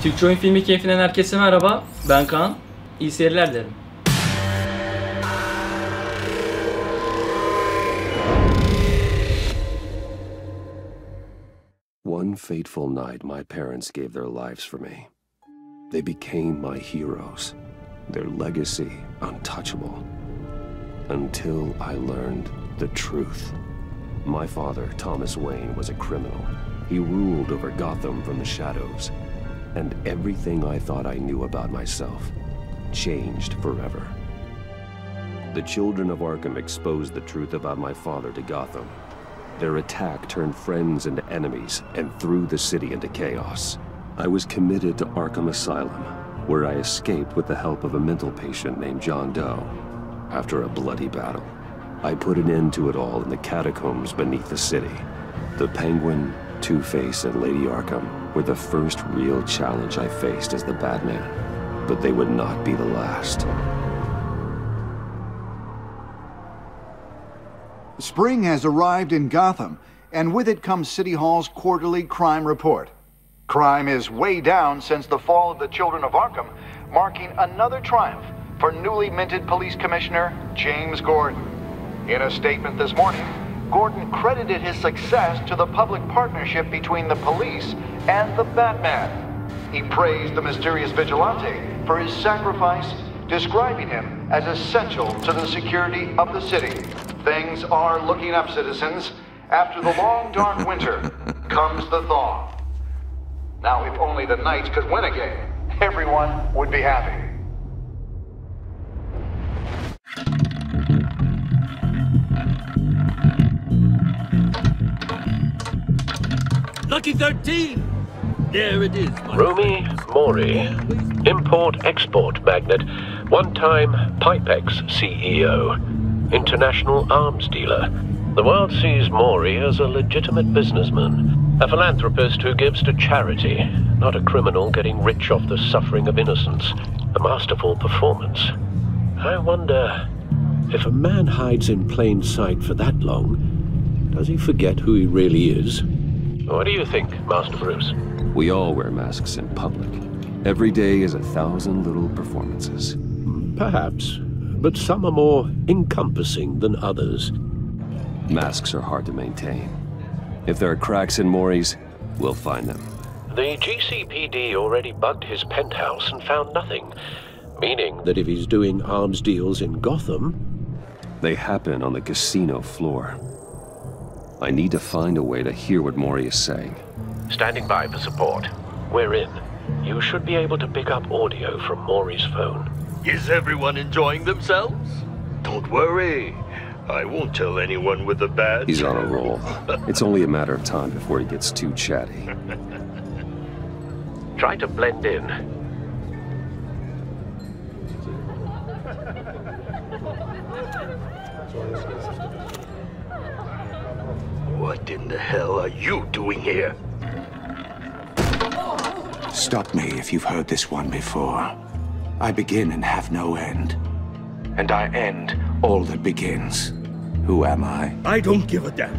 Türkçe oyun filmi keyfinden herkese merhaba. Ben Kaan. İyi seyirler dilerim. One fateful night, my parents gave their lives for me. They became my heroes, their legacy untouchable. Until I learned the truth. My father, Thomas Wayne, was a criminal. He ruled over Gotham from the shadows. And everything I thought I knew about myself changed forever. The children of Arkham exposed the truth about my father to Gotham. Their attack turned friends into enemies and threw the city into chaos. I was committed to Arkham Asylum, where I escaped with the help of a mental patient named John Doe. After a bloody battle, I put an end to it all in the catacombs beneath the city. The Penguin, Two-Face, and Lady Arkham were the first real challenge I faced as the Batman, but they would not be the last. Spring has arrived in Gotham, and with it comes City Hall's quarterly crime report. Crime is way down since the fall of the Children of Arkham, marking another triumph for newly minted Police Commissioner James Gordon. In a statement this morning, Gordon credited his success to the public partnership between the police and the Batman. He praised the mysterious vigilante for his sacrifice, describing him as essential to the security of the city. Things are looking up, citizens. After the long, dark winter comes the thaw. Now, if only the Knights could win again, everyone would be happy. Lucky 13! There it is. Rumi Mori, import-export magnate, one-time Pipex CEO, international arms dealer. The world sees Mori as a legitimate businessman, a philanthropist who gives to charity, not a criminal getting rich off the suffering of innocence. A masterful performance. I wonder, if a man hides in plain sight for that long, does he forget who he really is? What do you think, Master Bruce? We all wear masks in public. Every day is 1,000 little performances. Perhaps, but some are more encompassing than others. Masks are hard to maintain. If there are cracks in Mori's, we'll find them. The GCPD already bugged his penthouse and found nothing, meaning that if he's doing arms deals in Gotham... They happen on the casino floor. I need to find a way to hear what Mori is saying. Standing by for support. We're in. You should be able to pick up audio from Mori's phone. Is everyone enjoying themselves? Don't worry. I won't tell anyone with a badge. He's on a roll. It's only a matter of time before he gets too chatty. Try to blend in. What in the hell are you doing here? Stop me if you've heard this one before. I begin and have no end. And I end all that begins. Who am I? I don't give a damn.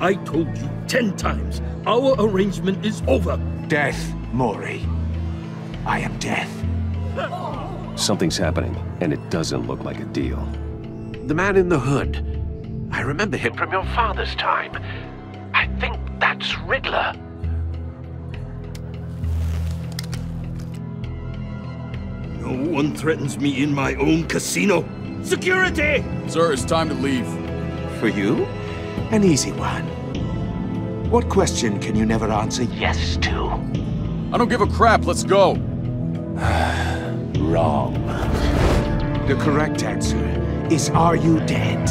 I told you 10 times. Our arrangement is over. Death, Mori. I am death. Something's happening, and it doesn't look like a deal. The man in the hood. I remember him from your father's time. I think that's Riddler. No one threatens me in my own casino. Security! Sir, it's time to leave. For you? An easy one. What question can you never answer yes to? I don't give a crap, let's go. Wrong. The correct answer is, are you dead?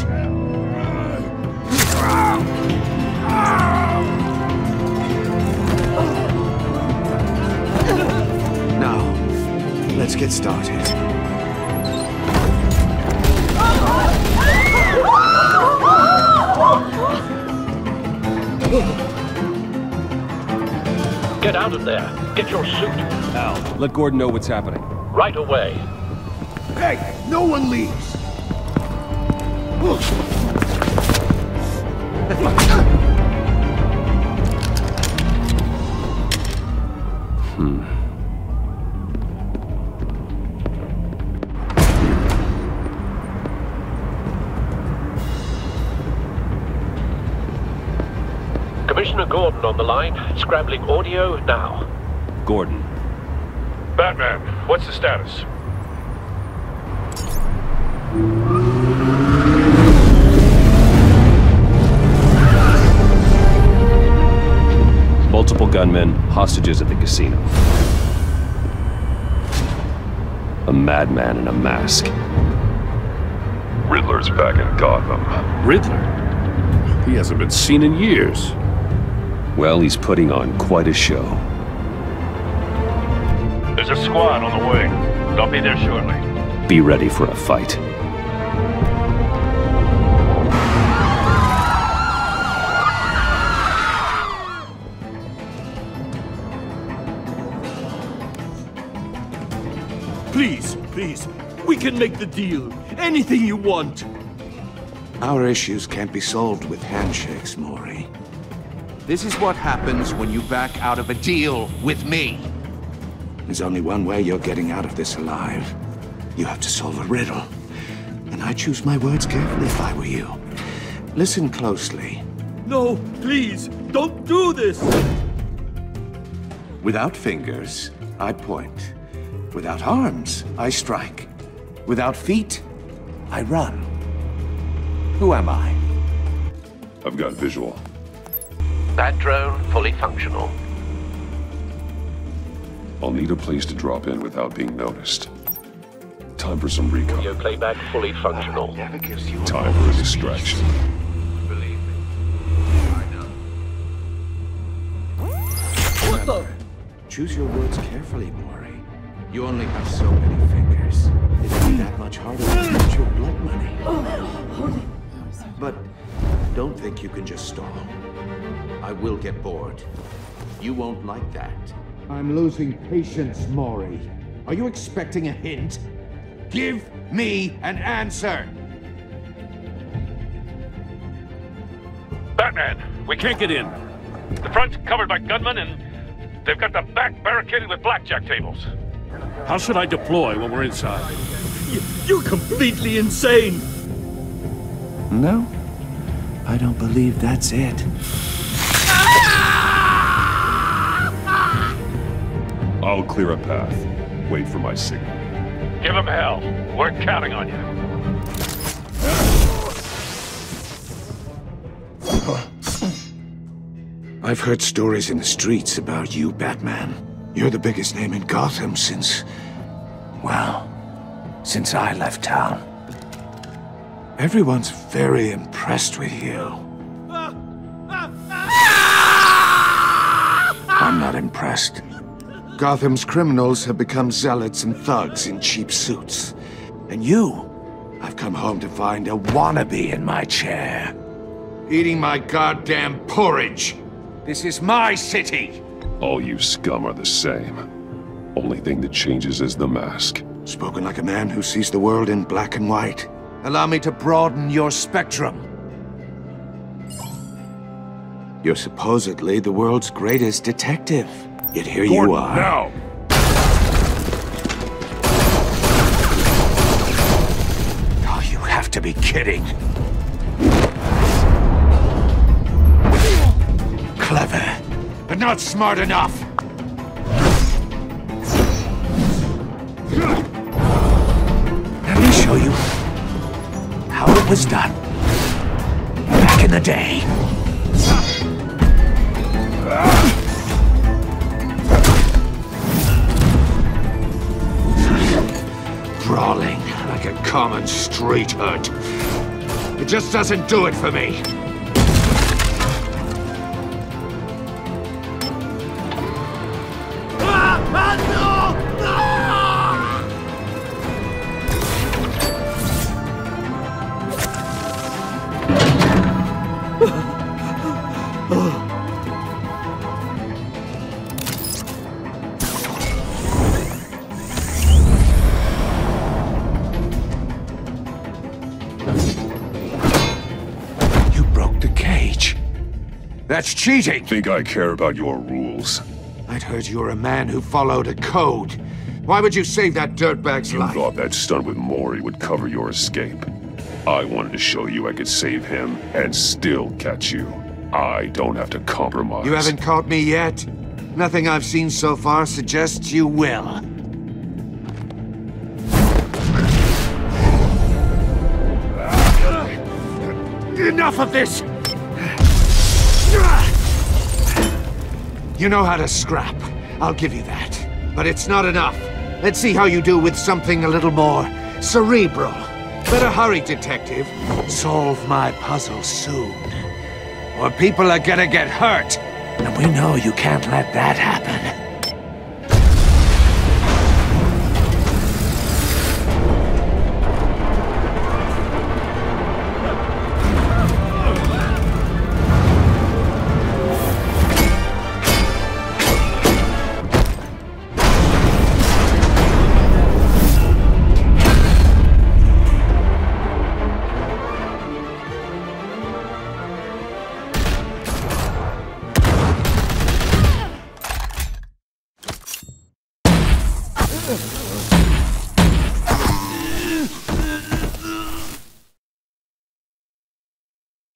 Now, let's get started. Get out of there. Get your suit. Al, let Gordon know what's happening. Right away. Hey, no one leaves. Gordon on the line. Scrambling audio now. Gordon. Batman, what's the status? Multiple gunmen, hostages at the casino. A madman in a mask. Riddler's back in Gotham. Riddler? He hasn't been seen in years. Well, he's putting on quite a show. There's a squad on the way. They'll be there shortly. Be ready for a fight. Please, we can make the deal. Anything you want. Our issues can't be solved with handshakes, Maury. This is what happens when you back out of a deal with me. There's only one way you're getting out of this alive. You have to solve a riddle. And I choose my words carefully if I were you. Listen closely. No, please, don't do this. Without fingers, I point. Without arms, I strike. Without feet, I run. Who am I? I've got visual. That drone fully functional. I'll need a place to drop in without being noticed. Time for some recon. Audio playback fully functional. Time for a distraction. Believe me. What the? Choose your words carefully, Maury. You only have so many fingers. It'd be that much harder to get your blood money. But don't think you can just stall. I will get bored. You won't like that. I'm losing patience, Maury. Are you expecting a hint? Give me an answer! Batman, we can't get in. The front's covered by gunmen and they've got the back barricaded with blackjack tables. How should I deploy when we're inside? You're completely insane. No, I don't believe that's it. I'll clear a path. Wait for my signal. Give him hell. We're counting on you. I've heard stories in the streets about you, Batman. You're the biggest name in Gotham since... well, since I left town. Everyone's very impressed with you. I'm not impressed. Gotham's criminals have become zealots and thugs in cheap suits. And you, I've come home to find a wannabe in my chair. Eating my goddamn porridge. This is my city. All you scum are the same. Only thing that changes is the mask. Spoken like a man who sees the world in black and white. Allow me to broaden your spectrum. You're supposedly the world's greatest detective. Yet here Gordon, you are. Now! Oh, you have to be kidding. Clever, but not smart enough. Let me show you how it was done back in the day. Brawling like a common street hood. It just doesn't do it for me. That's cheating! Think I care about your rules? I'd heard you were a man who followed a code. Why would you save that dirtbag's life? You thought that stunt with Maury would cover your escape. I wanted to show you I could save him and still catch you. I don't have to compromise. You haven't caught me yet. Nothing I've seen so far suggests you will. Enough of this! You know how to scrap. I'll give you that. But it's not enough. Let's see how you do with something a little more cerebral. Better hurry, detective. Solve my puzzle soon. Or people are gonna get hurt. And we know you can't let that happen.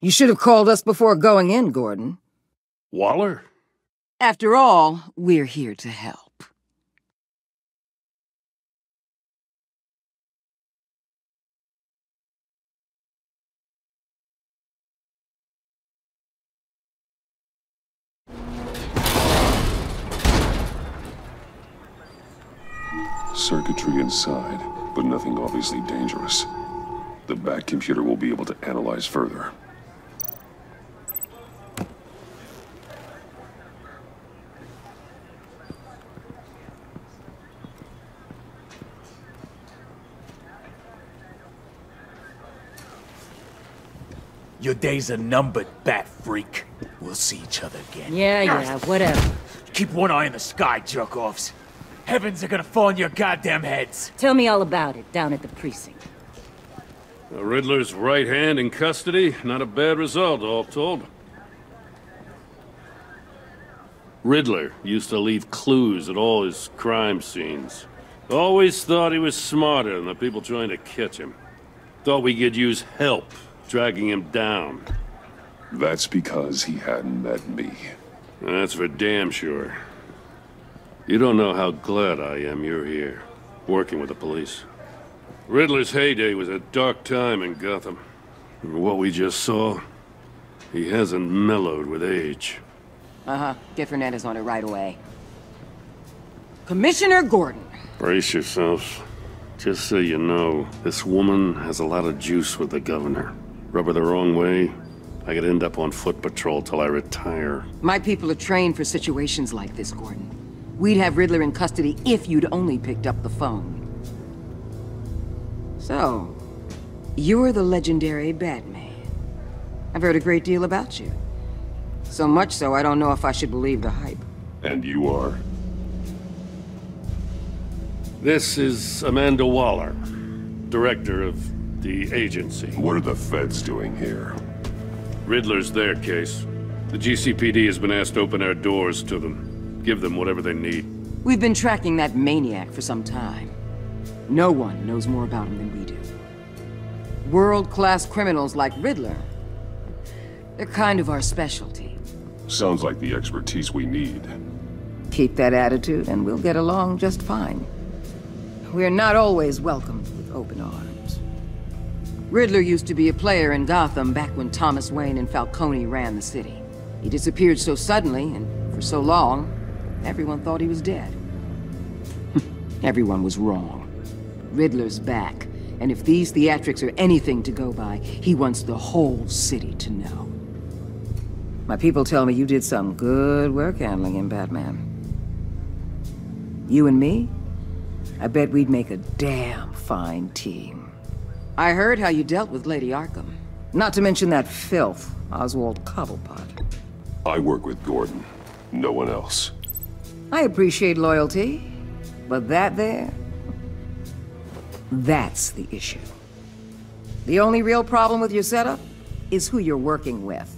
You should have called us before going in, Gordon. Waller? After all, we're here to help. Circuitry inside, but nothing obviously dangerous. The back computer will be able to analyze further. Your days are numbered, bat freak. We'll see each other again. Yeah, whatever. Keep one eye in the sky, jerk-offs. Heavens are gonna fall on your goddamn heads. Tell me all about it down at the precinct. The Riddler's right hand in custody. Not a bad result, all told. Riddler used to leave clues at all his crime scenes. Always thought he was smarter than the people trying to catch him. Thought we could use help dragging him down. That's because he hadn't met me. That's for damn sure. You don't know how glad I am you're here, working with the police. Riddler's heyday was a dark time in Gotham. And what we just saw, he hasn't mellowed with age. Get Fernandez on it right away. Commissioner Gordon. Brace yourselves. Just so you know, this woman has a lot of juice with the governor. Rub her the wrong way, I could end up on foot patrol till I retire. My people are trained for situations like this, Gordon. We'd have Riddler in custody if you'd only picked up the phone. So, you're the legendary Batman. I've heard a great deal about you. So much so, I don't know if I should believe the hype. And you are? This is Amanda Waller, director of the agency. What are the feds doing here? Riddler's their case. The GCPD has been asked to open our doors to them. Give them whatever they need. We've been tracking that maniac for some time. No one knows more about him than we do. World-class criminals like Riddler, they're kind of our specialty. Sounds like the expertise we need. Keep that attitude and we'll get along just fine. We're not always welcomed with open arms. Riddler used to be a player in Gotham back when Thomas Wayne and Falcone ran the city. He disappeared so suddenly and for so long, everyone thought he was dead. Everyone was wrong. Riddler's back, and if these theatrics are anything to go by, he wants the whole city to know. My people tell me you did some good work handling him, Batman. You and me? I bet we'd make a damn fine team. I heard how you dealt with Lady Arkham. Not to mention that filth, Oswald Cobblepot. I work with Gordon. No one else. I appreciate loyalty, but that there... that's the issue. The only real problem with your setup is who you're working with.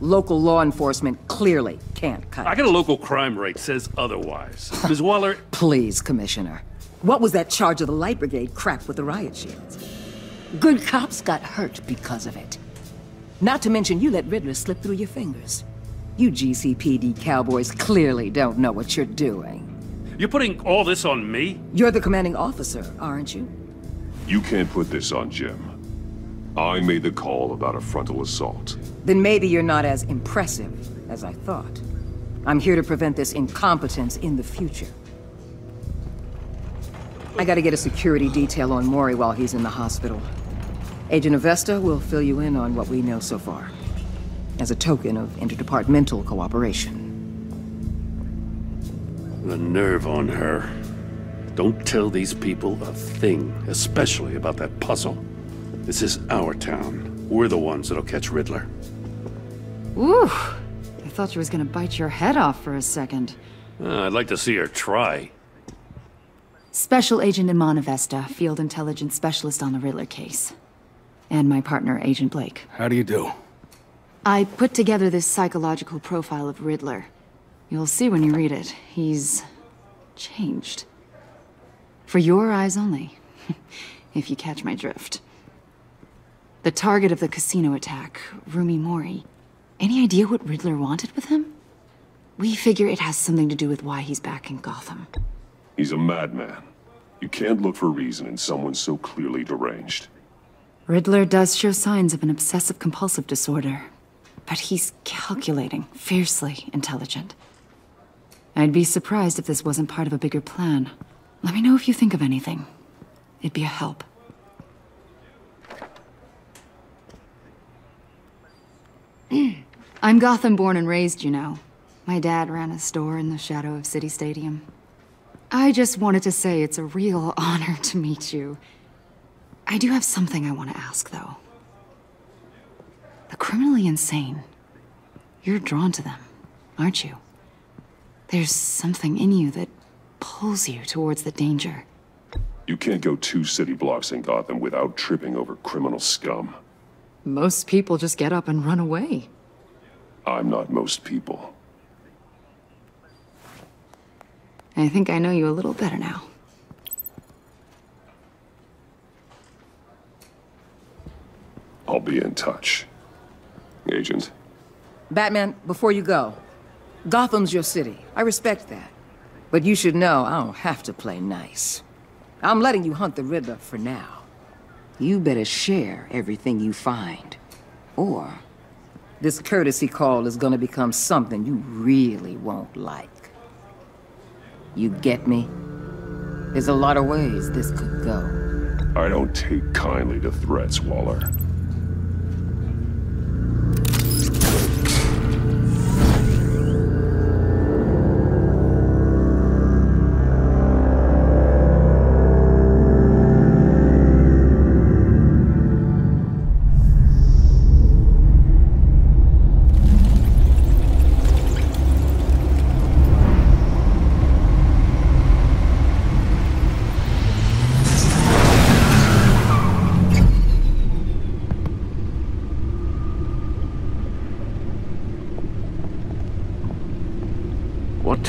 Local law enforcement clearly can't cut it. I got a local crime rate says otherwise. Ms. Waller... Please, Commissioner. What was that charge of the Light Brigade crap with the riot shields? Good cops got hurt because of it. Not to mention you let Riddler slip through your fingers. You GCPD cowboys clearly don't know what you're doing. You're putting all this on me? You're the commanding officer, aren't you? You can't put this on Jim. I made the call about a frontal assault. Then maybe you're not as impressive as I thought. I'm here to prevent this incompetence in the future. I gotta get a security detail on Mori while he's in the hospital. Agent Avesta will fill you in on what we know so far, as a token of interdepartmental cooperation. The nerve on her. Don't tell these people a thing, especially about that puzzle. This is our town. We're the ones that'll catch Riddler. Ooh, I thought she was gonna bite your head off for a second. I'd like to see her try. Special Agent Iman Avesta, Field Intelligence Specialist on the Riddler case. And my partner, Agent Blake. How do you do? I put together this psychological profile of Riddler. You'll see when you read it. He's changed. For your eyes only, if you catch my drift. The target of the casino attack, Rumi Mori. Any idea what Riddler wanted with him? We figure it has something to do with why he's back in Gotham. He's a madman. You can't look for reason in someone so clearly deranged. Riddler does show signs of an obsessive-compulsive disorder, but he's calculating, fiercely intelligent. I'd be surprised if this wasn't part of a bigger plan. Let me know if you think of anything. It'd be a help. I'm Gotham born and raised, you know. My dad ran a store in the shadow of City Stadium. I just wanted to say it's a real honor to meet you. I do have something I want to ask, though. The criminally insane. You're drawn to them, aren't you? There's something in you that pulls you towards the danger. You can't go 2 city blocks in Gotham without tripping over criminal scum. Most people just get up and run away. I'm not most people. I think I know you a little better now. I'll be in touch. Agent. Batman, before you go, Gotham's your city. I respect that. But you should know I don't have to play nice. I'm letting you hunt the Riddler for now. You better share everything you find. Or this courtesy call is gonna become something you really won't like. You get me? There's a lot of ways this could go. I don't take kindly to threats, Waller.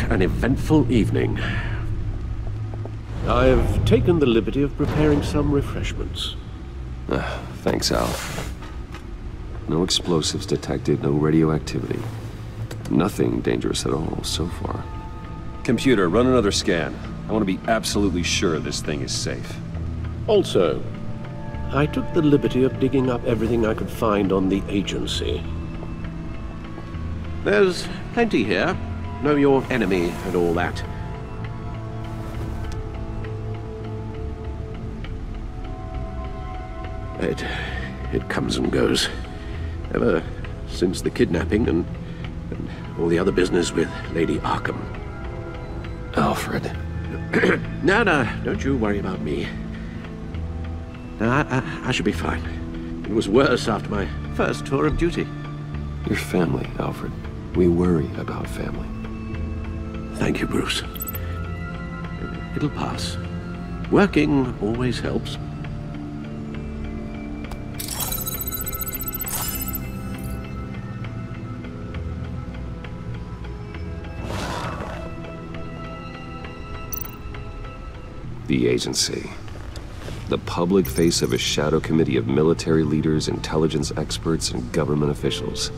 An eventful evening. I've taken the liberty of preparing some refreshments. Thanks, Al. No explosives detected, no radioactivity. Nothing dangerous at all so far. Computer, run another scan. I want to be absolutely sure this thing is safe. Also, I took the liberty of digging up everything I could find on the agency. There's plenty here. Know your enemy and all that. It comes and goes. Ever since the kidnapping and all the other business with Lady Arkham. Alfred. No, don't you worry about me. No, I should be fine. It was worse after my first tour of duty. Your family, Alfred. We worry about family. Thank you, Bruce. It'll pass. Working always helps. The agency. the public face of a shadow committee of military leaders, intelligence experts, and government officials.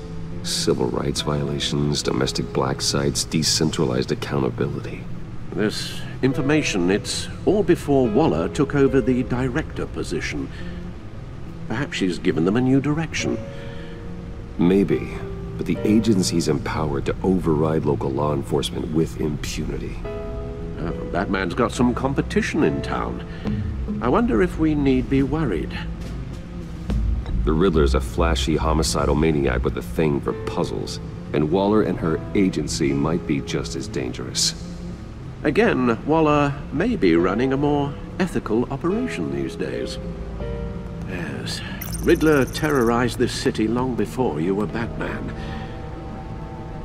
Civil rights violations, domestic black sites, decentralized accountability. This information, it's all before Waller took over the director position. Perhaps she's given them a new direction. Maybe, but the agency's empowered to override local law enforcement with impunity. Batman's got some competition in town. I wonder if we need be worried. The Riddler's a flashy homicidal maniac with a thing for puzzles, and Waller and her agency might be just as dangerous. Again, Waller may be running a more ethical operation these days. Yes, Riddler terrorized this city long before you were Batman.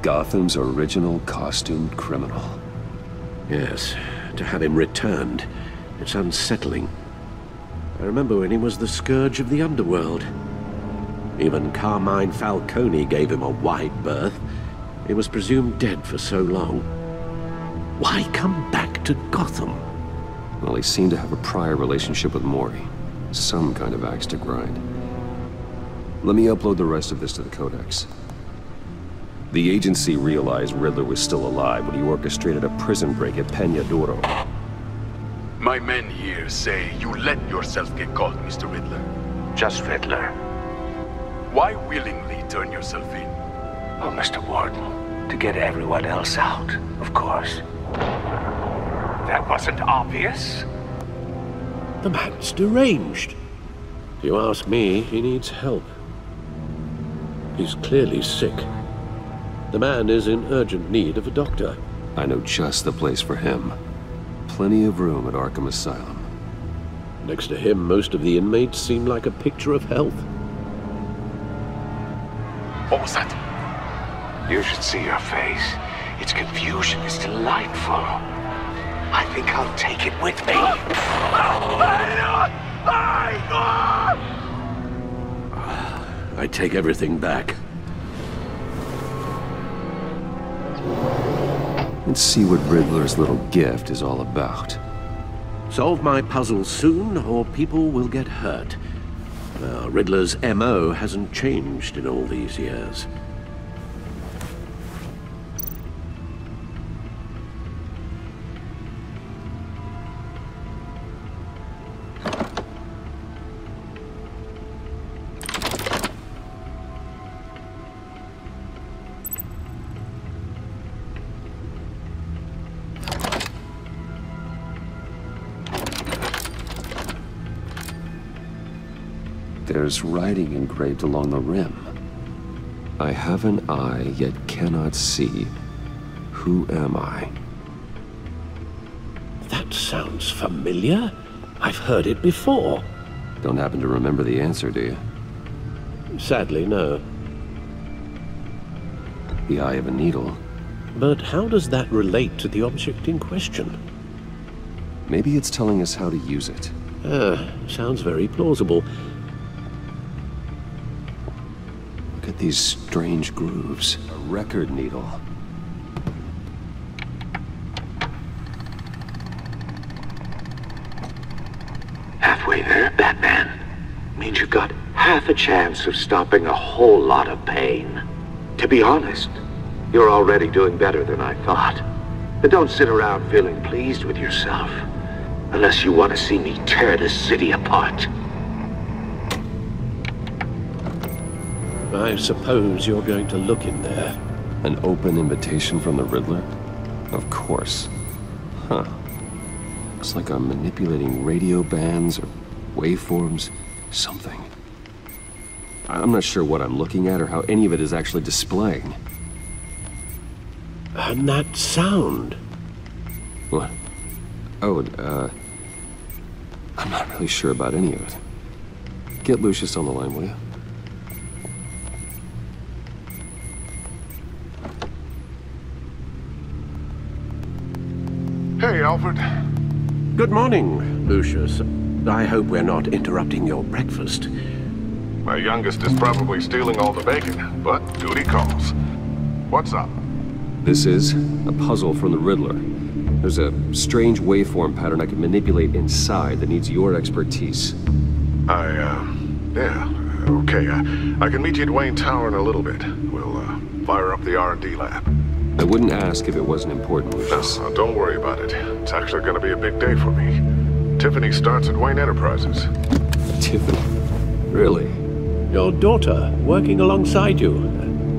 Gotham's original costumed criminal. Yes, to have him returned, it's unsettling. I remember when he was the scourge of the underworld. Even Carmine Falcone gave him a wide berth. He was presumed dead for so long. Why come back to Gotham? Well, he seemed to have a prior relationship with Mori. Some kind of axe to grind. Let me upload the rest of this to the Codex. The agency realized Riddler was still alive when he orchestrated a prison break at Peña Duro. My men here say you let yourself get caught, Mr. Riddler. Just Riddler. Why willingly turn yourself in? Oh, Mr. Warden, to get everyone else out, of course. That wasn't obvious. The man's deranged. If you ask me, he needs help. He's clearly sick. The man is in urgent need of a doctor. I know just the place for him. Plenty of room at Arkham Asylum. Next to him, most of the inmates seem like a picture of health. What was that? You should see your face. Its confusion is delightful. I think I'll take it with me. I take everything back. Let's see what Riddler's little gift is all about. Solve my puzzle soon, or people will get hurt. Riddler's MO hasn't changed in all these years. There's writing engraved along the rim. I have an eye, yet cannot see. Who am I? That sounds familiar. I've heard it before. Don't happen to remember the answer, do you? Sadly, no. The eye of a needle. But how does that relate to the object in question? Maybe it's telling us how to use it. Sounds very plausible. Look at these strange grooves. A record needle. Halfway there, Batman. Means you've got half a chance of stopping a whole lot of pain. To be honest, you're already doing better than I thought. But don't sit around feeling pleased with yourself. Unless you want to see me tear this city apart. I suppose you're going to look in there. An open invitation from the Riddler? Of course. Huh. Looks like I'm manipulating radio bands or waveforms. Something. I'm not sure what I'm looking at or how any of it is actually displaying. And that sound? What? Oh, I'm not really sure about any of it. Get Lucius on the line, will you? Hey, Alfred. Good morning, Lucius. I hope we're not interrupting your breakfast. My youngest is probably stealing all the bacon, but duty calls. What's up? This is a puzzle from the Riddler. There's a strange waveform pattern I can manipulate inside that needs your expertise. Yeah, okay. I can meet you at Wayne Tower in a little bit. We'll, fire up the R&D lab. I wouldn't ask if it wasn't important, Lucius. No, don't worry about it. It's actually gonna be a big day for me. Tiffany starts at Wayne Enterprises. Tiffany? Really? Your daughter, working alongside you.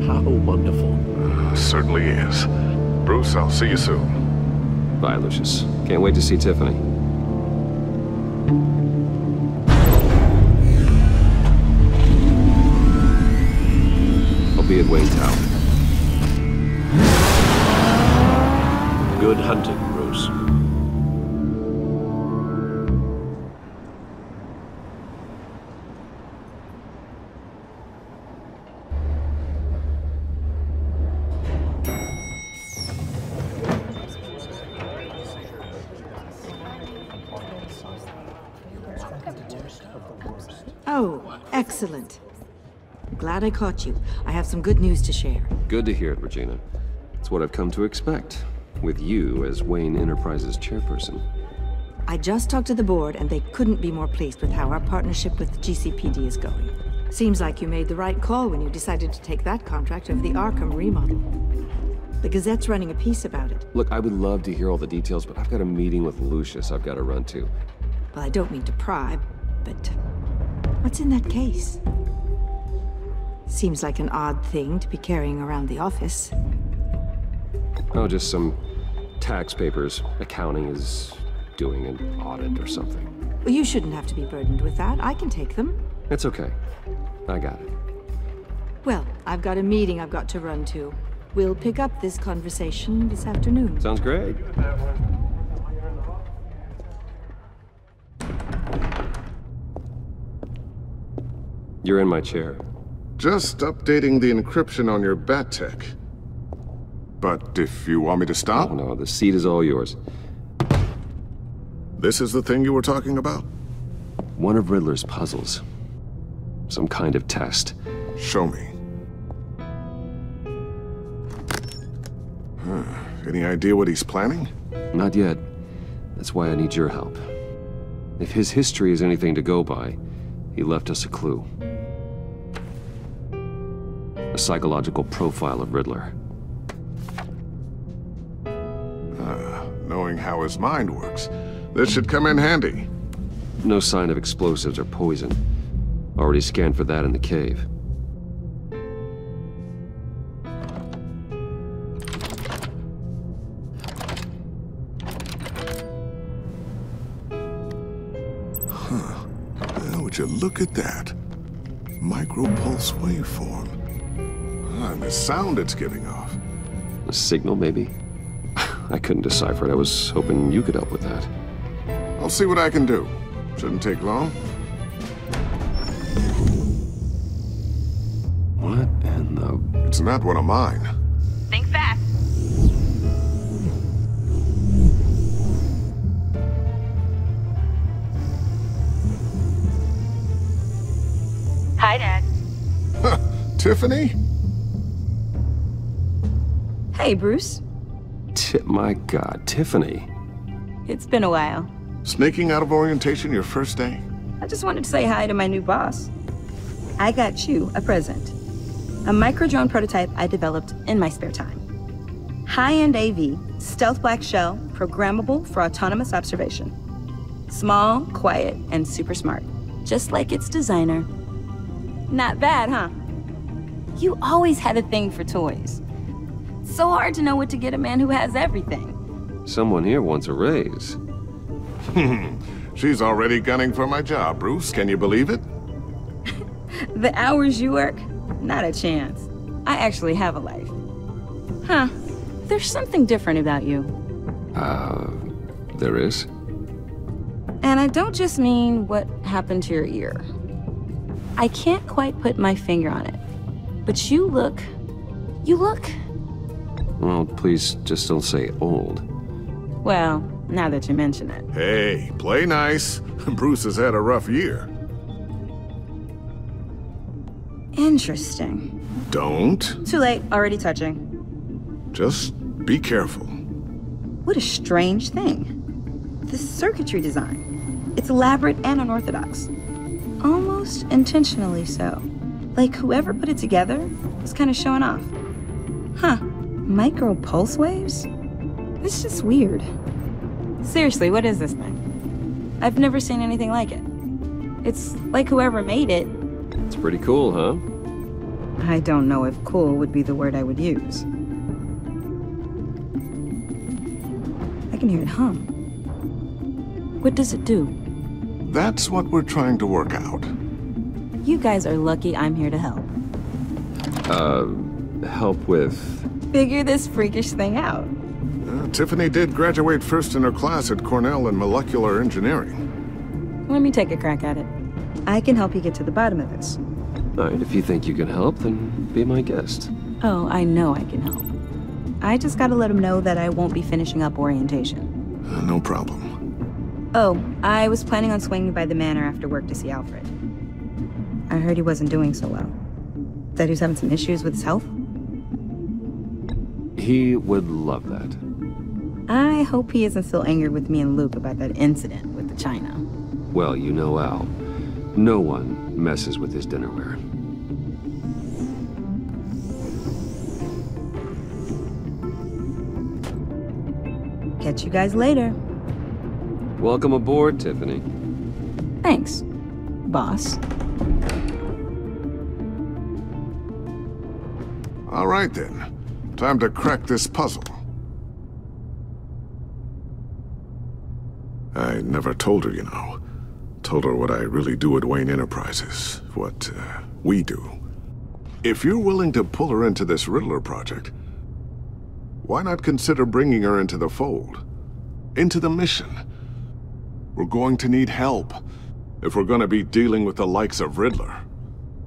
How wonderful. Certainly is. Bruce, I'll see you soon. Bye, Lucius. Can't wait to see Tiffany. I'll be at Wayne Tower. Good hunting, Bruce. Oh, excellent. Glad I caught you. I have some good news to share. Good to hear it, Regina. It's what I've come to expect, with you as Wayne Enterprises chairperson. I just talked to the board, and they couldn't be more pleased with how our partnership with GCPD is going. Seems like you made the right call when you decided to take that contract over the Arkham remodel. The Gazette's running a piece about it. Look, I would love to hear all the details, but I've got a meeting with Lucius I've got to run to. Well, I don't mean to pry, but what's in that case? Seems like an odd thing to be carrying around the office. Oh, just some tax papers. Accounting is doing an audit or something. Well, you shouldn't have to be burdened with that. I can take them. It's okay. I got it. Well, I've got a meeting I've got to run to. We'll pick up this conversation this afternoon. Sounds great. You're in my chair. Just updating the encryption on your bat tech. But if you want me to stop? Oh, no, the seat is all yours. This is the thing you were talking about? One of Riddler's puzzles. Some kind of test. Show me. Any idea what he's planning? Not yet. That's why I need your help. If his history is anything to go by, he left us a clue. A psychological profile of Riddler. Knowing how his mind works, this should come in handy. No sign of explosives or poison. Already scanned for that in the cave. Would you look at that? Micropulse waveform. And the sound it's giving off. A signal, maybe? I couldn't decipher it. I was hoping you could help with that. I'll see what I can do. Shouldn't take long. What in the... It's not one of mine. Think fast. Hi, Dad. Tiffany? Hey, Bruce. My God, Tiffany. It's been a while. Sneaking out of orientation your first day? I just wanted to say hi to my new boss. I got you a present. A micro-drone prototype I developed in my spare time. High-end AV, stealth black shell, programmable for autonomous observation. Small, quiet, and super smart. Just like its designer. Not bad, huh? You always had a thing for toys. So hard to know what to get a man who has everything. Someone here wants a raise. She's already gunning for my job, Bruce. Can you believe it? The hours you work? Not a chance. I actually have a life. Huh. There's something different about you. There is? And I don't just mean what happened to your ear. I can't quite put my finger on it. But you look... Well, please just don't say old. Well, now that you mention it. Hey, play nice. Bruce has had a rough year. Interesting. Don't. Too late, already touching. Just be careful. What a strange thing. The circuitry design. It's elaborate and unorthodox. Almost intentionally so. Like whoever put it together was kind of showing off. Huh. Micro pulse waves? It's just weird. Seriously, what is this thing? I've never seen anything like it. It's like whoever made it. It's pretty cool, huh? I don't know if cool would be the word I would use. I can hear it hum. What does it do? That's what we're trying to work out. You guys are lucky I'm here to help. Help with... Figure this freakish thing out. Tiffany did graduate first in her class at Cornell in molecular engineering. Let me take a crack at it. I can help you get to the bottom of this. All right, if you think you can help, then be my guest. Oh, I know I can help. I just gotta let him know that I won't be finishing up orientation. No problem. Oh, I was planning on swinging by the manor after work to see Alfred. I heard he wasn't doing so well. That he was having some issues with his health? He would love that. I hope he isn't still angry with me and Luke about that incident with the china. Well, you know Al. No one messes with his dinnerware. Catch you guys later. Welcome aboard, Tiffany. Thanks, boss. All right, then. Time to crack this puzzle. I never told her, you know. Told her what I really do at Wayne Enterprises. What, we do. If you're willing to pull her into this Riddler project, why not consider bringing her into the fold? Into the mission? We're going to need help if we're going to be dealing with the likes of Riddler.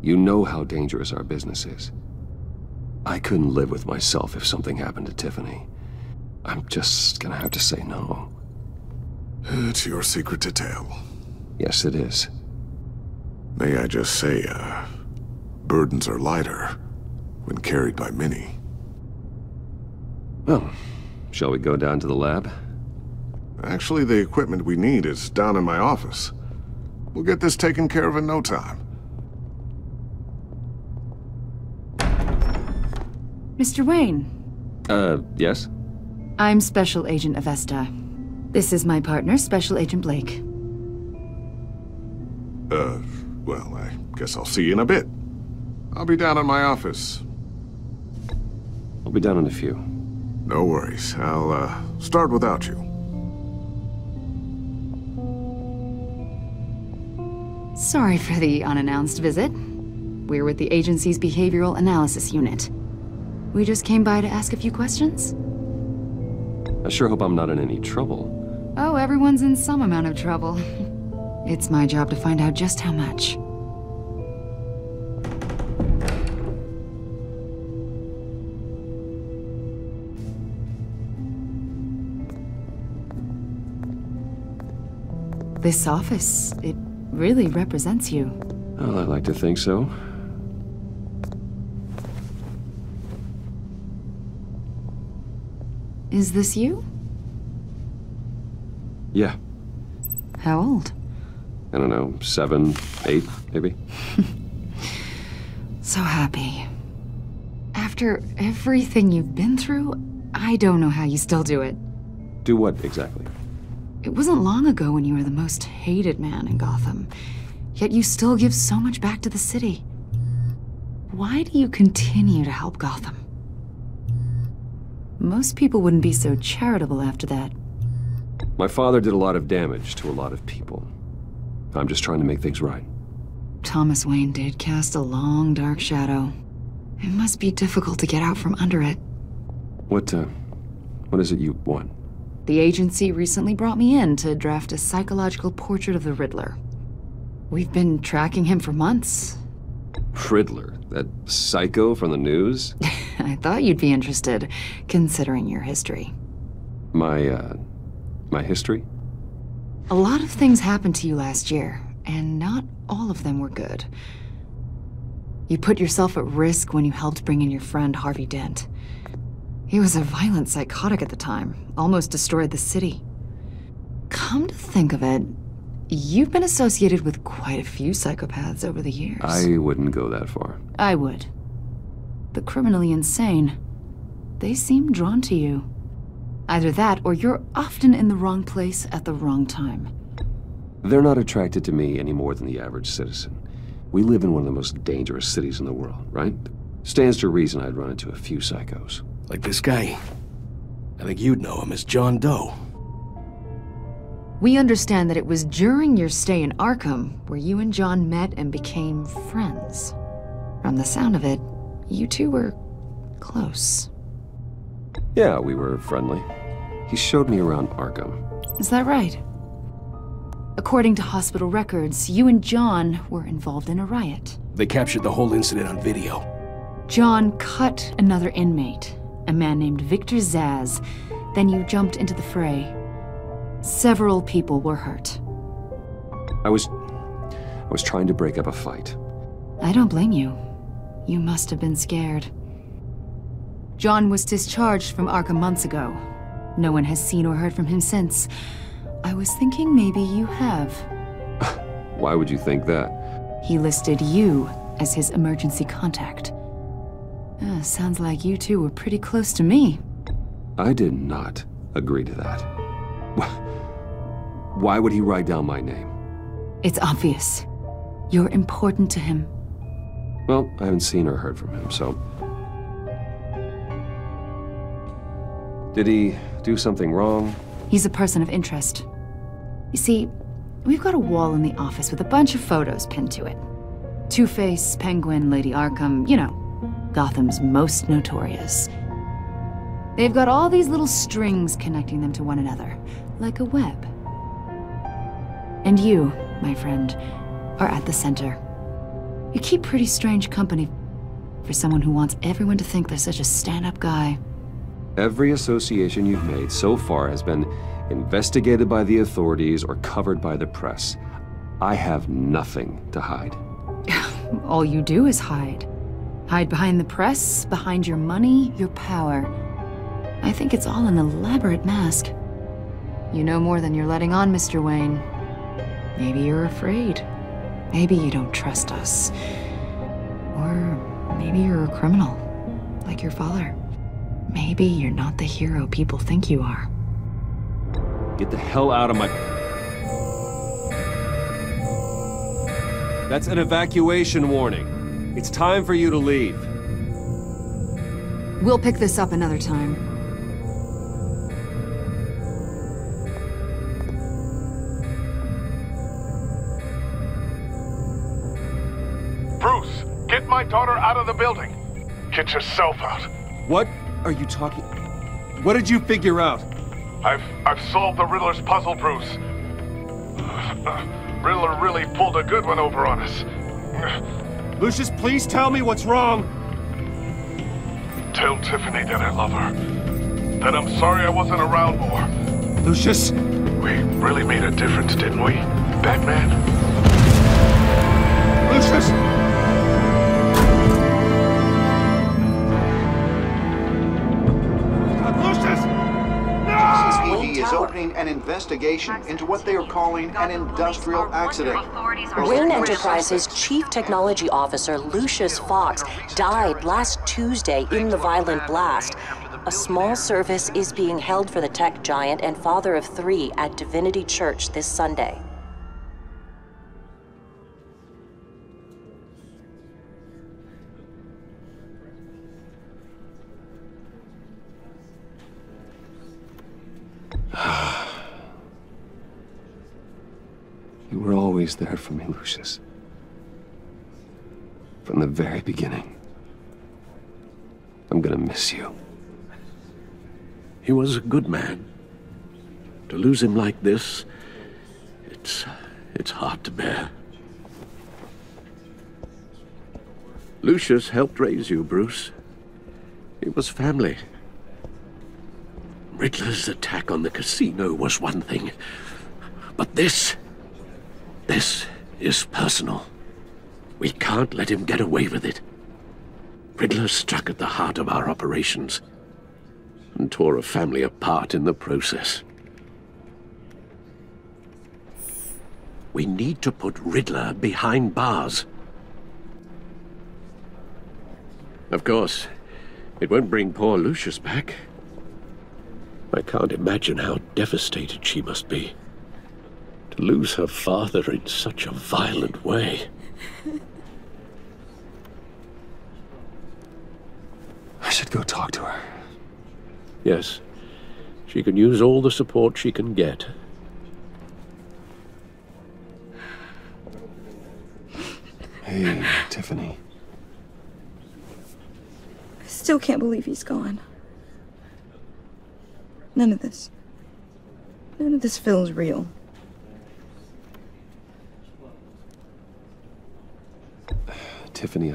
You know how dangerous our business is. I couldn't live with myself if something happened to Tiffany. I'm just gonna have to say no. It's your secret to tell. Yes, it is. May I just say, burdens are lighter when carried by many. Well, shall we go down to the lab? Actually, the equipment we need is down in my office. We'll get this taken care of in no time. Mr. Wayne. Yes? I'm Special Agent Avesta. This is my partner, Special Agent Blake. Well, I guess I'll see you in a bit. I'll be down in my office. I'll be down in a few. No worries. I'll, start without you. Sorry for the unannounced visit. We're with the agency's Behavioral Analysis Unit. We just came by to ask a few questions. I sure hope I'm not in any trouble. Oh, everyone's in some amount of trouble. It's my job to find out just how much. This office, it really represents you. Well, I'd like to think so. Is this you? Yeah. How old? I don't know, 7, 8, maybe? So happy. After everything you've been through, I don't know how you still do it. Do what, exactly? It wasn't long ago when you were the most hated man in Gotham, yet you still give so much back to the city. Why do you continue to help Gotham? Most people wouldn't be so charitable after that. My father did a lot of damage to a lot of people. I'm just trying to make things right. Thomas Wayne did cast a long, dark shadow. It must be difficult to get out from under it. What is it you want? The agency recently brought me in to draft a psychological portrait of the Riddler. We've been tracking him for months. Riddler? That psycho from the news? I thought you'd be interested, considering your history. My history? A lot of things happened to you last year, and not all of them were good. You put yourself at risk when you helped bring in your friend Harvey Dent. He was a violent psychotic at the time, almost destroyed the city. Come to think of it, you've been associated with quite a few psychopaths over the years. I wouldn't go that far. I would. The criminally insane. They seem drawn to you. Either that, or you're often in the wrong place at the wrong time. They're not attracted to me any more than the average citizen. We live in one of the most dangerous cities in the world, right? Stands to reason I'd run into a few psychos. Like this guy. I think you'd know him as John Doe. We understand that it was during your stay in Arkham where you and John met and became friends. From the sound of it, you two were close. Yeah, we were friendly. He showed me around Arkham. Is that right? According to hospital records, you and John were involved in a riot. They captured the whole incident on video. John cut another inmate, a man named Victor Zaz. Then you jumped into the fray. Several people were hurt. I was trying to break up a fight. I don't blame you. You must have been scared. John was discharged from Arkham months ago. No one has seen or heard from him since. I was thinking maybe you have. Why would you think that? He listed you as his emergency contact. Sounds like you two were pretty close to me. I did not agree to that. Why would he write down my name? It's obvious. You're important to him. Well, I haven't seen or heard from him, so... Did he do something wrong? He's a person of interest. You see, we've got a wall in the office with a bunch of photos pinned to it. Two-Face, Penguin, Lady Arkham, you know, Gotham's most notorious. They've got all these little strings connecting them to one another, like a web. And you, my friend, are at the center. You keep pretty strange company for someone who wants everyone to think they're such a stand-up guy. Every association you've made so far has been investigated by the authorities or covered by the press. I have nothing to hide. All you do is hide. Hide behind the press, behind your money, your power. I think it's all an elaborate mask. You know more than you're letting on, Mr. Wayne. Maybe you're afraid. Maybe you don't trust us. Or maybe you're a criminal, like your father. Maybe you're not the hero people think you are. Get the hell out of my... That's an evacuation warning. It's time for you to leave. We'll pick this up another time. Bruce, get my daughter out of the building. Get yourself out. What are you talking... What did you figure out? I've solved the Riddler's puzzle, Bruce. Riddler really pulled a good one over on us. Lucius, please tell me what's wrong. Tell Tiffany that I love her. That I'm sorry I wasn't around more. Lucius! We really made a difference, didn't we, Batman? Lucius! He is opening an investigation into what they are calling an industrial accident. Wayne Enterprises' Chief Technology Officer Lucius Fox died last Tuesday in the violent blast. A small service is being held for the tech giant and father of three at Divinity Church this Sunday. You were always there for me, Lucius. From the very beginning. I'm gonna miss you. He was a good man. To lose him like this, it's hard to bear. Lucius helped raise you, Bruce. It was family. Riddler's attack on the casino was one thing, but this is personal. We can't let him get away with it. Riddler struck at the heart of our operations. and tore a family apart in the process. We need to put Riddler behind bars. Of course, it won't bring poor Lucius back. I can't imagine how devastated she must be. To lose her father in such a violent way. I should go talk to her. Yes, she can use all the support she can get. Hey, Tiffany. I still can't believe he's gone. None of this feels real. Tiffany,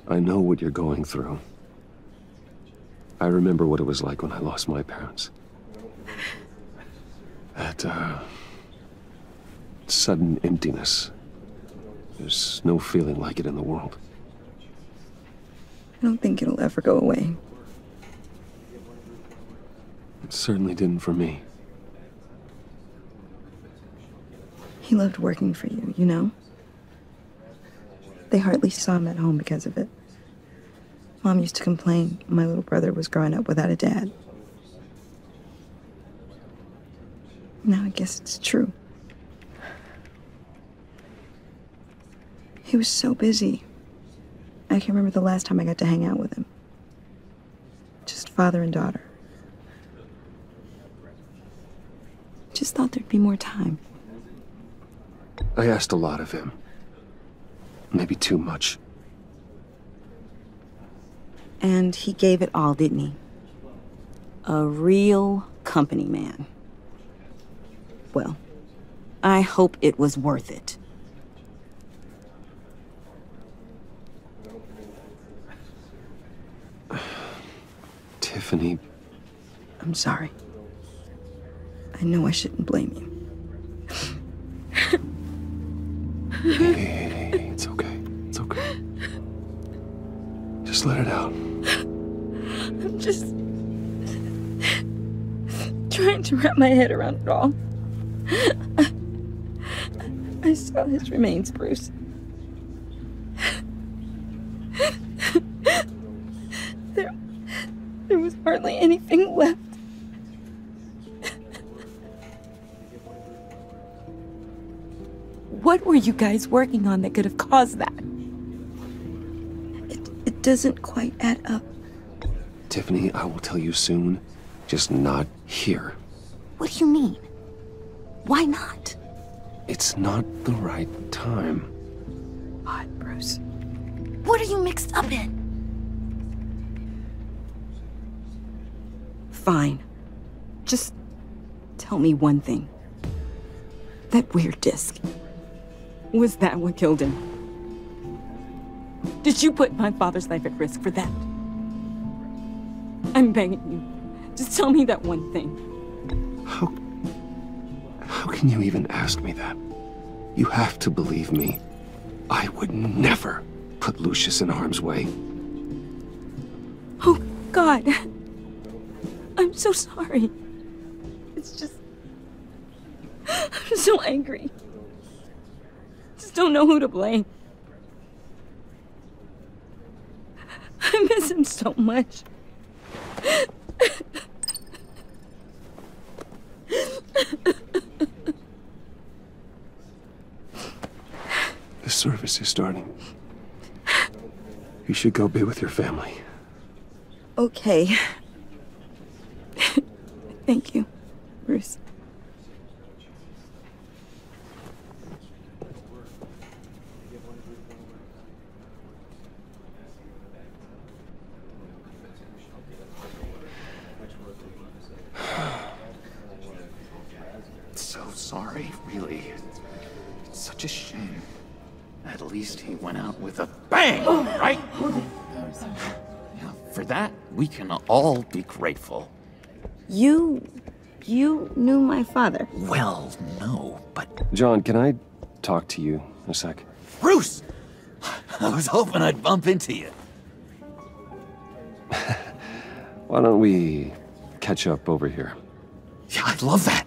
I know what you're going through. I remember what it was like when I lost my parents. That, sudden emptiness. There's no feeling like it in the world. I don't think it'll ever go away. It certainly didn't for me. He loved working for you, you know? They hardly saw him at home because of it. Mom used to complain my little brother was growing up without a dad. Now I guess it's true. He was so busy. I can remember the last time I got to hang out with him. Just father and daughter. Just thought there'd be more time. I asked a lot of him. Maybe too much. And he gave it all, didn't he? A real company man. Well, I hope it was worth it. Tiffany. I'm sorry. I know I shouldn't blame you. Hey, it's okay. It's okay. Just let it out. I'm just trying to wrap my head around it all. I saw his remains, Bruce. There was hardly anything left. What were you guys working on that could have caused that? It doesn't quite add up. Tiffany, I will tell you soon. Just not here. What do you mean? Why not? It's not the right time. What, Bruce? What are you mixed up in? Fine. Just tell me one thing. That weird disc. Was that what killed him? Did you put my father's life at risk for that? I'm begging you. Just tell me that one thing. How can you even ask me that? You have to believe me. I would never put Lucius in harm's way. Oh, God. I'm so sorry. It's just... I'm so angry. Just don't know who to blame. I miss him so much. The service is starting. You should go be with your family. Okay. Thank you, Bruce. So sorry, really. It's such a shame. At least he went out with a bang, right? Yeah, for that, we can all be grateful. You knew my father? Well, no, but... John, can I talk to you a sec? Bruce! I was hoping I'd bump into you. Why don't we catch up over here? Yeah, I'd love that.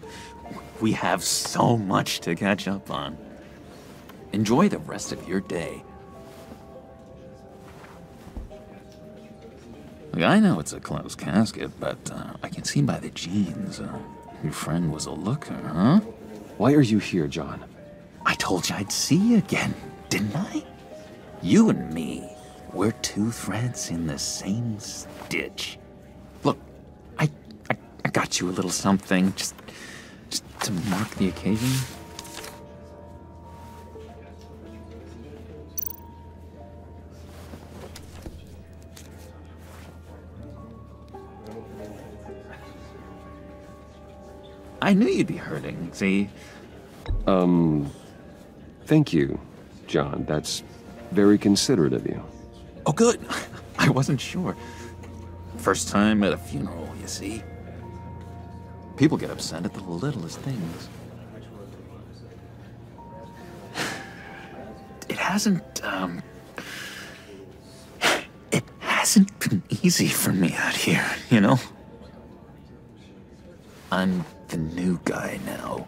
We have so much to catch up on. Enjoy the rest of your day. Look, I know it's a closed casket, but I can see by the jeans, your friend was a looker, huh? Why are you here, John? I told you I'd see you again, didn't I? You and me, we're two threads in the same stitch. Look, I got you a little something, just to mark the occasion. I knew you'd be hurting, see? Thank you, John. That's very considerate of you. Oh, good. I wasn't sure. First time at a funeral, you see? People get upset at the littlest things. It hasn't been easy for me out here, you know? I'm the new guy now.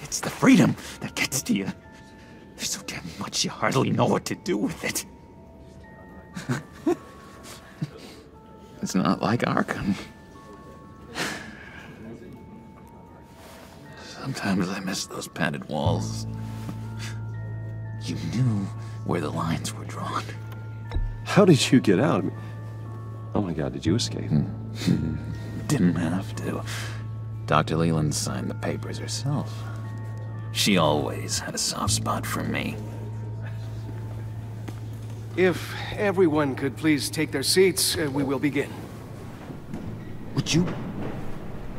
It's the freedom that gets to you. There's so damn much you hardly know what to do with it. It's not like Arkham. Sometimes I miss those padded walls. You knew where the lines were drawn. How did you get out? Oh my God, did you escape? Didn't have to. Dr. Leland signed the papers herself. She always had a soft spot for me. If everyone could please take their seats, we will begin. Would you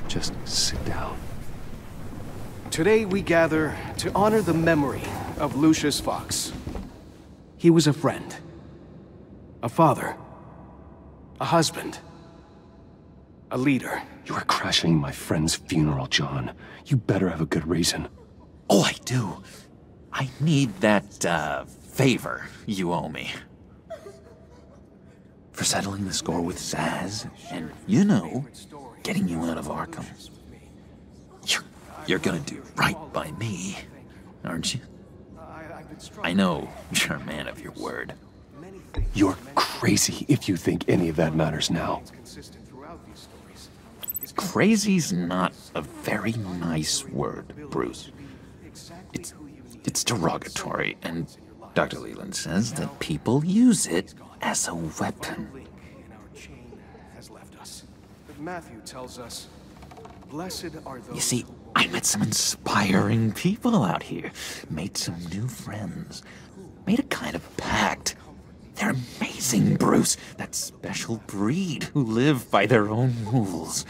just sit down? Today we gather to honor the memory of Lucius Fox. He was a friend, a father, a husband, a leader. You are crashing my friend's funeral, John. You better have a good reason. Oh, I do. I need that, favor you owe me. For settling the score with Zaz, and, you know, getting you out of Arkham. You're gonna do right by me, aren't you? I know you're a man of your word. You're crazy if you think any of that matters now. Crazy's not a very nice word, Bruce. It's derogatory, and Dr. Leland says that people use it as a weapon. Matthew tells us, blessed are those. You see, I met some inspiring people out here. Made some new friends. Made a kind of pact. They're amazing, Bruce. That special breed who live by their own rules.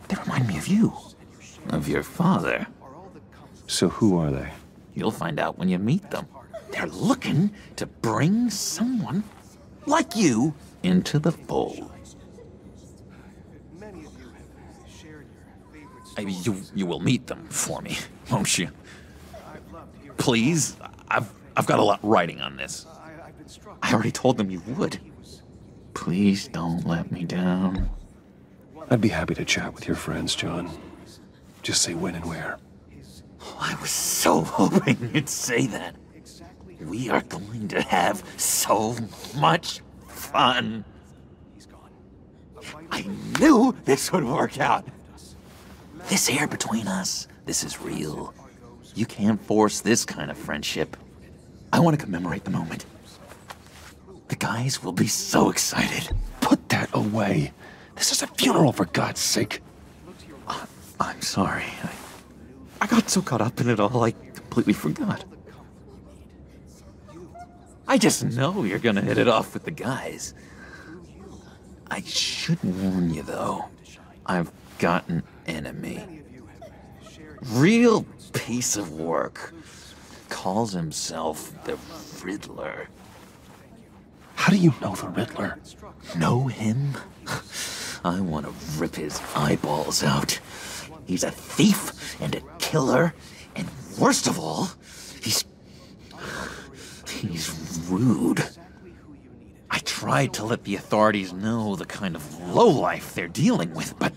They remind me of you. Of your father. So who are they? You'll find out when you meet them. They're looking to bring someone like you into the fold. You will meet them for me, won't you? Please, I've got a lot writing on this. I already told them you would. Please don't let me down. I'd be happy to chat with your friends, John. Just say when and where. I was so hoping you'd say that. We are going to have so much fun. I knew this would work out. This air between us, this is real. You can't force this kind of friendship. I want to commemorate the moment. The guys will be so excited. Put that away. This is a funeral, for God's sake. I'm sorry. I got so caught up in it all, I completely forgot. I just know you're gonna hit it off with the guys. I should warn you, though. I've got an enemy. Real piece of work. Calls himself the Riddler. How do you know the Riddler? Know him? I want to rip his eyeballs out. He's a thief and a killer, and worst of all, he's rude. I tried to let the authorities know the kind of lowlife they're dealing with, but...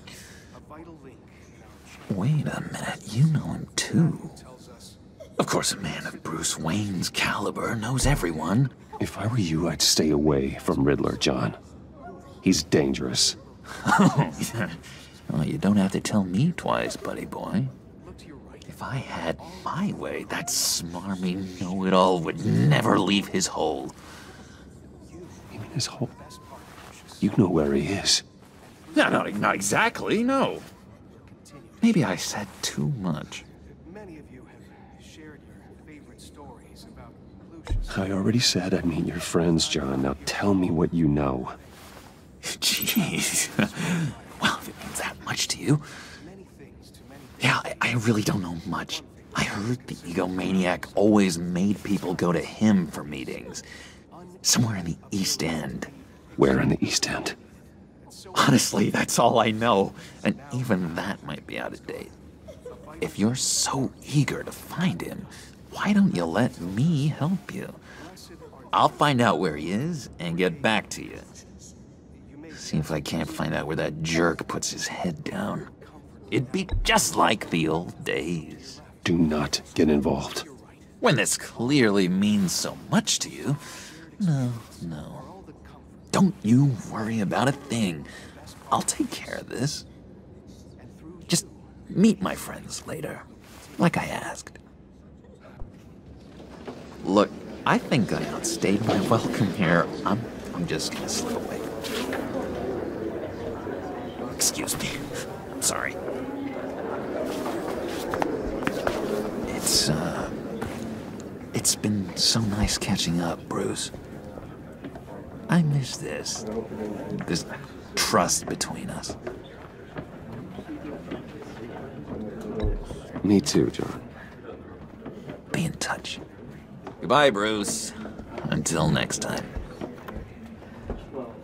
Wait a minute, you know him too. Of course, a man of Bruce Wayne's caliber knows everyone. If I were you, I'd stay away from Riddler, John. He's dangerous. Well, you don't have to tell me twice, buddy boy. If I had my way, that smarmy know-it-all would never leave his hole. You mean his hole? You know where he is. No, not exactly, no. Maybe I said too much. I already said I'd meet your friends, John. Now tell me what you know. Jeez. Well, if it means that much to you. Yeah, I really don't know much. I heard the egomaniac always made people go to him for meetings. Somewhere in the East End. Where in the East End? Honestly, that's all I know. And even that might be out of date. If you're so eager to find him, why don't you let me help you? I'll find out where he is and get back to you. See if I can't find out where that jerk puts his head down. It'd be just like the old days. Do not get involved. When this clearly means so much to you. No. Don't you worry about a thing. I'll take care of this. Just meet my friends later, like I asked. Look, I think I outstayed my welcome here. I'm just gonna slip away. Excuse me. I'm sorry. It's been so nice catching up, Bruce. I miss this trust between us. Me too, John. Be in touch. Goodbye, Bruce. Until next time.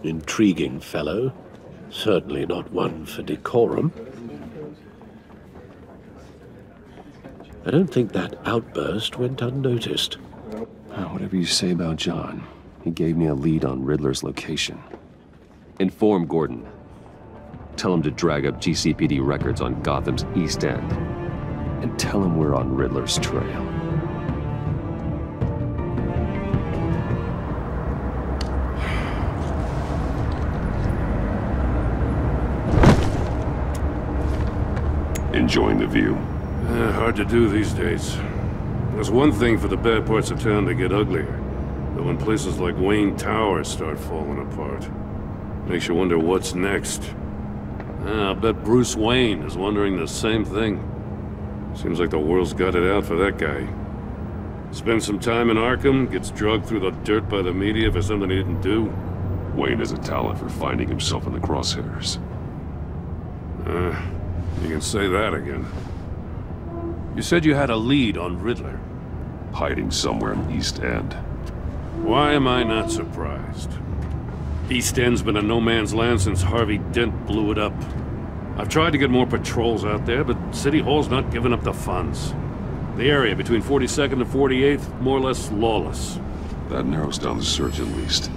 Intriguing fellow. Certainly not one for decorum. I don't think that outburst went unnoticed. Whatever you say about John, he gave me a lead on Riddler's location. Inform Gordon. Tell him to drag up GCPD records on Gotham's East End. And tell him we're on Riddler's trail. Enjoying the view? Hard to do these days. There's one thing for the bad parts of town to get uglier. But when places like Wayne Tower start falling apart, makes you wonder what's next. I'll bet Bruce Wayne is wondering the same thing. Seems like the world's got it out for that guy. Spends some time in Arkham, gets drugged through the dirt by the media for something he didn't do. Wayne has a talent for finding himself in the crosshairs. You can say that again. You said you had a lead on Riddler. Hiding somewhere in the East End. Why am I not surprised? East End's been a no-man's land since Harvey Dent blew it up. I've tried to get more patrols out there, but City Hall's not giving up the funds. The area between 42nd and 48th, more or less lawless. That narrows down the search at least.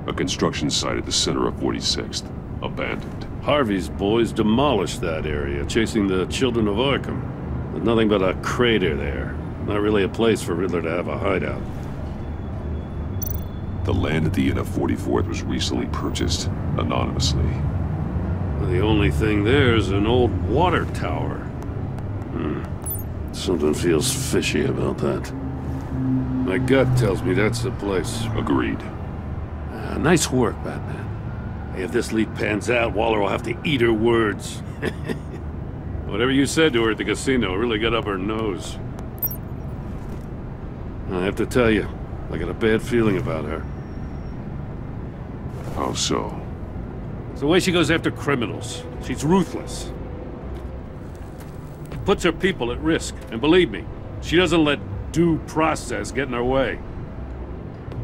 A construction site at the center of 46th. Abandoned. Harvey's boys demolished that area, chasing the children of Arkham. There's nothing but a crater there. Not really a place for Riddler to have a hideout. The land at the end of 44th was recently purchased, anonymously. The only thing there is an old water tower. Something feels fishy about that. My gut tells me that's the place. Agreed. Nice work, Batman. If this lead pans out, Waller will have to eat her words. Whatever you said to her at the casino really got up her nose. I have to tell you, I got a bad feeling about her. How so? It's the way she goes after criminals. She's ruthless. Puts her people at risk, and believe me, she doesn't let due process get in her way.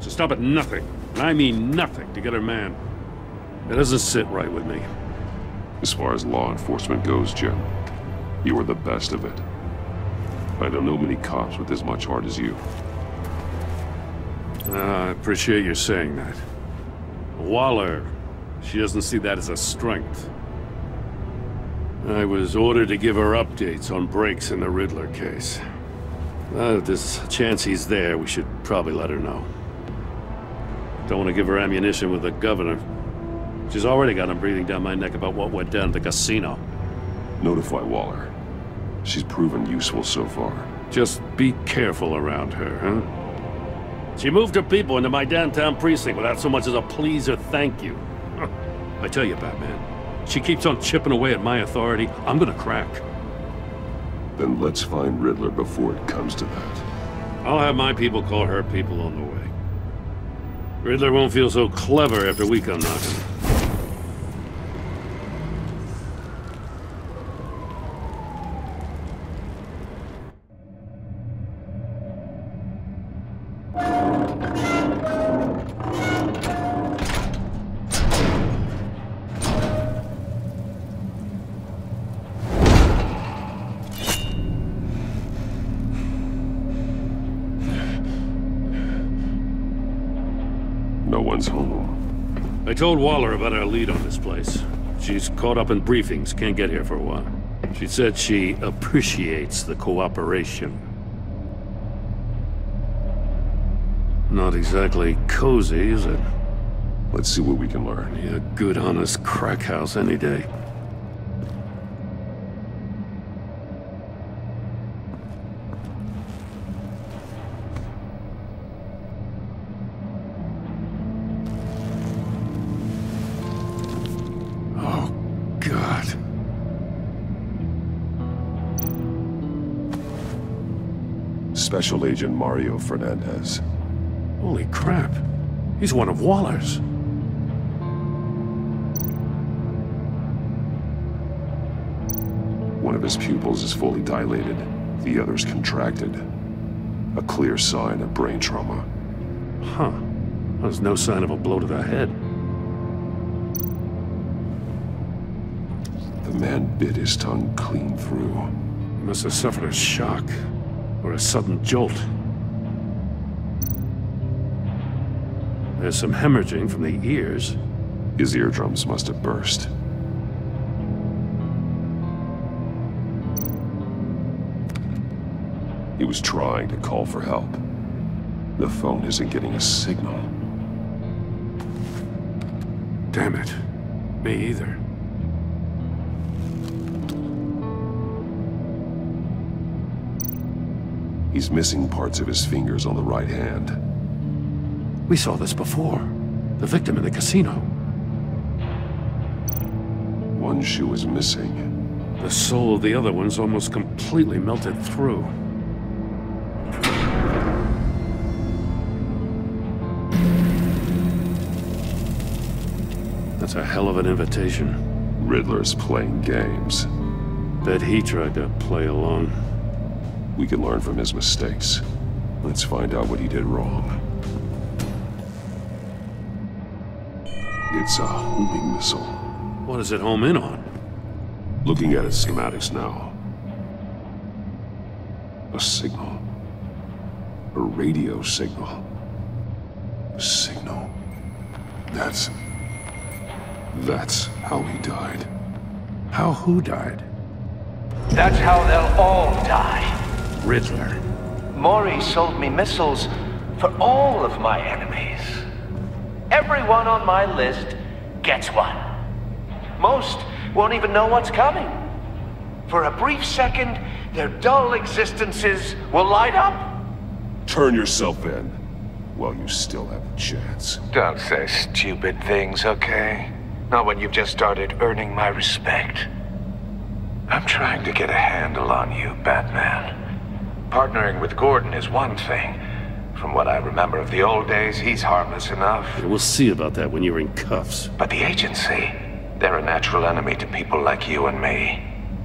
She'll stop at nothing, and I mean nothing, to get her man. It doesn't sit right with me. As far as law enforcement goes, Jim, you are the best of it. I don't know many cops with as much heart as you. I appreciate you saying that. Waller, she doesn't see that as a strength. I was ordered to give her updates on breaks in the Riddler case. If there's a chance he's there, we should probably let her know. Don't want to give her ammunition with the governor. She's already got him breathing down my neck about what went down at the casino. Notify Waller. She's proven useful so far. Just be careful around her, huh? She moved her people into my downtown precinct without so much as a please or thank you. I tell you, Batman, she keeps on chipping away at my authority, I'm gonna crack. Then let's find Riddler before it comes to that. I'll have my people call her people on the way. Riddler won't feel so clever after we come knocking. No one's home. I told Waller about our lead on this place. She's caught up in briefings, can't get here for a while. She said she appreciates the cooperation. Not exactly cozy, is it? Let's see what we can learn. Yeah, good, honest crack house any day. Oh, God. Special Agent Mario Fernandez. Holy crap. He's one of Waller's. One of his pupils is fully dilated, the other's contracted. A clear sign of brain trauma. Huh. There's no sign of a blow to the head. The man bit his tongue clean through. He must have suffered a shock, or a sudden jolt. There's some hemorrhaging from the ears. His eardrums must have burst. He was trying to call for help. The phone isn't getting a signal. Damn it. Me either. He's missing parts of his fingers on the right hand. We saw this before. The victim in the casino. One shoe is missing. The sole of the other one's almost completely melted through. That's a hell of an invitation. Riddler's playing games. Bet he tried to play along. We can learn from his mistakes. Let's find out what he did wrong. It's a homing missile. What does it home in on? Looking at its schematics now. A signal. A radio signal. A signal. That's how he died. How who died? That's how they'll all die. Riddler. Maury sold me missiles for all of my enemies. Everyone on my list gets one. Most won't even know what's coming. For a brief second, their dull existences will light up. Turn yourself in while you still have a chance. Don't say stupid things, okay? Not when you've just started earning my respect. I'm trying to get a handle on you, Batman. Partnering with Gordon is one thing. From what I remember of the old days, he's harmless enough. Yeah, we'll see about that when you're in cuffs. But the agency, they're a natural enemy to people like you and me.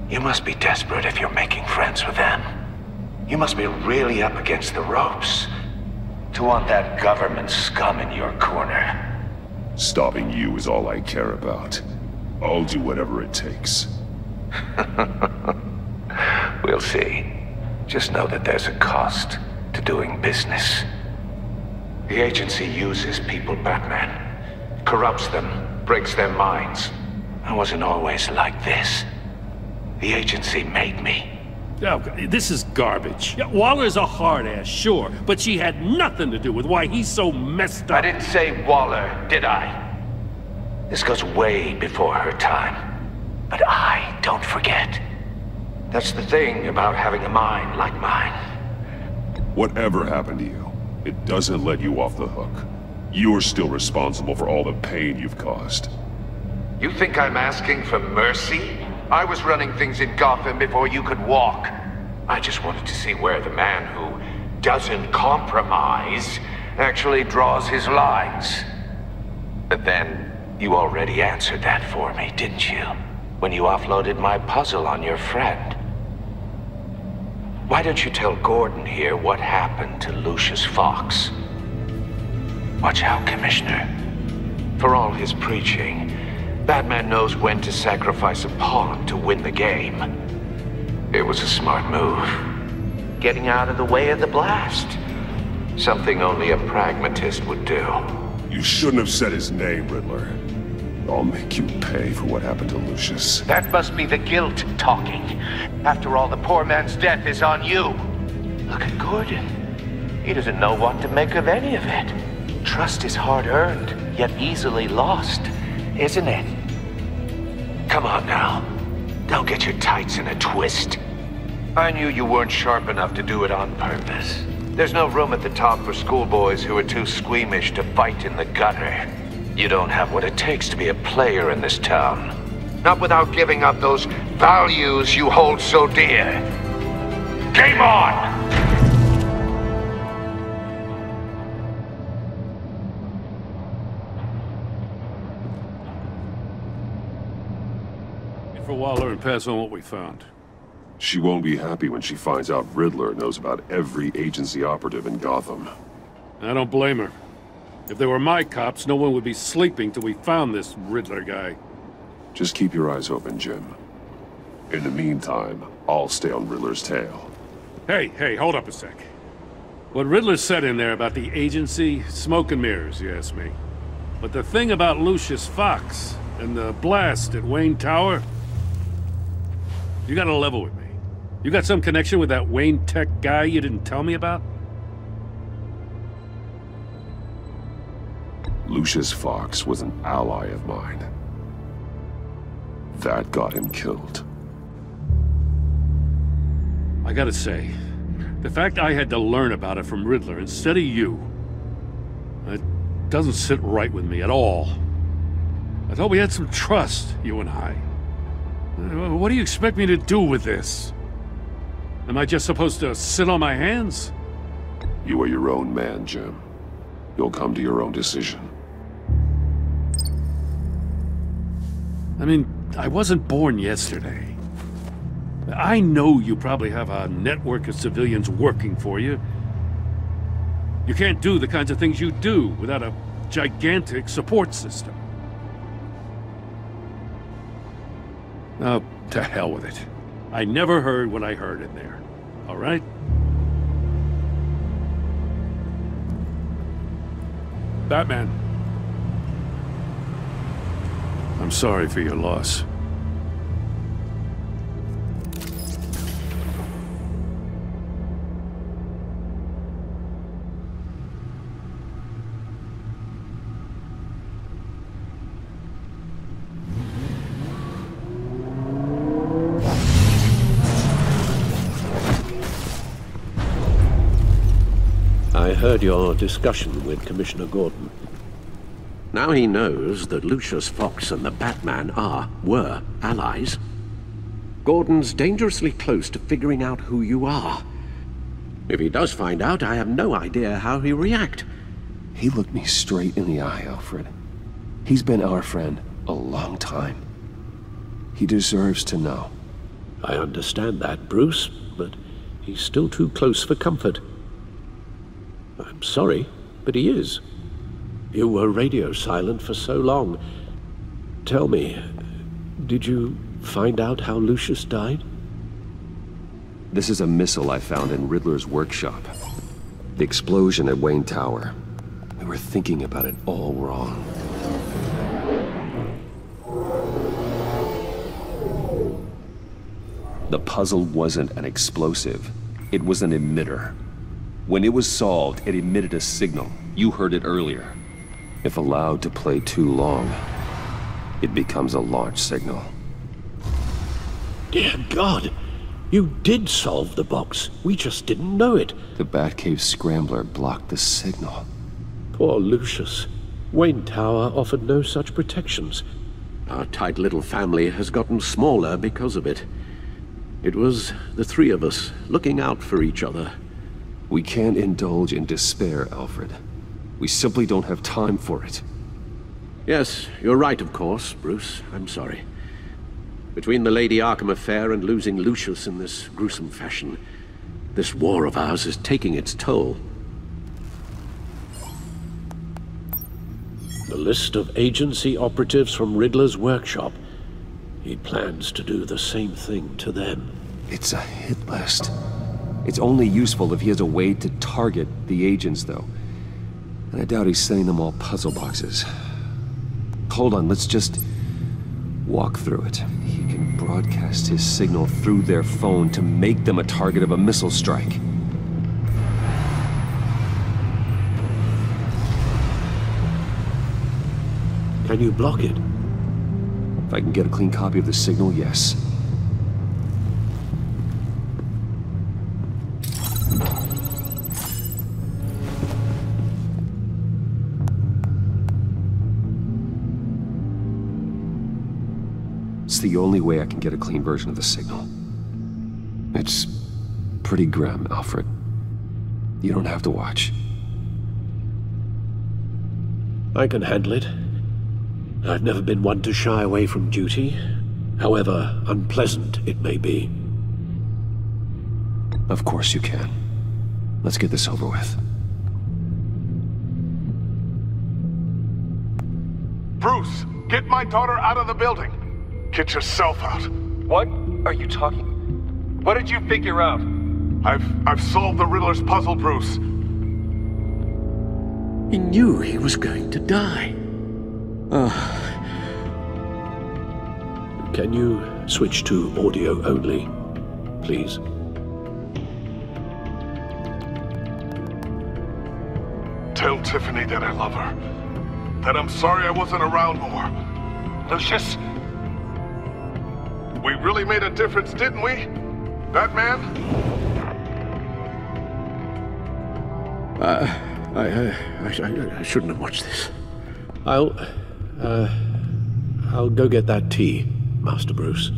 You must be desperate if you're making friends with them. You must be really up against the ropes to want that government scum in your corner. Stopping you is all I care about. I'll do whatever it takes. We'll see. Just know that there's a cost to doing business. The agency uses people, Batman. Corrupts them, breaks their minds. I wasn't always like this. The agency made me. Oh, this is garbage. Yeah, Waller's a hard-ass, sure, but she had nothing to do with why he's so messed up. I didn't say Waller, did I? This goes way before her time. But I don't forget. That's the thing about having a mind like mine. Whatever happened to you, it doesn't let you off the hook. You're still responsible for all the pain you've caused. You think I'm asking for mercy? I was running things in Gotham before you could walk. I just wanted to see where the man who doesn't compromise actually draws his lines. But then, you already answered that for me, didn't you? When you offloaded my puzzle on your friend. Why don't you tell Gordon here what happened to Lucius Fox? Watch out, Commissioner. For all his preaching, Batman knows when to sacrifice a pawn to win the game. It was a smart move. Getting out of the way of the blast. Something only a pragmatist would do. You shouldn't have said his name, Riddler. I'll make you pay for what happened to Lucius. That must be the guilt talking. After all, the poor man's death is on you. Look at Gordon. He doesn't know what to make of any of it. Trust is hard-earned, yet easily lost, isn't it? Come on now. Don't get your tights in a twist. I knew you weren't sharp enough to do it on purpose. There's no room at the top for schoolboys who are too squeamish to fight in the gutter. You don't have what it takes to be a player in this town. Not without giving up those values you hold so dear. Game on! For Waller and pass on what we found. She won't be happy when she finds out Riddler knows about every agency operative in Gotham. I don't blame her. If they were my cops, no one would be sleeping till we found this Riddler guy. Just keep your eyes open, Jim. In the meantime, I'll stay on Riddler's tail. Hey, hold up a sec. What Riddler said in there about the agency, smoke and mirrors, you ask me. But the thing about Lucius Fox and the blast at Wayne Tower, you gotta level with me. You got some connection with that Wayne Tech guy you didn't tell me about? Lucius Fox was an ally of mine. That got him killed. I gotta say, the fact I had to learn about it from Riddler instead of you, it doesn't sit right with me at all. I thought we had some trust, you and I. What do you expect me to do with this? Am I just supposed to sit on my hands? You are your own man, Jim. You'll come to your own decision. I mean, I wasn't born yesterday. I know you probably have a network of civilians working for you. You can't do the kinds of things you do without a gigantic support system. Oh, to hell with it. I never heard what I heard in there. All right? Batman. I'm sorry for your loss. I heard your discussion with Commissioner Gordon. Now he knows that Lucius Fox and the Batman were allies. Gordon's dangerously close to figuring out who you are. If he does find out, I have no idea how he'll react. He looked me straight in the eye, Alfred. He's been our friend a long time. He deserves to know. I understand that, Bruce, but he's still too close for comfort. I'm sorry, but he is. You were radio silent for so long. Tell me, did you find out how Lucius died? This is a missile I found in Riddler's workshop. The explosion at Wayne Tower. We were thinking about it all wrong. The puzzle wasn't an explosive. It was an emitter. When it was solved, it emitted a signal. You heard it earlier. If allowed to play too long, it becomes a launch signal. Dear God! You did solve the box. We just didn't know it. The Batcave Scrambler blocked the signal. Poor Lucius. Wayne Tower offered no such protections. Our tight little family has gotten smaller because of it. It was the three of us looking out for each other. We can't indulge in despair, Alfred. We simply don't have time for it. Yes, you're right, of course, Bruce. I'm sorry. Between the Lady Arkham affair and losing Lucius in this gruesome fashion, this war of ours is taking its toll. The list of agency operatives from Riddler's workshop. He plans to do the same thing to them. It's a hit list. It's only useful if he has a way to target the agents, though. And I doubt he's sending them all puzzle boxes. Hold on, let's just walk through it. He can broadcast his signal through their phone to make them a target of a missile strike. Can you block it? If I can get a clean copy of the signal, yes. It's the only way I can get a clean version of the signal. It's pretty grim, Alfred. You don't have to watch. I can handle it. I've never been one to shy away from duty, however unpleasant it may be. Of course you can. Let's get this over with. Bruce, get my daughter out of the building. Get yourself out. What are you talking? What did you figure out? I've solved the Riddler's puzzle, Bruce. He knew he was going to die. Can you switch to audio only, please? Tell Tiffany that I love her. That I'm sorry I wasn't around more. Lucius? We really made a difference, didn't we? Batman? I shouldn't have watched this. I'll go get that tea, Master Bruce.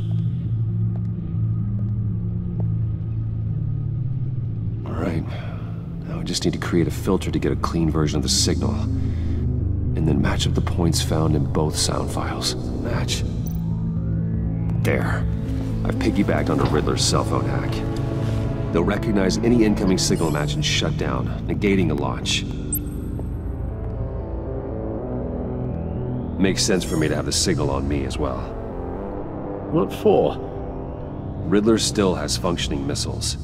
All right. Now I just need to create a filter to get a clean version of the signal. And then match up the points found in both sound files. Match. There. I've piggybacked onto Riddler's cell phone hack. They'll recognize any incoming signal match and shut down, negating a launch. Makes sense for me to have the signal on me as well. What for? Riddler still has functioning missiles.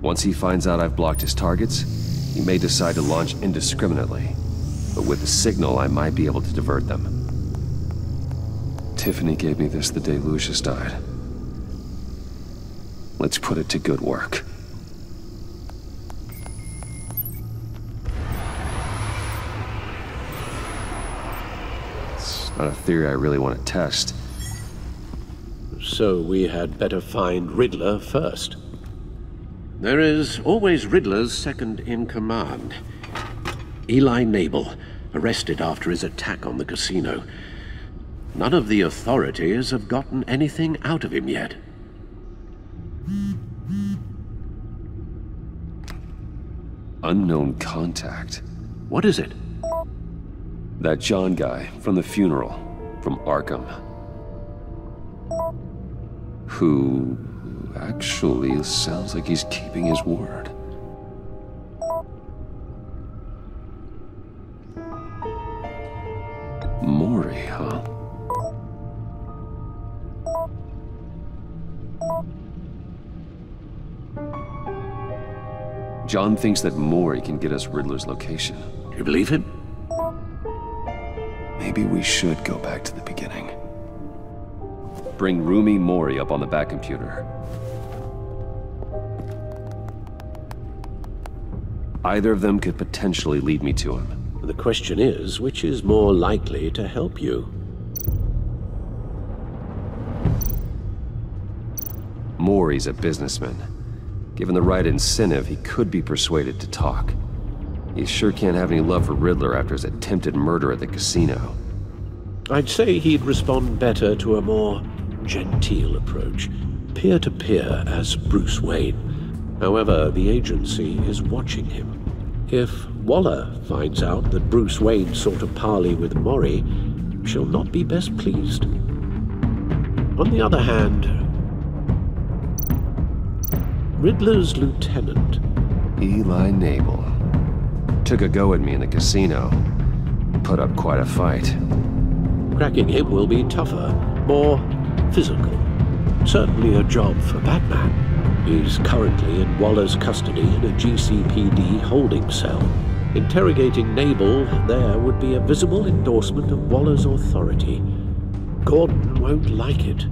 Once he finds out I've blocked his targets, he may decide to launch indiscriminately. But with the signal, I might be able to divert them. Tiffany gave me this the day Lucius died. Let's put it to good work. It's not a theory I really want to test. So we had better find Riddler first. There is always Riddler's second-in-command. Eli Nabel, arrested after his attack on the casino. None of the authorities have gotten anything out of him yet. Unknown contact. What is it? That John guy from the funeral, from Arkham. Who actually sounds like he's keeping his word. Mori, huh? John thinks that Maury can get us Riddler's location. You believe him? Maybe we should go back to the beginning. Bring Rumi Maury up on the back computer. Either of them could potentially lead me to him. The question is, which is more likely to help you? Maury's a businessman. Given the right incentive, he could be persuaded to talk. He sure can't have any love for Riddler after his attempted murder at the casino. I'd say he'd respond better to a more genteel approach, peer-to-peer as Bruce Wayne. However, the agency is watching him. If Waller finds out that Bruce Wayne sought a parley with Maury, she'll not be best pleased. On the other hand, Riddler's lieutenant, Eli Nabel, took a go at me in the casino. Put up quite a fight. Cracking him will be tougher, more physical. Certainly a job for Batman. He's currently in Waller's custody in a GCPD holding cell. Interrogating Nabel there would be a visible endorsement of Waller's authority. Gordon won't like it.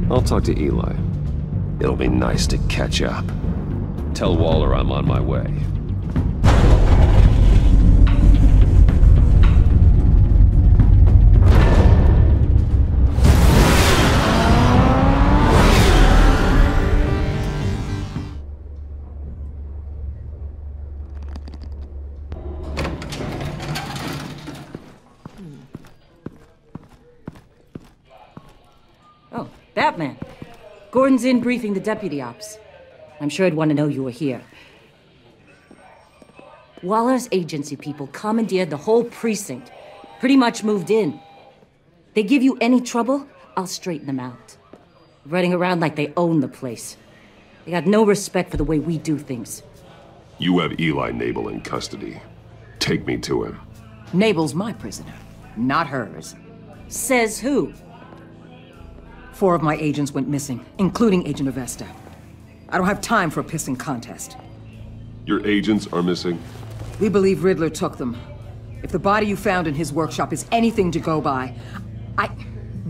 I'll talk to Eli. It'll be nice to catch up. Tell Waller I'm on my way. Oh, Batman. Gordon's in briefing the deputy ops. I'm sure he'd want to know you were here. Waller's agency people commandeered the whole precinct. Pretty much moved in. They give you any trouble, I'll straighten them out. Running around like they own the place. They got no respect for the way we do things. You have Eli Nabel in custody. Take me to him. Nabel's my prisoner, not hers. Says who? 4 of my agents went missing, including Agent Avesta. I don't have time for a pissing contest. Your agents are missing? We believe Riddler took them. If the body you found in his workshop is anything to go by,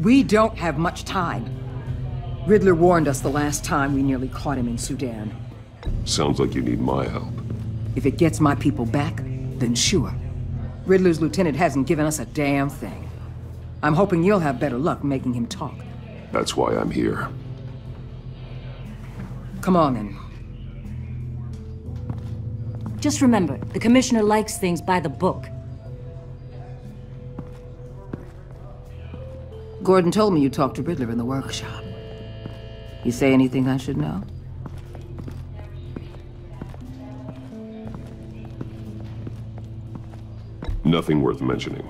we don't have much time. Riddler warned us the last time we nearly caught him in Sudan. Sounds like you need my help. If it gets my people back, then sure. Riddler's lieutenant hasn't given us a damn thing. I'm hoping you'll have better luck making him talk. That's why I'm here. Come on, then. Just remember, the commissioner likes things by the book. Gordon told me you talked to Riddler in the workshop. You say anything I should know? Nothing worth mentioning.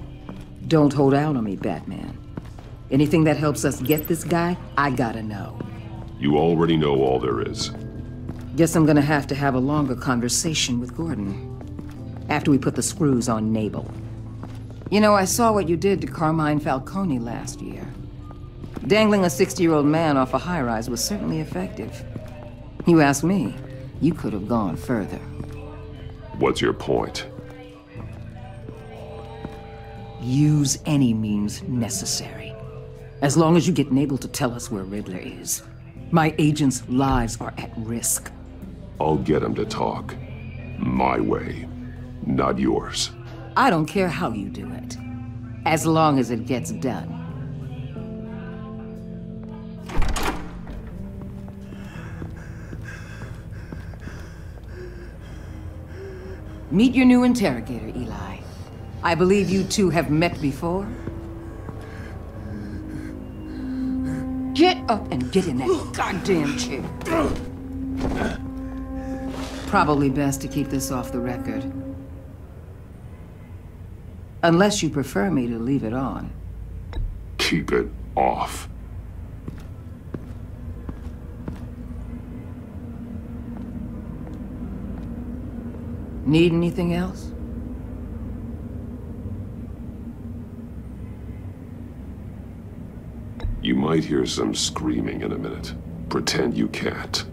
Don't hold out on me, Batman. Anything that helps us get this guy, I gotta know. You already know all there is. Guess I'm gonna have to have a longer conversation with Gordon. After we put the screws on Nabel. You know, I saw what you did to Carmine Falcone last year. Dangling a 60-year-old man off a high-rise was certainly effective. You ask me, you could have gone further. What's your point? Use any means necessary. As long as you get Nabel to tell us where Riddler is. My agents' lives are at risk. I'll get him to talk. My way, not yours. I don't care how you do it. As long as it gets done. Meet your new interrogator, Eli. I believe you two have met before. Get up and get in that goddamn chair. Probably best to keep this off the record. Unless you prefer me to leave it on. Keep it off. Need anything else? You might hear some screaming in a minute. Pretend you can't.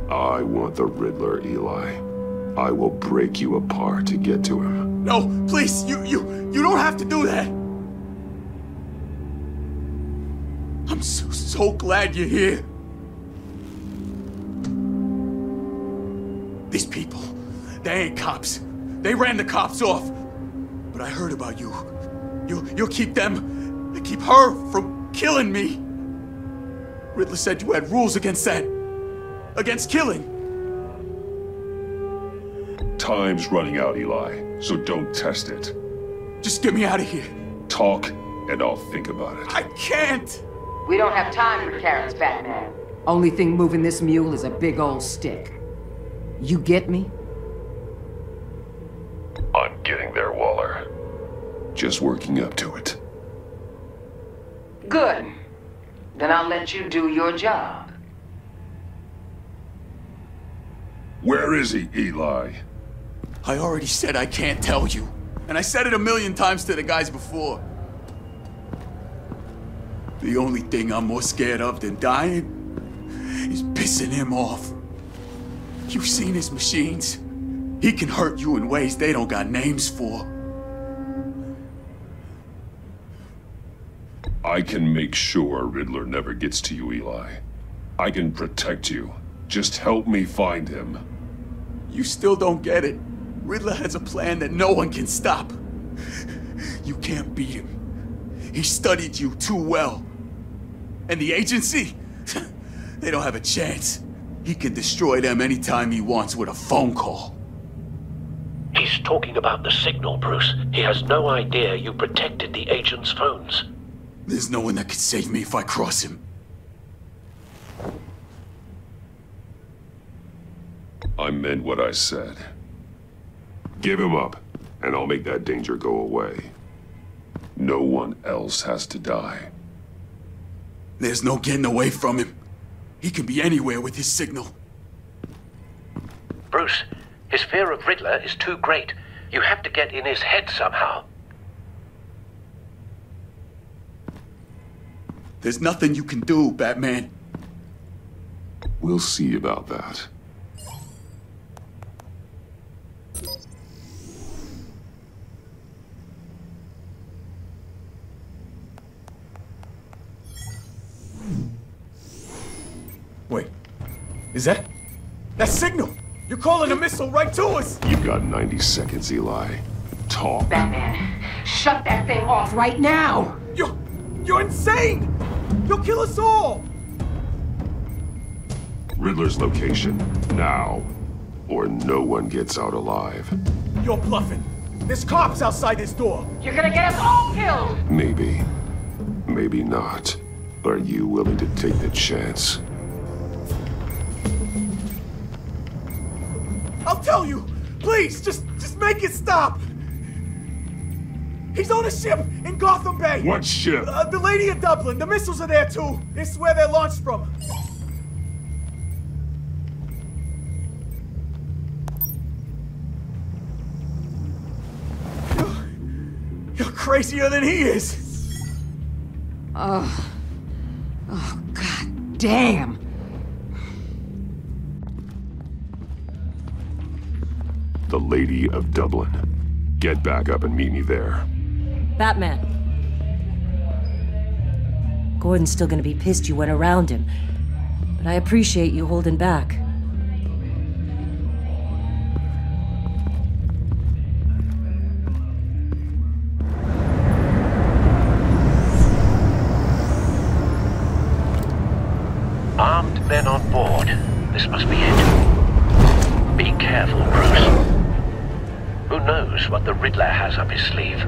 I want the Riddler, Eli. I will break you apart to get to him. No, please, you don't have to do that. I'm so glad you're here. These people, they ain't cops. They ran the cops off. But I heard about you. You'll keep them, keep her from killing me. Riddler said you had rules against that. Against killing. Time's running out, Eli, so don't test it. Just get me out of here. Talk, and I'll think about it. I can't! We don't have time for carrots, Batman. Only thing moving this mule is a big old stick. You get me? I'm getting there, Waller. Just working up to it. Good. Then I'll let you do your job. Where is he, Eli? I already said I can't tell you. And I said it 1,000,000 times to the guys before. The only thing I'm more scared of than dying is pissing him off. You've seen his machines. He can hurt you in ways they don't got names for. I can make sure Riddler never gets to you, Eli. I can protect you. Just help me find him. You still don't get it. Riddler has a plan that no one can stop. You can't beat him. He studied you too well. And the agency? They don't have a chance. He can destroy them anytime he wants with a phone call. He's talking about the signal, Bruce. He has no idea you protected the agent's phones. There's no one that can save me if I cross him. I meant what I said. Give him up, and I'll make that danger go away. No one else has to die. There's no getting away from him. He can be anywhere with his signal. Bruce, his fear of Riddler is too great. You have to get in his head somehow. There's nothing you can do, Batman. We'll see about that. Wait, is that signal? You're calling a missile right to us! You've got 90 seconds, Eli. Talk. Batman, shut that thing off right now! You're insane! You'll kill us all! Riddler's location, now. Or no one gets out alive. You're bluffing. There's cops outside this door. You're gonna get us all killed! Maybe. Maybe not. Are you willing to take the chance? I'll tell you! Please, just make it stop! He's on a ship in Gotham Bay! What ship? The Lady of Dublin. The missiles are there too. It's where they're launched from. You're crazier than he is. Oh, God damn. The Lady of Dublin. Get back up and meet me there. Batman. Gordon's still gonna be pissed you went around him, but I appreciate you holding back. Armed men on board. This must be it. Be careful, Bruce. Who knows what the Riddler has up his sleeve?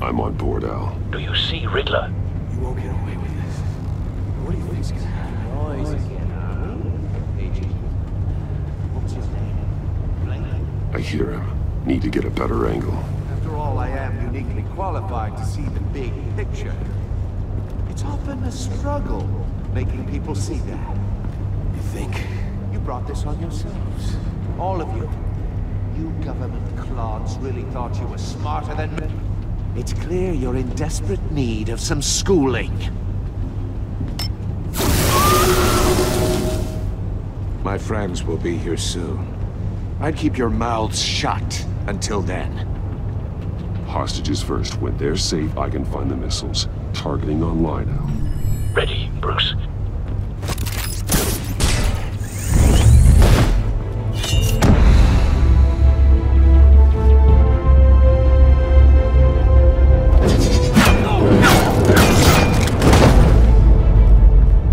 I'm on board, Al. Do you see Riddler? You won't get away with this. What do you think's gonna happen? I hear him. Need to get a better angle. After all, I am uniquely qualified to see the big picture. It's often a struggle making people see that. You think? You brought this on yourselves. All of you. You government clods really thought you were smarter than me. It's clear you're in desperate need of some schooling. My friends will be here soon. I'd keep your mouths shut until then. Hostages first. When they're safe, I can find the missiles. Targeting online now. Ready, Bruce.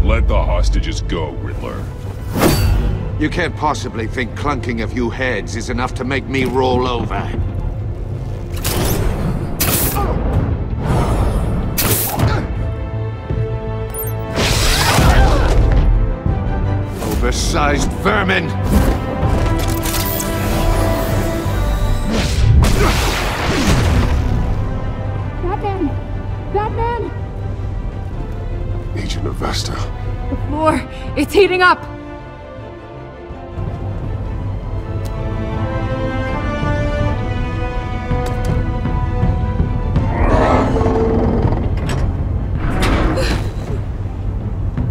Let the hostages go, Riddler. You can't possibly think clunking a few heads is enough to make me roll over. Oversized vermin! Batman! Batman! Agent Avesta. The floor, it's heating up!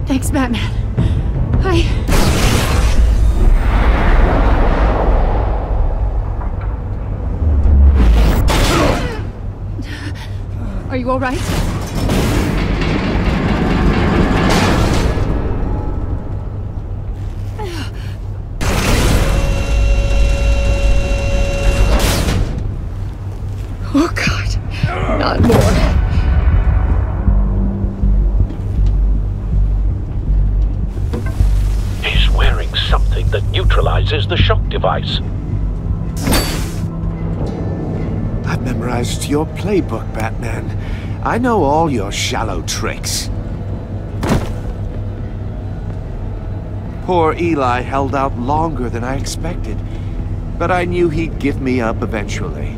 Thanks, Batman. Are you all right? Oh, God. Not more. Something that neutralizes the shock device. I've memorized your playbook, Batman. I know all your shallow tricks. Poor Eli held out longer than I expected, but I knew he'd give me up eventually.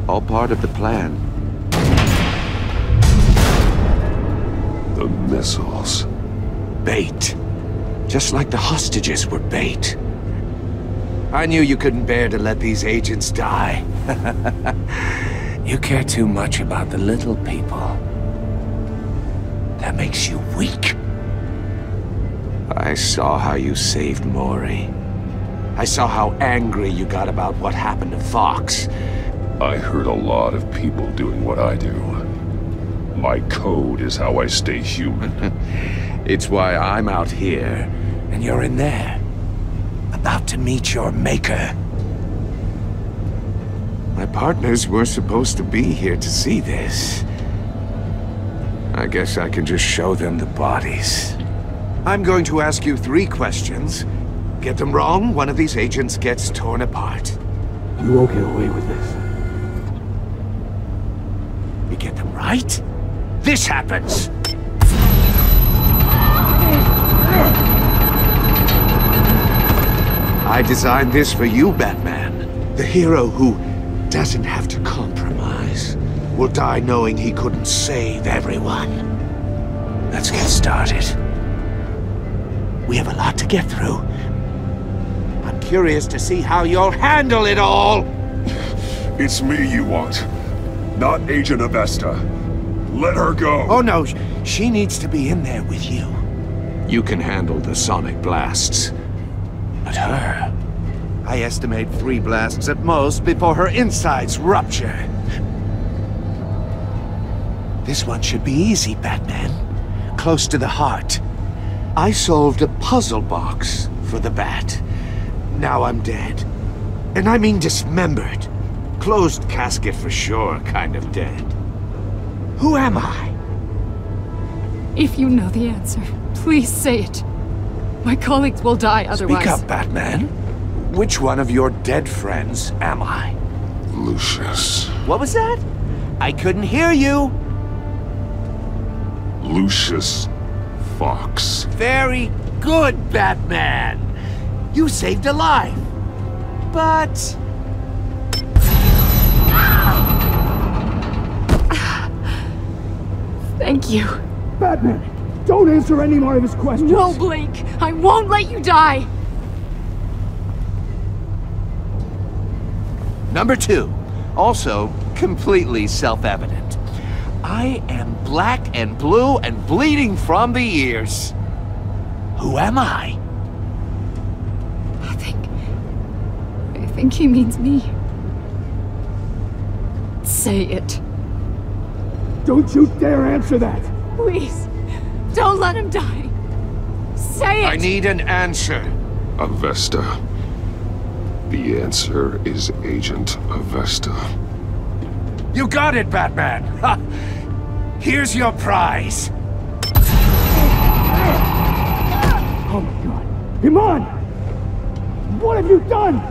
All part of the plan. The missiles. Bait. Just like the hostages were bait. I knew you couldn't bear to let these agents die. You care too much about the little people. That makes you weak. I saw how you saved Maury. I saw how angry you got about what happened to Fox. I heard a lot of people doing what I do. My code is how I stay human. It's why I'm out here, and you're in there. About to meet your maker. My partners were supposed to be here to see this. I guess I can just show them the bodies. I'm going to ask you 3 questions. Get them wrong, one of these agents gets torn apart. You won't get away with this. You get them right? This happens! I designed this for you, Batman. The hero who doesn't have to compromise will die knowing he couldn't save everyone. Let's get started. We have a lot to get through. I'm curious to see how you'll handle it all! It's me you want, not Agent Avesta. Let her go! Oh no, she needs to be in there with you. You can handle the sonic blasts. But her... I estimate 3 blasts at most before her insides rupture. This one should be easy, Batman. Close to the heart. I solved a puzzle box for the Bat. Now I'm dead. And I mean dismembered. Closed casket for sure, kind of dead. Who am I? If you know the answer, please say it. My colleagues will die otherwise. Speak up, Batman. Which one of your dead friends am I? Lucius. What was that? I couldn't hear you. Lucius Fox. Very good, Batman. You saved a life. But... Thank you. Batman, don't answer any more of his questions. No, Blake. I won't let you die. Number 2, also completely self-evident. I am black and blue and bleeding from the ears. Who am I? I think he means me. Say it. Don't you dare answer that! Please, don't let him die. Say it! I need an answer. Avesta. The answer is Agent Avesta. You got it, Batman! Ha. Here's your prize. Oh my god. Iman! What have you done?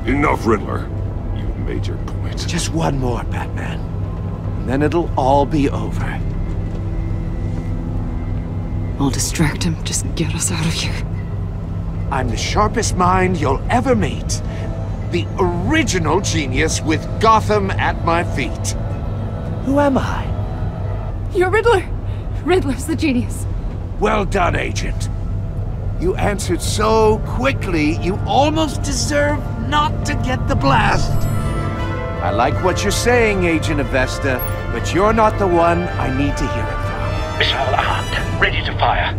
Enough, Riddler. You've made your point. Just one more, Batman. And then it'll all be over. I'll distract him. Just get us out of here. I'm the sharpest mind you'll ever meet. The original genius with Gotham at my feet. Who am I? You're Riddler. Riddler's the genius. Well done, Agent. You answered so quickly, you almost deserve not to get the blast. I like what you're saying, Agent Avesta, but you're not the one I need to hear it from. Missile armed, ready to fire.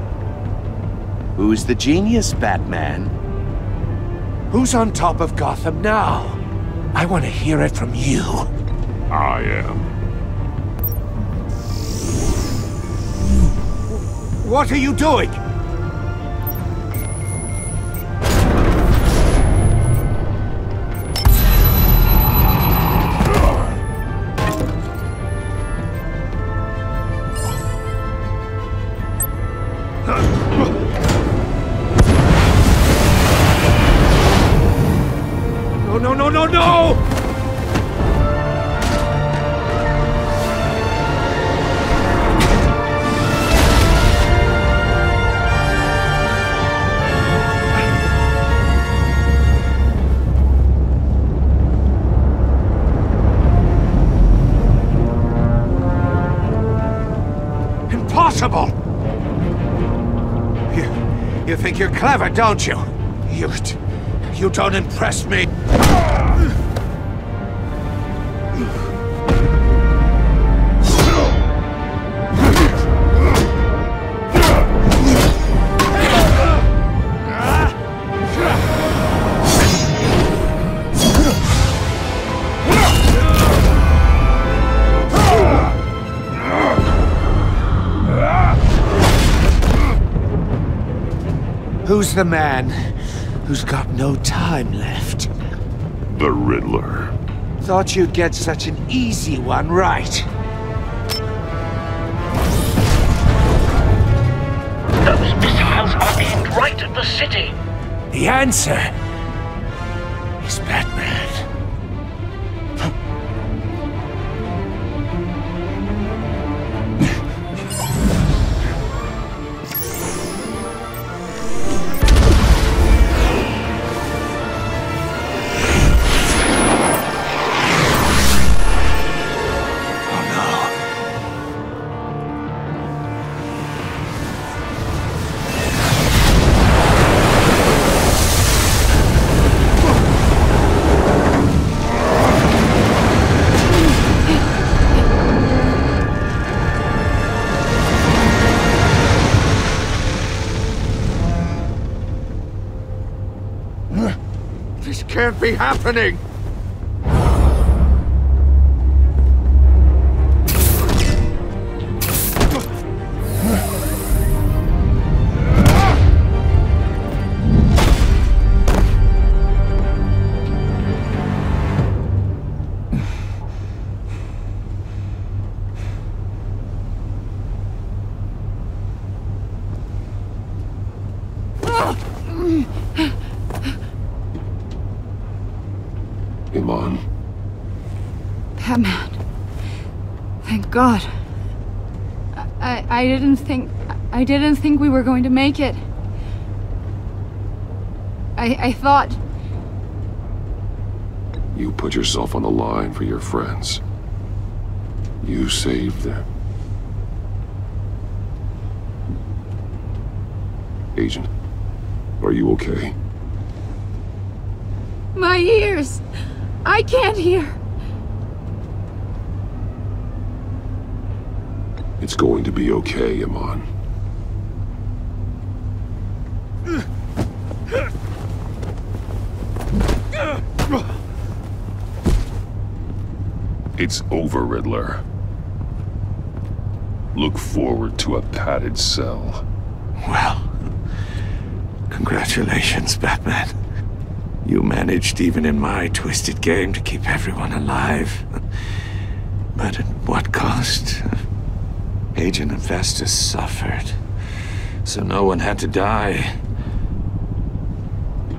Who's the genius, Batman? Who's on top of Gotham now? I want to hear it from you. I am. What are you doing? No! Impossible! You think you're clever, don't you? You don't impress me. Who's the man who's got no time left? The Riddler. Thought you'd get such an easy one right. Those missiles are aimed right at the city. The answer is Batman. This can't be happening! Iman. Batman. Thank God. I didn't think we were going to make it. I thought... You put yourself on the line for your friends. You saved them. Agent, are you okay? My ears! I can't hear! It's going to be okay, Iman. It's over, Riddler. Look forward to a padded cell. Well, congratulations, Batman. You managed, even in my twisted game, to keep everyone alive. But at what cost? Agent Infestus suffered, so no one had to die.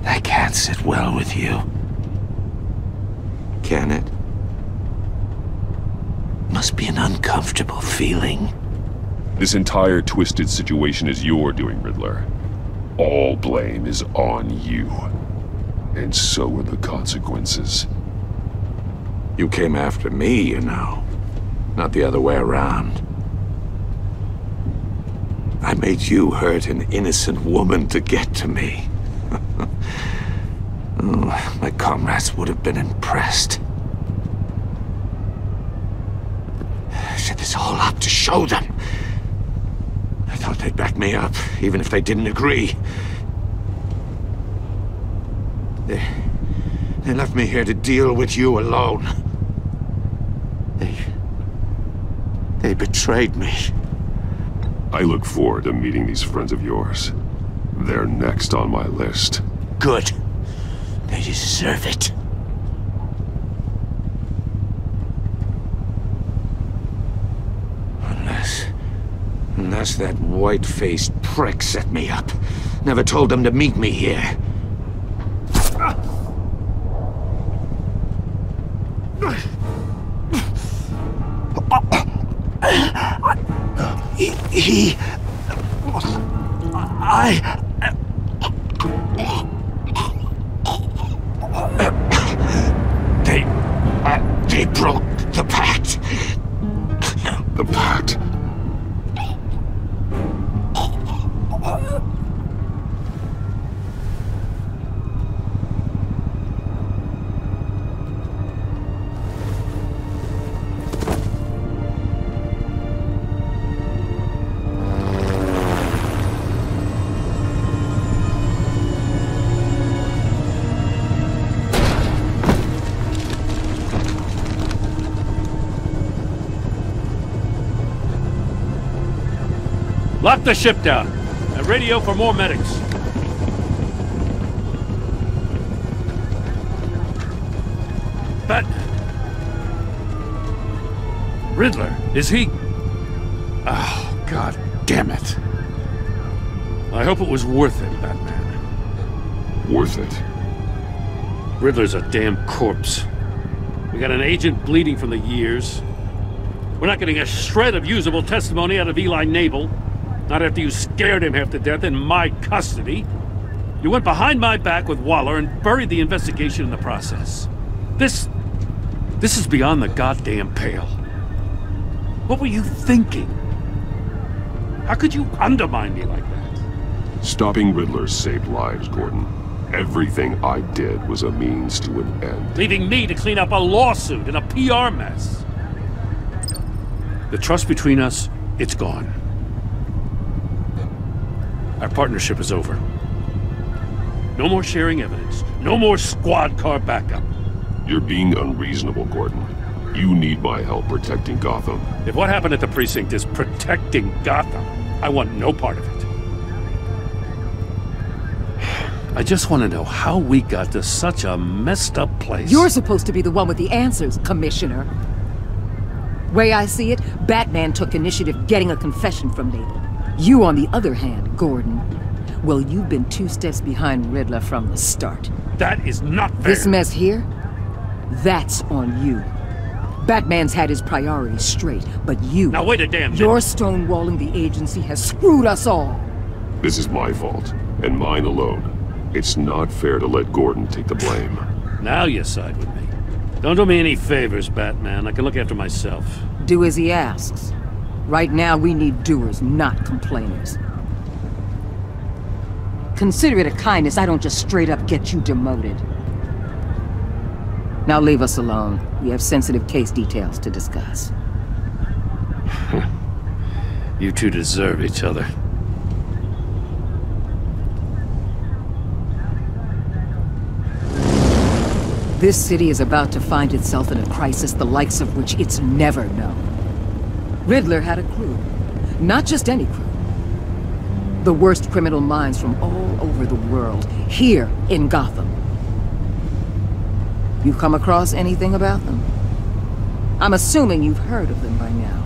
That can't sit well with you. Can it? Must be an uncomfortable feeling. This entire twisted situation is your doing, Riddler. All blame is on you. And so are the consequences. You came after me, you know. Not the other way around. I made you hurt an innocent woman to get to me. Oh, my comrades would have been impressed. I set this all up to show them. I thought they'd back me up, even if they didn't agree. They left me here to deal with you alone. They betrayed me. I look forward to meeting these friends of yours. They're next on my list. Good. They deserve it. Unless that white-faced prick set me up. Never told them to meet me here. They broke the pact. The pact? Lock the ship down and radio for more medics. But Riddler, is he? Oh, God damn it. I hope it was worth it, Batman. Worth it? Riddler's a damn corpse. We got an agent bleeding from the years. We're not getting a shred of usable testimony out of Eli Nabel. Not after you scared him half to death in my custody. You went behind my back with Waller and buried the investigation in the process. This is beyond the goddamn pale. What were you thinking? How could you undermine me like that? Stopping Riddler saved lives, Gordon. Everything I did was a means to an end. Leaving me to clean up a lawsuit and a PR mess. The trust between us, it's gone. Our partnership is over. No more sharing evidence. No more squad car backup. You're being unreasonable, Gordon. You need my help protecting Gotham. If what happened at the precinct is protecting Gotham, I want no part of it. I just want to know how we got to such a messed up place. You're supposed to be the one with the answers, Commissioner. Way I see it, Batman took initiative getting a confession from Nabel. You, on the other hand, Gordon, well, you've been 2 steps behind Riddler from the start. That is not fair. This mess here? That's on you. Batman's had his priorities straight, but you... Now wait a damn minute. Your stonewalling the agency has screwed us all. This is my fault, and mine alone. It's not fair to let Gordon take the blame. Now you side with me. Don't do me any favors, Batman. I can look after myself. Do as he asks. Right now, we need doers, not complainers. Consider it a kindness I don't just straight up get you demoted. Now leave us alone. We have sensitive case details to discuss. You two deserve each other. This city is about to find itself in a crisis the likes of which it's never known. Riddler had a crew. Not just any crew. The worst criminal minds from all over the world, here in Gotham. You come across anything about them? I'm assuming you've heard of them by now.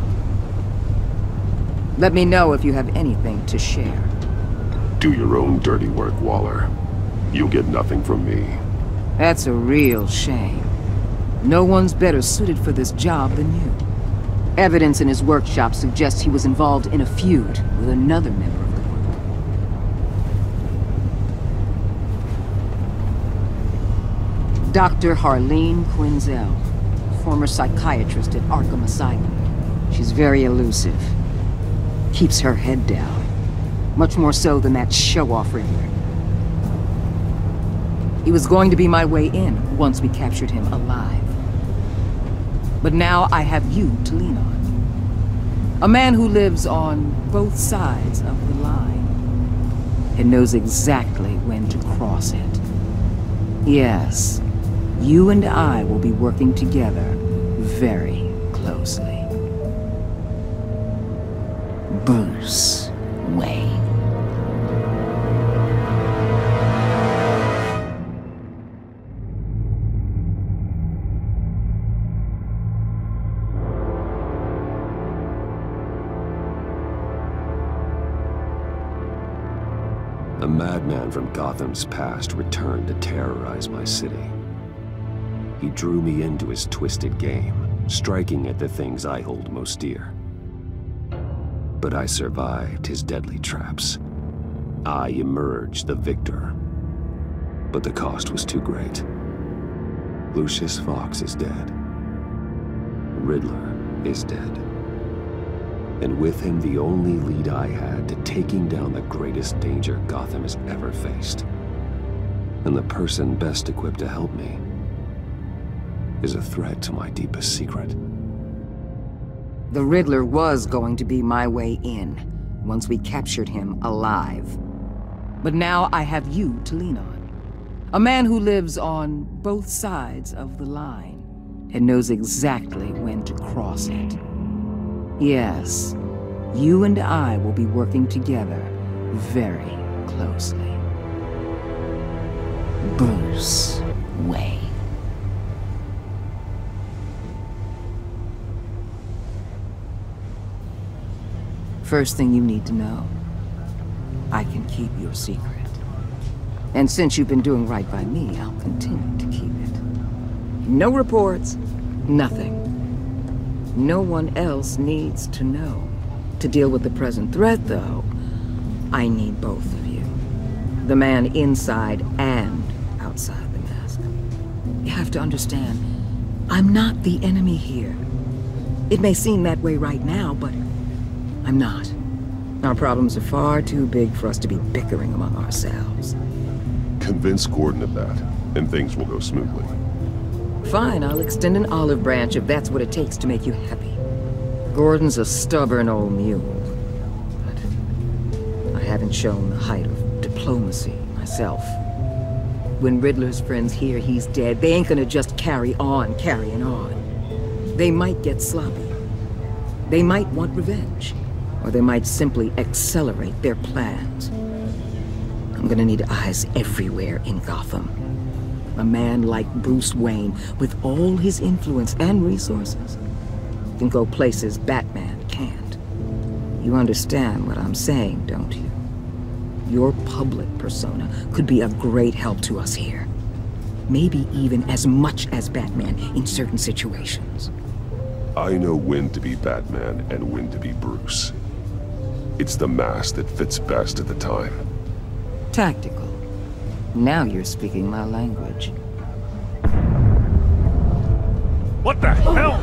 Let me know if you have anything to share. Do your own dirty work, Waller. You'll get nothing from me. That's a real shame. No one's better suited for this job than you. Evidence in his workshop suggests he was involved in a feud with another member of the group. Dr. Harleen Quinzel, former psychiatrist at Arkham Asylum. She's very elusive. Keeps her head down. Much more so than that show-off Riddler. He was going to be my way in once we captured him alive. But now I have you to lean on. A man who lives on both sides of the line and knows exactly when to cross it. Yes, you and I will be working together very closely. Bruce Wayne. A madman from Gotham's past returned to terrorize my city. He drew me into his twisted game, striking at the things I hold most dear. But I survived his deadly traps. I emerged the victor. But the cost was too great. Lucius Fox is dead. Riddler is dead. And with him the only lead I had to taking down the greatest danger Gotham has ever faced. And the person best equipped to help me is a threat to my deepest secret. The Riddler was going to be my way in, once we captured him alive. But now I have you to lean on. A man who lives on both sides of the line, and knows exactly when to cross it. Yes, you and I will be working together very closely. Bruce Wayne. First thing you need to know, I can keep your secret. And since you've been doing right by me, I'll continue to keep it. No reports, nothing. No one else needs to know. To deal with the present threat, though, I need both of you. The man inside and outside the mask. You have to understand, I'm not the enemy here. It may seem that way right now, but I'm not. Our problems are far too big for us to be bickering among ourselves. Convince Gordon of that, and things will go smoothly. Fine, I'll extend an olive branch if that's what it takes to make you happy. Gordon's a stubborn old mule, but I haven't shown the height of diplomacy myself. When Riddler's friends hear he's dead, they ain't gonna just carry on carrying on. They might get sloppy. They might want revenge, or they might simply accelerate their plans. I'm gonna need eyes everywhere in Gotham. A man like Bruce Wayne, with all his influence and resources, can go places Batman can't. You understand what I'm saying, don't you? Your public persona could be a great help to us here. maybe even as much as Batman in certain situations. I know when to be Batman and when to be Bruce. It's the mask that fits best at the time. Tactical. Now you're speaking my language. What the hell?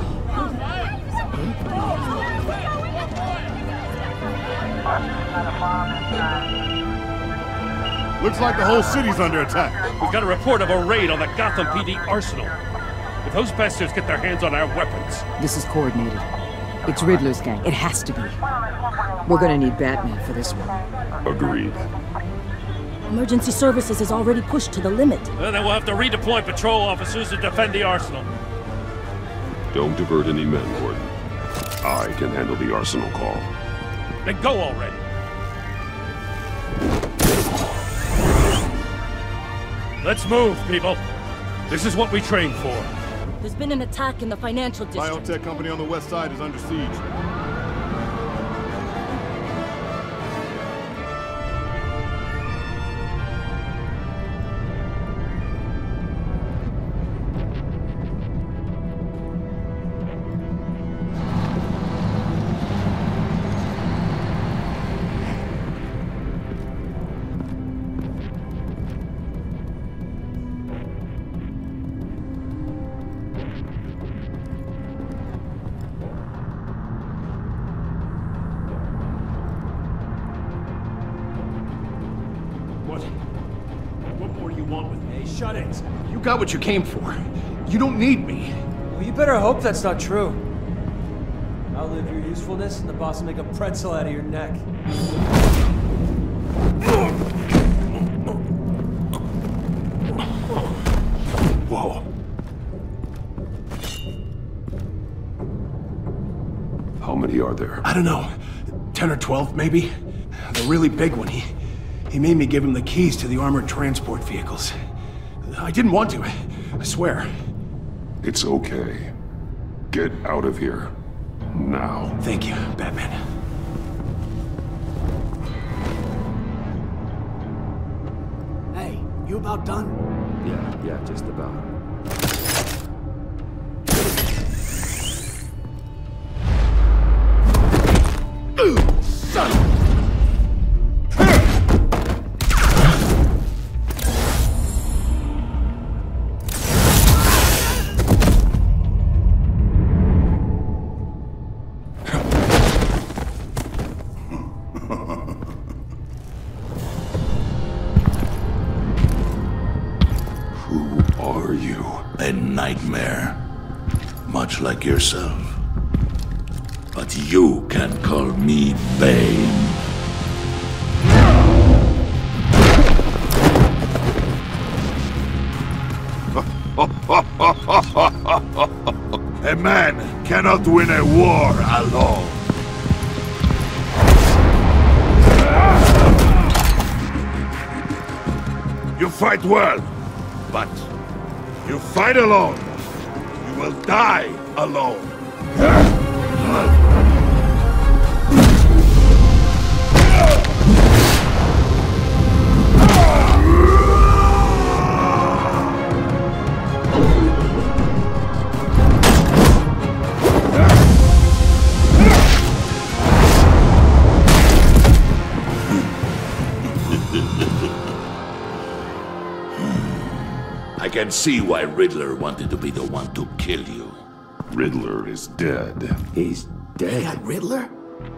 Looks like the whole city's under attack. We got a report of a raid on the Gotham PD arsenal. If those bastards get their hands on our weapons... This is coordinated. It's Riddler's gang. It has to be. We're gonna need Batman for this one. Agreed. Emergency services is already pushed to the limit. Then we'll have to redeploy patrol officers to defend the arsenal. Don't divert any men, Gordon. I can handle the arsenal call. Then go already. Let's move, people. This is what we trained for. There's been an attack in the financial district. Biotech company on the west side is under siege. Shut it. You got what you came for. You don't need me. Well, you better hope that's not true. Outlive your usefulness and the boss will make a pretzel out of your neck. Whoa. How many are there? I don't know. 10 or 12, maybe? The really big one, he made me give him the keys to the armored transport vehicles. I didn't want to, I swear. It's okay. Get out of here. Now. Thank you, Batman. Hey, you about done? Yeah, just about. Son of a... Nightmare, much like yourself. But you can call me Bane. A man cannot win a war alone. You fight well, but you fight alone, you will die alone. I can see why Riddler wanted to be the one to kill you. Riddler is dead. He's dead? They got Riddler?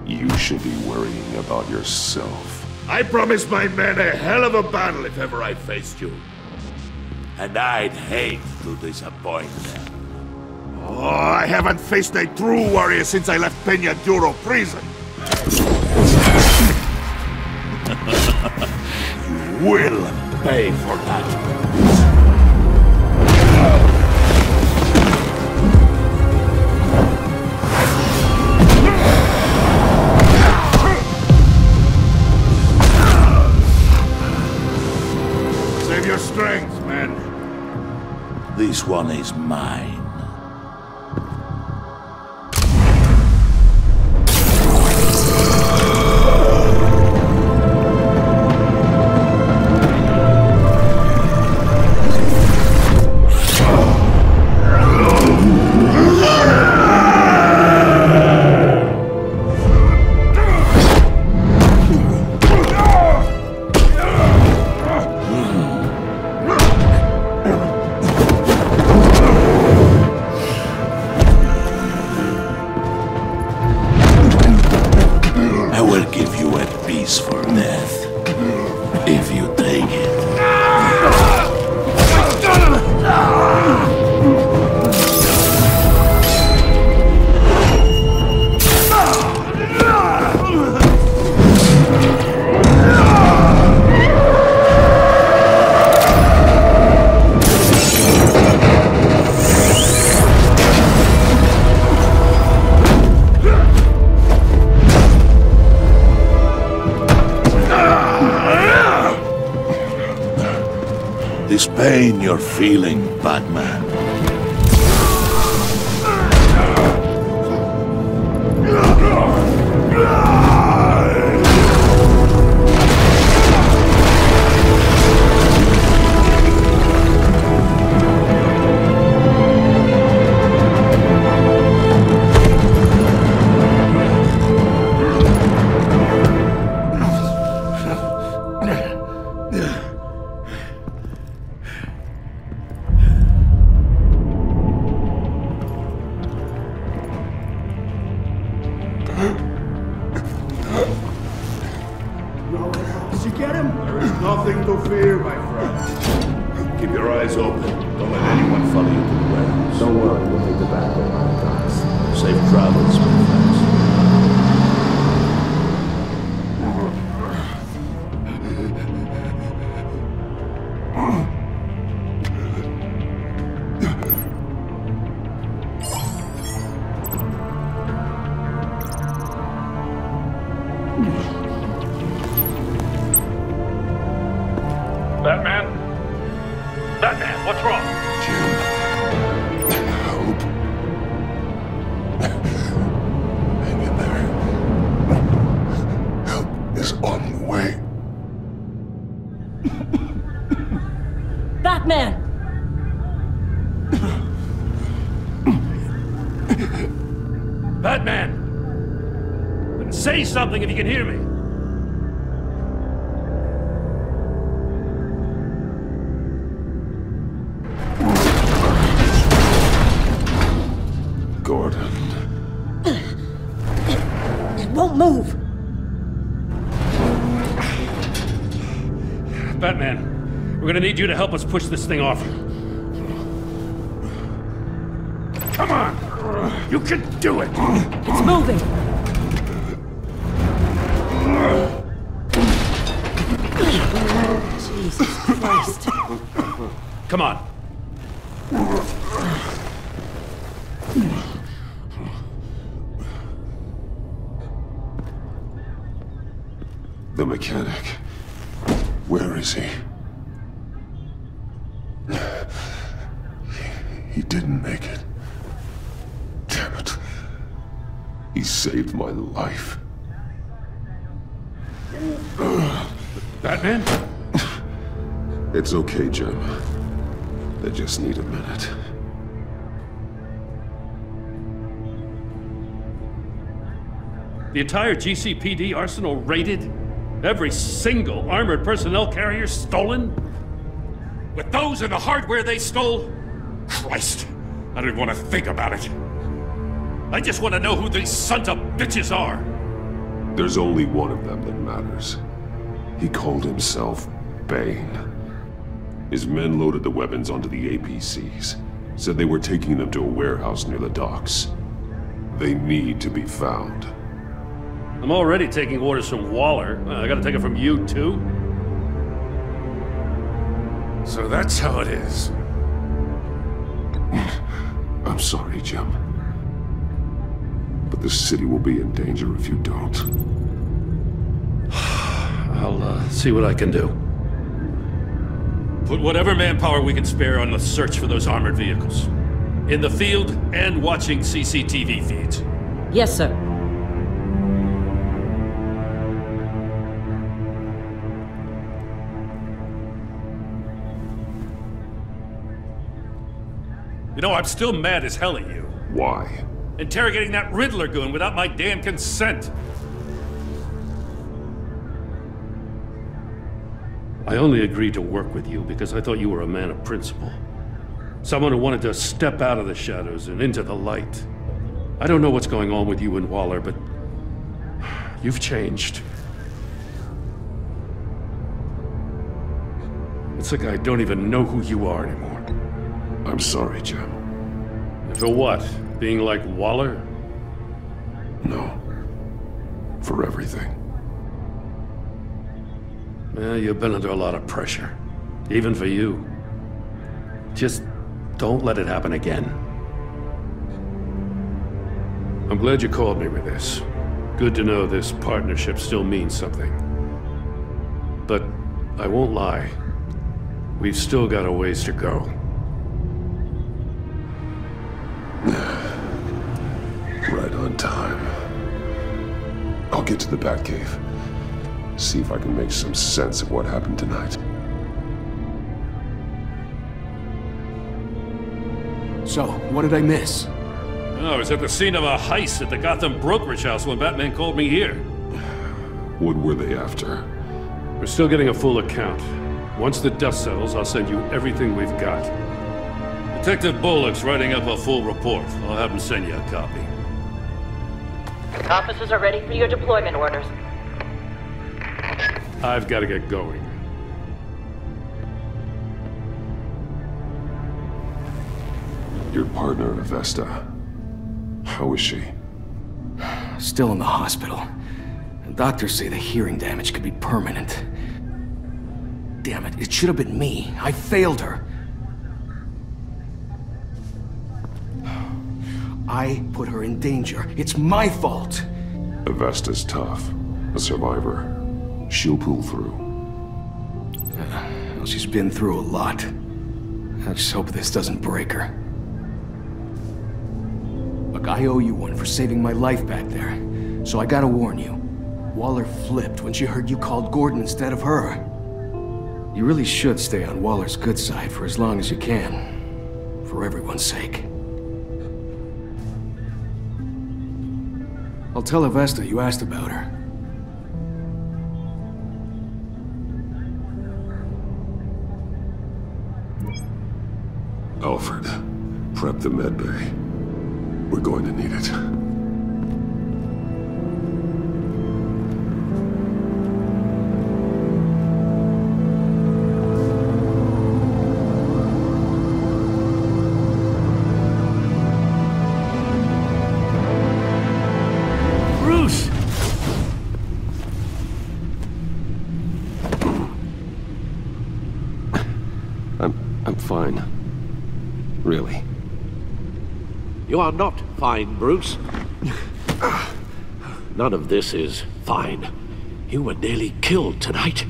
You should be worrying about yourself. I promised my men a hell of a battle if ever I faced you. And I'd hate to disappoint them. Oh, I haven't faced a true warrior since I left Peña Duro prison. You will pay for that. Save your strength, man. This one is mine. a piece for death. If you take it. This pain you're feeling, Batman. Did you get him? There is nothing to fear, my friend. Keep your eyes open. Don't let anyone follow you to the warehouse. Don't worry, we'll take the back way on the docks. Safe travels, my friends. Batman? Batman, what's wrong? Help. Hang in there. Help is on the way. Batman! Batman! Say something if you can hear me. Gordon. It won't move. Batman, we're gonna need you to help us push this thing off. Come on! You can do it! It's moving. Jesus Christ. Come on. The mechanic. Where is he? He didn't make it. Damn it. He saved my life. Batman? It's okay, Jim. They just need a minute. The entire GCPD arsenal raided? Every single armored personnel carrier stolen? With those and the hardware they stole? Christ, I don't even want to think about it. I just want to know who these sons of bitches are. There's only one of them that matters. He called himself Bane. His men loaded the weapons onto the APCs, said they were taking them to a warehouse near the docks. They need to be found. I'm already taking orders from Waller. I gotta take it from you, too? So that's how it is. I'm sorry, Jim. But the city will be in danger if you don't. I'll see what I can do. Put whatever manpower we can spare on the search for those armored vehicles. In the field and watching CCTV feeds. Yes, sir. You know, I'm still mad as hell at you. Why? Interrogating that Riddler goon without my damn consent. I only agreed to work with you because I thought you were a man of principle. Someone who wanted to step out of the shadows and into the light. I don't know what's going on with you and Waller, but you've changed. It's like I don't even know who you are anymore. I'm sorry, Jim. For what? Being like Waller? No. For everything. Well, you've been under a lot of pressure. Even for you. Just don't let it happen again. I'm glad you called me with this. Good to know this partnership still means something. But I won't lie. We've still got a ways to go. Right on time. I'll get to the Batcave. See if I can make some sense of what happened tonight. So, what did I miss? Oh, I was at the scene of a heist at the Gotham brokerage house when Batman called me here. What were they after? We're still getting a full account. Once the dust settles, I'll send you everything we've got. Detective Bullock's writing up a full report. I'll have him send you a copy. Officers are ready for your deployment orders. I've got to get going. Your partner, Avesta. How is she? Still in the hospital. Doctors say the hearing damage could be permanent. Damn it, it should have been me. I failed her. I put her in danger. It's my fault. Avesta's tough. A survivor. She'll pull through. Well, she's been through a lot. I just hope this doesn't break her. Look, I owe you one for saving my life back there. So I gotta warn you. Waller flipped when she heard you called Gordon instead of her. You really should stay on Waller's good side for as long as you can. For everyone's sake. I'll tell Avesta you asked about her. Alfred, prep the medbay. We're going to need it. I'm fine. Really. You are not fine, Bruce. None of this is fine. You were nearly killed tonight.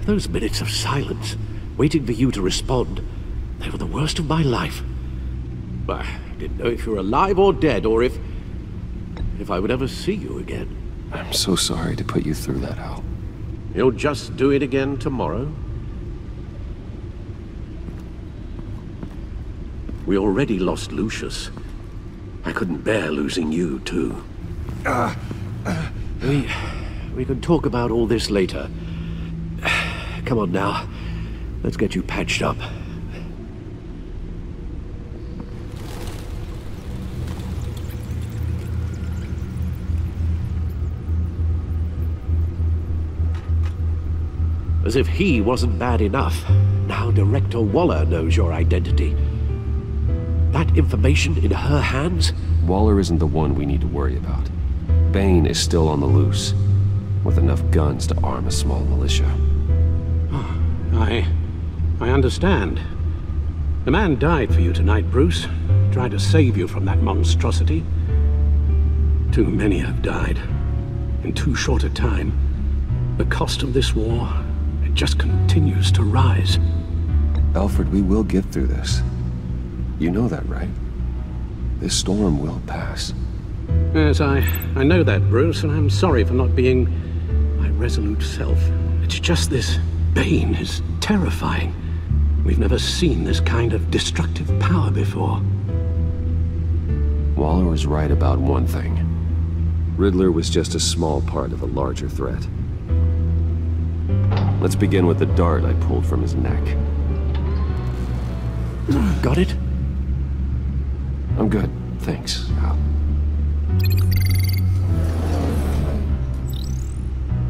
Those minutes of silence, waiting for you to respond, they were the worst of my life. I didn't know if you were alive or dead, or if I would ever see you again. I'm so sorry to put you through that, Al. You'll just do it again tomorrow? We already lost Lucius. I couldn't bear losing you, too. We can talk about all this later. Come on now. Let's get you patched up. As if he wasn't bad enough, now Director Waller knows your identity. That information in her hands? Waller isn't the one we need to worry about. Bane is still on the loose, with enough guns to arm a small militia. I understand. The man died for you tonight, Bruce. Tried to save you from that monstrosity. Too many have died. In too short a time. The cost of this war, it just continues to rise. Alfred, we will get through this. You know that, right? This storm will pass. Yes, I know that, Bruce, and I'm sorry for not being my resolute self. It's just this Bane is terrifying. We've never seen this kind of destructive power before. Waller was right about one thing. Riddler was just a small part of a larger threat. Let's begin with the dart I pulled from his neck. Got it? I'm good, thanks, Al.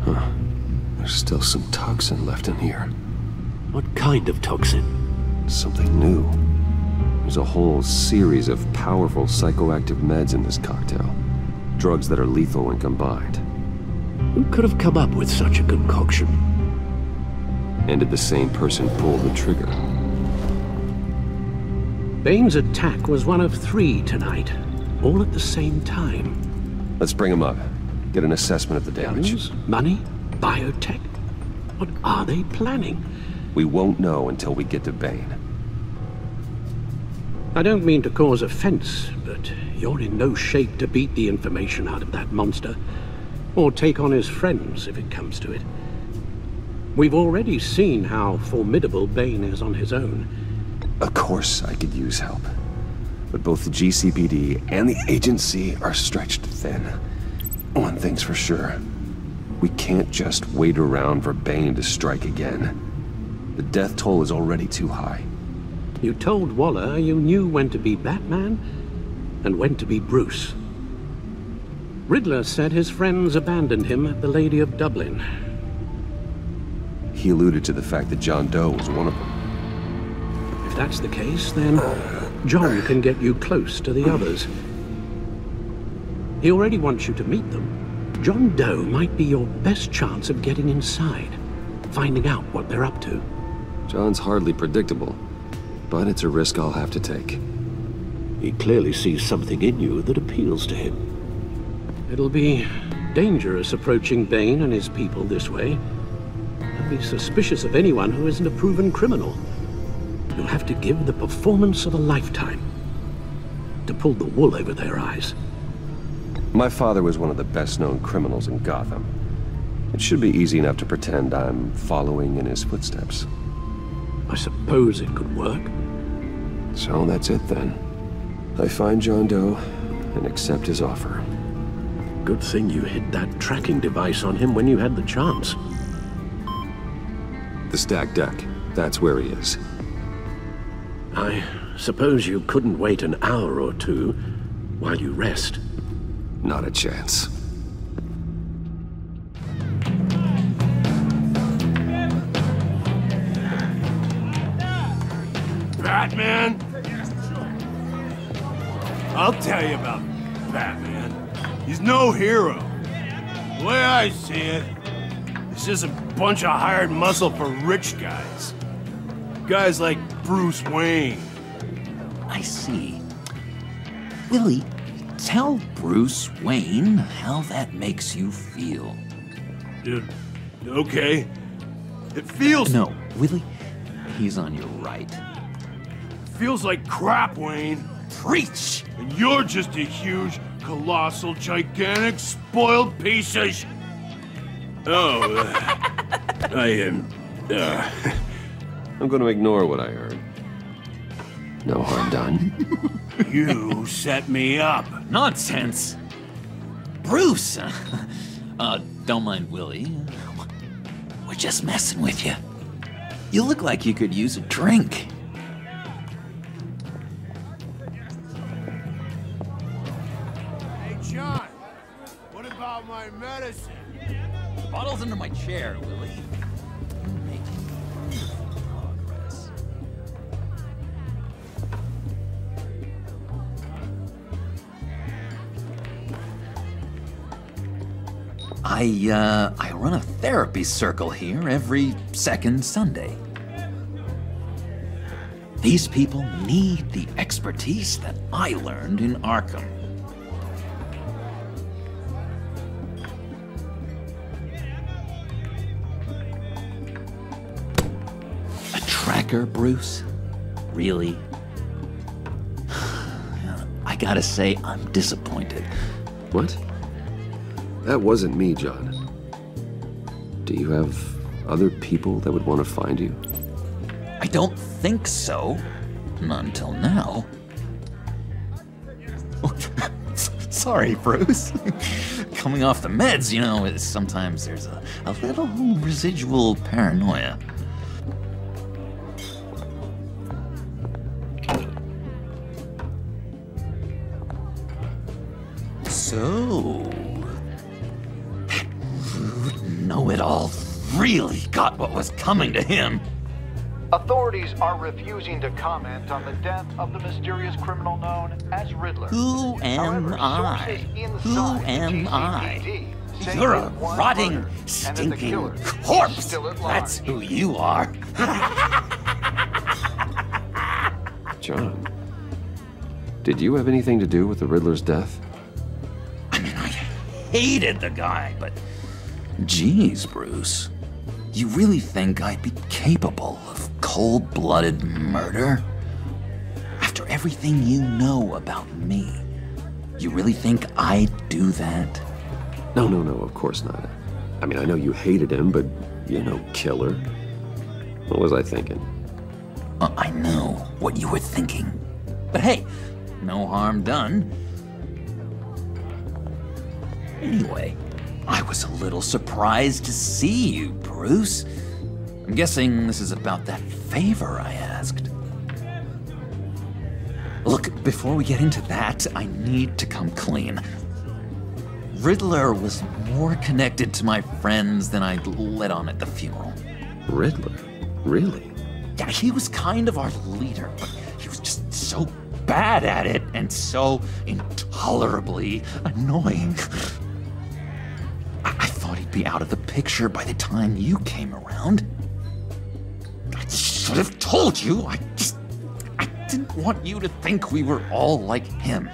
Huh. There's still some toxin left in here. What kind of toxin? Something new. There's a whole series of powerful psychoactive meds in this cocktail. Drugs that are lethal when combined. Who could have come up with such a concoction? And did the same person pull the trigger? Bane's attack was one of 3 tonight, all at the same time. Let's bring him up. Get an assessment of the damage. Guns, money, biotech. What are they planning? We won't know until we get to Bane. I don't mean to cause offense, but you're in no shape to beat the information out of that monster, or take on his friends if it comes to it. We've already seen how formidable Bane is on his own. Of course I could use help, but both the GCPD and the agency are stretched thin. One thing's for sure. We can't just wait around for Bane to strike again. The death toll is already too high. You told Waller you knew when to be Batman and when to be Bruce. Riddler said his friends abandoned him at the Lady of Dublin. He alluded to the fact that John Doe was one of them. If that's the case, then John can get you close to the others. He already wants you to meet them. John Doe might be your best chance of getting inside, finding out what they're up to. John's hardly predictable, but it's a risk I'll have to take. He clearly sees something in you that appeals to him. It'll be dangerous approaching Bane and his people this way. They'll be suspicious of anyone who isn't a proven criminal. You'll have to give the performance of a lifetime to pull the wool over their eyes. My father was one of the best-known criminals in Gotham. It should be easy enough to pretend I'm following in his footsteps. I suppose it could work. So that's it then. I find John Doe and accept his offer. Good thing you hid that tracking device on him when you had the chance. The stacked deck. That's where he is. I suppose you couldn't wait an hour or two while you rest. Not a chance. Batman? I'll tell you about Batman. He's no hero. The way I see it, he's just a bunch of hired muscle for rich guys. Guys like Bruce Wayne. I see. Willie, tell Bruce Wayne how that makes you feel. Okay. It feels... No, Willie, he's on your right. Feels like crap, Wayne. Preach! And you're just a huge, colossal, gigantic, spoiled piece of Oh, I am... I'm going to ignore what I heard. No harm done. You set me up. Nonsense! Bruce! Don't mind Willie. We're just messing with you. You look like you could use a drink. Hey, John. What about my medicine? The bottle's under my chair, Willie. You're making progress. I run a therapy circle here every second Sunday. These people need the expertise that I learned in Arkham. A tracker, Bruce? Really? I gotta say, I'm disappointed. What? That wasn't me, John. Do you have other people that would want to find you? I don't think so. Not until now. Sorry, Bruce. Coming off the meds, you know, sometimes there's a little residual paranoia. So... that rude know-it-all really got what was coming to him. Authorities are refusing to comment on the death of the mysterious criminal known as Riddler. Who am I? Who am I? You're a rotting, stinking corpse. That's who you are. John, did you have anything to do with the Riddler's death? I mean, I hated the guy, but geez, Bruce. You really think I'd be capable of cold-blooded murder? After everything you know about me, you really think I'd do that? No, of course not. I mean, I know you hated him, but you're no killer. What was I thinking? I know what you were thinking. But hey, no harm done. Anyway, I was a little surprised to see you, Bruce. I'm guessing this is about that favor I asked. Look, before we get into that, I need to come clean. Riddler was more connected to my friends than I'd let on at the funeral. Riddler? Really? Yeah, he was kind of our leader, but he was just so bad at it and so intolerably annoying. I thought he'd be out of the picture by the time you came around. I should have told you. I didn't want you to think we were all like him.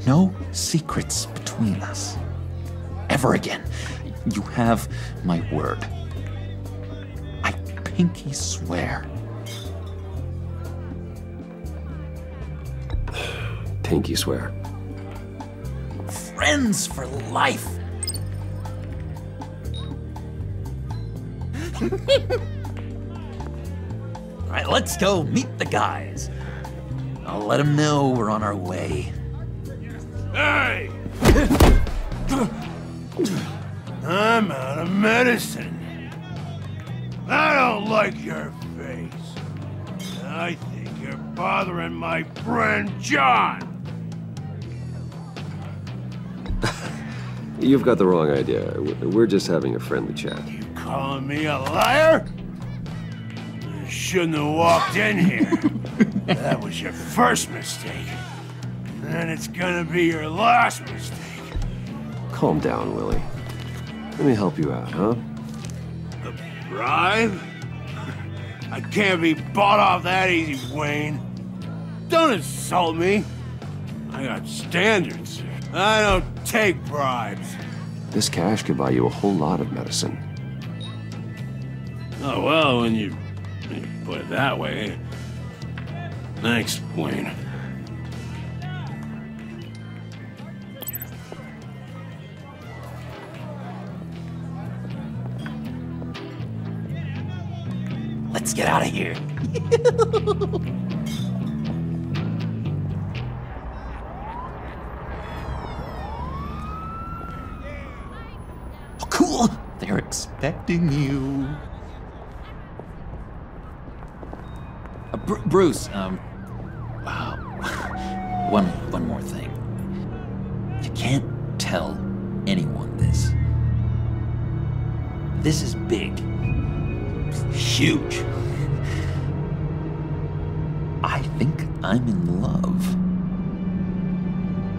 No secrets between us. Ever again. You have my word. I pinky swear. Pinky swear. Friends for life. All right, let's go meet the guys. I'll let them know we're on our way. Hey! I'm out of medicine. I don't like your face. I think you're bothering my friend John. You've got the wrong idea. We're just having a friendly chat. You calling me a liar? You shouldn't have walked in here. That was your first mistake. And it's gonna be your last mistake. Calm down, Willie. Let me help you out, huh? A bribe? I can't be bought off that easy, Wayne. Don't insult me. I got standards. I don't take bribes. This cash could buy you a whole lot of medicine. Oh, well, when you put it that way. Thanks, Wayne. Let's get out of here. Oh, cool. They're expecting you. Bruce, one more thing. You can't tell anyone this. This is big. Huge. I think I'm in love.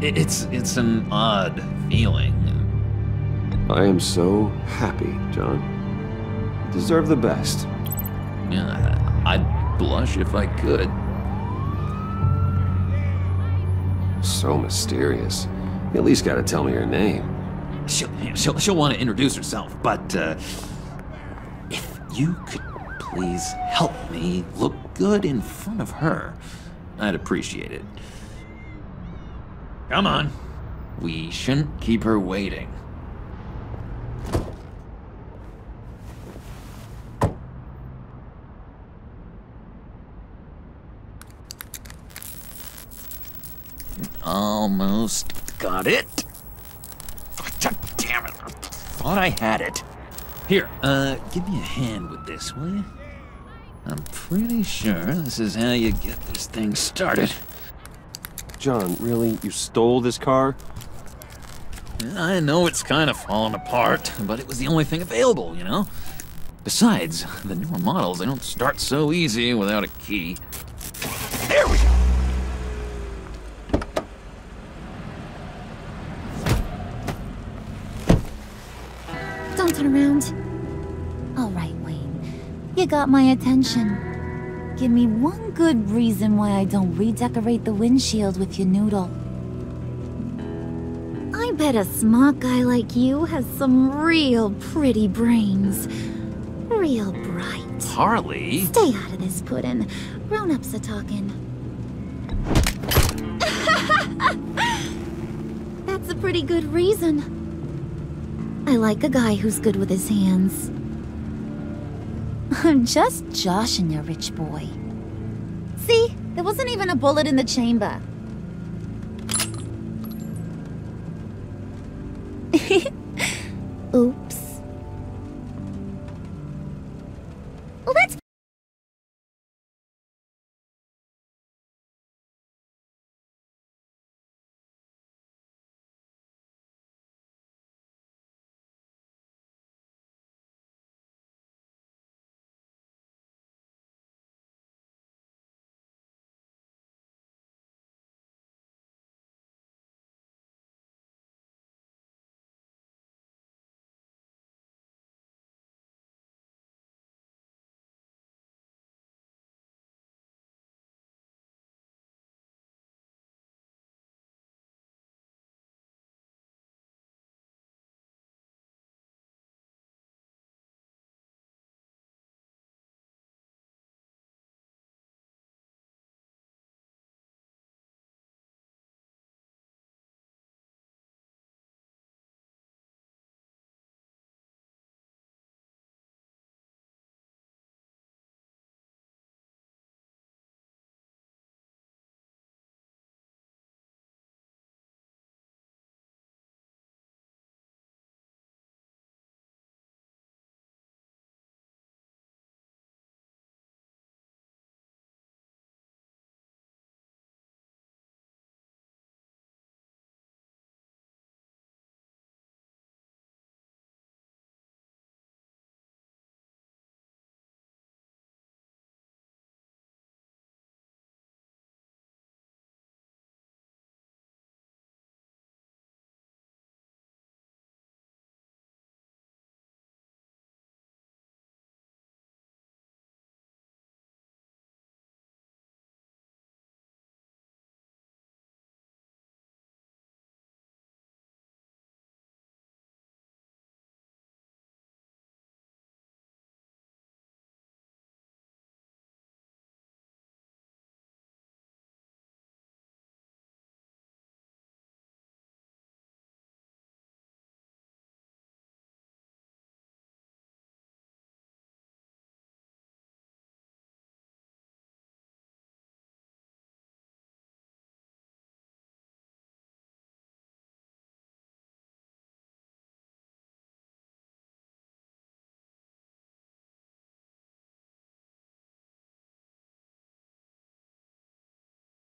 It's an odd feeling. I am so happy, John. You deserve the best. Yeah, I'd blush if I could. So mysterious. You at least gotta tell me your name. She'll want to introduce herself, but if you could please help me look good in front of her, I'd appreciate it. Come on. We shouldn't keep her waiting. Almost got it. God damn it. I thought I had it. Here, give me a hand with this, will you? I'm pretty sure this is how you get this thing started. John, really? You stole this car? I know it's kind of falling apart, but it was the only thing available, you know? Besides, the newer models, they don't start so easy without a key. There we go! Don't turn around. All right, Wayne. You got my attention. Give me one good reason why I don't redecorate the windshield with your noodle. I bet a smart guy like you has some real pretty brains. Real bright. Harley? Stay out of this, Puddin'. Grown-ups are talking. That's a pretty good reason. I like a guy who's good with his hands. I'm just joshing you, rich boy. See? There wasn't even a bullet in the chamber. Oops. Well, that's...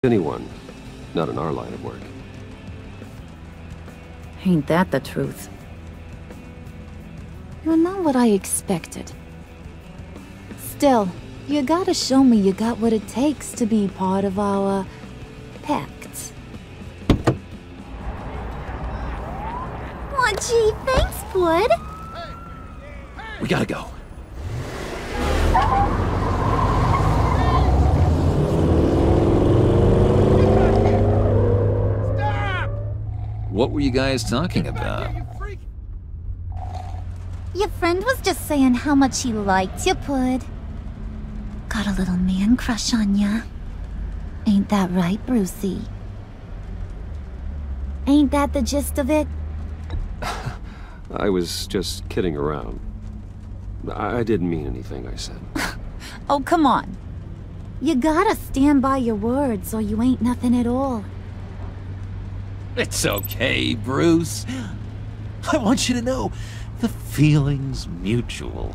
Anyone, not in our line of work. Ain't that the truth? You're not what I expected. Still, you gotta show me you got what it takes to be part of our... pact. Aw, gee, thanks, Bud. We gotta go. What were you guys talking about? Your friend was just saying how much he liked you, Pud. Got a little man crush on ya. Ain't that right, Brucey? Ain't that the gist of it? I was just kidding around. I didn't mean anything I said. Oh, come on. You gotta stand by your words or you ain't nothing at all. It's okay, Bruce. I want you to know the feeling's mutual.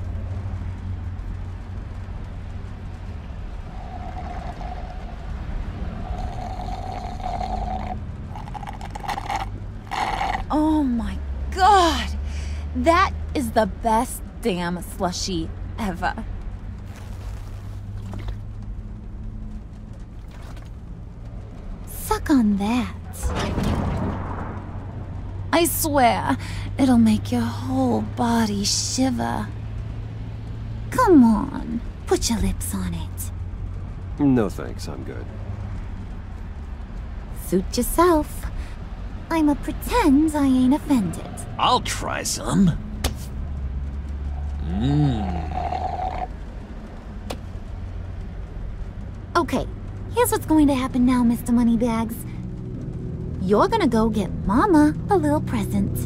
Oh my god! That is the best damn slushie ever. Suck on that. I swear, it'll make your whole body shiver. Come on, put your lips on it. No thanks, I'm good. Suit yourself. I'ma pretend I ain't offended. I'll try some. Okay, here's what's going to happen now, Mr. Moneybags. You're gonna go get Mama a little present.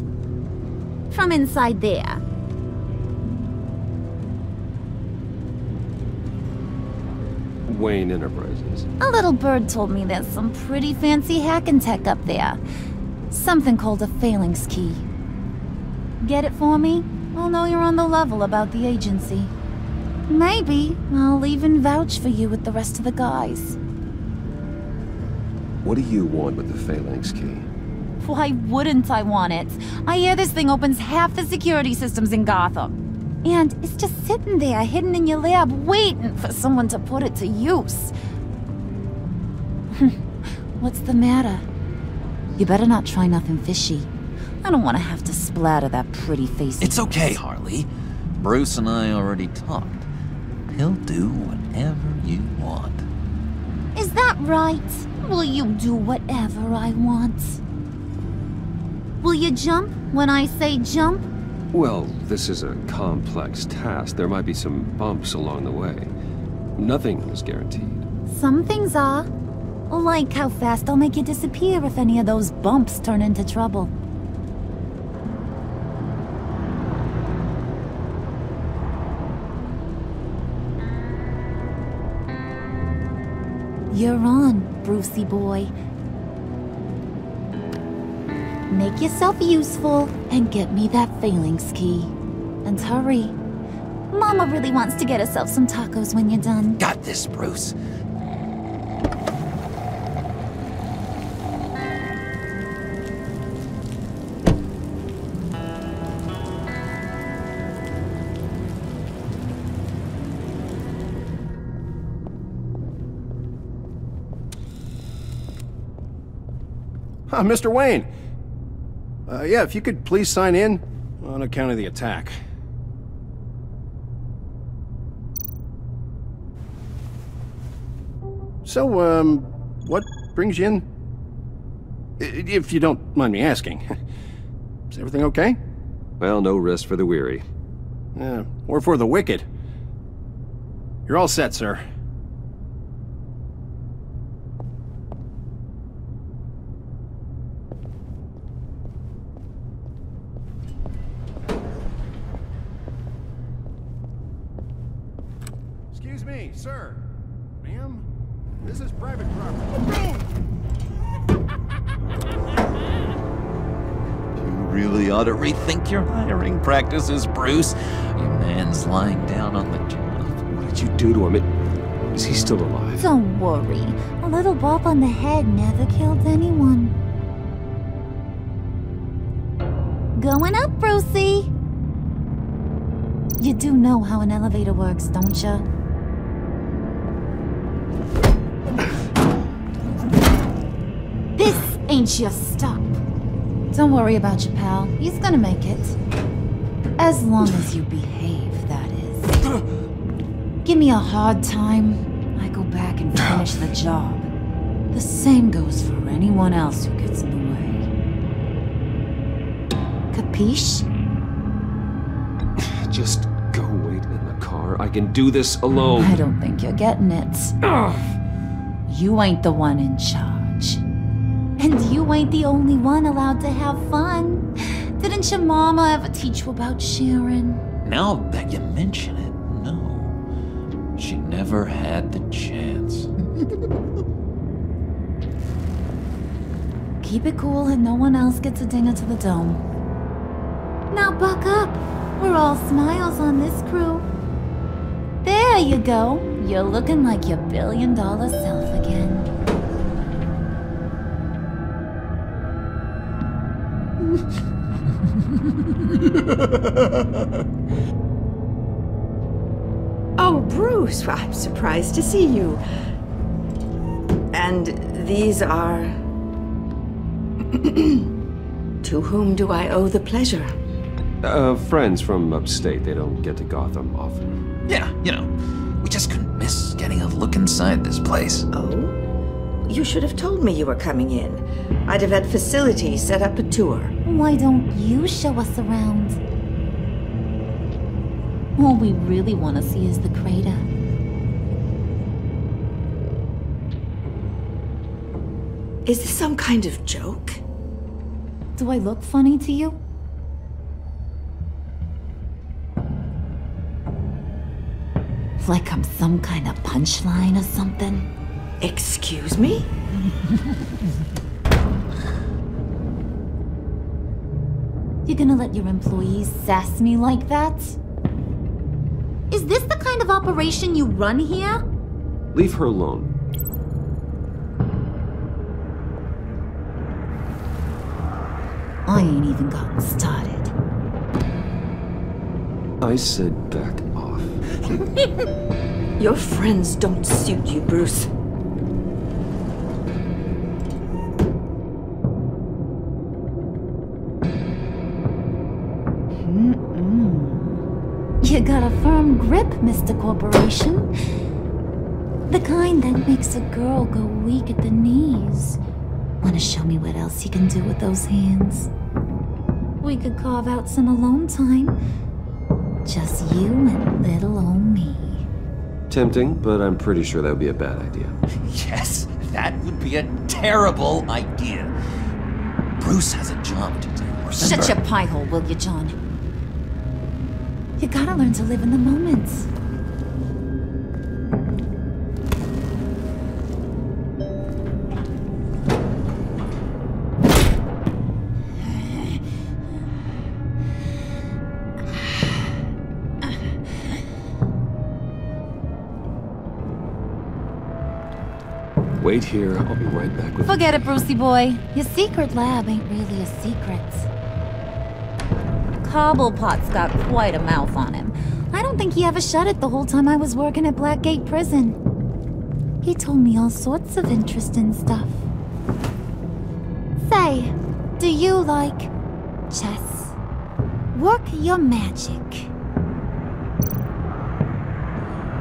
From inside there. Wayne Enterprises. A little bird told me there's some pretty fancy hacking tech up there. Something called a phalanx key. Get it for me? I'll know you're on the level about the agency. Maybe I'll even vouch for you with the rest of the guys. What do you want with the phalanx key? Why wouldn't I want it? I hear this thing opens half the security systems in Gotham. And it's just sitting there, hidden in your lab, waiting for someone to put it to use. What's the matter? You better not try nothing fishy. I don't want to have to splatter that pretty face. It's okay, Harley. Bruce and I already talked. He'll do whatever you want. Is that right? Will you do whatever I want? Will you jump when I say jump? Well, this is a complex task. There might be some bumps along the way. Nothing is guaranteed. Some things are. Like how fast I'll make you disappear if any of those bumps turn into trouble. You're on, Brucey boy. Make yourself useful and get me that phalanx key. And hurry. Mama really wants to get herself some tacos when you're done. Got this, Bruce. Mr. Wayne. Yeah, if you could please sign in on account of the attack. So, what brings you in? If you don't mind me asking. Is everything okay? Well, no rest for the weary. Or for the wicked. You're all set, sir. Excuse me, sir. Ma'am? This is private property. You really ought to rethink your hiring practices, Bruce. Your man's lying down on the job. What did you do to him? Is he still alive? Don't worry. A little bump on the head never killed anyone. Going up, Brucey. You do know how an elevator works, don't you? This ain't your stop. Don't worry about your pal. He's gonna make it. As long as you behave, that is. Give me a hard time, I go back and finish the job. The same goes for anyone else who gets in the way. Capiche? Just go wait in the car. I can do this alone. I don't think you're getting it. You ain't the one in charge. And you ain't the only one allowed to have fun. Didn't your mama ever teach you about sharing? Now that you mention it, no. She never had the chance. Keep it cool and no one else gets a dinger to the dome. Now buck up. We're all smiles on this crew. There you go. You're looking like your billion-dollar self again. Bruce, well, I'm surprised to see you. And these are... To whom do I owe the pleasure? Friends from upstate. They don't get to Gotham often. Yeah, you know, we just couldn't miss getting a look inside this place. Oh? You should have told me you were coming in. I'd have had facilities set up a tour. Why don't you show us around? All we really want to see is the crater. Is this some kind of joke? Do I look funny to you? Like I'm some kind of punchline or something? Excuse me? You gonna let your employees sass me like that? Is this the kind of operation you run here? Leave her alone. I ain't even gotten started. I said back off. Your friends don't suit you, Bruce. You got a firm grip, Mr. Corporation. The kind that makes a girl go weak at the knees. Wanna show me what else you can do with those hands? We could carve out some alone time. Just you and little old me. Tempting, but I'm pretty sure that would be a bad idea. Yes, that would be a terrible idea. Bruce has a job to do. Shut your pie hole, will you, John? You gotta learn to live in the moment. Wait here, I'll be right back with Forget it, Brucey boy. Your secret lab ain't really a secret. Cobblepot's got quite a mouth on him. I don't think he ever shut it the whole time I was working at Blackgate Prison. He told me all sorts of interesting stuff. Say, do you like chess? Work your magic.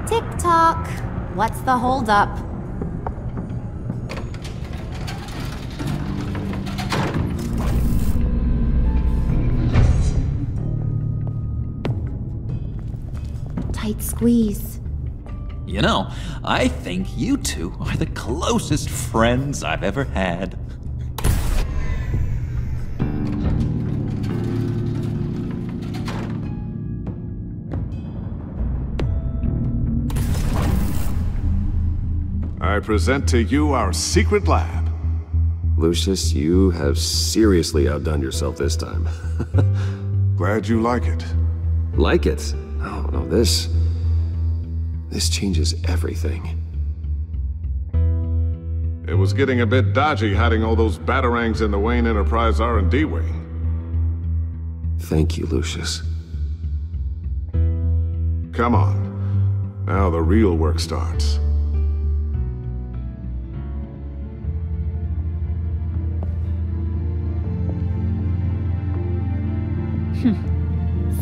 Tick-tock. What's the holdup? Tight squeeze. You know, I think you two are the closest friends I've ever had. I present to you our secret lab. Lucius, you have seriously outdone yourself this time. Glad you like it. Like it? Oh, no, this changes everything. It was getting a bit dodgy hiding all those batarangs in the Wayne Enterprise R&D wing. Thank you, Lucius. Come on. Now the real work starts.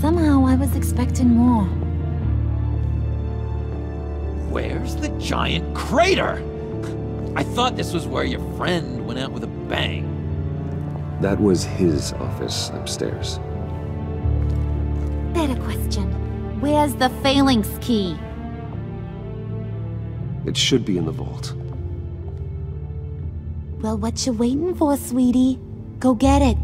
Somehow I was expecting more. Where's the giant crater? I thought this was where your friend went out with a bang. That was his office upstairs. Better question. Where's the phalanx key? It should be in the vault. Well, what you waiting for, sweetie? Go get it.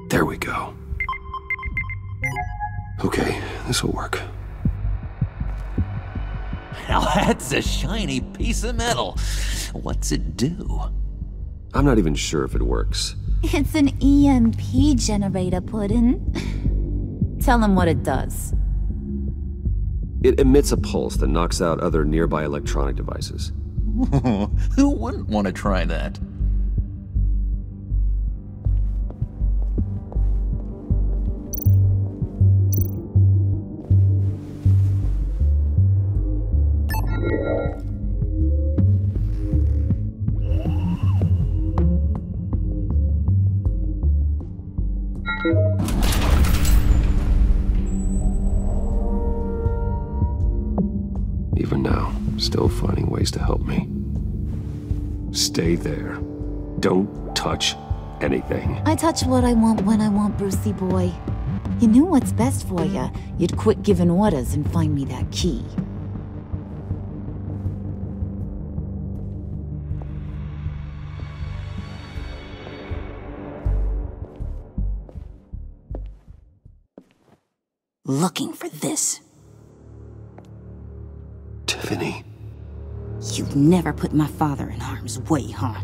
There we go. Okay, this'll work. Now that's a shiny piece of metal. What's it do? I'm not even sure if it works. It's an EMP generator, Puddin'. Tell him what it does. It emits a pulse that knocks out other nearby electronic devices. Who wouldn't want to try that? Even now, still finding ways to help me. Stay there. Don't touch anything. I touch what I want when I want, Brucey boy. You knew what's best for you. You'd quit giving orders and find me that key. Looking for this. Tiffany. You've never put my father in harm's way, huh?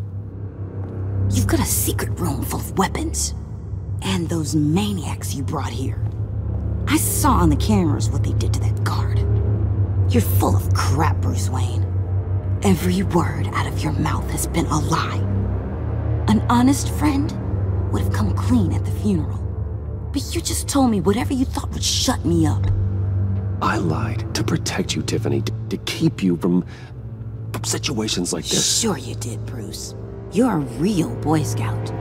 You've got a secret room full of weapons. And those maniacs you brought here. I saw on the cameras what they did to that guard. You're full of crap, Bruce Wayne. Every word out of your mouth has been a lie. An honest friend would have come clean at the funeral. But you just told me whatever you thought would shut me up. I lied to protect you, Tiffany, to keep you from situations like this. Sure you did, Bruce. You're a real Boy Scout.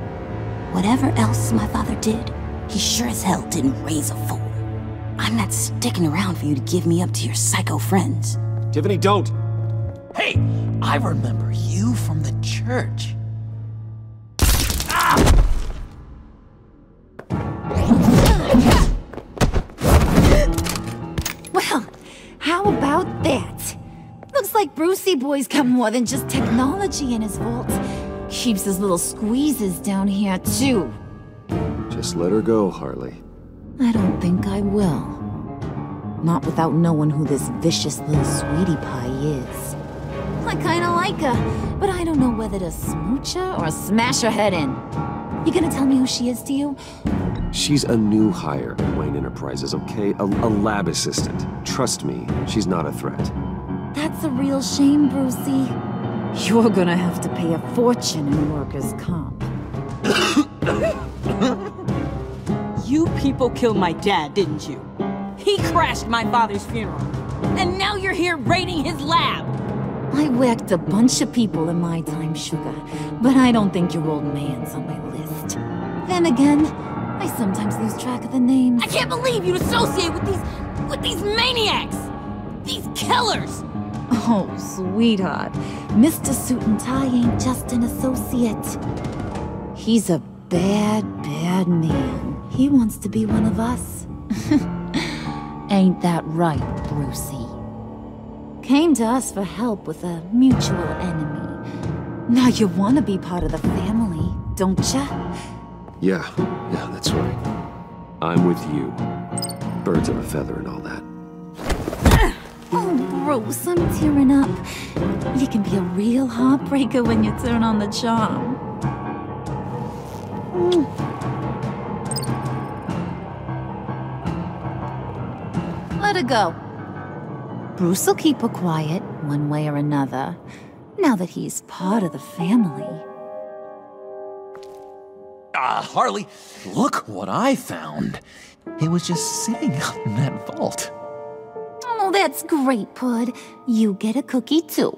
Whatever else my father did, he sure as hell didn't raise a fool. I'm not sticking around for you to give me up to your psycho friends. Tiffany, don't! Hey, I remember you from the church. Well, how about that? Looks like Brucey boy's got more than just technology in his vault. Keeps his little squeezes down here, too. Just let her go, Harley. I don't think I will. Not without knowing who this vicious little sweetie pie is. I kinda like her, but I don't know whether to smooch her or smash her head in. You gonna tell me who she is to you? She's a new hire at Wayne Enterprises, okay? A lab assistant. Trust me, she's not a threat. That's a real shame, Brucey. You're gonna have to pay a fortune in workers' comp. You people killed my dad, didn't you? He crashed my father's funeral. And now you're here raiding his lab! I whacked a bunch of people in my time, Sugar, but I don't think your old man's on my list. Then again, I sometimes lose track of the names. I can't believe you'd associate with these maniacs! These killers! Oh, sweetheart. Mr. Suit and Tie ain't just an associate. He's a bad, bad man. He wants to be one of us. Ain't that right, Brucey? Came to us for help with a mutual enemy. Now you want to be part of the family, don't ya? Yeah, that's right. I'm with you. Birds of a feather and all that. Oh, Bruce, I'm tearing up. You can be a real heartbreaker when you turn on the charm. Let her go. Bruce will keep her quiet, one way or another, now that he's part of the family. Harley, look what I found. It was just sitting out in that vault. Oh, that's great, Pud. You get a cookie, too.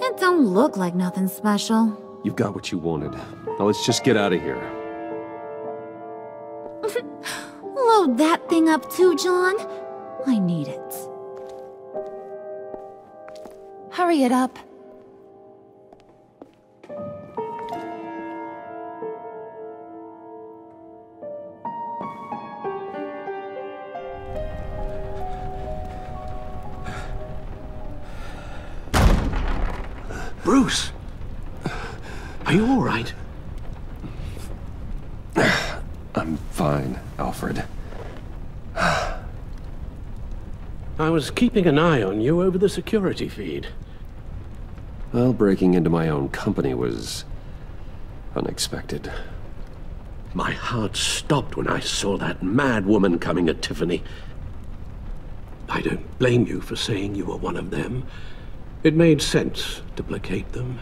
It don't look like nothing special. You've got what you wanted. Now let's just get out of here. Load that thing up too, John. I need it. Hurry it up. Bruce! Are you all right? I'm fine, Alfred. I was keeping an eye on you over the security feed. Well, breaking into my own company was unexpected. My heart stopped when I saw that mad woman coming at Tiffany. I don't blame you for saying you were one of them. It made sense to placate them,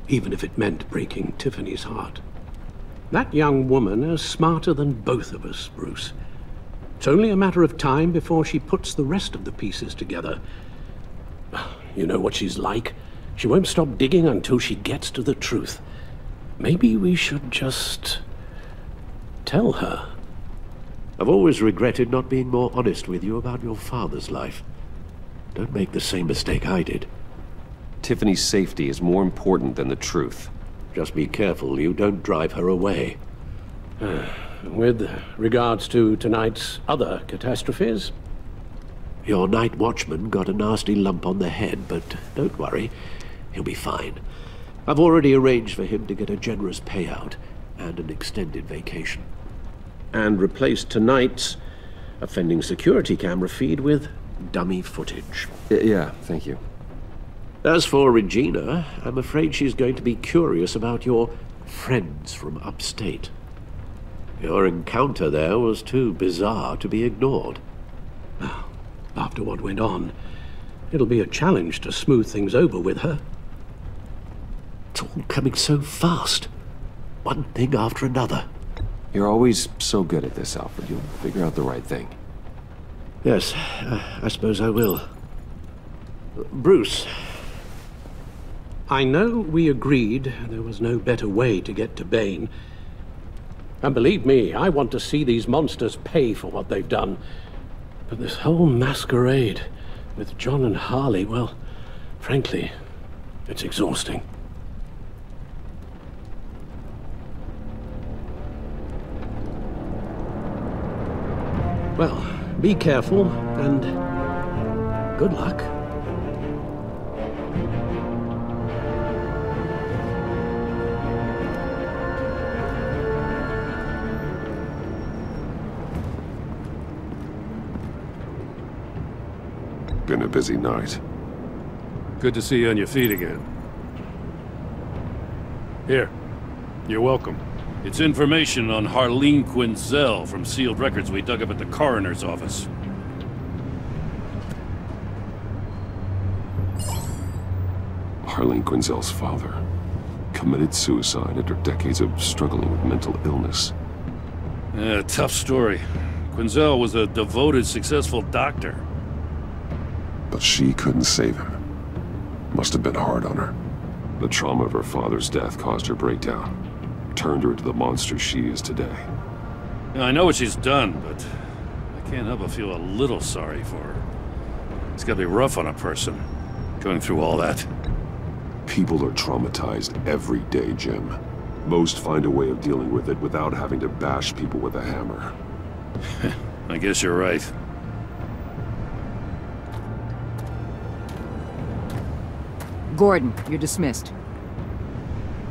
even if it meant breaking Tiffany's heart. That young woman is smarter than both of us, Bruce. It's only a matter of time before she puts the rest of the pieces together. You know what she's like. She won't stop digging until she gets to the truth. Maybe we should just tell her. I've always regretted not being more honest with you about your father's life. Don't make the same mistake I did. Tiffany's safety is more important than the truth. Just be careful you don't drive her away. With regards to tonight's other catastrophes? Your night watchman got a nasty lump on the head, but don't worry, he'll be fine. I've already arranged for him to get a generous payout and an extended vacation. And replaced tonight's offending security camera feed with dummy footage. Yeah, thank you. As for Regina, I'm afraid she's going to be curious about your friends from upstate. Your encounter there was too bizarre to be ignored. Well, after what went on, it'll be a challenge to smooth things over with her. It's all coming so fast. One thing after another. You're always so good at this, Alfred. You'll figure out the right thing. Yes, I suppose I will. Bruce. I know we agreed there was no better way to get to Bane. And believe me, I want to see these monsters pay for what they've done. But this whole masquerade with John and Harley, well, frankly, it's exhausting. Well, be careful, and good luck. Been a busy night. Good to see you on your feet again. Here, you're welcome. It's information on Harleen Quinzel from sealed records we dug up at the coroner's office. Harleen Quinzel's father committed suicide after decades of struggling with mental illness. Yeah, tough story. Quinzel was a devoted, successful doctor. But she couldn't save him. Must have been hard on her. The trauma of her father's death caused her breakdown. Turned her into the monster she is today. Now, I know what she's done, but I can't help but feel a little sorry for her. It's gotta be rough on a person, going through all that. People are traumatized every day, Jim. Most find a way of dealing with it without having to bash people with a hammer. I guess you're right. Gordon, you're dismissed.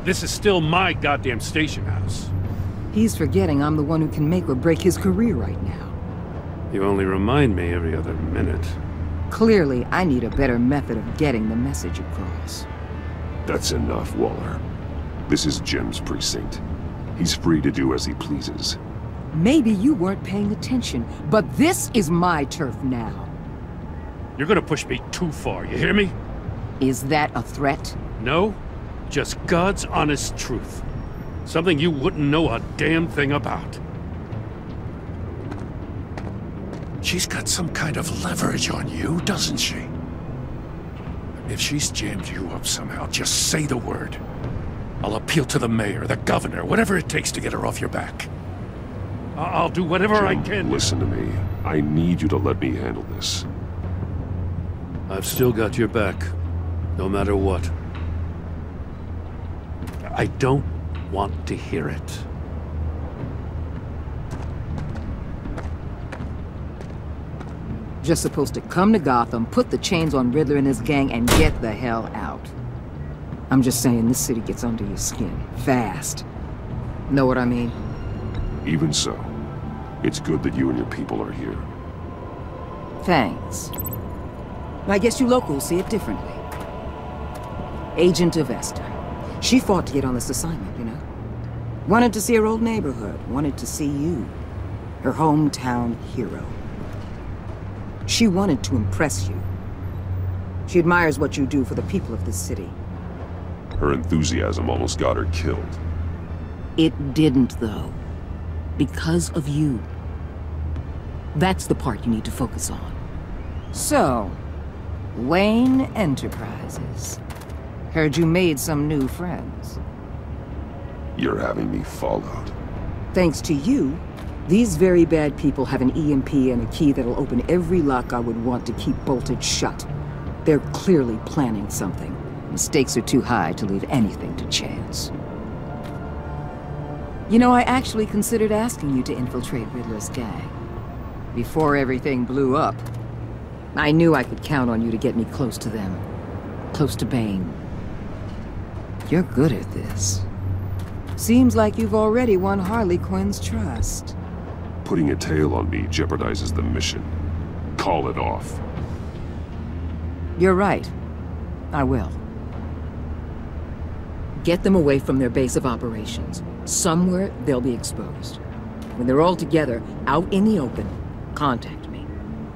This is still my goddamn station house. He's forgetting I'm the one who can make or break his career right now. You only remind me every other minute. Clearly, I need a better method of getting the message across. That's enough, Waller. This is Jim's precinct. He's free to do as he pleases. Maybe you weren't paying attention, but this is my turf now. You're gonna push me too far, you hear me? Is that a threat? No, just God's honest truth. Something you wouldn't know a damn thing about. She's got some kind of leverage on you, doesn't she? If she's jammed you up somehow, just say the word. I'll appeal to the mayor, the governor, whatever it takes to get her off your back. I'll do whatever Jim, I can. Listen to me. I need you to let me handle this. I've still got your back, no matter what. I don't want to hear it. Just supposed to come to Gotham, put the chains on Riddler and his gang, and get the hell out. I'm just saying, this city gets under your skin. Fast. Know what I mean? Even so, it's good that you and your people are here. Thanks. I guess you locals see it differently. Agent Avesta. She fought to get on this assignment, you know? Wanted to see her old neighborhood. Wanted to see you. Her hometown hero. She wanted to impress you. She admires what you do for the people of this city. Her enthusiasm almost got her killed. It didn't, though. Because of you. That's the part you need to focus on. So, Wayne Enterprises. Heard you made some new friends. You're having me followed. Thanks to you, these very bad people have an EMP and a key that'll open every lock I would want to keep bolted shut. They're clearly planning something. The stakes are too high to leave anything to chance. You know, I actually considered asking you to infiltrate Riddler's gang. Before everything blew up, I knew I could count on you to get me close to them. Close to Bane. You're good at this. Seems like you've already won Harley Quinn's trust. Putting a tail on me jeopardizes the mission. Call it off. You're right. I will. Get them away from their base of operations. Somewhere they'll be exposed. When they're all together, out in the open, contact me.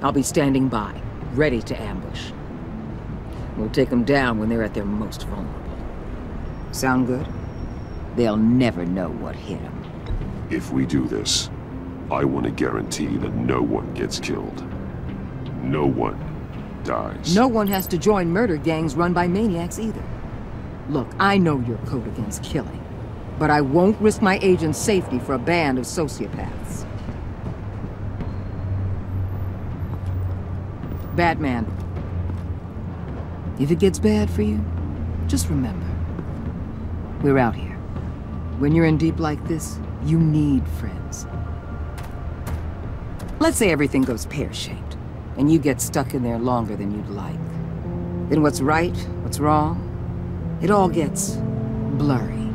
I'll be standing by, ready to ambush. We'll take them down when they're at their most vulnerable. Sound good? They'll never know what hit them. If we do this, I want to guarantee that no one gets killed. No one dies. No one has to join murder gangs run by maniacs either. Look, I know your code against killing, but I won't risk my agent's safety for a band of sociopaths. Batman, if it gets bad for you, just remember, we're out here. When you're in deep like this, you need friends. Let's say everything goes pear-shaped, and you get stuck in there longer than you'd like. Then what's right, what's wrong, it all gets blurry.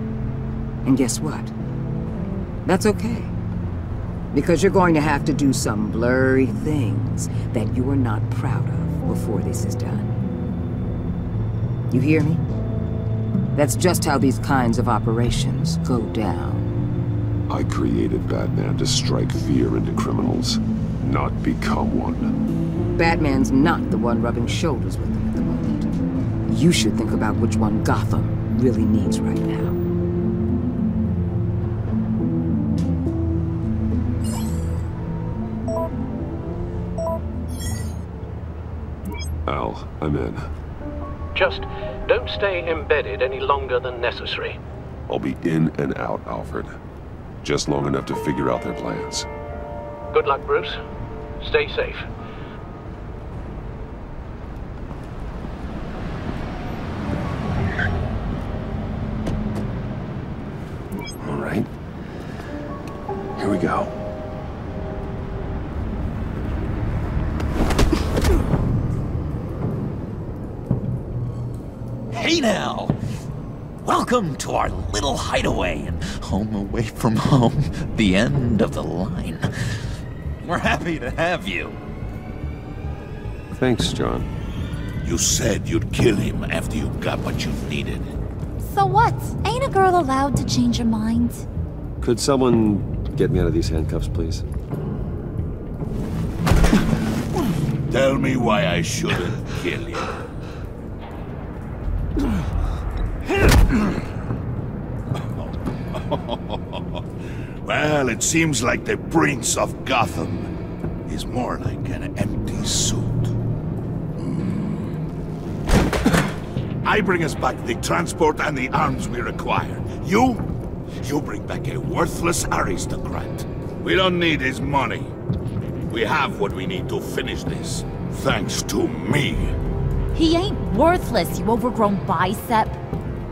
And guess what? That's okay. Because you're going to have to do some blurry things that you're not proud of before this is done. You hear me? That's just how these kinds of operations go down. I created Batman to strike fear into criminals, not become one. Batman's not the one rubbing shoulders with them at the moment. You should think about which one Gotham really needs right now. Al, I'm in. Just don't stay embedded any longer than necessary. I'll be in and out, Alfred. Just long enough to figure out their plans. Good luck, Bruce. Stay safe. All right. Here we go. Hey now! Welcome to our little hideaway and home away from home, the end of the line. We're happy to have you. Thanks, John. You said you'd kill him after you got what you needed. So what? Ain't a girl allowed to change her mind? Could someone get me out of these handcuffs, please? Tell me why I shouldn't kill you. Well, it seems like the Prince of Gotham is more like an empty suit. I bring us back the transport and the arms we require. You bring back a worthless aristocrat. We don't need his money. We have what we need to finish this, thanks to me. He ain't worthless, you overgrown bicep.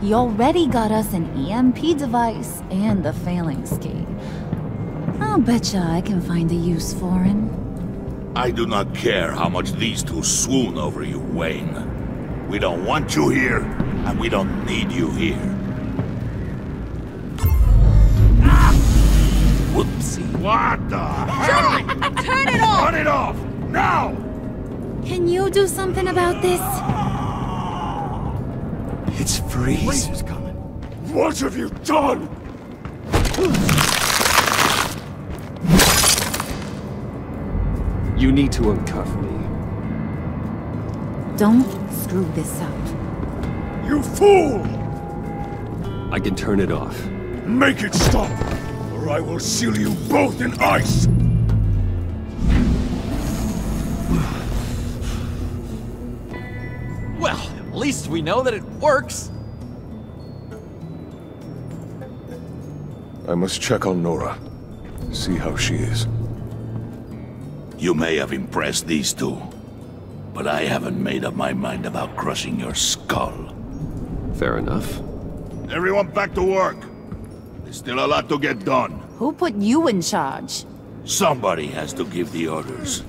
He already got us an EMP device and the phalanx key. I'll betcha I can find a use for him. I do not care how much these two swoon over you, Wayne. We don't want you here, and we don't need you here. Whoopsie. What the hell? Turn it off! Turn it off! Now! Can you do something about this? It's Freeze. Freeze is coming. What have you done? You need to uncuff me. Don't screw this up. You fool! I can turn it off. Make it stop, or I will seal you both in ice! Well, at least we know that it works. I must check on Nora. See how she is. You may have impressed these two, but I haven't made up my mind about crushing your skull. Fair enough. Everyone back to work. There's still a lot to get done. Who put you in charge? Somebody has to give the orders.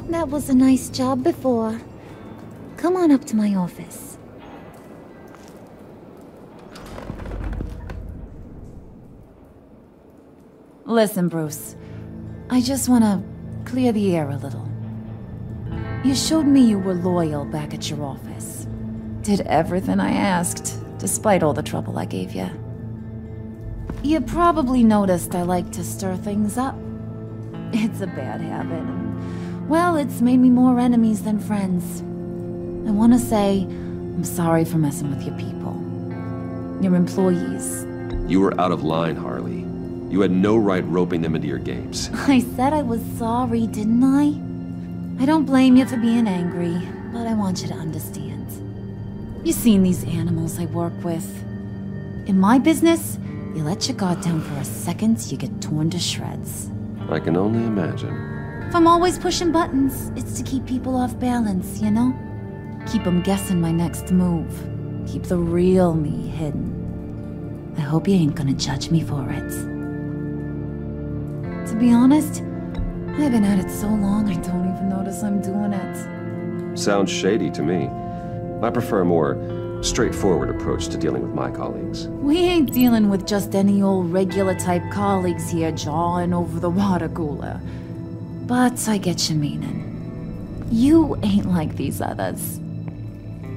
That was a nice job before. Come on up to my office. Listen, Bruce. I just want to clear the air a little. You showed me you were loyal back at your office. Did everything I asked, despite all the trouble I gave you. You probably noticed I like to stir things up. It's a bad habit, and, well, it's made me more enemies than friends. I want to say, I'm sorry for messing with your people. Your employees. You were out of line, Harley. You had no right roping them into your games. I said I was sorry, didn't I? I don't blame you for being angry, but I want you to understand. You've seen these animals I work with. In my business, you let your guard down for a second, you get torn to shreds. I can only imagine. If I'm always pushing buttons, it's to keep people off balance, you know? Keep them guessing my next move. Keep the real me hidden. I hope you ain't gonna judge me for it. To be honest, I've been at it so long I don't even notice I'm doing it. Sounds shady to me. I prefer a more straightforward approach to dealing with my colleagues. We ain't dealing with just any old regular type colleagues here jawing over the water cooler. But I get your meaning. You ain't like these others.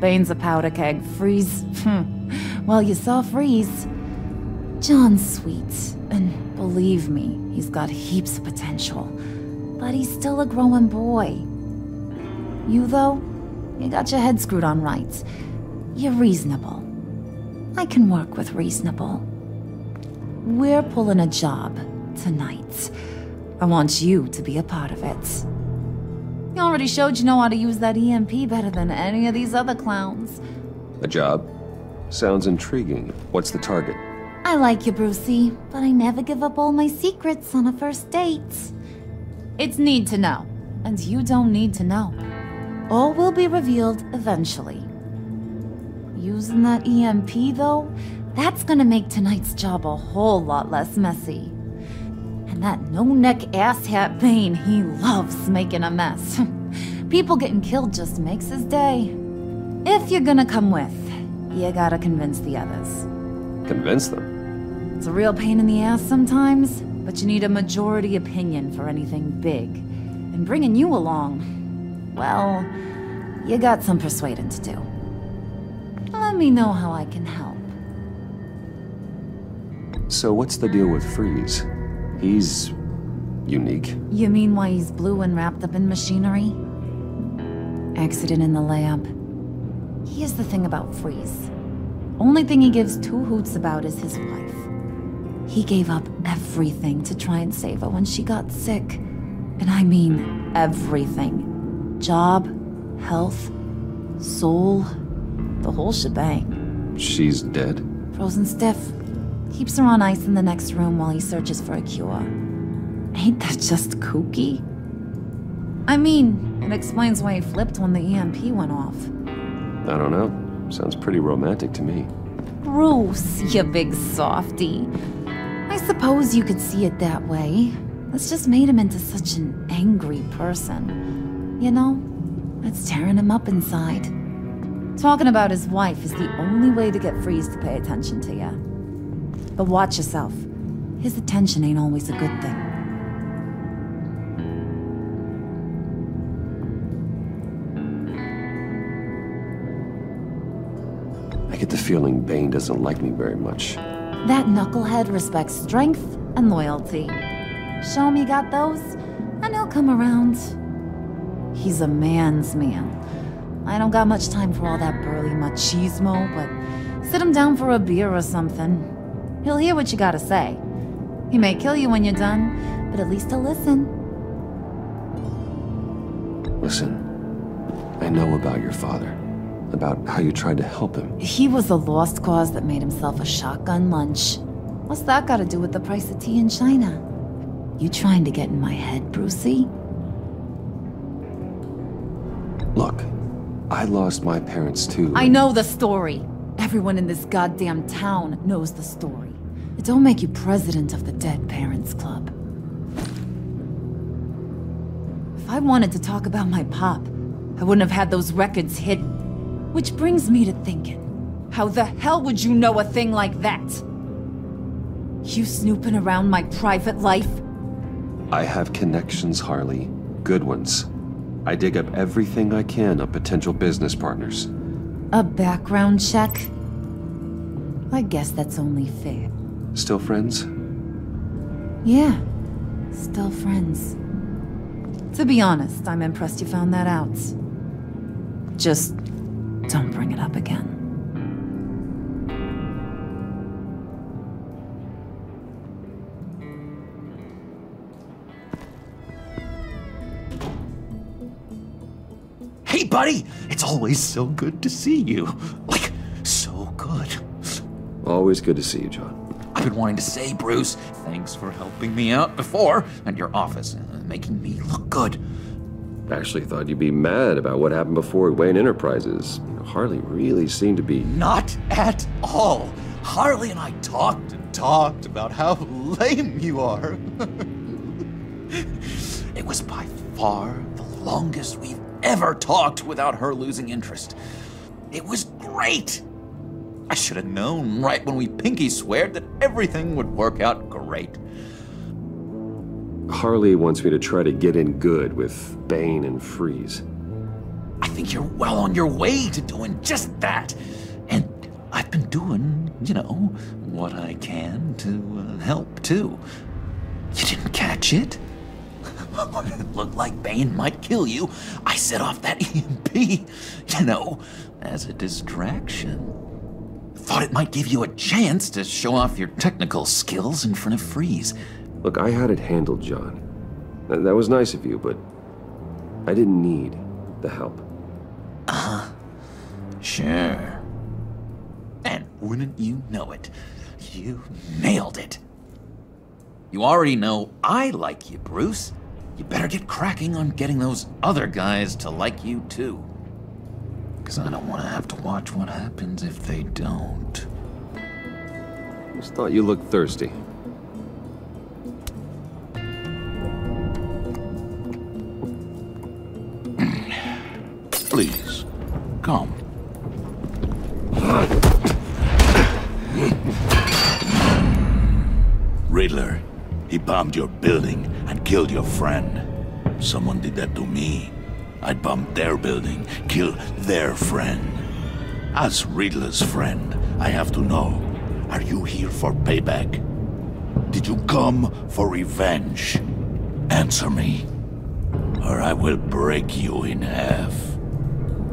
Bane's a powder keg. Freeze. Well, you saw Freeze. John's sweet, and believe me, he's got heaps of potential. But he's still a growing boy. You, though, you got your head screwed on right. You're reasonable. I can work with reasonable. We're pulling a job tonight. I want you to be a part of it. You already showed you know how to use that EMP better than any of these other clowns. A job? Sounds intriguing. What's the target? I like you, Brucey, but I never give up all my secrets on a first date. It's need to know, and you don't need to know. All will be revealed eventually. Using that EMP, though, that's gonna make tonight's job a whole lot less messy. And that no-neck asshat Bane, he loves making a mess. People getting killed just makes his day. If you're gonna come with, you gotta convince the others. Convince them? It's a real pain in the ass sometimes, but you need a majority opinion for anything big. And bringing you along, well, you got some persuading to do. Let me know how I can help. So what's the deal with Freeze? He's unique. You mean why he's blue and wrapped up in machinery? Accident in the lab. Here's the thing about Freeze. Only thing he gives two hoots about is his wife. He gave up everything to try and save her when she got sick. And I mean everything. Job, health, soul, the whole shebang. She's dead? Frozen stiff. Keeps her on ice in the next room while he searches for a cure. Ain't that just kooky? I mean, it explains why he flipped when the EMP went off. I don't know. Sounds pretty romantic to me. Bruce, you big softy. I suppose you could see it that way. That's just made him into such an angry person. You know, it's tearing him up inside. Talking about his wife is the only way to get Freeze to pay attention to you. But watch yourself. His attention ain't always a good thing. I get the feeling Bane doesn't like me very much. That knucklehead respects strength and loyalty. Show me got those, and he'll come around. He's a man's man. I don't got much time for all that burly machismo, but sit him down for a beer or something. He'll hear what you gotta say. He may kill you when you're done, but at least he'll listen. Listen, I know about your father. About how you tried to help him. He was a lost cause that made himself a shotgun lunch. What's that got to do with the price of tea in China? You trying to get in my head, Brucey? Look, I lost my parents too. I know the story. Everyone in this goddamn town knows the story. It don't make you president of the Dead Parents Club. If I wanted to talk about my pop, I wouldn't have had those records hidden. Which brings me to thinking, how the hell would you know a thing like that? You snooping around my private life? I have connections, Harley. Good ones. I dig up everything I can of potential business partners. A background check? I guess that's only fair. Still friends? Yeah, still friends. To be honest, I'm impressed you found that out. Just don't bring it up again. Hey, buddy! It's always so good to see you. Like, so good. Always good to see you, John. I've been wanting to say, Bruce, thanks for helping me out before, and your office, making me look good. Actually thought you'd be mad about what happened before Wayne Enterprises. Harley really seemed to be... Not at all. Harley and I talked and talked about how lame you are. It was by far the longest we've ever talked without her losing interest. It was great. I should have known right when we pinky sweared that everything would work out great. Harley wants me to try to get in good with Bane and Freeze. I think you're well on your way to doing just that. And I've been doing, you know, what I can to help, too. You didn't catch it? It looked like Bane might kill you. I set off that EMP, you know, as a distraction. Thought it might give you a chance to show off your technical skills in front of Freeze. Look, I had it handled, John. That was nice of you, but I didn't need the help. Sure. And wouldn't you know it, you nailed it. You already know I like you, Bruce. You better get cracking on getting those other guys to like you, too. Because I don't want to have to watch what happens if they don't. Just thought you looked thirsty. Please, come. Riddler, he bombed your building and killed your friend. Someone did that to me. I'd bomb their building, kill their friend. As Riddler's friend, I have to know, are you here for payback? Did you come for revenge? Answer me, or I will break you in half.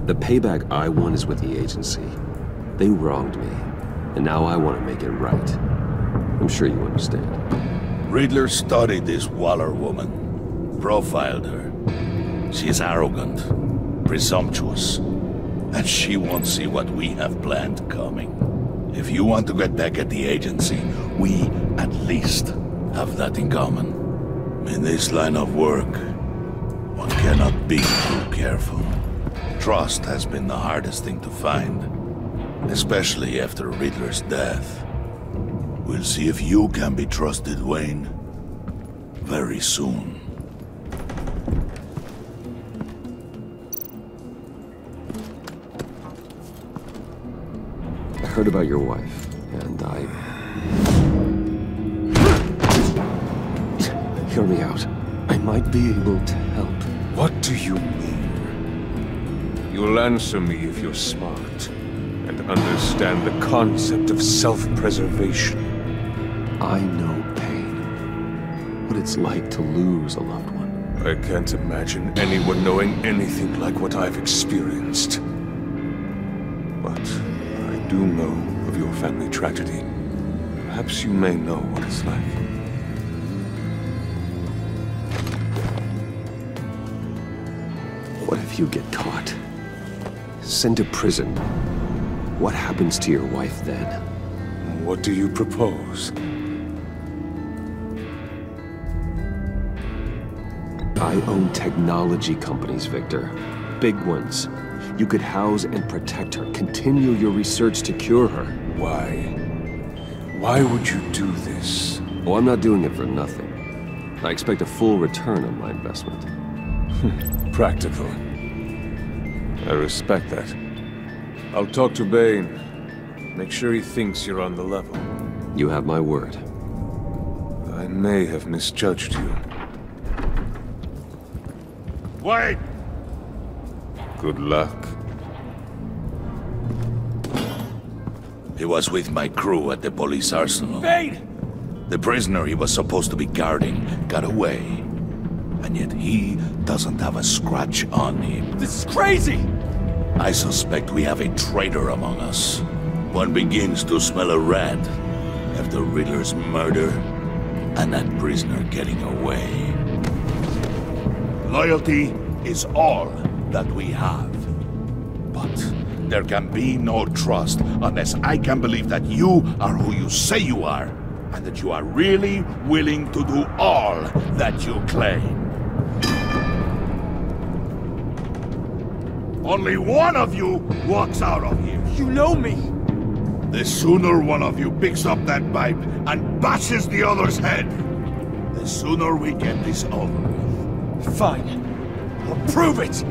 The payback I want is with the agency. They wronged me, and now I want to make it right. I'm sure you understand. Riddler studied this Waller woman, profiled her. She is arrogant, presumptuous, and she won't see what we have planned coming. If you want to get back at the agency, we at least have that in common. In this line of work, one cannot be too careful. Trust has been the hardest thing to find, especially after Riddler's death. We'll see if you can be trusted, Wayne, very soon. I heard about your wife, and Hear me out. I might be able to help. What do you mean? You'll answer me if you're smart and understand the concept of self-preservation. I know pain. What it's like to lose a loved one. I can't imagine anyone knowing anything like what I've experienced. But I do know of your family tragedy. Perhaps you may know what it's like. What if you get caught? Sent to prison? What happens to your wife then? What do you propose? I own technology companies, Victor. Big ones. You could house and protect her. Continue your research to cure her. Why? Why would you do this? Oh, I'm not doing it for nothing. I expect a full return on my investment. Practical. I respect that. I'll talk to Bane. Make sure he thinks you're on the level. You have my word. I may have misjudged you. Wait! Good luck. He was with my crew at the police arsenal. Bane! The prisoner he was supposed to be guarding got away. And yet he doesn't have a scratch on him. This is crazy! I suspect we have a traitor among us. One begins to smell a rat after Riddler's murder and that prisoner getting away. Loyalty is all that we have. But there can be no trust unless I can believe that you are who you say you are, and that you are really willing to do all that you claim. Only one of you walks out of here. You know me! The sooner one of you picks up that pipe and bashes the other's head, the sooner we get this over with. Fine. I'll prove it!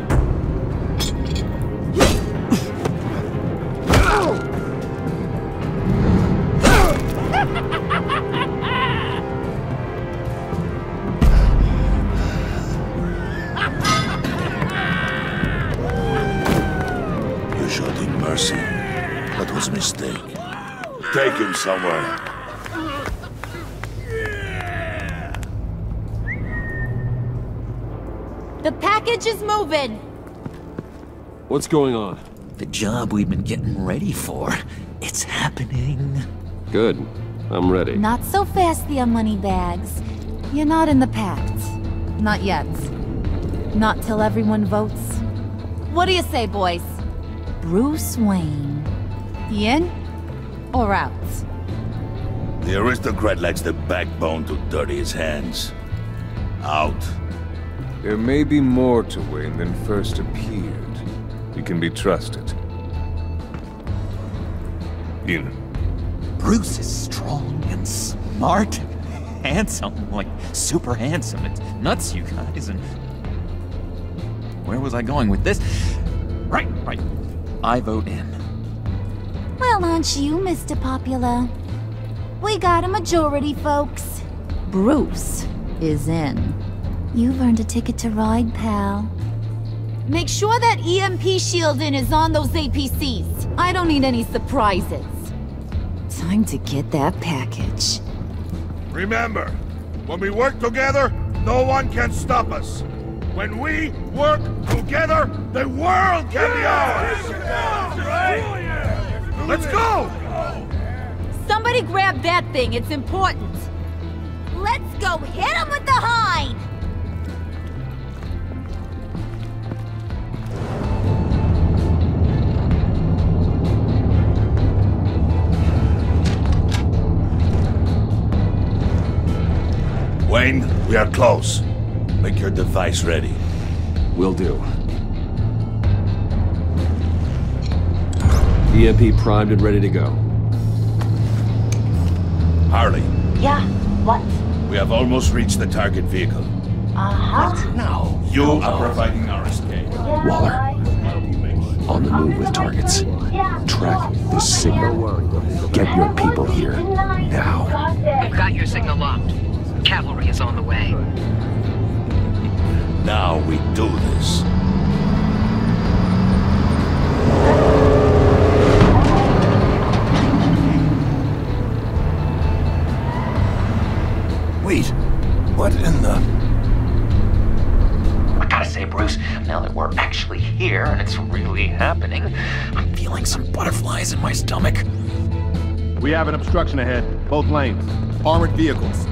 You showed him mercy. That was a mistake. Take him somewhere. The package is moving! What's going on? The job we've been getting ready for. It's happening. Good. I'm ready. Not so fast, the Moneybags. You're not in the pact. Not yet. Not till everyone votes. What do you say, boys? Bruce Wayne. In or out? The aristocrat lacks the backbone to dirty his hands. Out. There may be more to Wayne than first appeared. He can be trusted. In. Bruce is strong and smart and handsome, like super handsome. It's nuts, you guys, and... Where was I going with this? Right. I vote in. Well, aren't you, Mr. Popular? We got a majority, folks. Bruce is in. You've earned a ticket to ride, pal. Make sure that EMP shielding is on those APCs. I don't need any surprises. Time to get that package. Remember, when we work together, no one can stop us. When we work together, the world can be ours! Let's go! Somebody grab that thing, it's important. Let's go hit him with the hind! Wayne, we are close. Make your device ready. Will do. EMP primed and ready to go. Harley. Yeah, what? We have almost reached the target vehicle. What? Now, you are providing our escape. Waller. On the move with targets. Track this signal. Get your people here. Now. We've got your signal locked. Cavalry is on the way. Now we do this. happening. I'm feeling some butterflies in my stomach. We have an obstruction ahead, both lanes. Armored vehicles.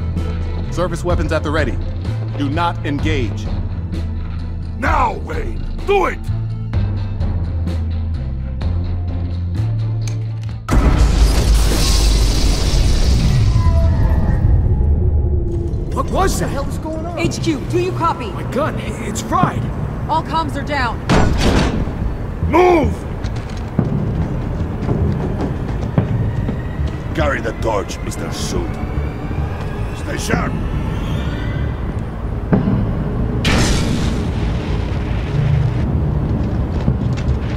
Surface weapons at the ready. Do not engage. Now, Wayne! Do it! What was that? What the hell is going on? HQ, do you copy? My gun, it's fried. All comms are down. Move! Carry the torch, Mr. Suit. Stay sharp.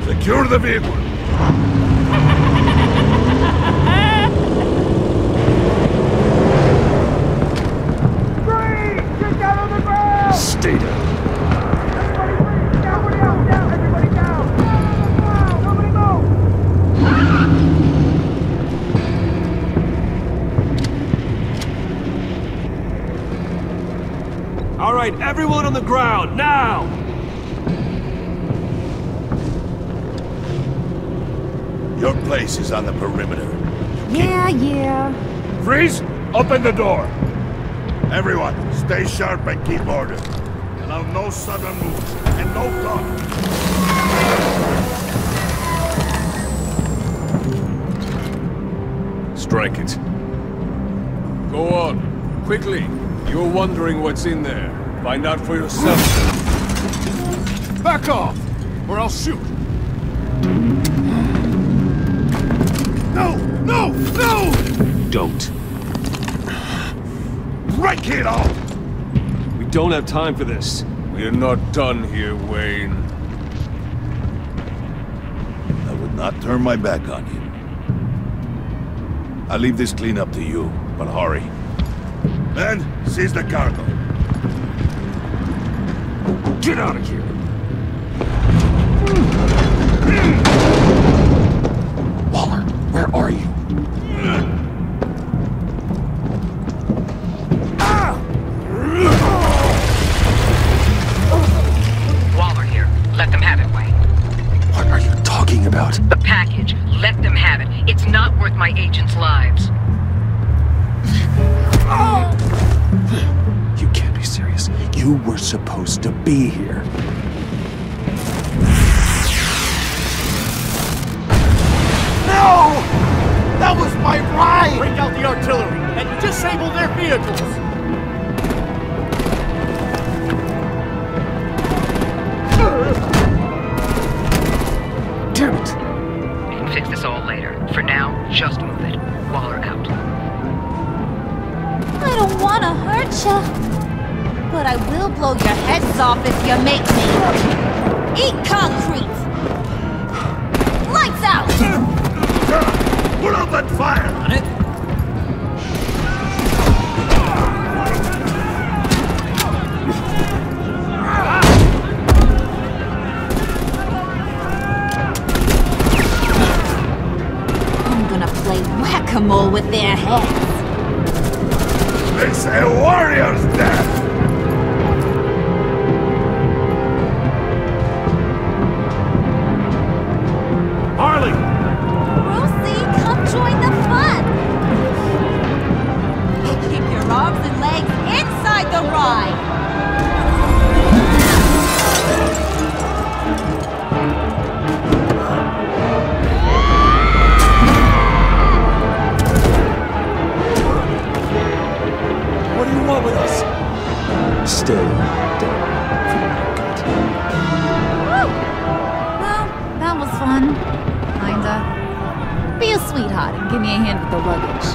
Secure the vehicle. Stay down. All right, everyone on the ground, now! Your place is on the perimeter. Yeah. Freeze! Open the door! Everyone, stay sharp and keep order. Allow no sudden moves, and no talk. Strike it. Go on. Quickly. You're wondering what's in there. Find out for yourself. Back off, or I'll shoot. No! Don't. Break it off! We don't have time for this. We're not done here, Wayne. I would not turn my back on you. I'll leave this cleanup to you, but hurry. Men, seize the cargo. Get out of here! Waller, where are you? Waller here. Let them have it, Wayne. What are you talking about? The package. Let them have it. It's not worth my agents' lives. You can't be serious. You were supposed to be here. No! That was my ride! Break out the artillery and disable their vehicles! Damn it! We can fix this all later. For now, just move it. Waller out. I don't want to hurt ya, but I will blow your heads off if you make me. Eat concrete! Lights out! Put out that fire! On it? I'm gonna play whack-a-mole with their heads. It's a warrior's death! Harley! Brucey, come join the fun! Keep your arms and legs inside the ride! What do you want with us? Stay down. Woo! Well, that was fun. Kinda. Be a sweetheart and give me a hand with the luggage.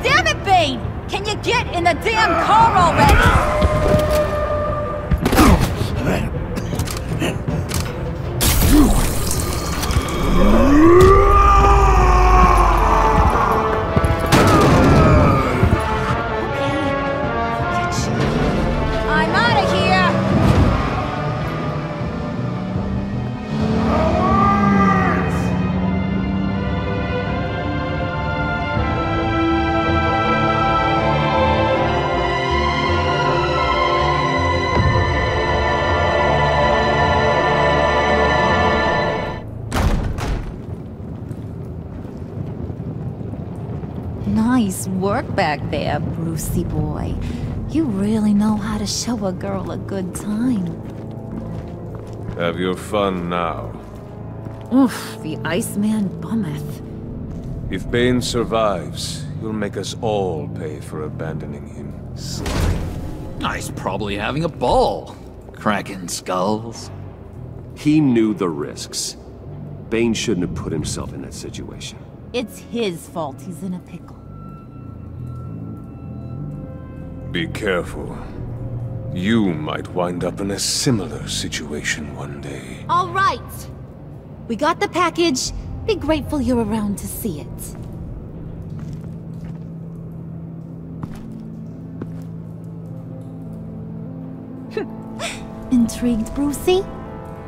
Damn it, Bane! Can you get in the damn car already? I'm out of here! work back there, Brucey boy. You really know how to show a girl a good time. Have your fun now. Oof, the Iceman bummeth. If Bane survives, you'll make us all pay for abandoning him. He's probably having a ball, cracking skulls. He knew the risks. Bane shouldn't have put himself in that situation. It's his fault he's in a pickle. Be careful. You might wind up in a similar situation one day. All right. We got the package. Be grateful you're around to see it. Intrigued, Brucey?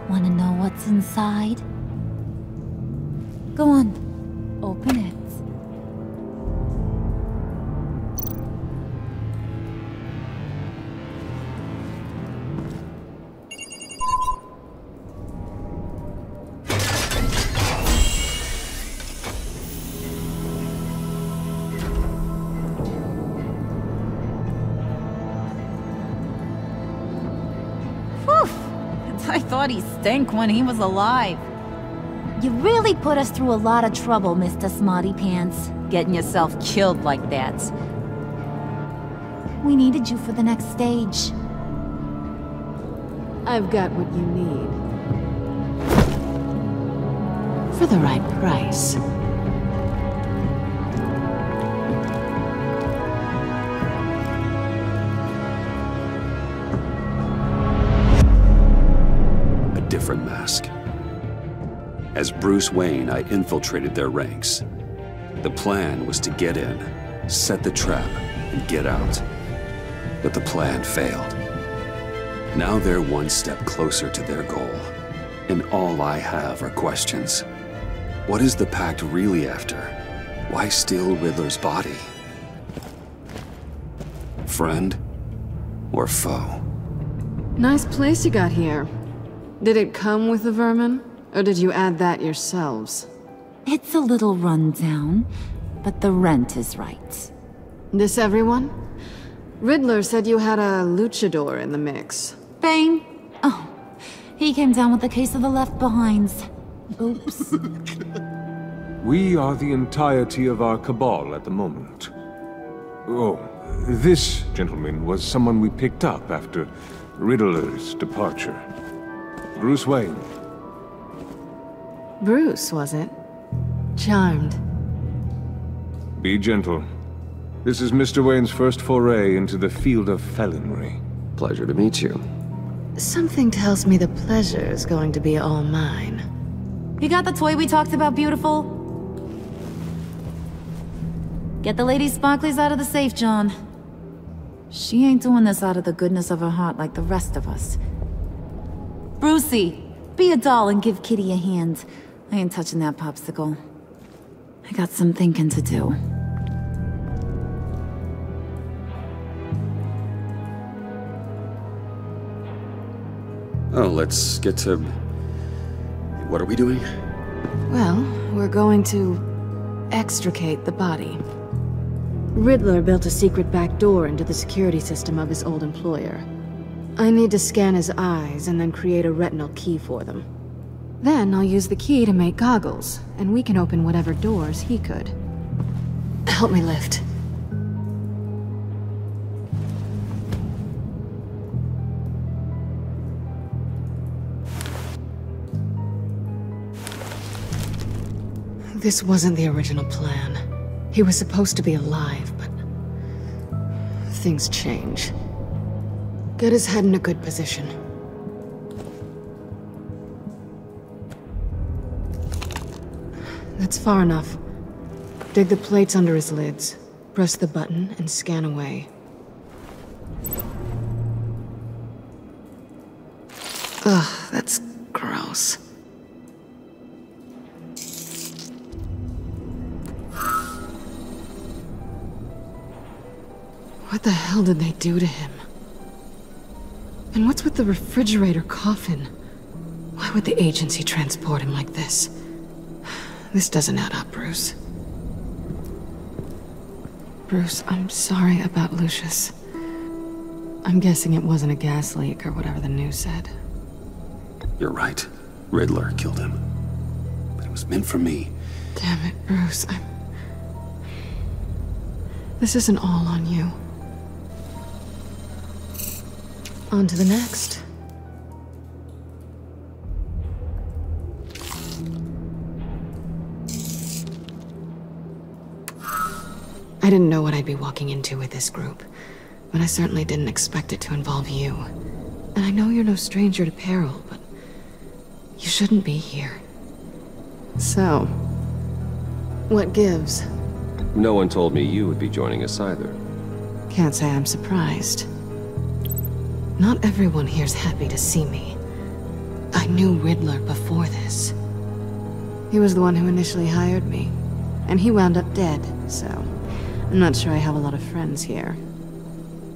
Wanna know what's inside? Go on. Open it. I thought he stank when he was alive. You really put us through a lot of trouble, Mr. Smarty Pants. Getting yourself killed like that. We needed you for the next stage. I've got what you need. For the right price. Different mask. As Bruce Wayne, I infiltrated their ranks. The plan was to get in, set the trap, and get out. But the plan failed. Now they're one step closer to their goal, and all I have are questions. What is the Pact really after? Why steal Riddler's body? Friend or foe? Nice place you got here. Did it come with the vermin, or did you add that yourselves? It's a little rundown, but the rent is right. This everyone? Riddler said you had a luchador in the mix. Bane? Oh, he came down with a case of the left behinds. Oops. We are the entirety of our cabal at the moment. Oh, this gentleman was someone we picked up after Riddler's departure. Bruce Wayne. Bruce, was it? Charmed. Be gentle. This is Mr. Wayne's first foray into the field of felonry. Pleasure to meet you. Something tells me the pleasure is going to be all mine. You got the toy we talked about, beautiful? Get the lady sparklies out of the safe, John. She ain't doing this out of the goodness of her heart like the rest of us. Brucey, be a doll and give Kitty a hand. I ain't touching that popsicle. I got some thinking to do. Oh, let's get to... What are we doing? Well, we're going to extricate the body. Riddler built a secret back door into the security system of his old employer. I need to scan his eyes and then create a retinal key for them. Then I'll use the key to make goggles, and we can open whatever doors he could. Help me lift. This wasn't the original plan. He was supposed to be alive, but things change. Get his head in a good position. That's far enough. Dig the plates under his lids. Press the button and scan away. Ugh, that's gross. What the hell did they do to him? And what's with the refrigerator coffin? Why would the agency transport him like this? This doesn't add up, Bruce. Bruce, I'm sorry about Lucius. I'm guessing it wasn't a gas leak or whatever the news said. You're right. Riddler killed him. But it was meant for me. Damn it, Bruce. This isn't all on you. On to the next. I didn't know what I'd be walking into with this group, but I certainly didn't expect it to involve you. And I know you're no stranger to peril, but you shouldn't be here. So, what gives? No one told me you would be joining us either. Can't say I'm surprised. Not everyone here's happy to see me. I knew Riddler before this. He was the one who initially hired me, and he wound up dead, so I'm not sure I have a lot of friends here.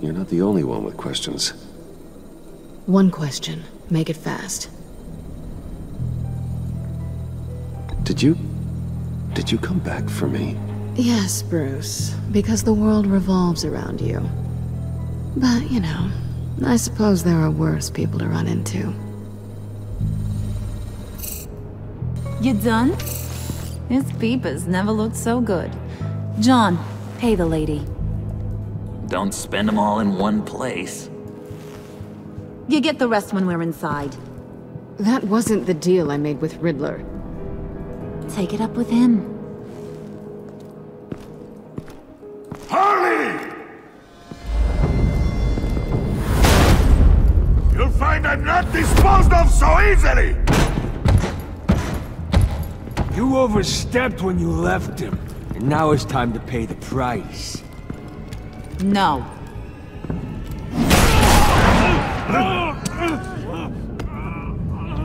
You're not the only one with questions. One question. Make it fast. Did you come back for me? Yes, Bruce, because the world revolves around you. But, you know, I suppose there are worse people to run into. You done? His peepers never looked so good. John, pay the lady. Don't spend them all in one place. You get the rest when we're inside. That wasn't the deal I made with Riddler. Take it up with him. Harley! You'll find I'm not disposed of so easily! You overstepped when you left him, and now it's time to pay the price. No.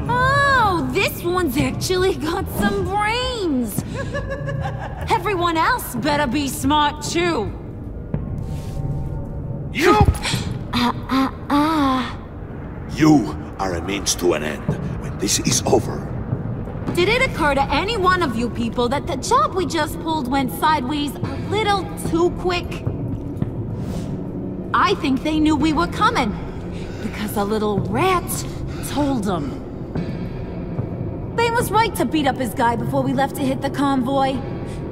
Oh, this one's actually got some brains! Everyone else better be smart too. You! You are a means to an end. When this is over, Did it occur to any one of you people that the job we just pulled went sideways a little too quick? I think they knew we were coming, because a little rat told them. They was right to beat up his guy before we left to hit the convoy.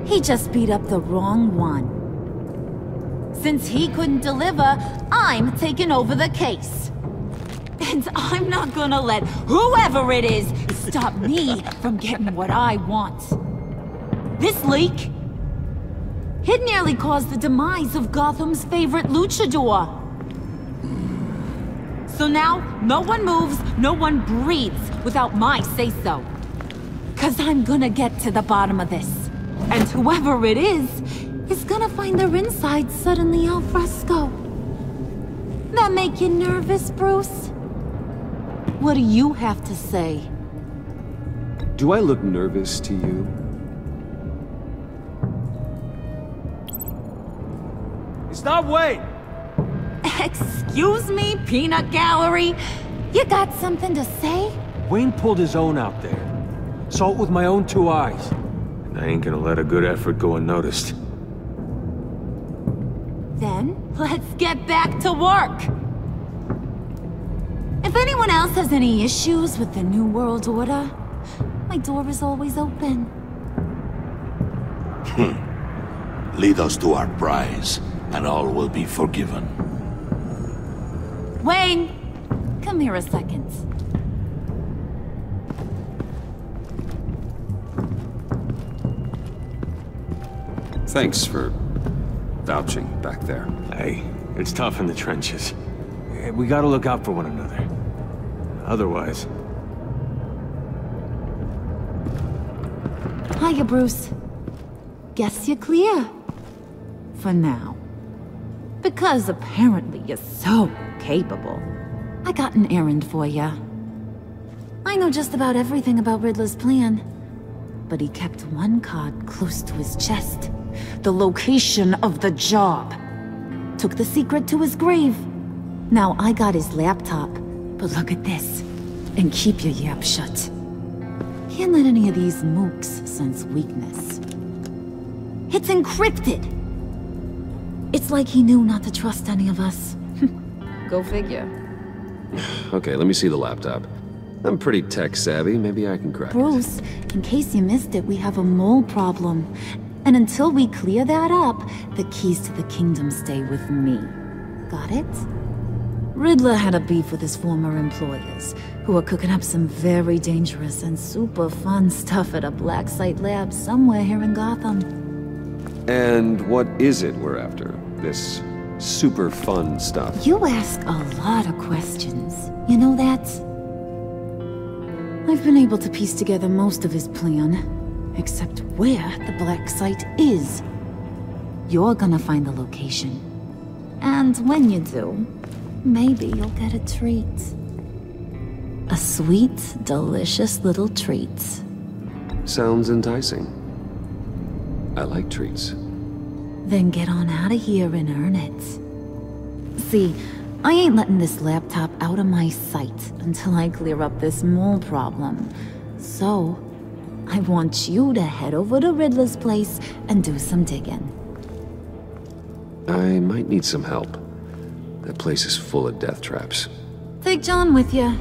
He just beat up the wrong one. Since he couldn't deliver, I'm taking over the case. And I'm not gonna let whoever it is stop me from getting what I want. This leak, it nearly caused the demise of Gotham's favorite luchador. So now, no one moves, no one breathes without my say-so. 'Cause I'm gonna get to the bottom of this. And whoever it is gonna find their insides suddenly al fresco. That make you nervous, Bruce? What do you have to say? Do I look nervous to you? Stop, wait! Excuse me, peanut gallery? You got something to say? Wayne pulled his own out there. Saw it with my own 2 eyes. And I ain't gonna let a good effort go unnoticed. Then, let's get back to work. If anyone else has any issues with the New World Order, my door is always open. Lead us to our prize, and all will be forgiven. Wayne, come here a second. Thanks for vouching back there. Hey, it's tough in the trenches. We gotta look out for one another. Otherwise... Hiya, Bruce. Guess you're clear. For now. Because apparently you're so capable. I got an errand for ya. I know just about everything about Riddler's plan. But he kept one card close to his chest. The location of the job. Took the secret to his grave. Now I got his laptop. But look at this. And keep your yap shut. Can't let any of these mooks sense weakness. It's encrypted. It's like he knew not to trust any of us. Go figure. Okay, let me see the laptop. I'm pretty tech-savvy. Maybe I can crack it. Bruce, in case you missed it, we have a mole problem. And until we clear that up, the keys to the kingdom stay with me. Got it? Riddler had a beef with his former employers, who are cooking up some very dangerous and super fun stuff at a black site lab somewhere here in Gotham. And what is it we're after? This super fun stuff? You ask a lot of questions. You know that? I've been able to piece together most of his plan, except where the black site is. You're gonna find the location. And when you do, maybe you'll get a treat. A sweet, delicious little treat. Sounds enticing. I like treats. Then get on out of here and earn it. See, I ain't letting this laptop out of my sight until I clear up this mole problem. So, I want you to head over to Riddler's place and do some digging. I might need some help. That place is full of death traps. Take John with you.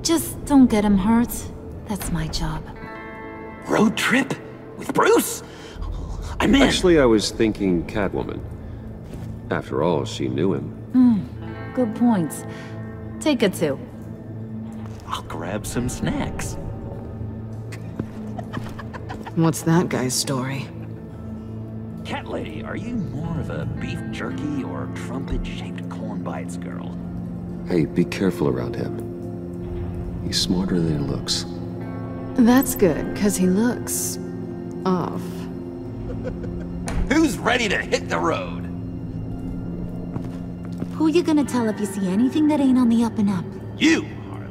Just don't get him hurt. That's my job. Road trip? With Bruce? I'm in. Actually, I was thinking Catwoman. After all, she knew him. Good point. Take it too. I'll grab some snacks. What's that guy's story? Cat lady, are you more of a beef jerky or trumpet-shaped corn bites girl? Hey, be careful around him. He's smarter than he looks. That's good, because he looks... off. Who's ready to hit the road? Who you gonna tell if you see anything that ain't on the up and up? You, Harley.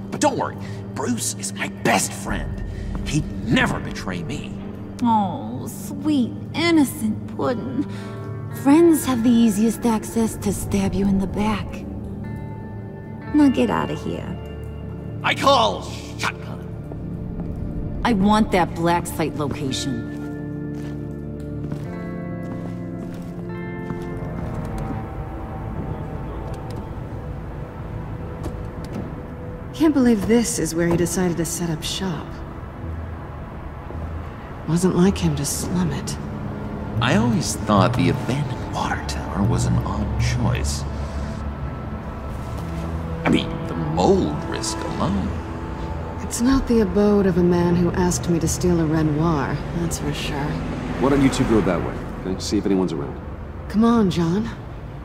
But don't worry, Bruce is my best friend. He'd never betray me. Oh, sweet, innocent puddin'. Friends have the easiest access to stab you in the back. Now get out of here. I call shotgun. I want that black site location. Can't believe this is where he decided to set up shop. Wasn't like him to slum it. I always thought the abandoned water tower was an odd choice. I mean, the mold risk alone. It's not the abode of a man who asked me to steal a Renoir, that's for sure. Why don't you two go that way? Okay? See if anyone's around. Come on, John.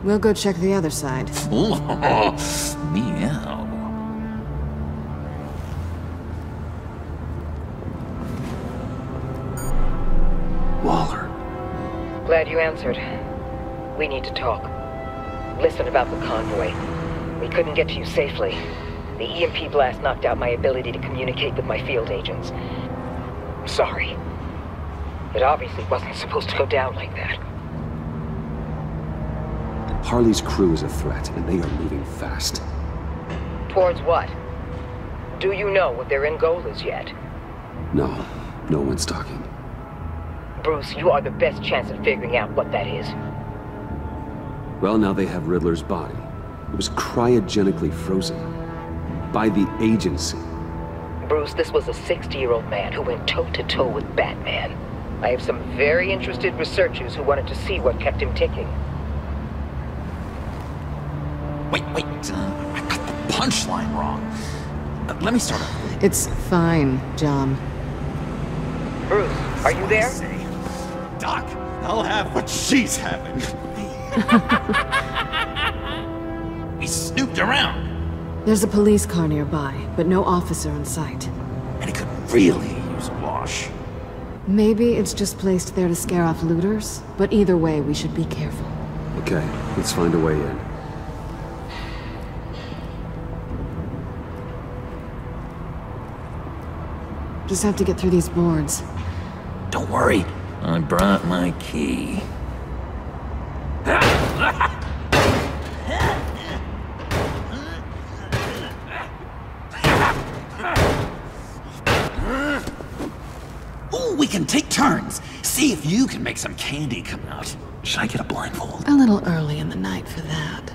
We'll go check the other side. Meow. Waller. Glad you answered. We need to talk. Listen about the convoy. We couldn't get to you safely. The EMP blast knocked out my ability to communicate with my field agents. I'm sorry. It obviously wasn't supposed to go down like that. Harley's crew is a threat, and they are moving fast. Towards what? Do you know what their end goal is yet? No, no one's talking. Bruce, you are the best chance at figuring out what that is. Well, now they have Riddler's body. It was cryogenically frozen. By the agency. Bruce, this was a 60-year-old man who went toe-to-toe with Batman. I have some very interested researchers who wanted to see what kept him ticking. Wait, I got the punchline wrong. Let me start over. It's fine, John. Bruce, are you there? Doc, I'll have what she's having. We snooped around. There's a police car nearby, but no officer in sight. And it could really use a wash. Maybe it's just placed there to scare off looters, but either way, we should be careful. Okay, let's find a way in. Just have to get through these boards. Don't worry, I brought my key. Ooh, we can take turns. See if you can make some candy come out. Should I get a blindfold? A little early in the night for that.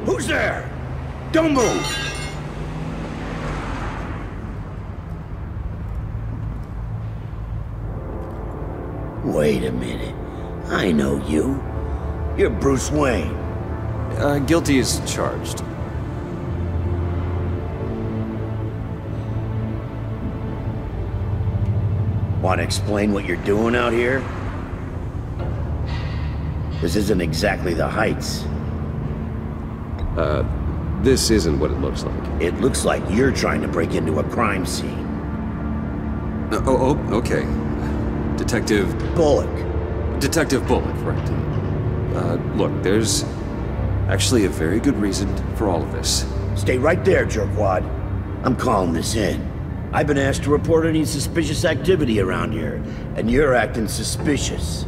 Who's there? Don't move! Wait a minute. I know you. You're Bruce Wayne. Guilty as charged. Want to explain what you're doing out here? This isn't exactly the Heights. This isn't what it looks like. It looks like you're trying to break into a crime scene. Okay. Detective... Bullock. Detective Bullock, right. Look, there's actually a very good reason for all of this. Stay right there, jerkwad. I'm calling this in. I've been asked to report any suspicious activity around here, and you're acting suspicious.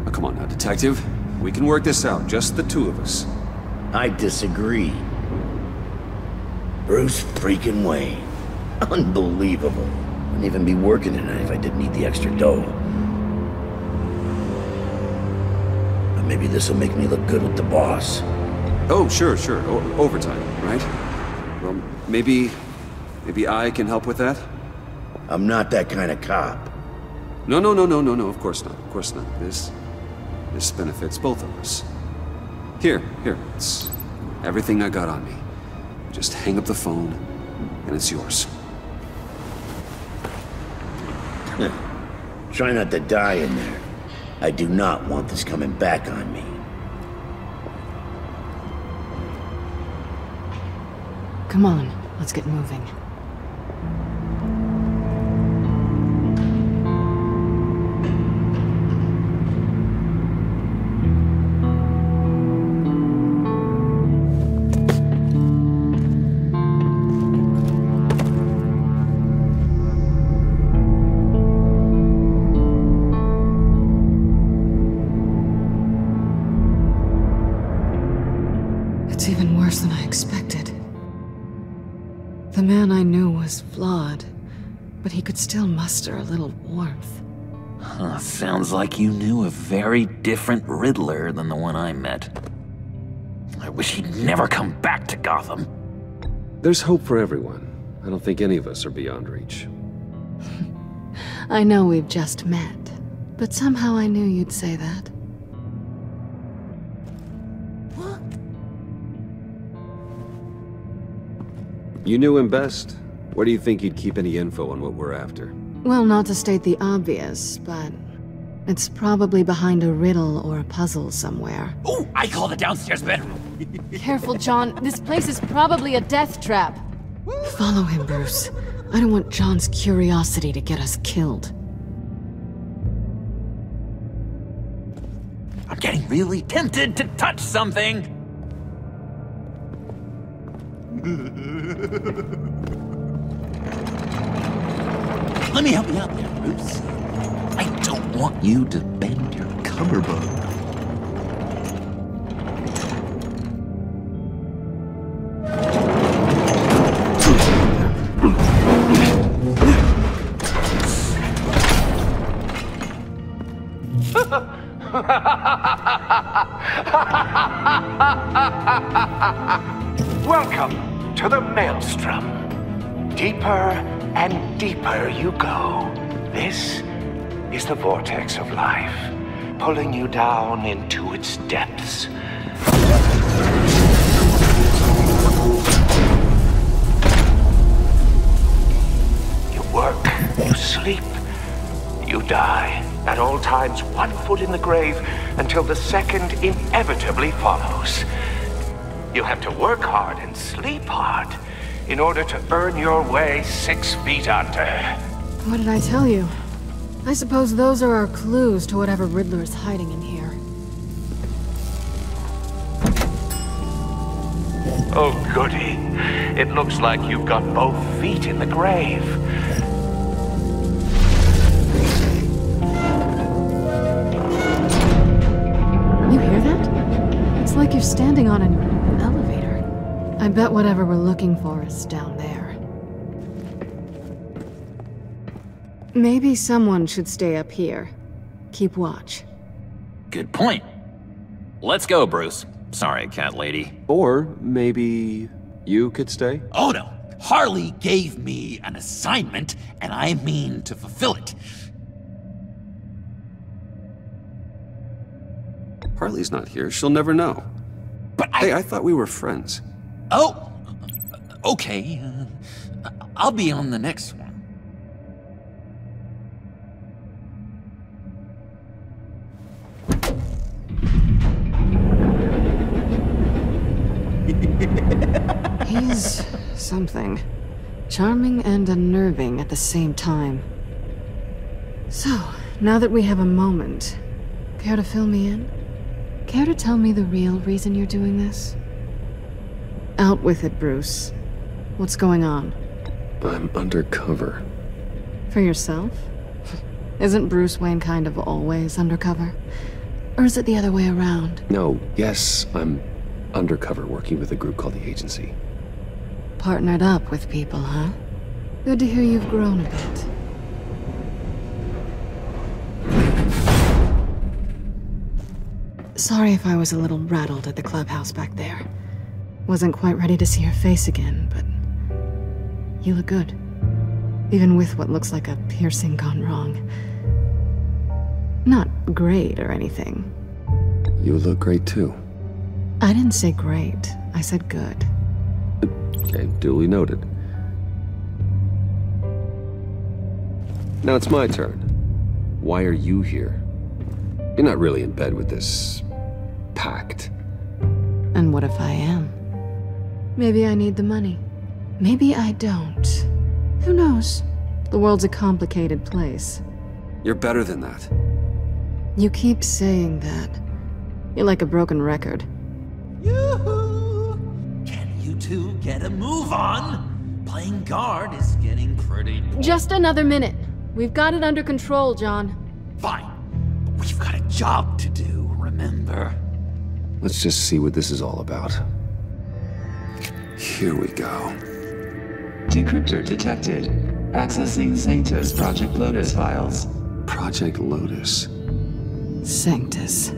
Oh, come on now, Detective. We can work this out, just the two of us. I disagree. Bruce freaking Wayne. Unbelievable. Wouldn't even be working tonight if I didn't need the extra dough. But maybe this'll make me look good with the boss. Oh, sure. Overtime, right? Well, maybe I can help with that? I'm not that kind of cop. No, of course not. This benefits both of us. Here, it's everything I got on me. Just hang up the phone, and it's yours. Try not to die in there. I do not want this coming back on me. Come on, let's get moving. It's even worse than I expected. The man I knew was flawed, but he could still muster a little warmth. Huh, sounds like you knew a very different Riddler than the one I met. I wish he'd never come back to Gotham. There's hope for everyone. I don't think any of us are beyond reach. I know we've just met, but somehow I knew you'd say that. You knew him best. Where do you think he'd keep any info on what we're after? Well, not to state the obvious, but it's probably behind a riddle or a puzzle somewhere. Oh, I call the downstairs bedroom. Careful, John. This place is probably a death trap. Follow him, Bruce. I don't want John's curiosity to get us killed. I'm getting really tempted to touch something. Let me help you out there, Bruce. I don't want you to bend your cummerbund. Welcome to the Maelstrom. Deeper and deeper you go. This is the vortex of life, pulling you down into its depths. You work, you sleep, you die. At all times, 1 foot in the grave until the second inevitably follows. You have to work hard and sleep hard in order to earn your way 6 feet under. What did I tell you? I suppose those are our clues to whatever Riddler is hiding in here. Oh, goody. It looks like you've got both feet in the grave. you're standing on an elevator. I bet whatever we're looking for is down there. Maybe someone should stay up here. Keep watch. Good point. Let's go, Bruce. Sorry, cat lady. Or maybe you could stay? Oh no. Harley gave me an assignment, and I mean to fulfill it. Harley's not here. She'll never know. But Hey, I thought we were friends. Oh, okay. I'll be on the next one. He's something. Charming and unnerving at the same time. So, now that we have a moment, care to fill me in? Care to tell me the real reason you're doing this? Out with it, Bruce. What's going on? I'm undercover. For yourself? Isn't Bruce Wayne kind of always undercover? Or is it the other way around? No, yes, I'm undercover working with a group called the Agency. Partnered up with people, huh? Good to hear you've grown a bit. Sorry if I was a little rattled at the clubhouse back there. Wasn't quite ready to see your face again, but you look good. Even with what looks like a piercing gone wrong. Not great or anything. You look great too. I didn't say great. I said good. Okay, duly noted. Now it's my turn. Why are you here? You're not really in bed with this pact. And what if I am? Maybe I need the money. Maybe I don't. Who knows? The world's a complicated place. You're better than that. You keep saying that. You're like a broken record. Yoo-hoo! Can you two get a move on? Playing guard is getting pretty boring. Just another minute. We've got it under control, John. Fine. But we've got a job to do, remember? Let's just see what this is all about. Here we go. Decryptor detected. Accessing Sanctus Project Lotus files. Project Lotus. Sanctus.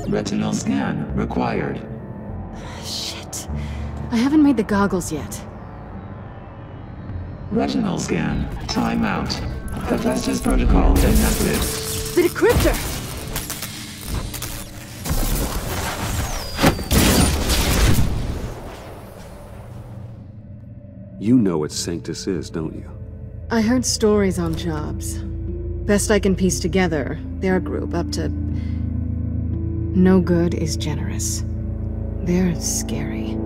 Retinal scan required. Shit. I haven't made the goggles yet. Retinal scan. Timeout. Hephaestus protocol inactive. The decryptor! You know what Sanctus is, don't you? I heard stories on jobs. Best I can piece together, their group up to... No good is generous. They're scary.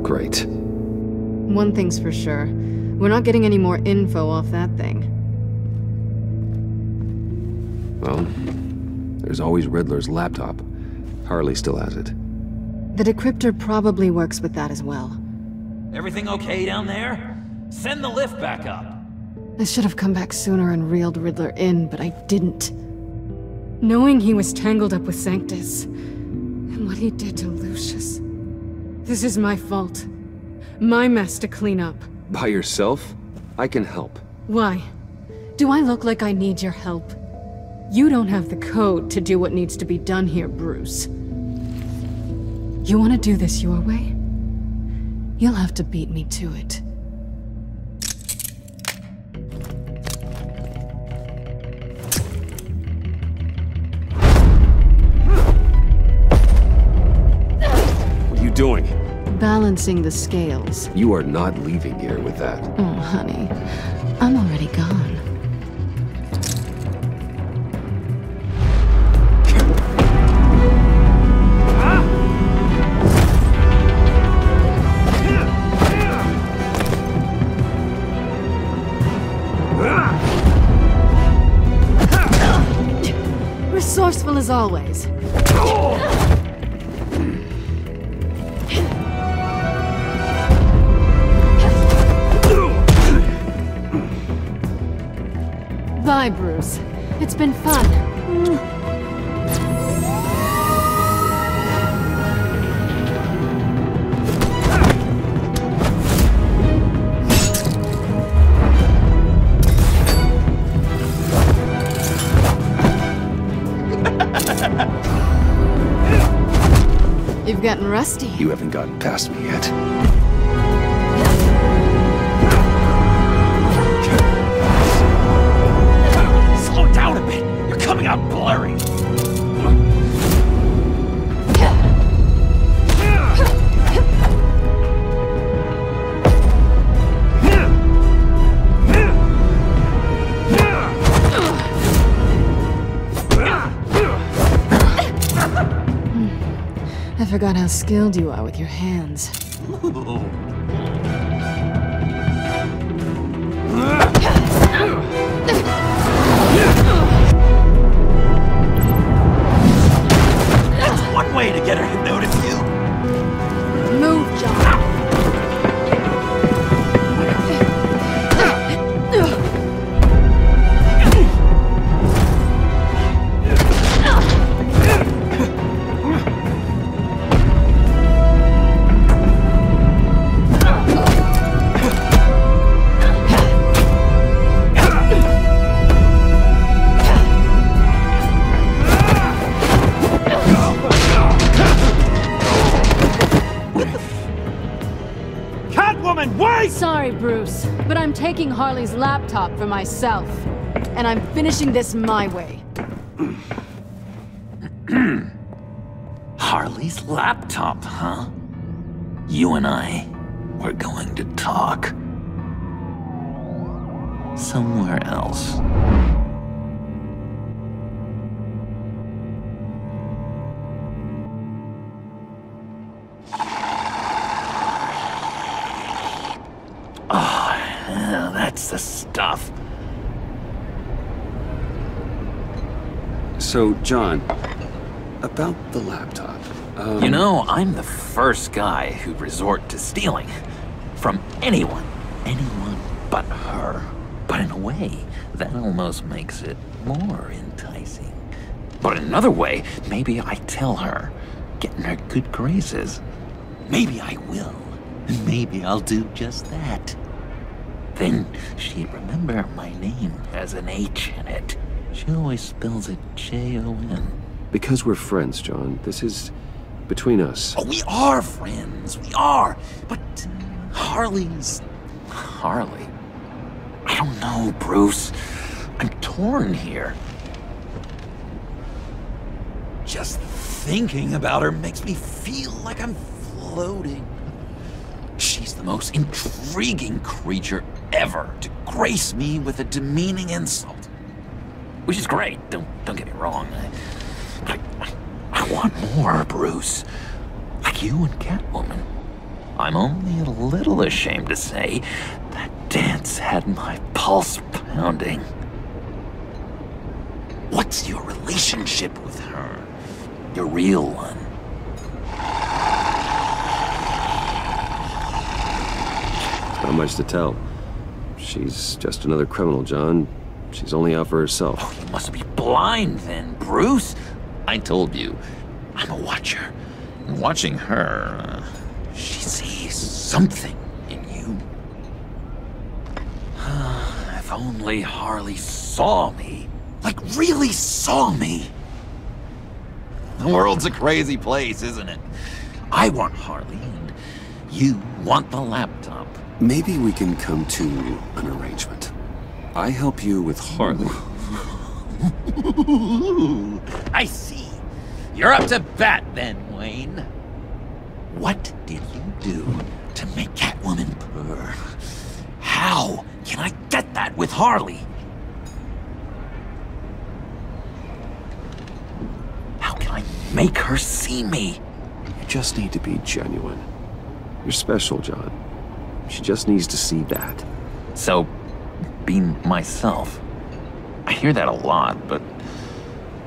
Great. One thing's for sure. We're not getting any more info off that thing. Well, there's always Riddler's laptop. Harley still has it. The decryptor probably works with that as well. Everything okay down there? Send the lift back up. I should have come back sooner and reeled Riddler in, but I didn't. Knowing he was tangled up with Sanctus, and what he did to Lucius. This is my fault. My mess to clean up. By yourself? I can help. Why? Do I look like I need your help? You don't have the code to do what needs to be done here, Bruce. You want to do this your way? You'll have to beat me to it. What are you doing? Balancing the scales. You are not leaving here with that. Oh, honey. I'm already gone. Resourceful as always. Bye, Bruce. It's been fun. You've gotten rusty. You haven't gotten past me yet. Slow down a bit. You're coming out blurry. I forgot how skilled you are with your hands. That's one way to get her to notice you. Move, John. Sorry, Bruce, but I'm taking Harley's laptop for myself. And I'm finishing this my way. Harley's laptop, huh? You and I, we're going to talk. Somewhere else. That's the stuff. So, John, about the laptop. You know, I'm the first guy who'd resort to stealing. From anyone. Anyone but her. But in a way, that almost makes it more enticing. But in another way, maybe I tell her, get in her good graces. Maybe I will. And maybe I'll do just that. Then she'd remember my name has an H in it. She always spells it J-O-N. Because we're friends, John. This is between us. Oh, we are friends. We are. But Harley's... Harley? I don't know, Bruce. I'm torn here. Just thinking about her makes me feel like I'm floating. She's the most intriguing creature ever to grace me with a demeaning insult. Which is great, don't get me wrong. I want more, Bruce. Like you and Catwoman. I'm only a little ashamed to say that dance had my pulse pounding. What's your relationship with her? Your real one? Not much to tell. She's just another criminal, John. She's only out for herself. Oh, you must be blind then, Bruce. I told you, I'm a watcher. And watching her, she sees something in you. If only Harley saw me. Like, really saw me. The world's a crazy place, isn't it? I want Harley, and you want the laptop. Maybe we can come to an arrangement. I help you with Harley. I see. You're up to bat then, Wayne. What did you do to make Catwoman purr? How can I get that with Harley? How can I make her see me? You just need to be genuine. You're special, John. She just needs to see that. So, be myself. I hear that a lot, but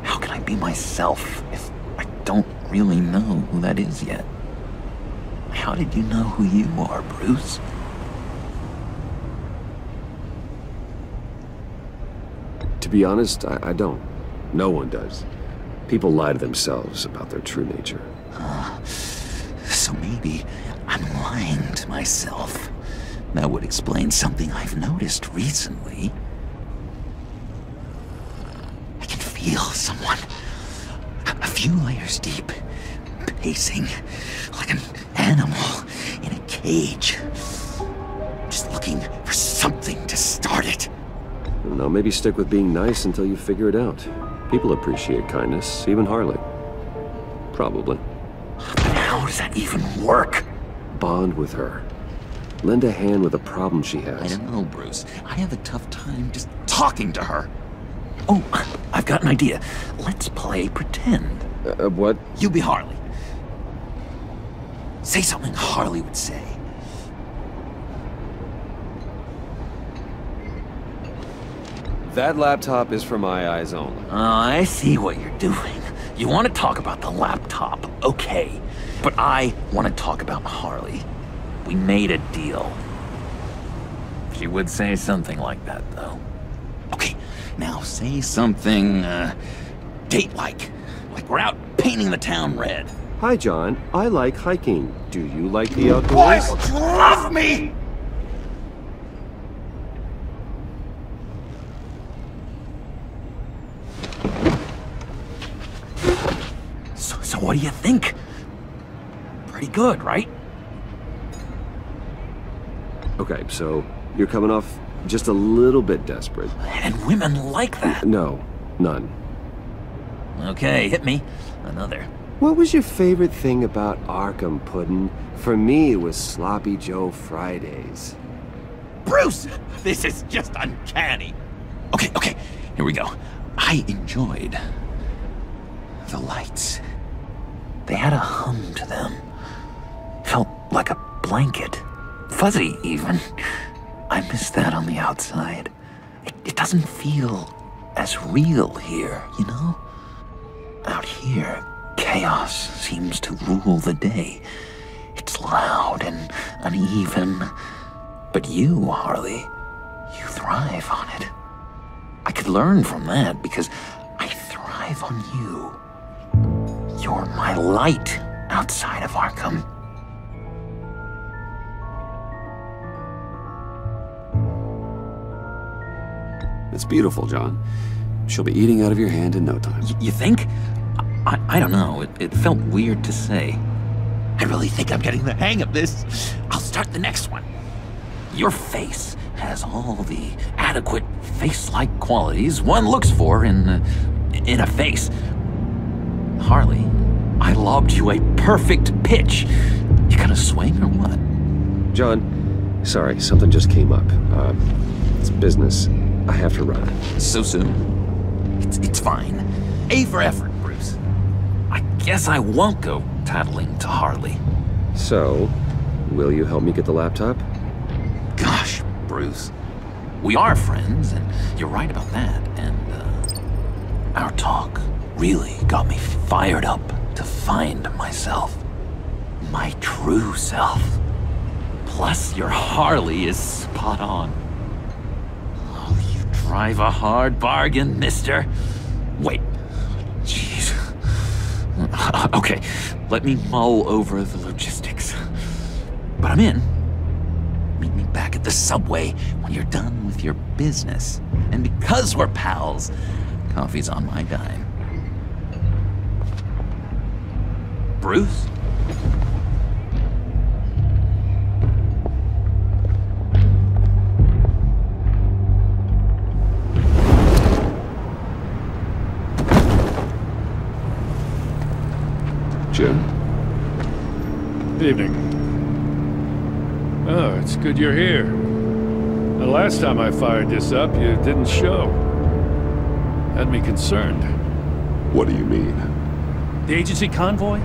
how can I be myself if I don't really know who that is yet? How did you know who you are, Bruce? To be honest, I don't. No one does. People lie to themselves about their true nature. So maybe I'm lying to myself. That would explain something I've noticed recently. I can feel someone A few layers deep, pacing like an animal in a cage. Just looking for something to start it. No, maybe stick with being nice until you figure it out. People appreciate kindness, even Harley. Probably. But how does that even work? Bond with her. Lend a hand with a problem she has. I don't know, Bruce. I have a tough time just talking to her. Oh, I've got an idea. Let's play pretend. What? You be Harley. Say something Harley would say. That laptop is for my eyes only. I see what you're doing. You want to talk about the laptop, okay. But I want to talk about Harley. We made a deal. She would say something like that, though. Okay, now say something, date-like. Like we're out painting the town red. Hi, John. I like hiking. Do you like the outdoors? Why don't you love me? So what do you think? Pretty good, right? Okay, so you're coming off just a little bit desperate. And women like that. No, none. Okay, hit me. Another. What was your favorite thing about Arkham, Puddin'? For me, it was Sloppy Joe Fridays. Bruce! This is just uncanny. Okay, here we go. I enjoyed the lights. They had a hum to them. Felt like a blanket. Fuzzy, even. I miss that on the outside. It doesn't feel as real here, you know? Out here, chaos seems to rule the day. It's loud and uneven. But you, Harley, you thrive on it. I could learn from that because I thrive on you. You're my light outside of Arkham. It's beautiful, John. She'll be eating out of your hand in no time. You think? I don't know. It felt weird to say. I really think I'm getting the hang of this. I'll start the next one. Your face has all the adequate face-like qualities one looks for in a face. Harley, I lobbed you a perfect pitch. You gonna swing or what? John, sorry, something just came up. It's business. I have to run. So soon? It's fine. A for effort, Bruce. I guess I won't go tattling to Harley. So, will you help me get the laptop? Gosh, Bruce. We are friends, and you're right about that. And, our talk really got me fired up to find myself. My true self. Plus, your Harley is spot on. Oh, you drive a hard bargain, mister. Wait. Jeez. Okay, let me mull over the logistics. But I'm in. Meet me back at the subway when you're done with your business. And because we're pals, coffee's on my dime. Bruce? Jim? Evening. Oh, it's good you're here. The last time I fired this up, you didn't show. Had me concerned. What do you mean? The agency convoy?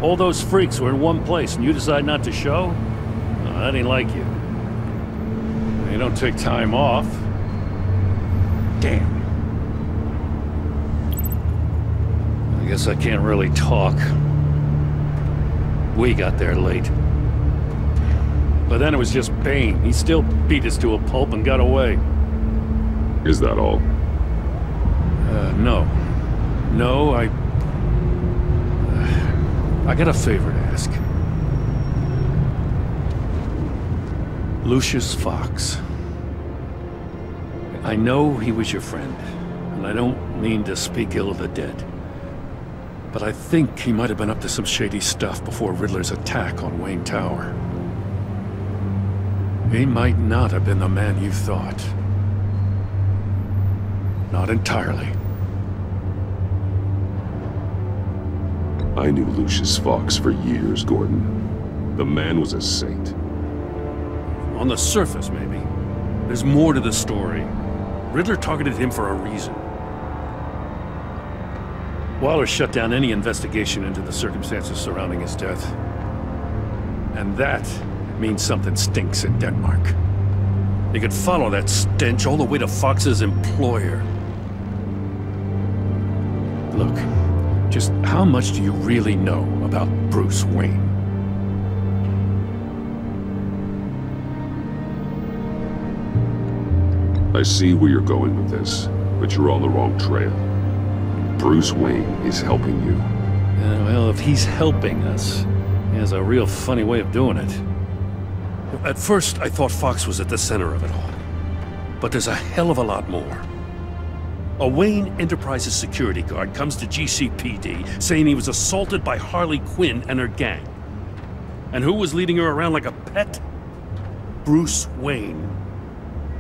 All those freaks were in one place and you decide not to show? Oh, that ain't like you. You don't take time off. Damn. I guess I can't really talk. We got there late. But then it was just Bane. He still beat us to a pulp and got away. Is that all? No. No, I got a favor to ask. Lucius Fox. I know he was your friend, and I don't mean to speak ill of the dead. But I think he might have been up to some shady stuff before Riddler's attack on Wayne Tower. He might not have been the man you thought. Not entirely. I knew Lucius Fox for years, Gordon. The man was a saint. On the surface, maybe. There's more to the story. Riddler targeted him for a reason. Waller shut down any investigation into the circumstances surrounding his death. And that means something stinks in Denmark. They could follow that stench all the way to Fox's employer. Look, just how much do you really know about Bruce Wayne? I see where you're going with this, but you're on the wrong trail. Bruce Wayne is helping you. Well, if he's helping us, he has a real funny way of doing it. At first, I thought Fox was at the center of it all. But there's a hell of a lot more. A Wayne Enterprises security guard comes to GCPD saying he was assaulted by Harley Quinn and her gang. And who was leading her around like a pet? Bruce Wayne.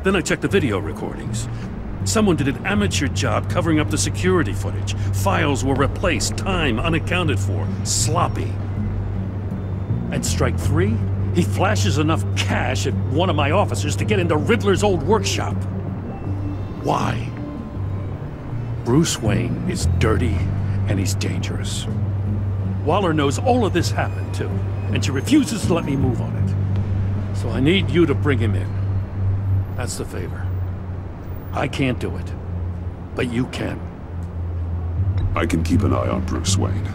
Then I checked the video recordings. Someone did an amateur job covering up the security footage. Files were replaced, time unaccounted for, sloppy. And strike three? He flashes enough cash at one of my officers to get into Riddler's old workshop. Why? Bruce Wayne is dirty and he's dangerous. Waller knows all of this happened too, and she refuses to let me move on it. So I need you to bring him in. That's the favor. I can't do it, but you can. I can keep an eye on Bruce Wayne.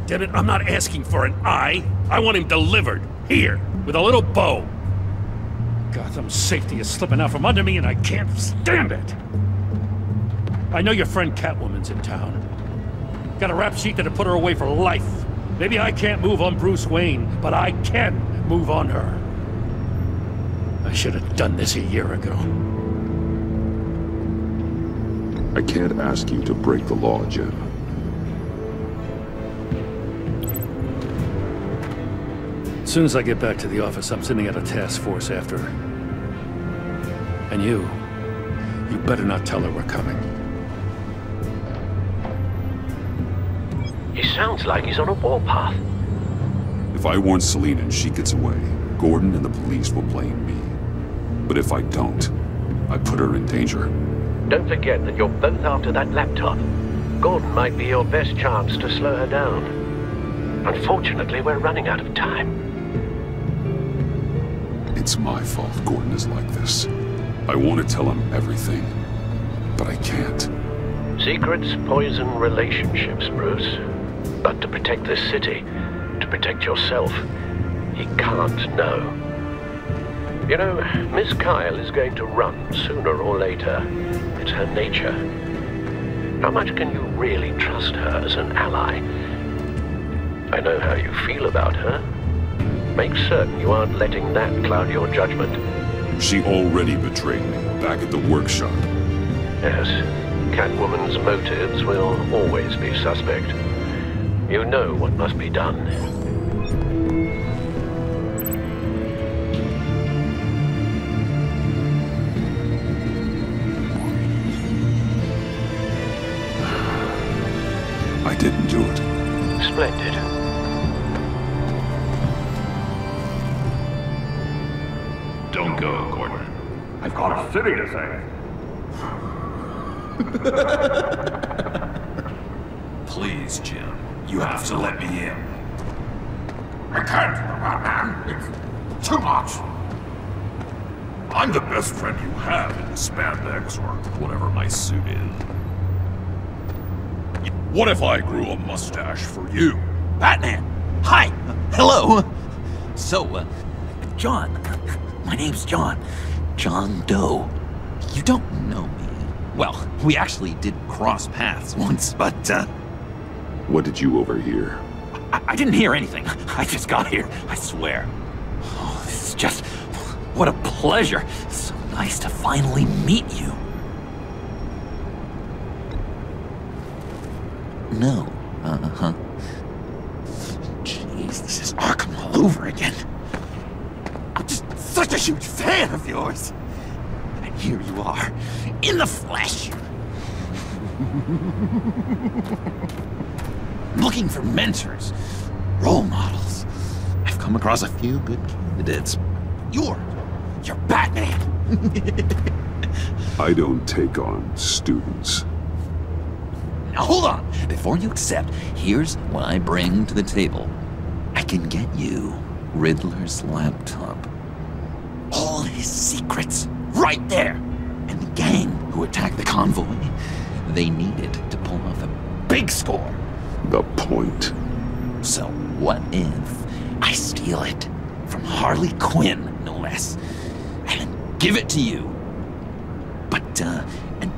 Damn it, I'm not asking for an eye. I want him delivered, here, with a little bow. Gotham's safety is slipping out from under me and I can't stand it. I know your friend Catwoman's in town. Got a rap sheet that'll put her away for life. Maybe I can't move on Bruce Wayne, but I can move on her. I should have done this a year ago. I can't ask you to break the law, Jim. As soon as I get back to the office, I'm sending out a task force after her. And you better not tell her we're coming. He sounds like he's on a warpath. If I warn Selina and she gets away, Gordon and the police will blame me. But if I don't, I put her in danger. Don't forget that you're both after that laptop. Gordon might be your best chance to slow her down. Unfortunately, we're running out of time. It's my fault Gordon is like this. I want to tell him everything, but I can't. Secrets poison relationships, Bruce. But to protect this city, to protect yourself, he can't know. You know, Miss Kyle is going to run sooner or later. It's her nature. How much can you really trust her as an ally? I know how you feel about her. Make certain you aren't letting that cloud your judgment. She already betrayed me back at the workshop. Yes, Catwoman's motives will always be suspect. You know what must be done. I didn't do it. Splendid. Don't go, Gordon. I've got a city to save. Please, Jim. You have to let me in. I can't, man. It's too much. I'm the best friend you have in the spandex or whatever my suit is. What if I grew a mustache for you? Batman! Hi! Hello! So, John. My name's John. John Doe. You don't know me. Well, we actually did cross paths once, but, What did you overhear? I didn't hear anything. I just got here, I swear. Oh, this is just... what a pleasure. So nice to finally meet you. No. Uh-huh. Jeez, this is Arkham all over again. I'm just such a huge fan of yours. And here you are, in the flesh. Looking for mentors, role models. I've come across a few good candidates. You're Batman. I don't take on students. Now hold on. Before you accept, here's what I bring to the table. I can get you Riddler's laptop. All his secrets, right there. And the gang who attacked the convoy, they needed to pull off a big score. The point. So what if I steal it from Harley Quinn, no less, and give it to you? But, and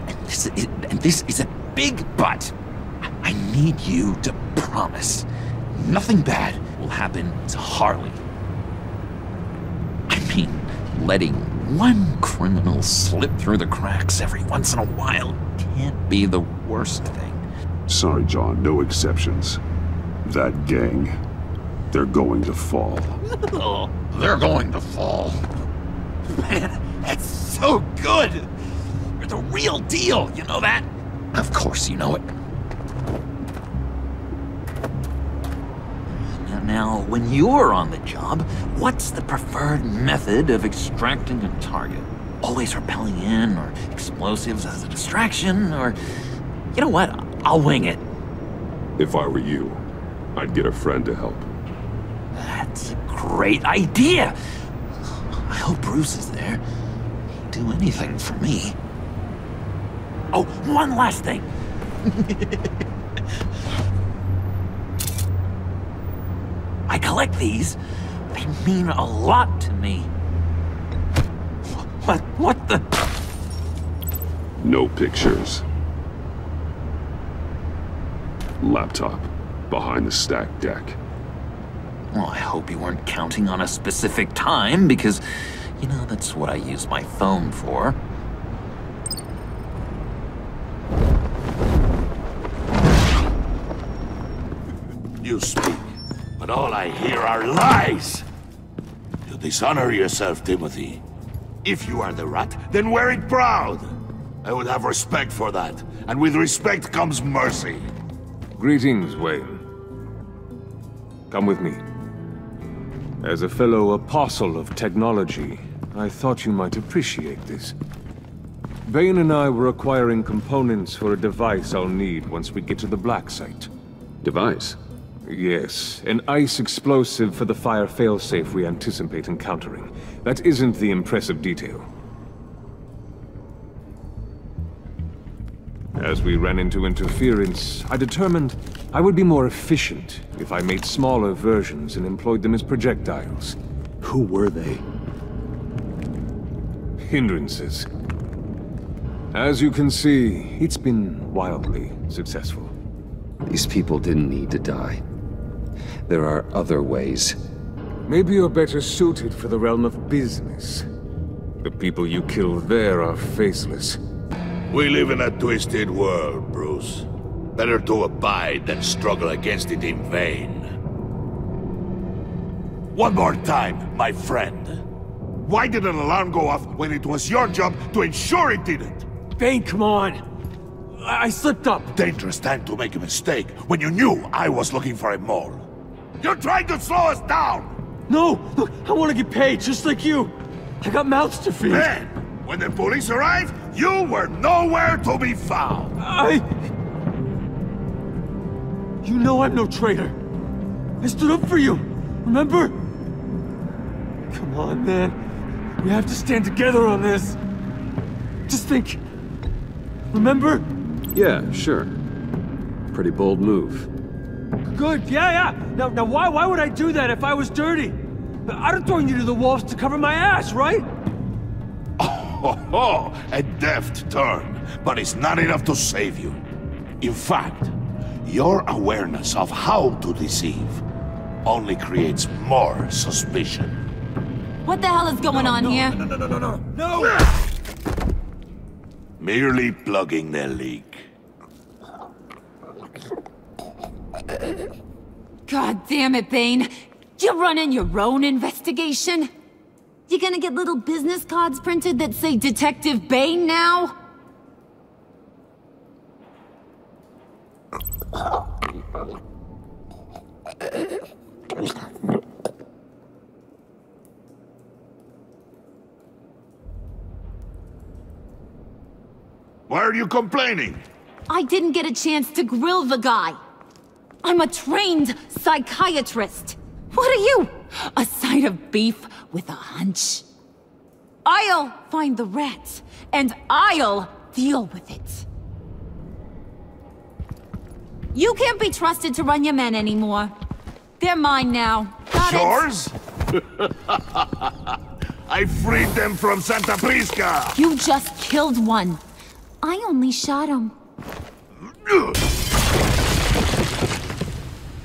this is a big but. I need you to promise nothing bad will happen to Harley. I mean, letting one criminal slip through the cracks every once in a while can't be the worst thing. Sorry, John, no exceptions. That gang, they're going to fall. Oh, they're going to fall. Man, that's so good! You're the real deal, you know that? Of course you know it. Now, when you're on the job, what's the preferred method of extracting a target? Always rappelling in, or explosives as a distraction, or... You know what? I'll wing it. If I were you, I'd get a friend to help. That's a great idea! I hope Bruce is there. He'd do anything for me. Oh, one last thing! I collect these. They mean a lot to me. What the... No pictures. Laptop, behind the stacked deck. Well, I hope you weren't counting on a specific time, because, you know, that's what I use my phone for. You speak, but all I hear are lies! You dishonor yourself, Timothy. If you are the rat, then wear it proud! I would have respect for that, and with respect comes mercy. Greetings, Wayne. Come with me. As a fellow apostle of technology, I thought you might appreciate this. Bane and I were acquiring components for a device I'll need once we get to the Black Site. Device? Yes, an ice explosive for the fire failsafe we anticipate encountering. That isn't the impressive detail. As we ran into interference, I determined I would be more efficient if I made smaller versions and employed them as projectiles. Who were they? Hindrances. As you can see, it's been wildly successful. These people didn't need to die. There are other ways. Maybe you're better suited for the realm of business. The people you kill there are faceless. We live in a twisted world, Bruce. Better to abide than struggle against it in vain. One more time, my friend. Why did an alarm go off when it was your job to ensure it didn't? Bane, come on! I slipped up! Dangerous time to make a mistake when you knew I was looking for a mole. You're trying to slow us down! No! Look, I want to get paid, just like you! I got mouths to feed! Then, when the police arrived, you were nowhere to be found! You know I'm no traitor! I stood up for you, remember? Come on, man. We have to stand together on this. Just think. Remember? Yeah, sure. Pretty bold move. Good, yeah. Now why would I do that if I was dirty? I'd have thrown you to the wolves to cover my ass, right? Oh, a deft turn, but it's not enough to save you. In fact, your awareness of how to deceive only creates more suspicion. What the hell is going on here? No! Merely plugging the leak. God damn it, Bane. You're running your own investigation? You gonna get little business cards printed that say Detective Bane now? Why are you complaining? I didn't get a chance to grill the guy. I'm a trained psychiatrist. What are you? A side of beef with a hunch? I'll find the rat, and I'll deal with it. You can't be trusted to run your men anymore. They're mine now. Got Yours? I freed them from Santa Prisca! You just killed one. I only shot him.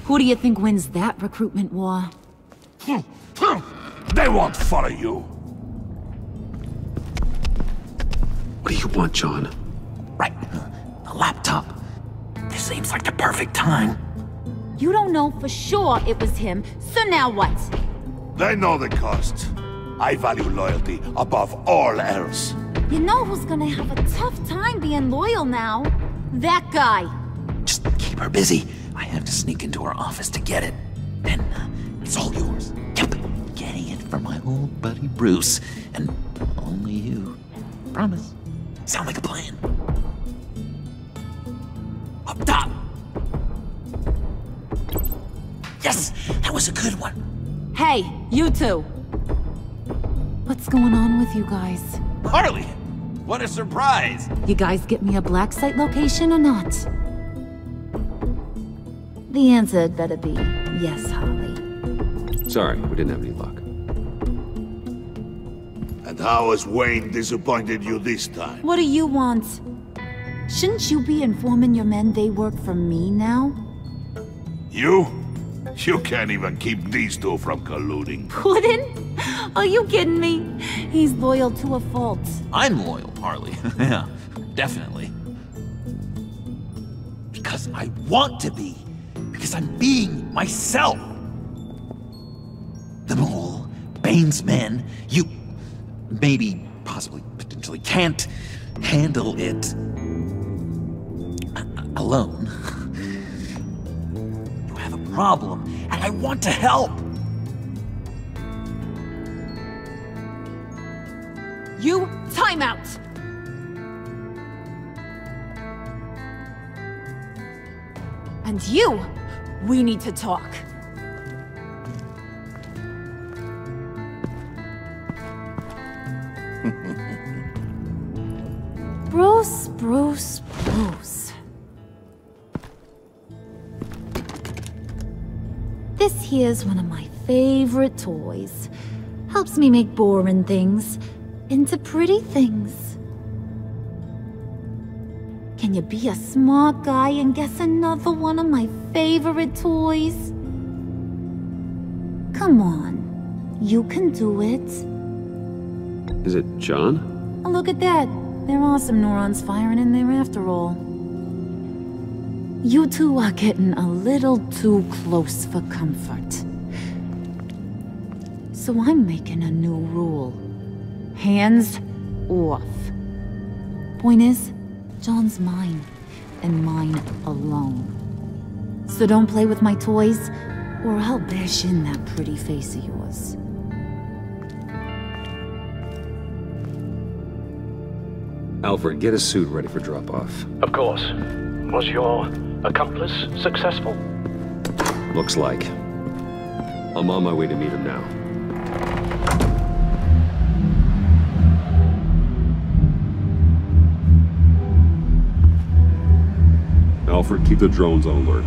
Who do you think wins that recruitment war? They won't follow you. What do you want, John? Right. A laptop. This seems like the perfect time. You don't know for sure it was him, so now what? They know the cost. I value loyalty above all else. You know who's gonna have a tough time being loyal now? That guy. Just keep her busy. I have to sneak into her office to get it. Then it's all yours. Yep. Getting it from my old buddy Bruce. And only you. Promise. Sound like a plan. Up top. Yes, that was a good one. Hey, you two. What's going on with you guys? Harley, what a surprise. You guys get me a black site location or not? The answer had better be yes, Harley. Sorry, we didn't have any luck. And how has Wayne disappointed you this time? What do you want? Shouldn't you be informing your men they work for me now? You? You can't even keep these two from colluding. Puddin'? Are you kidding me? He's loyal to a fault. I'm loyal, Harley. Yeah, definitely. Because I want to be. Because I'm being myself. The mole, Bane's men, you maybe, possibly, potentially can't handle it alone. You have a problem, and I want to help. You, time out! And you, we need to talk. Bruce. This here's one of my favorite toys. Helps me make boring things into pretty things. Can you be a smart guy and guess another one of my favorite toys? Come on, you can do it. Is it John? Oh, look at that. There are some neurons firing in there after all. You two are getting a little too close for comfort. So I'm making a new rule. Hands off. Point is, John's mine, and mine alone. So don't play with my toys, or I'll bash in that pretty face of yours. Alfred, get a suit ready for drop-off. Of course. Was your accomplice successful? Looks like. I'm on my way to meet him now. Alfred, keep the drones on alert.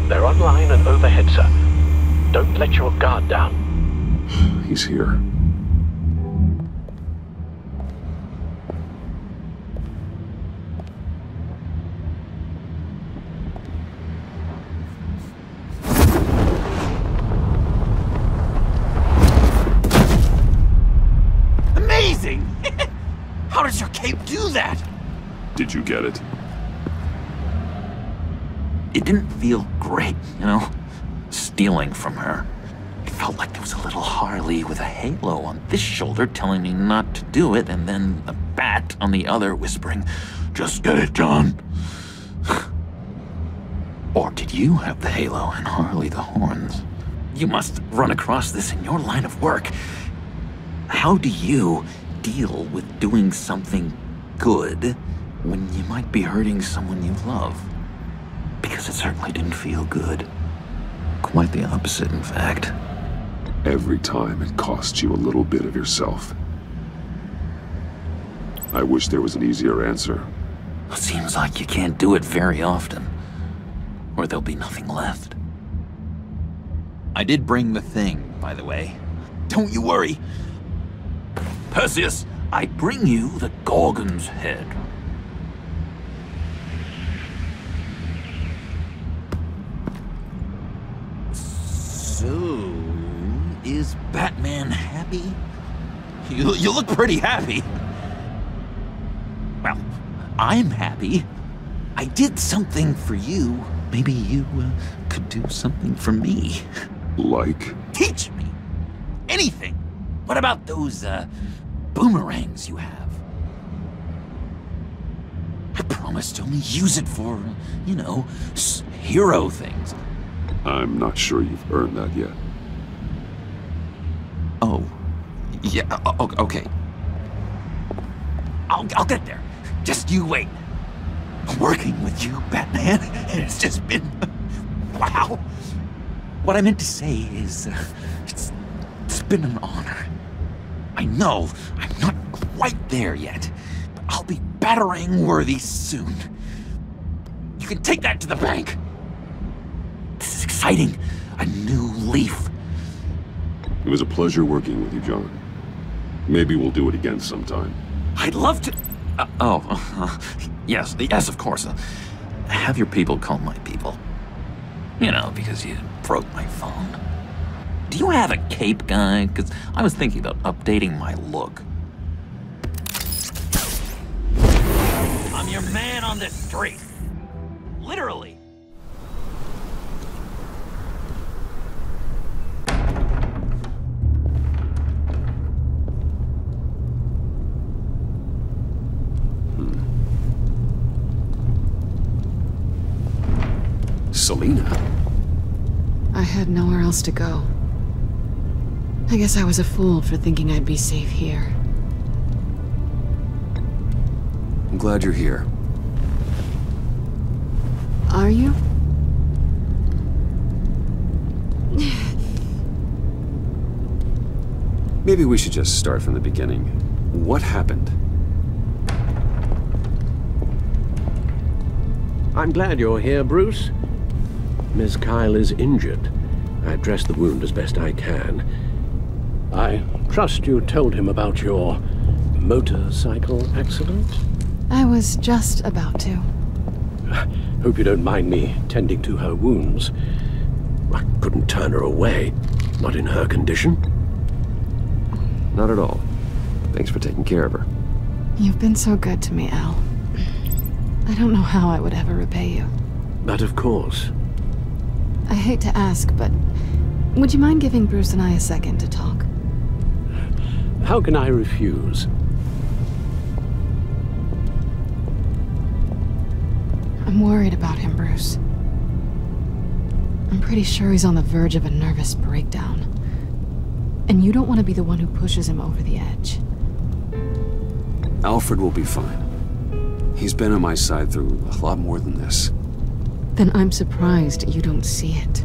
They're online and overhead, sir. Don't let your guard down. He's here. Amazing! How does your cape do that? Did you get it? It didn't feel great, you know? stealing from her. It felt like there was a little Harley with a halo on this shoulder telling me not to do it, and then a bat on the other whispering, "Just get it done." Or did you have the halo and Harley the horns? You must run across this in your line of work. How do you deal with doing something good when you might be hurting someone you love? Because it certainly didn't feel good. Quite the opposite, in fact. Every time it costs you a little bit of yourself. I wish there was an easier answer. It seems like you can't do it very often, or there'll be nothing left. I did bring the thing, by the way. Don't you worry. Perseus, I bring you the Gorgon's head. So, is Batman happy? You look pretty happy. Well, I'm happy. I did something for you. Maybe you could do something for me. Like? Teach me. Anything. What about those boomerangs you have? I promise to only use it for, you know, hero things. I'm not sure you've earned that yet. Oh, yeah, okay. I'll get there. Just you wait. Working with you, Batman, it's just been... wow. What I meant to say is, it's been an honor. I know I'm not quite there yet, but I'll be battering worthy soon. You can take that to the bank. This is exciting. A new leaf. It was a pleasure working with you, John. Maybe we'll do it again sometime. I'd love to... yes, of course. Have your people call my people. You know, because you broke my phone. Do you have a cape, guy? Because I was thinking about updating my look. I'm your man on the street. Literally. Selina? I had nowhere else to go. I guess I was a fool for thinking I'd be safe here. I'm glad you're here. Are you? Maybe we should just start from the beginning. What happened? I'm glad you're here, Bruce. Miss Kyle is injured. I dressed the wound as best I can. I trust you told him about your motorcycle accident? I was just about to. Hope you don't mind me tending to her wounds. I couldn't turn her away, not in her condition. Not at all. Thanks for taking care of her. You've been so good to me, Al. I don't know how I would ever repay you. But of course. I hate to ask, but would you mind giving Bruce and I a second to talk? How can I refuse? I'm worried about him, Bruce. I'm pretty sure he's on the verge of a nervous breakdown. And you don't want to be the one who pushes him over the edge. Alfred will be fine. He's been on my side through a lot more than this. Then I'm surprised you don't see it.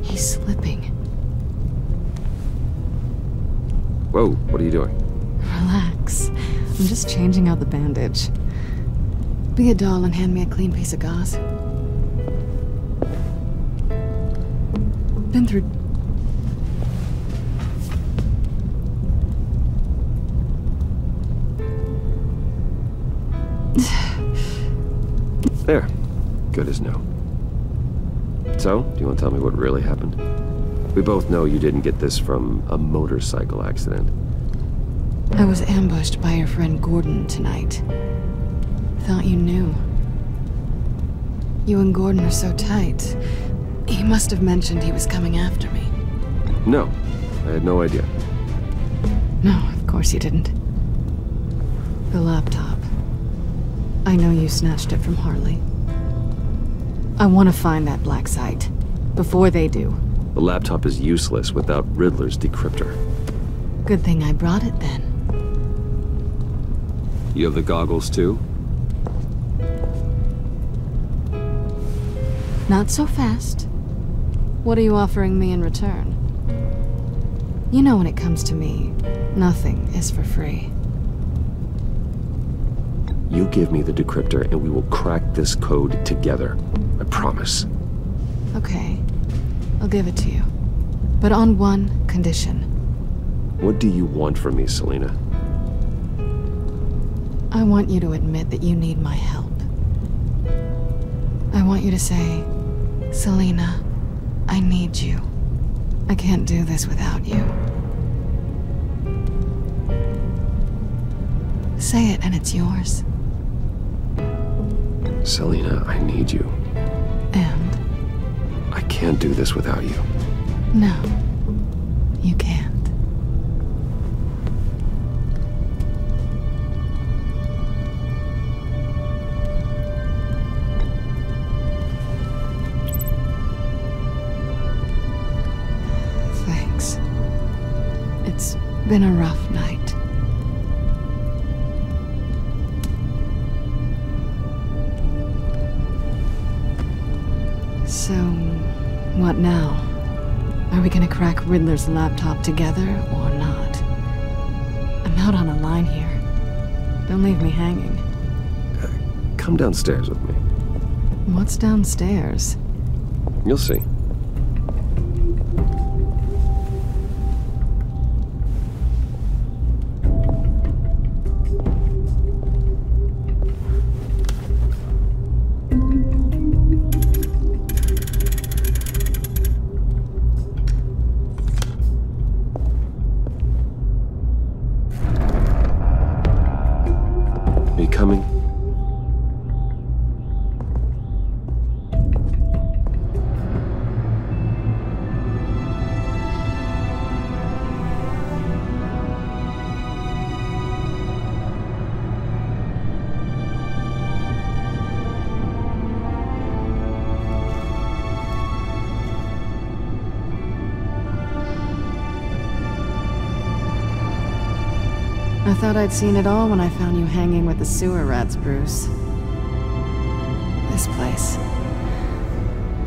He's slipping. Whoa, what are you doing? Relax. I'm just changing out the bandage. Be a doll and hand me a clean piece of gauze. Been through... There. Good as new. So, do you want to tell me what really happened? We both know you didn't get this from a motorcycle accident. I was ambushed by your friend Gordon tonight. Thought you knew. You and Gordon are so tight. He must have mentioned he was coming after me. No, I had no idea. No, of course you didn't. The laptop. I know you snatched it from Harley. I want to find that black site. Before they do. The laptop is useless without Riddler's decryptor. Good thing I brought it then. You have the goggles too? Not so fast. What are you offering me in return? You know when it comes to me, nothing is for free. You give me the decryptor and we will crack this code together. I promise. Okay. I'll give it to you. But on one condition. What do you want from me, Selina? I want you to admit that you need my help. I want you to say, Selina, I need you. I can't do this without you. Say it and it's yours. Selina, I need you. And? I can't do this without you. No, you can't. Thanks. It's been a rough night. So, what now? Are we gonna crack Riddler's laptop together, or not? I'm out on a line here. Don't leave me hanging. Come downstairs with me. What's downstairs? You'll see. Coming. I thought I'd seen it all when I found you hanging with the sewer rats, Bruce. This place.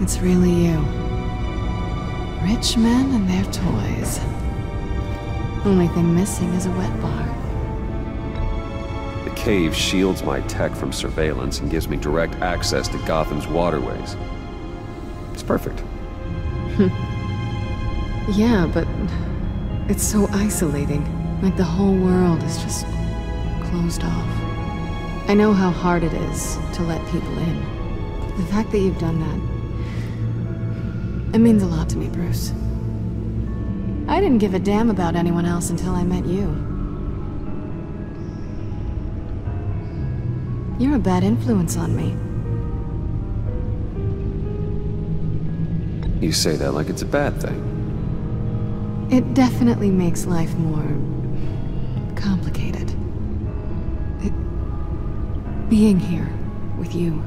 It's really you. Rich men and their toys. Only thing missing is a wet bar. The cave shields my tech from surveillance and gives me direct access to Gotham's waterways. It's perfect. Yeah, but it's so isolating. Like the whole world is just closed off. I know how hard it is to let people in. The fact that you've done that, it means a lot to me, Bruce. I didn't give a damn about anyone else until I met you. You're a bad influence on me. You say that like it's a bad thing. It definitely makes life more complicated. Being here with you.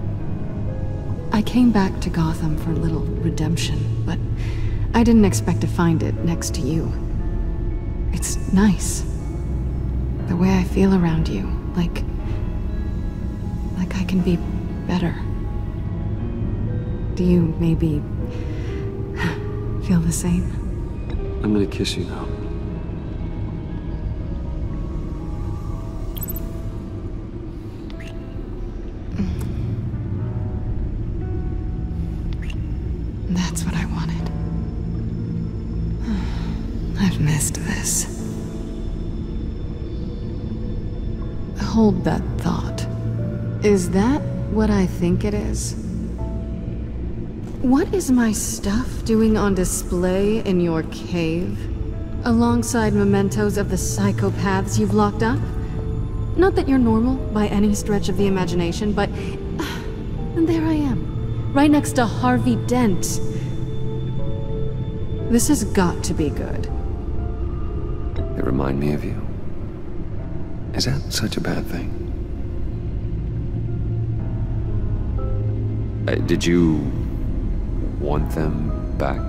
I came back to Gotham for a little redemption, but I didn't expect to find it next to you. It's nice. The way I feel around you, like I can be better. Do you maybe feel the same? I'm gonna kiss you now. That's what I wanted. I've missed this. Hold that thought. Is that what I think it is? What is my stuff doing on display in your cave? Alongside mementos of the psychopaths you've locked up? Not that you're normal by any stretch of the imagination, but... and there I am. Right next to Harvey Dent. This has got to be good. They remind me of you. Is that such a bad thing? Did you want them back?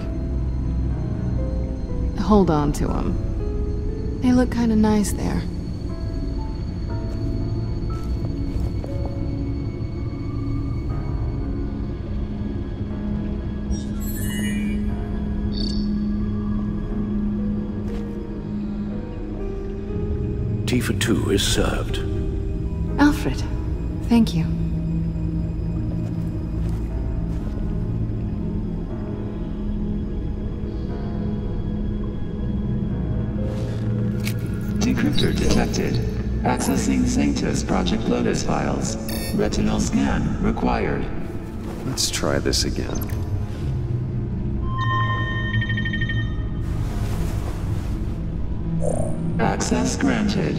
Hold on to them. They look kind of nice there. Tea for two is served. Alfred, thank you. Decryptor detected. Accessing Sanctus Project Lotus files. Retinal scan required. Let's try this again. Access granted.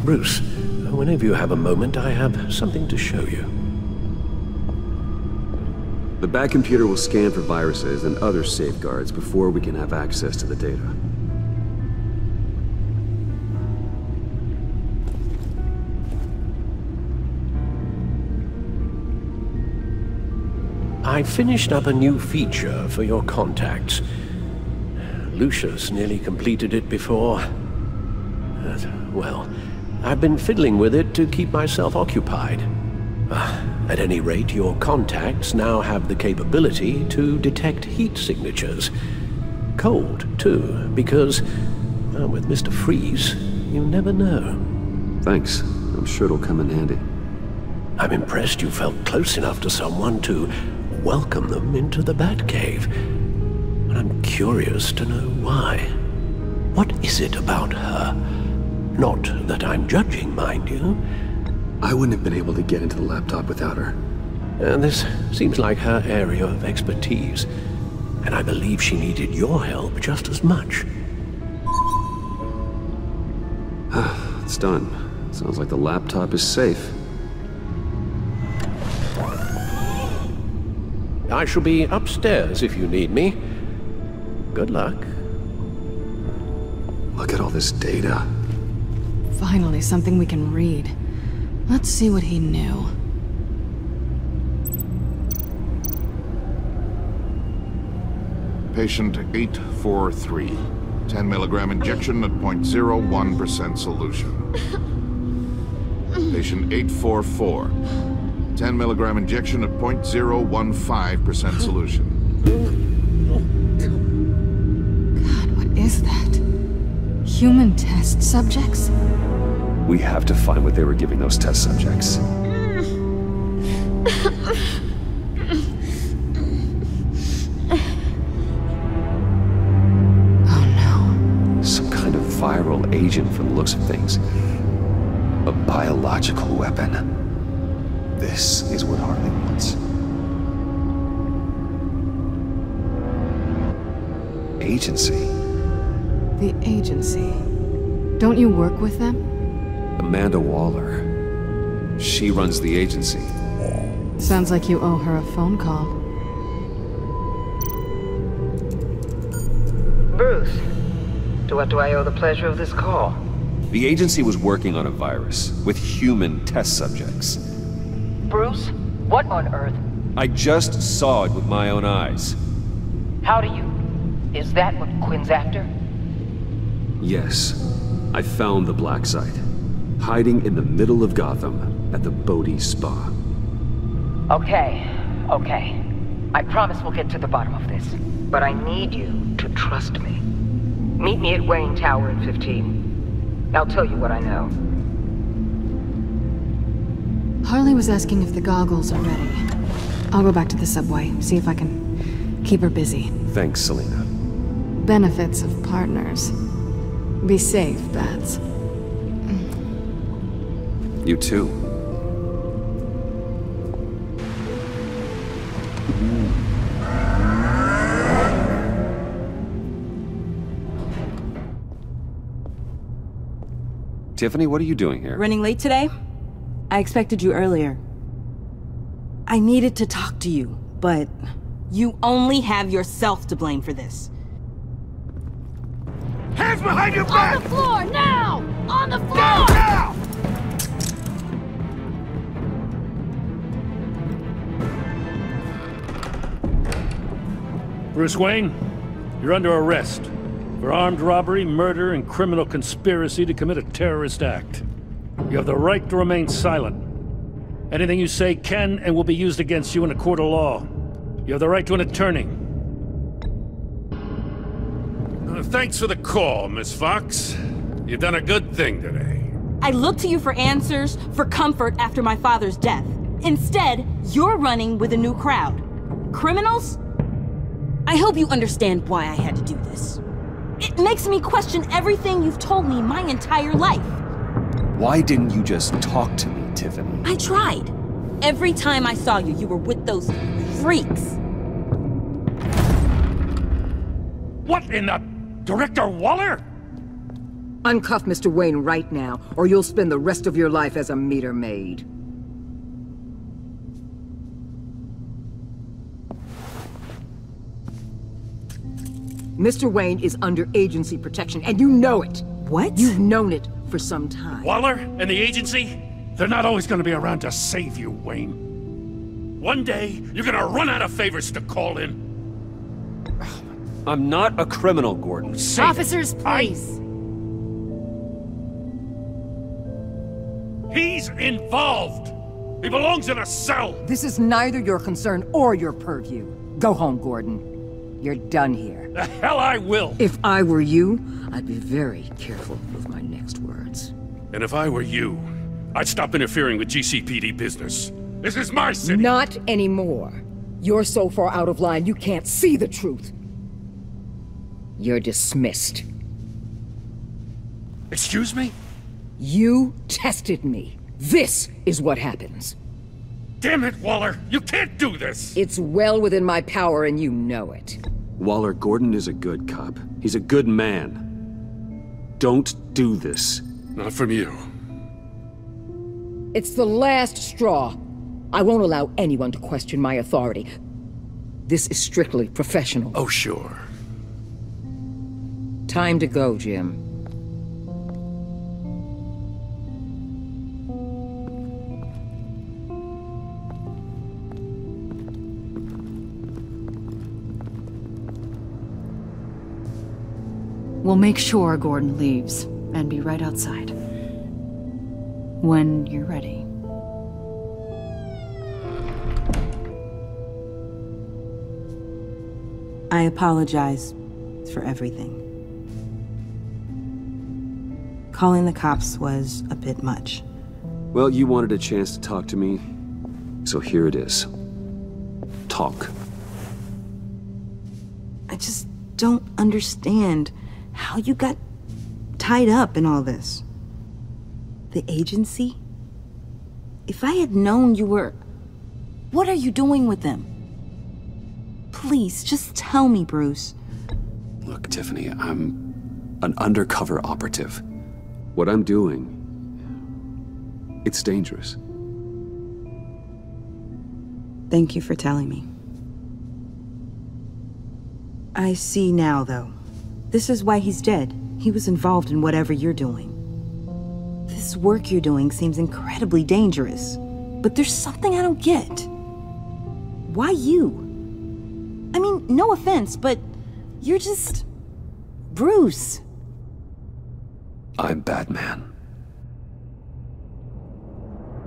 Bruce, whenever you have a moment, I have something to show you. The back computer will scan for viruses and other safeguards before we can have access to the data. I finished up a new feature for your contacts. Lucius nearly completed it before. Well, I've been fiddling with it to keep myself occupied. At any rate, your contacts now have the capability to detect heat signatures. Cold, too, because, with Mr. Freeze, you never know. Thanks. I'm sure it'll come in handy. I'm impressed you felt close enough to someone to welcome them into the Batcave. And I'm curious to know why. What is it about her? Not that I'm judging, mind you. I wouldn't have been able to get into the laptop without her. This seems like her area of expertise, and I believe she needed your help just as much. It's done. Sounds like the laptop is safe. I shall be upstairs if you need me. Good luck. Look at all this data. Finally, something we can read. Let's see what he knew. Patient 843. 10 milligram injection at 0.01% solution. Patient 844. 10 milligram injection at 0.015% solution. God, what is that? Human test subjects? We have to find what they were giving those test subjects. Oh no. Some kind of viral agent from the looks of things. A biological weapon. This is what Harley wants. Agency. The agency. Don't you work with them? Amanda Waller. She runs the agency. Sounds like you owe her a phone call. Bruce, to what do I owe the pleasure of this call? The agency was working on a virus with human test subjects. Bruce, what on earth? I just saw it with my own eyes. How do you... Is that what Quinn's after? Yes. I found the black site. Hiding in the middle of Gotham at the Bodhi Spa. Okay. I promise we'll get to the bottom of this. But I need you to trust me. Meet me at Wayne Tower in 15. I'll tell you what I know. Harley was asking if the goggles are ready. I'll go back to the subway, see if I can keep her busy. Thanks, Selena. Benefits of partners. Be safe, Bats. You too. Tiffany, what are you doing here? Running late today? I expected you earlier. I needed to talk to you, but You only have yourself to blame for this. Hands behind your back! On the floor, now! On the floor! Now! Bruce Wayne, you're under arrest for armed robbery, murder, and criminal conspiracy to commit a terrorist act. You have the right to remain silent. Anything you say can and will be used against you in a court of law. You have the right to an attorney. Thanks for the call, Miss Fox. You've done a good thing today. I looked to you for answers, for comfort after my father's death. Instead, you're running with a new crowd. Criminals? I hope you understand why I had to do this. It makes me question everything you've told me my entire life. Why didn't you just talk to me, Tiffany? I tried. Every time I saw you, you were with those freaks. What in the... Director Waller? Uncuff Mr. Wayne right now, or you'll spend the rest of your life as a meter maid. Mr. Wayne is under agency protection, and you know it. What? You've known it for some time. Waller and the agency? They're not always gonna be around to save you, Wayne. One day, you're gonna run out of favors to call in. I'm not a criminal, Gordon. Officers, please. He's involved! He belongs in a cell! This is neither your concern or your purview. Go home, Gordon. You're done here. The hell I will! If I were you, I'd be very careful with my next words. And if I were you, I'd stop interfering with GCPD business. This is my city! Not anymore. You're so far out of line, you can't see the truth. You're dismissed. Excuse me? You tested me. This is what happens. Damn it, Waller! You can't do this! It's well within my power and you know it. Waller, Gordon is a good cop. He's a good man. Don't do this. Not from you. It's the last straw. I won't allow anyone to question my authority. This is strictly professional. Oh, sure. Time to go, Jim. We'll make sure Gordon leaves, and be right outside. When you're ready. I apologize for everything. Calling the cops was a bit much. Well, you wanted a chance to talk to me, so here it is. Talk. I just don't understand how you got tied up in all this. The agency? If I had known you were... What are you doing with them? Please, just tell me, Bruce. Look, Tiffany, I'm an undercover operative. What I'm doing, it's dangerous. Thank you for telling me. I see now, though. This is why he's dead. He was involved in whatever you're doing. This work you're doing seems incredibly dangerous. But there's something I don't get. Why you? I mean, no offense, but you're just... Bruce. I'm Batman.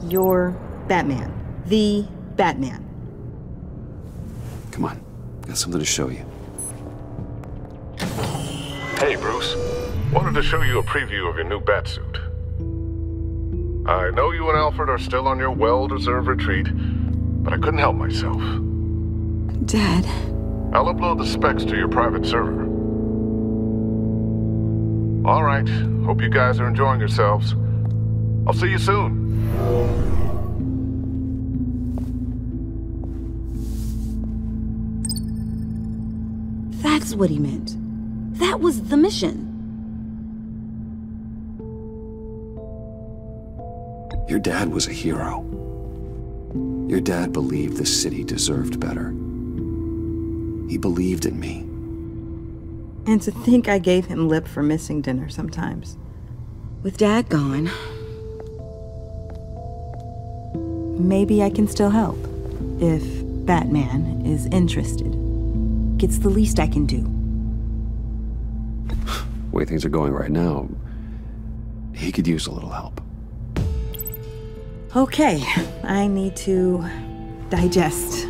You're Batman. The Batman. Come on, got something to show you. Hey, Bruce. Wanted to show you a preview of your new Batsuit. I know you and Alfred are still on your well-deserved retreat, but I couldn't help myself. Dad. I'll upload the specs to your private server. All right. Hope you guys are enjoying yourselves. I'll see you soon. That's what he meant. That was the mission. Your dad was a hero. Your dad believed the city deserved better. He believed in me. And to think I gave him lip for missing dinner sometimes. With Dad gone, maybe I can still help. If Batman is interested. It's the least I can do. The way things are going right now, he could use a little help. Okay, I need to digest.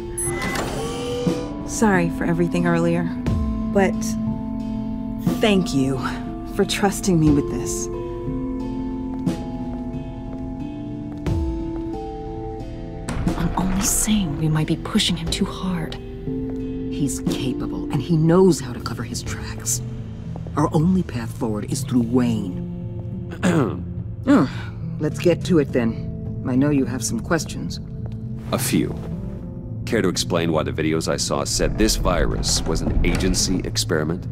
Sorry for everything earlier, but thank you for trusting me with this. I'm only saying we might be pushing him too hard. he's capable, and he knows how to cover his tracks. Our only path forward is through Wayne. Let's get to it then. I know you have some questions. A few. Care to explain why the videos I saw said this virus was an agency experiment?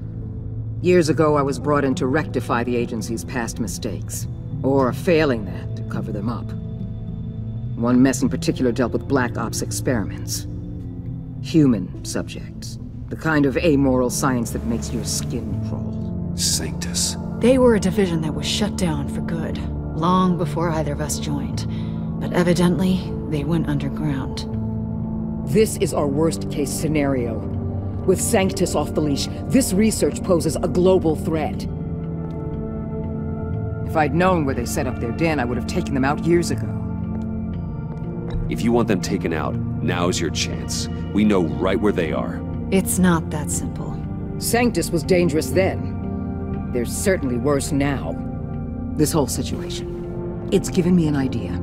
Years ago, I was brought in to rectify the agency's past mistakes. Or failing that, to cover them up. One mess in particular dealt with Black Ops experiments. Human subjects. The kind of amoral science that makes your skin crawl. Sanctus. They were a division that was shut down for good, long before either of us joined. But evidently, they went underground. This is our worst-case scenario. With Sanctus off the leash, this research poses a global threat. If I'd known where they set up their den, I would have taken them out years ago. If you want them taken out, now's your chance. We know right where they are. It's not that simple. Sanctus was dangerous then. They're certainly worse now. This whole situation, it's given me an idea.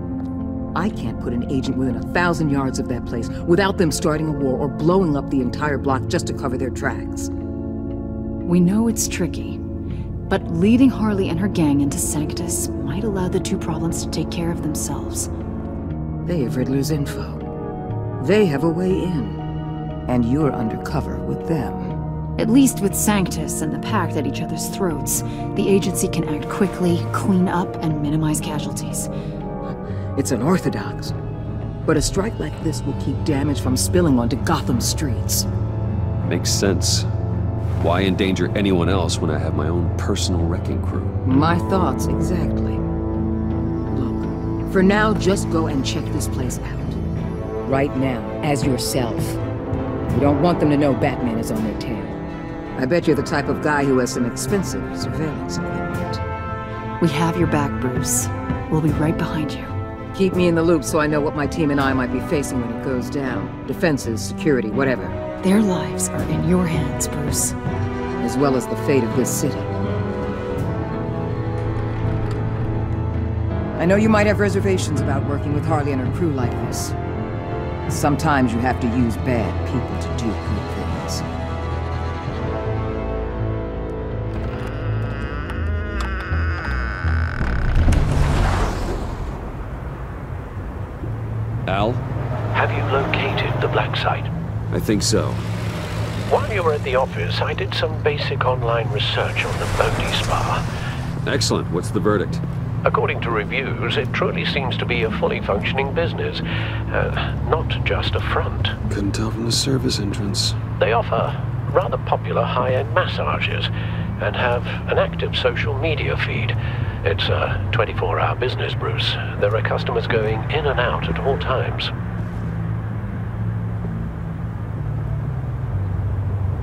I can't put an agent within 1,000 yards of that place without them starting a war or blowing up the entire block just to cover their tracks. We know it's tricky, but leading Harley and her gang into Sanctus might allow the two problems to take care of themselves. They have Riddler's info. They have a way in. And you're undercover with them. At least with Sanctus and the Pact at each other's throats, the agency can act quickly, clean up, and minimize casualties. It's unorthodox. But a strike like this will keep damage from spilling onto Gotham streets. Makes sense. Why endanger anyone else when I have my own personal wrecking crew? My thoughts, exactly. Look, for now, just go and check this place out. Right now, as yourself. You don't want them to know Batman is on their tail. I bet you're the type of guy who has some expensive surveillance equipment. We have your back, Bruce. We'll be right behind you. Keep me in the loop so I know what my team and I might be facing when it goes down. Defenses, security, whatever. Their lives are in your hands, Bruce. As well as the fate of this city. I know you might have reservations about working with Harley and her crew like this. Sometimes you have to use bad people to do good things. Al? Have you located the black site? I think so. While you were at the office, I did some basic online research on the Bodhi Spa. Excellent. What's the verdict? According to reviews, it truly seems to be a fully functioning business, not just a front. Couldn't tell from the service entrance. They offer rather popular high-end massages and have an active social media feed. It's a 24-hour business, Bruce. There are customers going in and out at all times.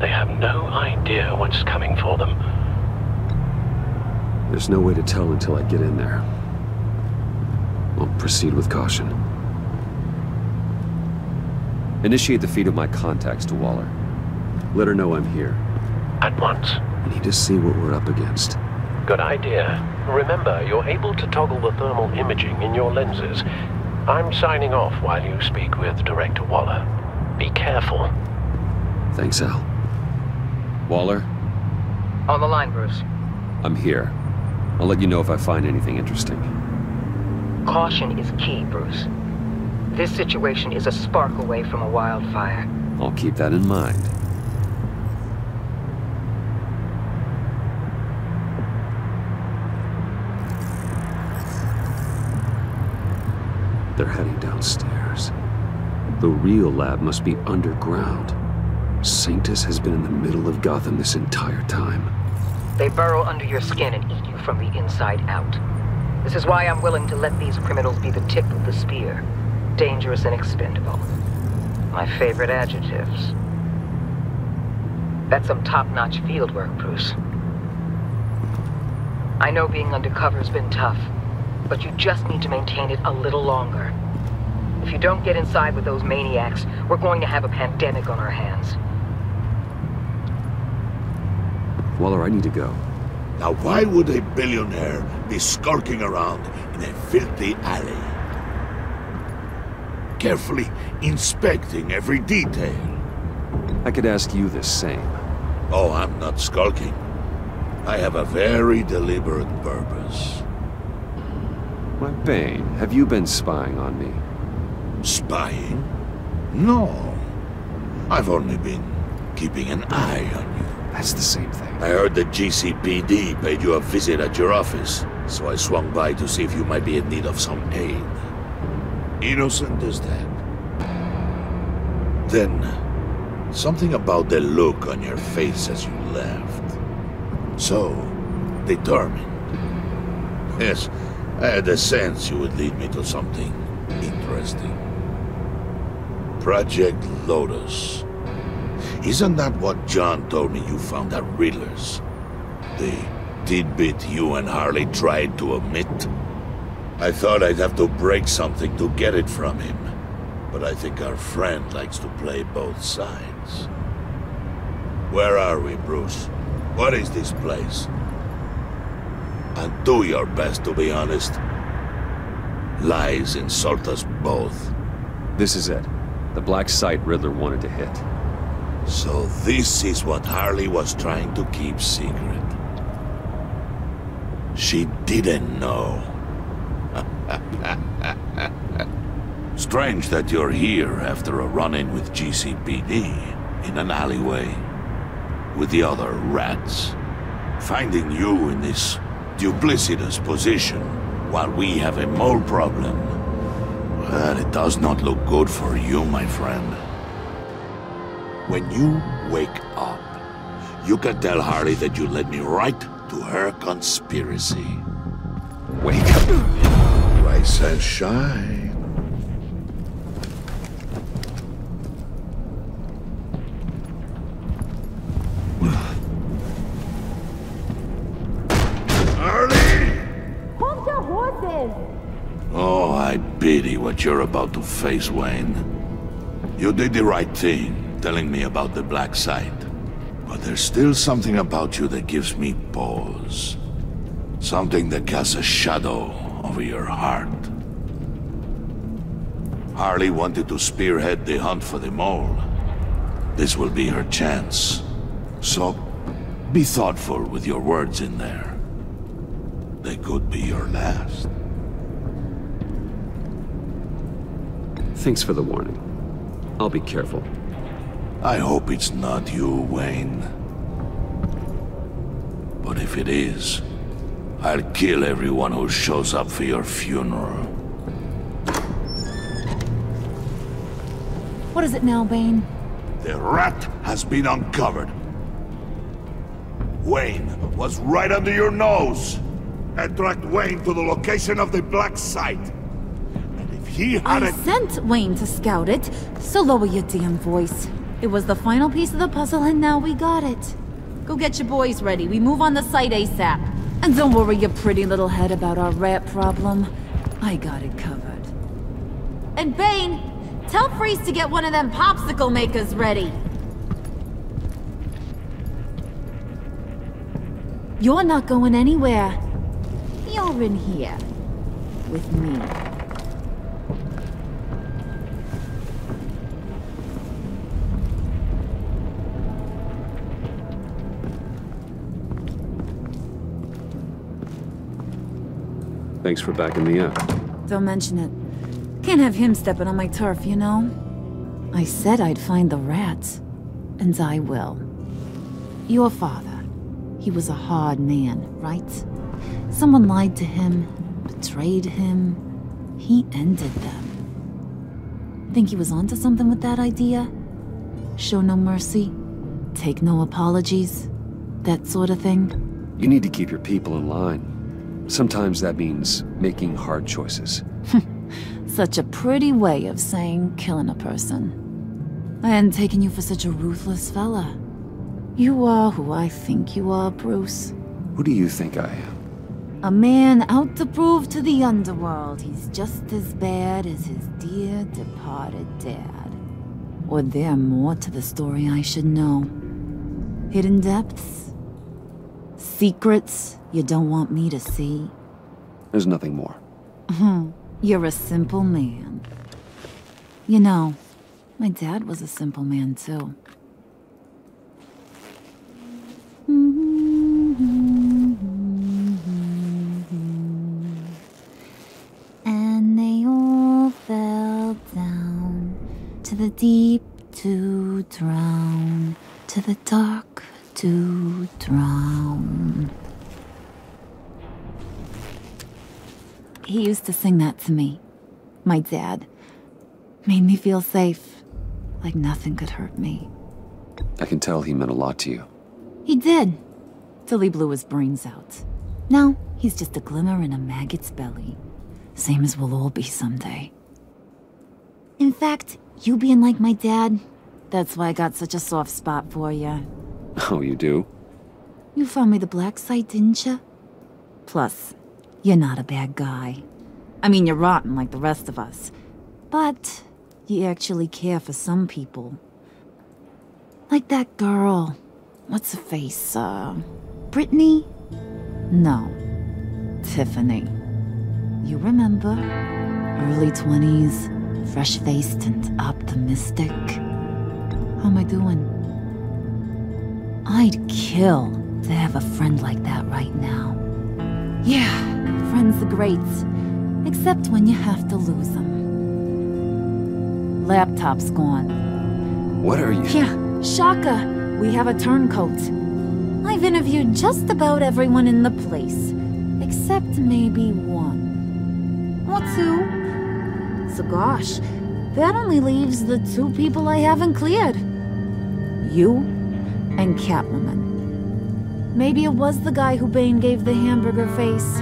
They have no idea what's coming for them. There's no way to tell until I get in there. I'll proceed with caution. Initiate the feed of my contacts to Waller. Let her know I'm here. At once. I need to see what we're up against. Good idea. Remember, you're able to toggle the thermal imaging in your lenses. I'm signing off while you speak with Director Waller. Be careful. Thanks, Al. Waller? On the line, Bruce. I'm here. I'll let you know if I find anything interesting. Caution is key, Bruce. This situation is a spark away from a wildfire. I'll keep that in mind. They're heading downstairs. The real lab must be underground. Sanctus has been in the middle of Gotham this entire time. They burrow under your skin and eat you from the inside out. This is why I'm willing to let these criminals be the tip of the spear. Dangerous and expendable. My favorite adjectives. That's some top-notch fieldwork, Bruce. I know being undercover's been tough, but you just need to maintain it a little longer. If you don't get inside with those maniacs, we're going to have a pandemic on our hands. Waller, I need to go. Now why would a billionaire be skulking around in a filthy alley? Carefully inspecting every detail. I could ask you the same. Oh, I'm not skulking. I have a very deliberate purpose. Why, Bane, have you been spying on me? Spying? No. I've only been keeping an eye on you. That's the same thing. I heard that GCPD paid you a visit at your office, so I swung by to see if you might be in need of some aid. Innocent as that. Then, something about the look on your face as you left. So, determined. Yes, I had a sense you would lead me to something interesting. Project Lotus. Isn't that what John told me you found at Riddler's? The tidbit you and Harley tried to omit? I thought I'd have to break something to get it from him. But I think our friend likes to play both sides. Where are we, Bruce? What is this place? And do your best to be honest. Lies insult us both. This is it. The black site Riddler wanted to hit. So this is what Harley was trying to keep secret. She didn't know. Strange that you're here after a run-in with GCPD in an alleyway with the other rats. Finding you in this duplicitous position while we have a mole problem. Well, it does not look good for you, my friend. When you wake up, you can tell Harley that you led me right to her conspiracy. Wake up. Rise and shine. Harley! Hold your horses! Oh, I pity what you're about to face, Wayne. You did the right thing, telling me about the black site. But there's still something about you that gives me pause. Something that casts a shadow over your heart. Harley wanted to spearhead the hunt for the mole. This will be her chance. So, be thoughtful with your words in there. They could be your last. Thanks for the warning. I'll be careful. I hope it's not you, Wayne. But if it is, I'll kill everyone who shows up for your funeral. What is it now, Bane? The rat has been uncovered. Wayne was right under your nose. And tracked Wayne to the location of the black site. And if he I sent Wayne to scout it, so lower your damn voice. It was the final piece of the puzzle and now we got it. Go get your boys ready. We move on the site ASAP. And don't worry your pretty little head about our rat problem. I got it covered. And Bane, tell Freeze to get one of them popsicle makers ready. You're not going anywhere. You're in here. With me. Thanks for backing me up. Don't mention it. Can't have him stepping on my turf, you know? I said I'd find the rats. And I will. Your father. He was a hard man, right? Someone lied to him, betrayed him. He ended them. Think he was onto something with that idea? Show no mercy? Take no apologies? That sort of thing? You need to keep your people in line. Sometimes that means making hard choices. Such a pretty way of saying killing a person. I hadn't taken you for such a ruthless fella. You are who I think you are, Bruce. Who do you think I am? A man out to prove to the underworld he's just as bad as his dear departed dad. Or there more to the story I should know. Hidden depths? Secrets you don't want me to see? There's nothing more. You're a simple man. You know, my dad was a simple man too. And they all fell down to the deep to drown, to the dark to drown. He used to sing that to me. My dad. Made me feel safe. Like nothing could hurt me. I can tell he meant a lot to you. He did. Till he blew his brains out. Now, he's just a glimmer in a maggot's belly. Same as we'll all be someday. In fact, you being like my dad, that's why I got such a soft spot for you. Oh, you do? You found me the black site, didn't you? Plus, you're not a bad guy. I mean, you're rotten like the rest of us. But you actually care for some people. Like that girl. What's her face? Brittany? No. Tiffany. You remember? Early 20s, fresh-faced and optimistic. How am I doing? I'd kill to have a friend like that right now. Yeah, friends are great. Except when you have to lose them. Laptop's gone. What are you? Yeah, Shaka. We have a turncoat. I've interviewed just about everyone in the place. Except maybe one. Or two. So gosh, that only leaves the two people I haven't cleared. You and Catwoman. Maybe it was the guy who Bane gave the hamburger face.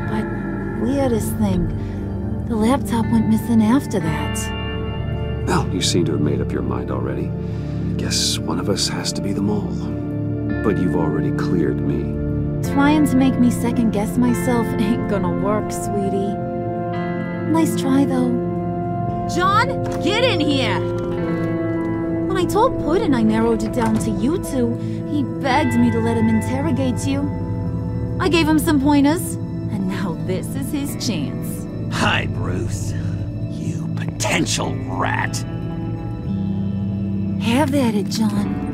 But weirdest thing, the laptop went missing after that. Well, you seem to have made up your mind already. Guess one of us has to be the mole. But you've already cleared me. Trying to make me second-guess myself ain't gonna work, sweetie. Nice try, though. John, get in here! When I told Puddin' I narrowed it down to you two, he begged me to let him interrogate you. I gave him some pointers, and now this is his chance. Hi, Bruce. You potential rat. Have at it, John.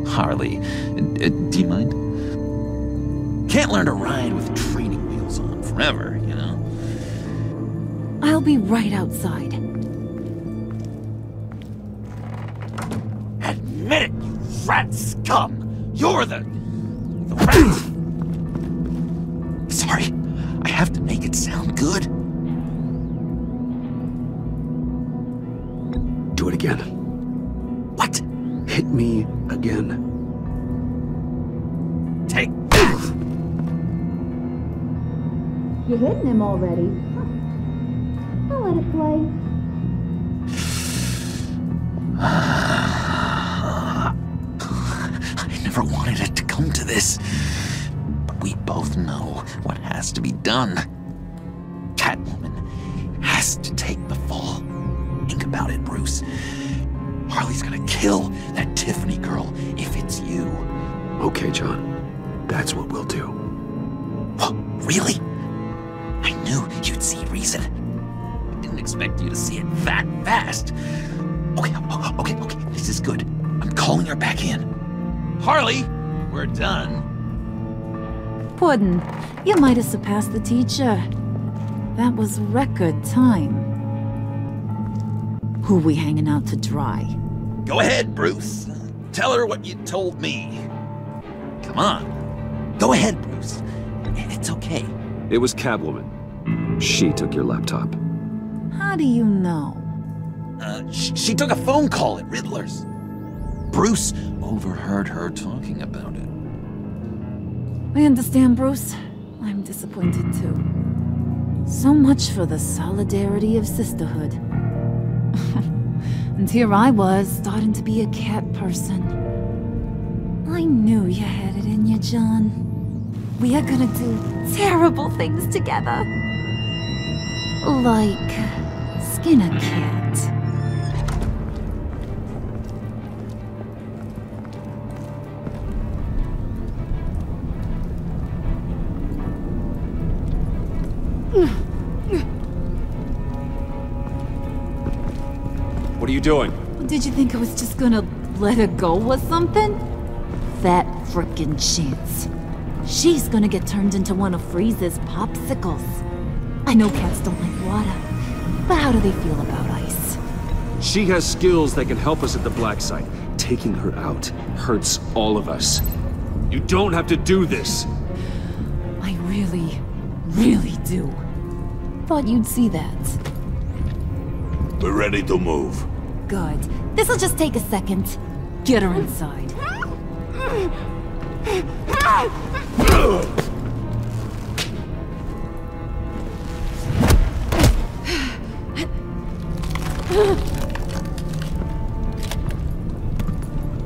Harley, do you mind? Can't learn to ride with training wheels on forever, you know? I'll be right outside. Admit it, you rat scum! You're the rat! Sorry, I have to make it sound good. Do it again. What? Hit me again. Take that! You're hitting him already. I'll let it play. I never wanted it to come to this. But we both know what has to be done. Catwoman has to take the fall. Think about it, Bruce. Harley's gonna kill that Tiffany girl if it's you. Okay, John. That's what we'll do. What? Really? I knew you'd see reason. I didn't expect you to see it that fast. Okay. This is good. I'm calling her back in. Harley, we're done. Puddin', you might have surpassed the teacher. That was record time. Who we hanging out to dry? Go ahead, Bruce. Tell her what you told me. Come on. Go ahead, Bruce. It's okay. It was Catwoman. She took your laptop. Huh? How do you know? She took a phone call at Riddler's. Bruce overheard her talking about it. I understand, Bruce. I'm disappointed too. So much for the solidarity of sisterhood. And here I was, starting to be a cat person. I knew you had it in you, John. We are gonna do terrible things together. Like skin a cat. What are you doing? Did you think I was just gonna let her go or something? Fat frickin' chance. She's gonna get turned into one of Freeze's popsicles. I know cats don't like water, but how do they feel about ice? She has skills that can help us at the black site. Taking her out hurts all of us. You don't have to do this. I really, really do. Thought you'd see that. We're ready to move. Good. This'll just take a second. Get her inside.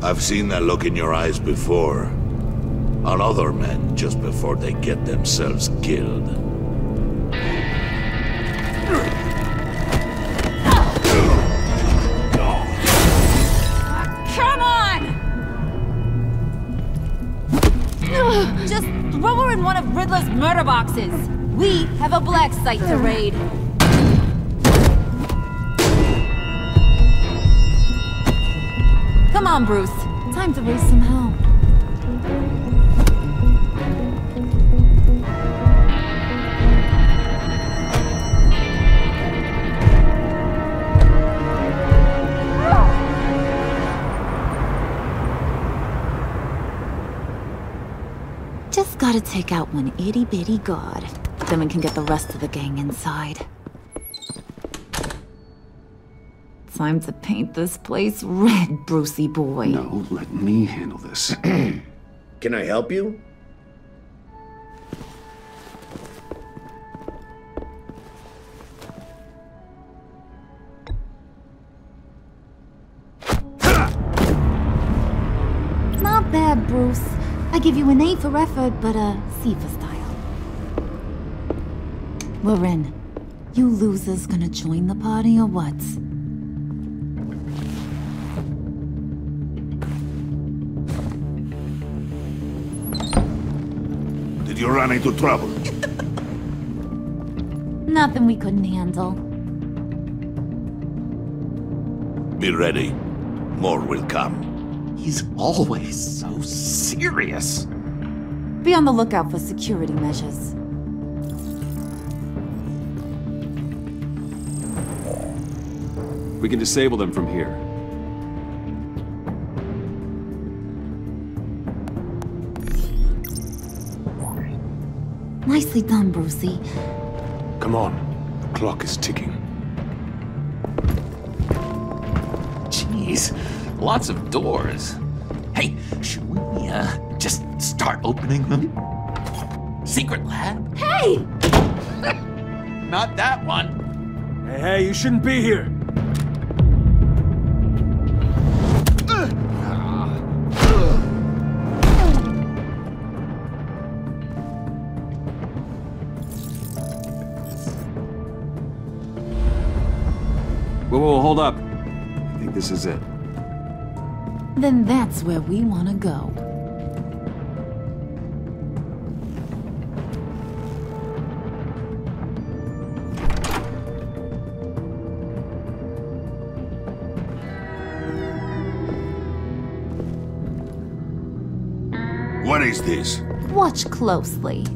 I've seen that look in your eyes before. On other men just before they get themselves killed. Come on! Just throw her in one of Riddler's murder boxes. We have a black site to raid. Come on, Bruce. Time to raise some hell. Just gotta take out one itty-bitty god. Then we can get the rest of the gang inside. Time to paint this place red, Brucey boy. No, let me handle this. Can I help you? Not bad, Bruce. I give you an A for effort, but a C for style. We're in. You losers gonna join the party or what? Did you run into trouble? Nothing we couldn't handle. Be ready. More will come. He's always so serious. Be on the lookout for security measures. We can disable them from here. Nicely done, Brucey. Come on. The clock is ticking. Jeez, lots of doors. Hey, should we, just start opening them? Secret lab? Hey! Not that one. Hey, you shouldn't be here. Whoa, hold up. I think this is it. Then that's where we want to go. What is this? Watch closely.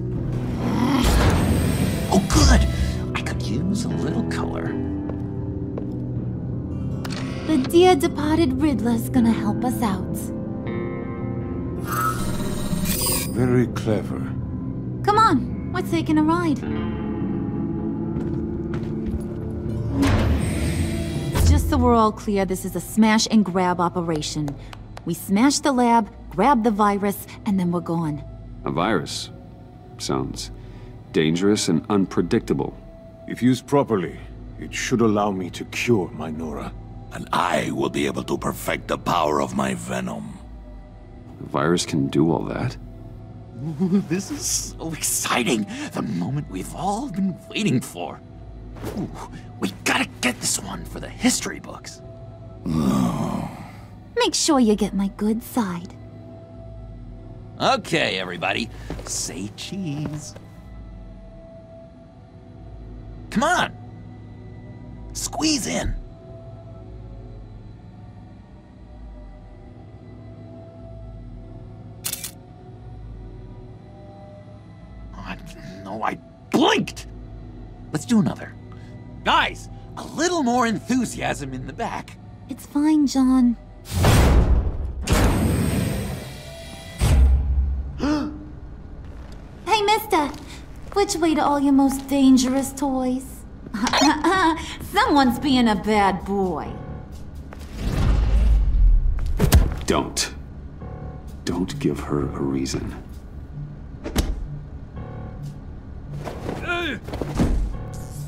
Oh, good. I could use a little color. The dear departed Riddler's gonna help us out. Very clever. Come on, we're taking a ride. Just so we're all clear, this is a smash and grab operation. We smash the lab, grab the virus, and then we're gone. A virus? Sounds dangerous and unpredictable. If used properly, it should allow me to cure my Nora. And I will be able to perfect the power of my venom. The virus can do all that? Ooh, this is so exciting. The moment we've all been waiting for. Ooh, we gotta get this one for the history books. Make sure you get my good side. Okay, everybody, say cheese. Come on. Squeeze in. No, I blinked. Let's do another. Guys, a little more enthusiasm in the back. It's fine, John. Hey, mister. Which way to all your most dangerous toys? Someone's being a bad boy. Don't. Don't give her a reason.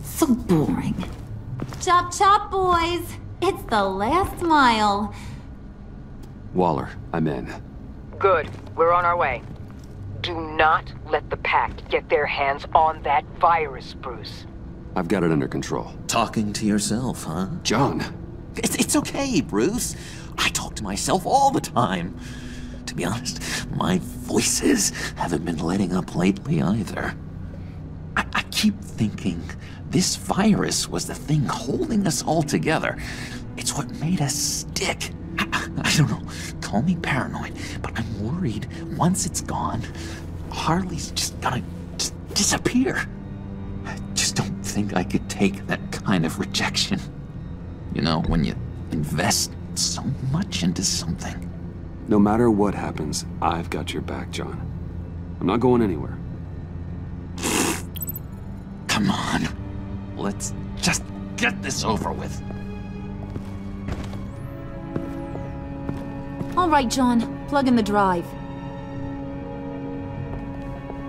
So boring. Chop chop, boys. It's the last mile. Waller, I'm in. Good. We're on our way. Do not let the Pact get their hands on that virus, Bruce. I've got it under control. Talking to yourself, huh? John. It's okay, Bruce. I talk to myself all the time. To be honest, my voices haven't been letting up lately either. I keep thinking this virus was the thing holding us all together. It's what made us stick. I don't know, call me paranoid, but I'm worried once it's gone, Harley's just gonna disappear. I just don't think I could take that kind of rejection. You know, when you invest so much into something. No matter what happens, I've got your back, John. I'm not going anywhere. Come on. Let's just get this over with. All right, John. Plug in the drive.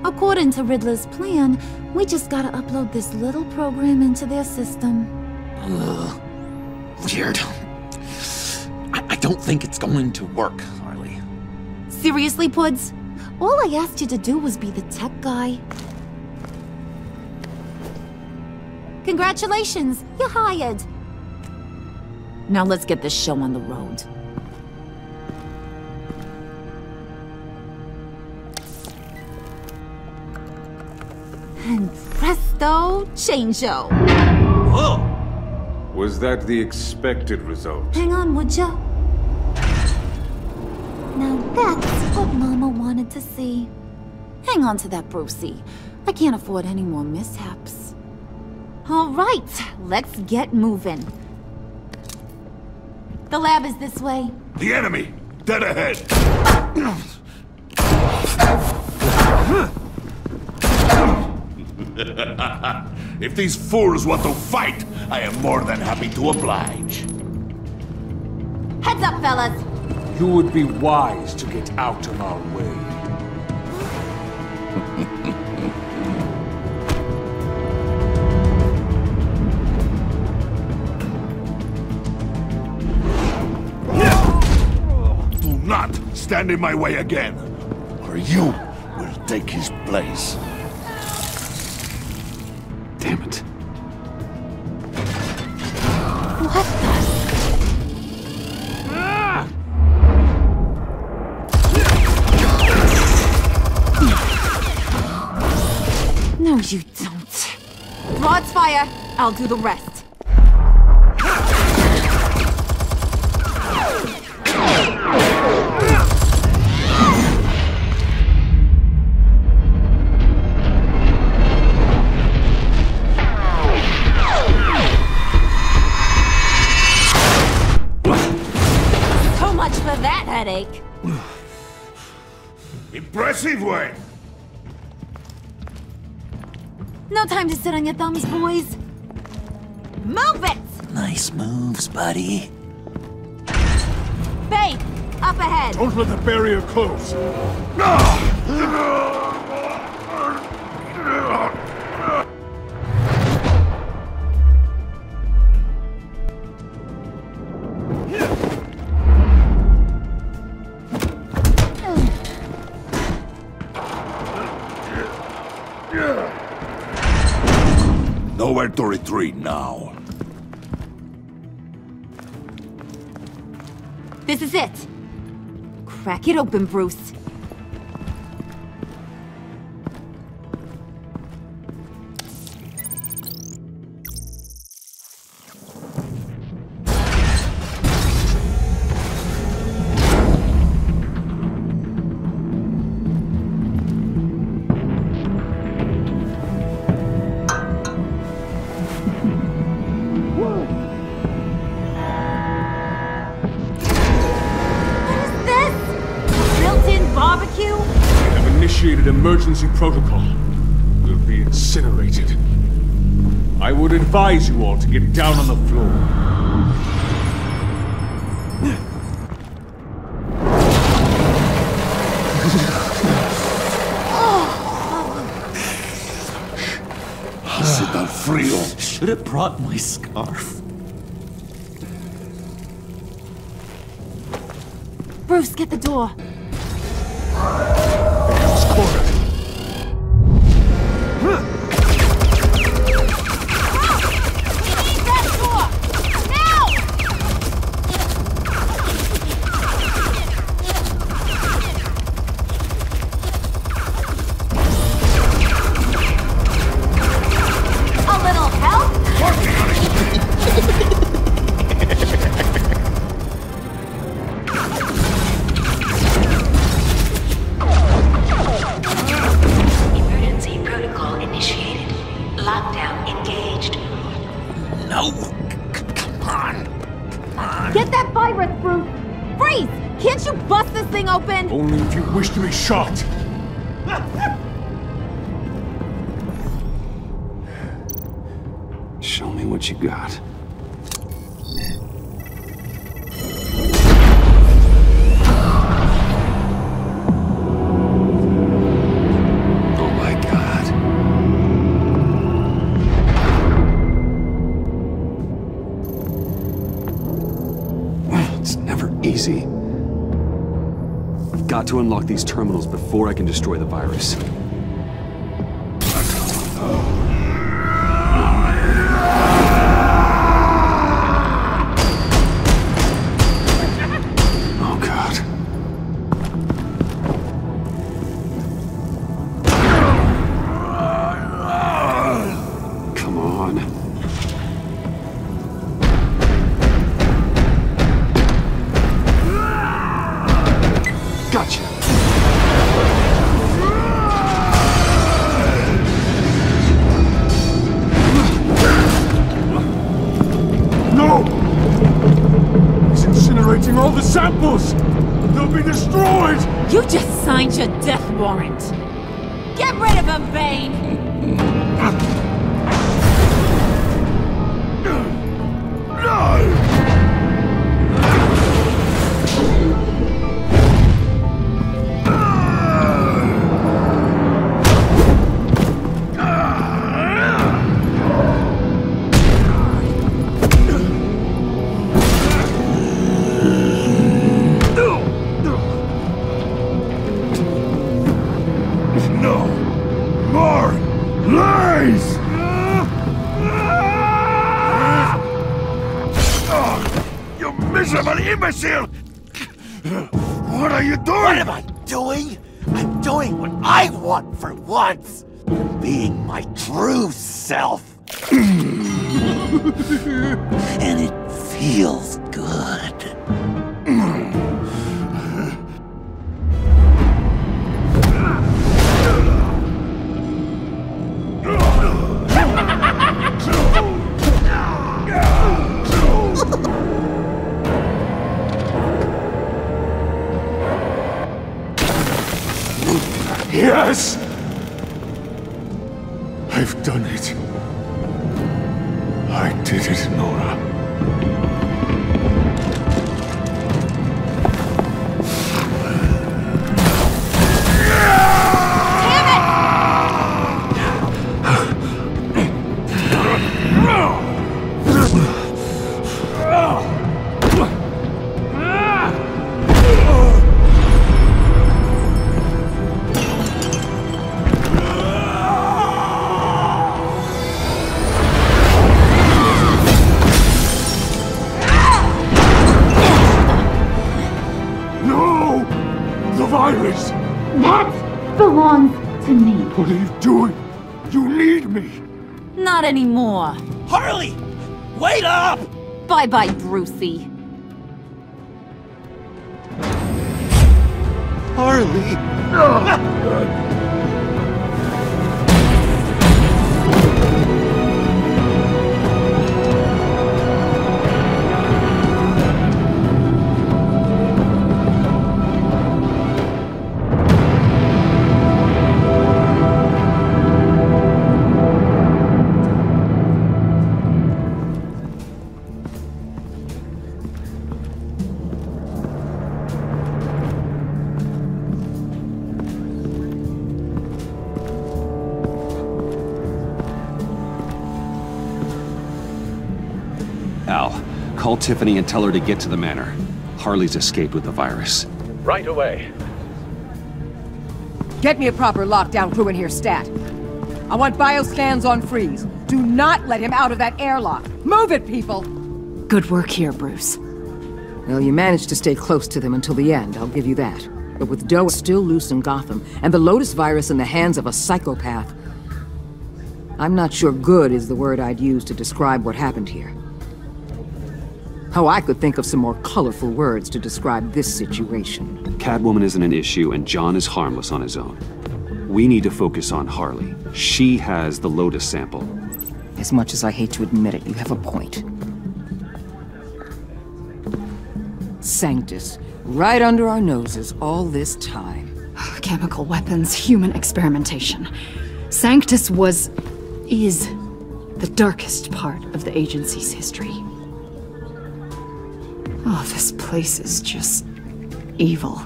According to Riddler's plan, we just gotta upload this little program into their system. Ugh. Weird. I don't think it's going to work, Harley. Seriously, Puds? All I asked you to do was be the tech guy. Congratulations, you're hired. Now let's get this show on the road. And presto, changeo. Whoa! Was that the expected result? Hang on, would ya? Now that's what Mama wanted to see. Hang on to that, Brucey. I can't afford any more mishaps. All right, let's get moving. The lab is this way. The enemy! Dead ahead! If these fools want to fight, I am more than happy to oblige. Heads up, fellas! You would be wise to get out of our way. Do not stand in my way again, or you will take his place. Damn it. What the? No, you don't. Rod's fire. I'll do the rest. So much for that headache. Impressive, Wayne. No time to sit on your thumbs, boys. Move it! Nice moves, buddy. Faye, up ahead! Don't let the barrier close! Nowhere to retreat now. This is it! Crack it open, Bruce. Emergency protocol. We'll be incinerated. I would advise you all to get down on the floor. Sit frio. Should have brought my scarf. Bruce, get the door. Only if you wish to be shot. Show me what you got. Oh my God. It's never easy. Got to unlock these terminals before I can destroy the virus. Oh, God. Come on. Gotcha. No! He's incinerating all the samples! They'll be destroyed! You just signed your death warrant. Get rid of him, Bane! Imbecile! What are you doing? What am I doing? I'm doing what I want for once. Being my true self. And it feels good. Yes! I've done it. I did it, Nora. What are you doing? You need me! Not anymore. Harley! Wait up! Bye-bye, Brucey. Harley! Al, call Tiffany and tell her to get to the manor. Harley's escaped with the virus. Right away. Get me a proper lockdown crew in here, stat. I want bioscans on freeze. Do not let him out of that airlock. Move it, people! Good work here, Bruce. Well, you managed to stay close to them until the end, I'll give you that. But with Doe still loose in Gotham, and the Lotus virus in the hands of a psychopath, I'm not sure good is the word I'd use to describe what happened here. Oh, I could think of some more colorful words to describe this situation. Catwoman isn't an issue, and John is harmless on his own. We need to focus on Harley. She has the Lotus sample. As much as I hate to admit it, you have a point. Sanctus, right under our noses all this time. Chemical weapons, human experimentation. Sanctus is the darkest part of the agency's history. Oh, this place is just evil.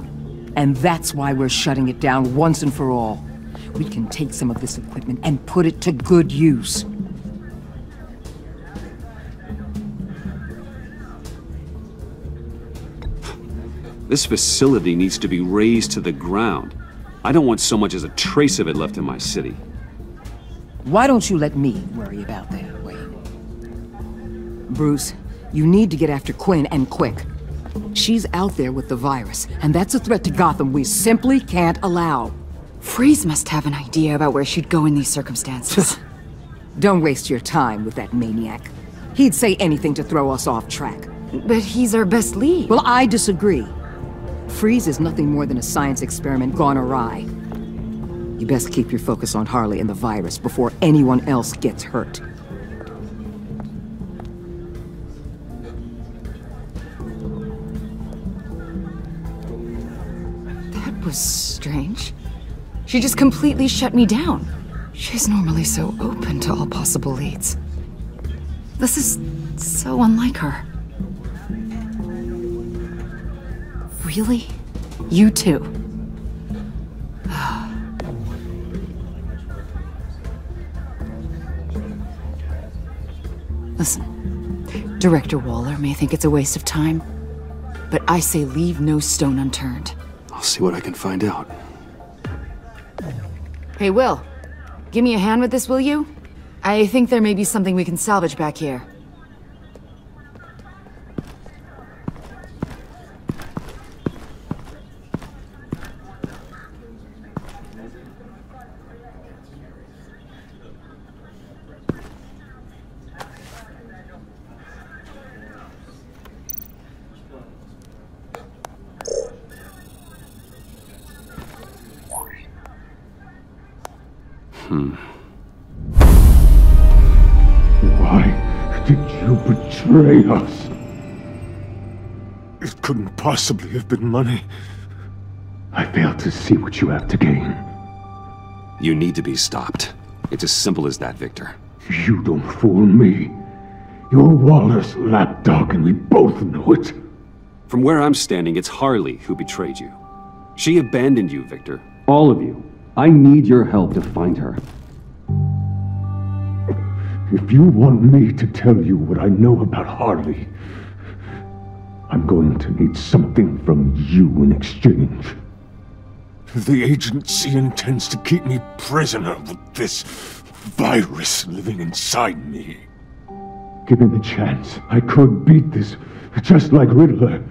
And that's why we're shutting it down once and for all. We can take some of this equipment and put it to good use. This facility needs to be razed to the ground. I don't want so much as a trace of it left in my city. Why don't you let me worry about that, Wayne? Bruce, you need to get after Quinn, and quick. She's out there with the virus, and that's a threat to Gotham we simply can't allow. Freeze must have an idea about where she'd go in these circumstances. Don't waste your time with that maniac. He'd say anything to throw us off track. But he's our best lead. Well, I disagree. Freeze is nothing more than a science experiment gone awry. You best keep your focus on Harley and the virus before anyone else gets hurt. That was strange. She just completely shut me down. She's normally so open to all possible leads. This is so unlike her. Really? You too? Listen, Director Waller may think it's a waste of time, but I say leave no stone unturned. I'll see what I can find out. Hey, Will. Give me a hand with this, will you? I think there may be something we can salvage back here. Why did you betray us? It couldn't possibly have been money. I fail to see what you have to gain. You need to be stopped. It's as simple as that, Victor. You don't fool me. You're Waller's lapdog, and we both know it. From where I'm standing, it's Harley who betrayed you. She abandoned you, Victor. All of you. I need your help to find her. If you want me to tell you what I know about Harley, I'm going to need something from you in exchange. The agency intends to keep me prisoner with this virus living inside me. Given the chance, I could beat this, just like Riddler.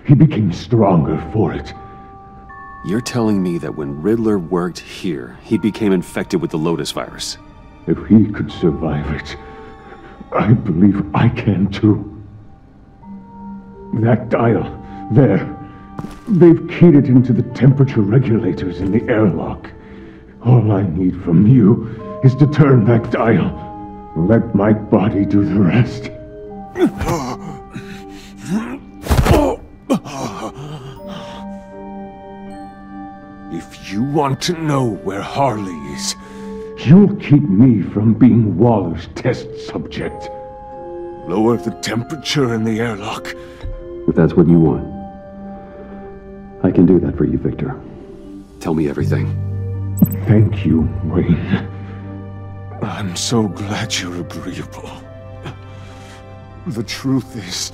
He became stronger for it. You're telling me that when Riddler worked here, he became infected with the Lotus virus? If he could survive it, I believe I can too. That dial, there. They've keyed it into the temperature regulators in the airlock. All I need from you is to turn that dial. Let my body do the rest. If you want to know where Harley is, you'll keep me from being Waller's test subject. Lower the temperature in the airlock. If that's what you want, I can do that for you, Victor. Tell me everything. Thank you, Wayne. I'm so glad you're agreeable. The truth is,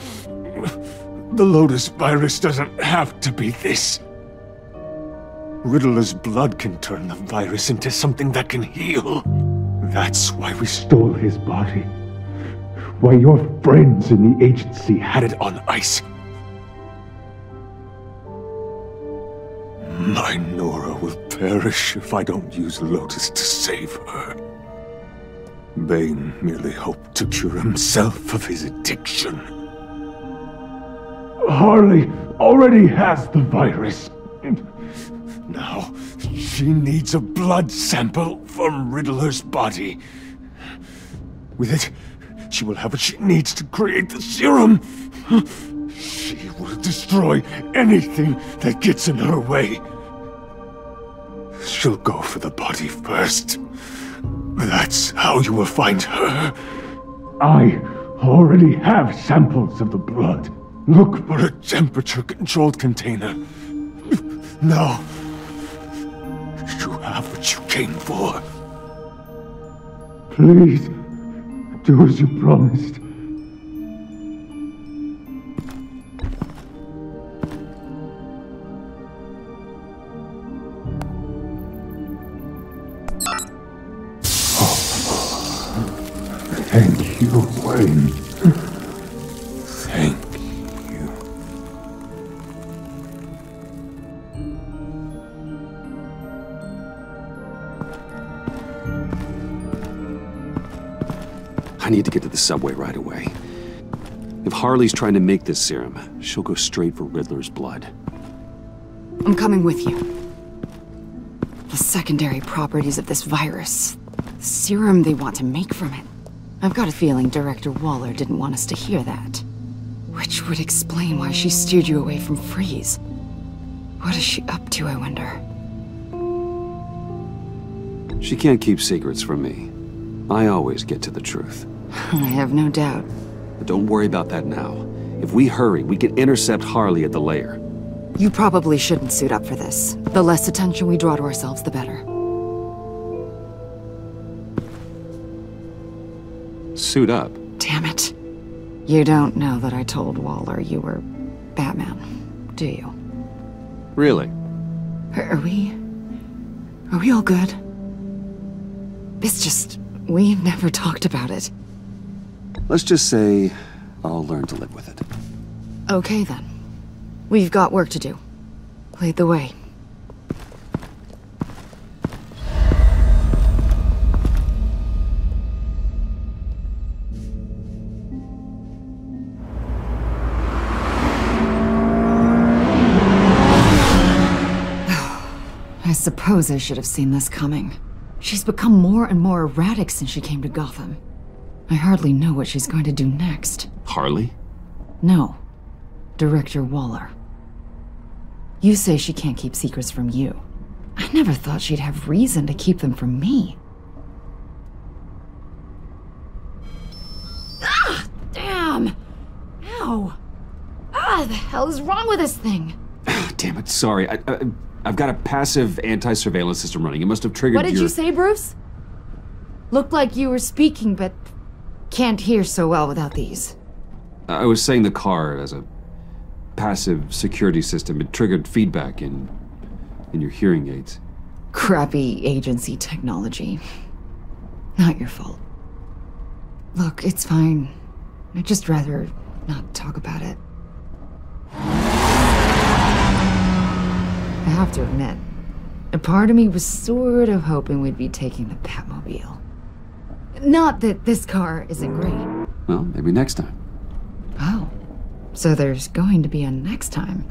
the Lotus virus doesn't have to be this. Riddler's blood can turn the virus into something that can heal. That's why we stole his body. Why your friends in the agency had it on ice. My Nora will perish if I don't use Lotus to save her. Bane merely hoped to cure himself of his addiction. Harley already has the virus. Now, she needs a blood sample from Riddler's body. With it, she will have what she needs to create the serum. She will destroy anything that gets in her way. She'll go for the body first. That's how you will find her. I already have samples of the blood. Look for a temperature-controlled container. Now, you have what you came for. Please, do as you promised. Thank you, Wayne. Thank you. I need to get to the subway right away. If Harley's trying to make this serum, she'll go straight for Riddler's blood. I'm coming with you. The secondary properties of this virus. The serum they want to make from it. I've got a feeling Director Waller didn't want us to hear that. Which would explain why she steered you away from Freeze. What is she up to, I wonder? She can't keep secrets from me. I always get to the truth. I have no doubt. But don't worry about that now. If we hurry, we can intercept Harley at the lair. You probably shouldn't suit up for this. The less attention we draw to ourselves, the better. Suit up? Damn it. You don't know that I told Waller you were Batman, do you? Really? Are we all good? It's just, we never talked about it. Let's just say I'll learn to live with it. Okay then. We've got work to do. Lead the way. I suppose I should have seen this coming. She's become more and more erratic since she came to Gotham. I hardly know what she's going to do next. Harley? No. Director Waller. You say she can't keep secrets from you. I never thought she'd have reason to keep them from me. Ow! Ah, the hell is wrong with this thing? Damn it, sorry. I've got a passive anti-surveillance system running. It must have triggered What did you say, Bruce? Looked like you were speaking, but can't hear so well without these. I was saying the car as a passive security system. It triggered feedback in your hearing aids. Crappy agency technology. Not your fault. Look, it's fine. I'd just rather not talk about it. I have to admit, a part of me was sort of hoping we'd be taking the Batmobile. Not that this car isn't great. Well, maybe next time. Oh, so there's going to be a next time.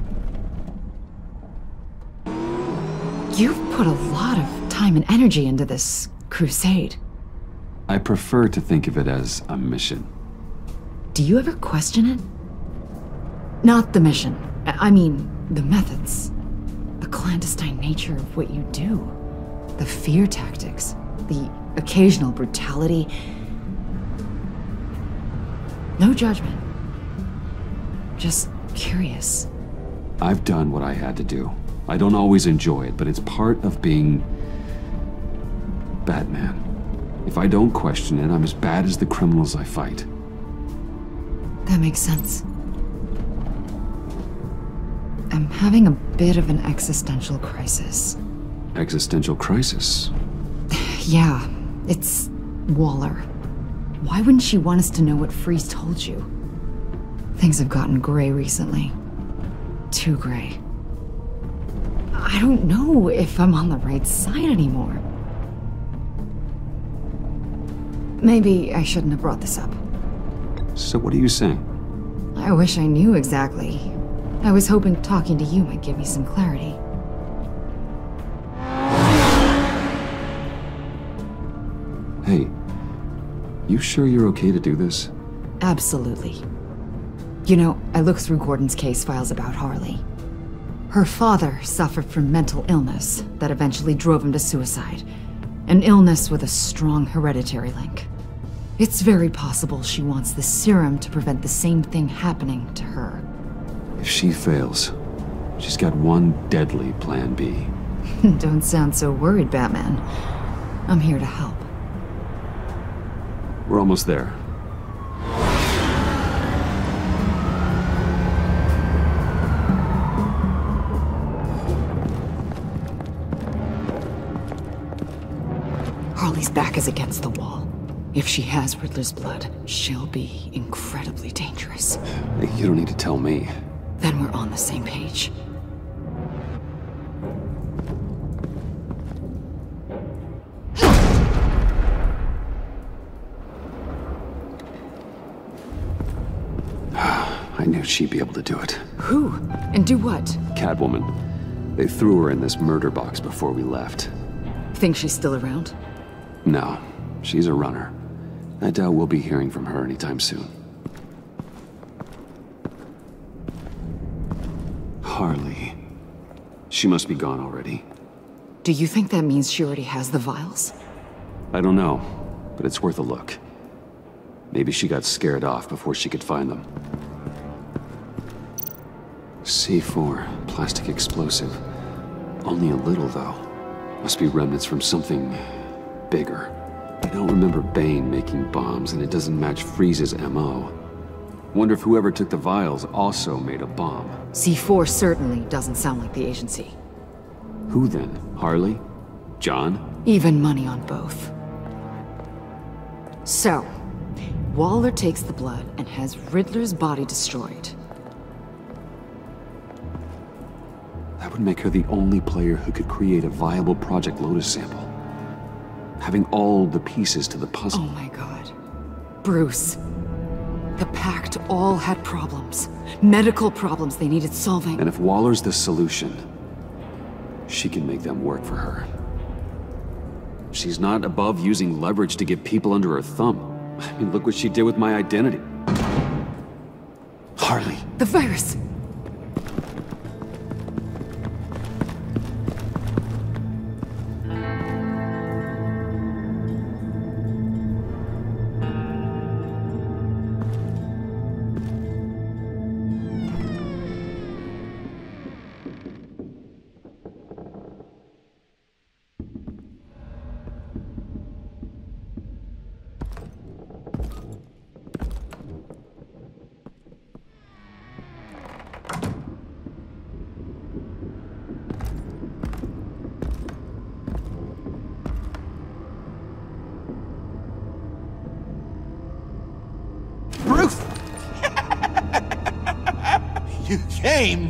You've put a lot of time and energy into this crusade. I prefer to think of it as a mission. Do you ever question it? Not the mission. I mean, the methods. The clandestine nature of what you do. The fear tactics. The occasional brutality. No judgment. Just curious. I've done what I had to do. I don't always enjoy it, but it's part of being Batman. If I don't question it, I'm as bad as the criminals I fight. That makes sense. I'm having a bit of an existential crisis. Existential crisis? Yeah, it's Waller. Why wouldn't she want us to know what Freeze told you? Things have gotten gray recently. Too gray. I don't know if I'm on the right side anymore. Maybe I shouldn't have brought this up. So what are you saying? I wish I knew exactly. I was hoping talking to you might give me some clarity. Hey, you sure you're okay to do this? Absolutely. You know, I looked through Gordon's case files about Harley. Her father suffered from mental illness that eventually drove him to suicide. An illness with a strong hereditary link. It's very possible she wants the serum to prevent the same thing happening to her. If she fails, she's got one deadly plan B. Don't sound so worried, Batman. I'm here to help. We're almost there. Harley's back is against the wall. If she has Riddler's blood, she'll be incredibly dangerous. You don't need to tell me. Then we're on the same page. I knew she'd be able to do it. Who? And do what? Catwoman. They threw her in this murder box before we left. Think she's still around? No, she's a runner. I doubt we'll be hearing from her anytime soon. Harley. She must be gone already. Do you think that means she already has the vials? I don't know, but it's worth a look. Maybe she got scared off before she could find them. C4, plastic explosive. Only a little, though. Must be remnants from something bigger. I don't remember Bane making bombs, and it doesn't match Freeze's MO. Wonder if whoever took the vials also made a bomb. C4 certainly doesn't sound like the agency. Who then? Harley? John? Even money on both. So, Waller takes the blood and has Riddler's body destroyed. That would make her the only player who could create a viable Project Lotus sample. Having all the pieces to the puzzle. Oh my god. Bruce. The Pact all had problems. Medical problems they needed solving. And if Waller's the solution, she can make them work for her. She's not above using leverage to get people under her thumb. I mean, look what she did with my identity. Harley. The virus! You came!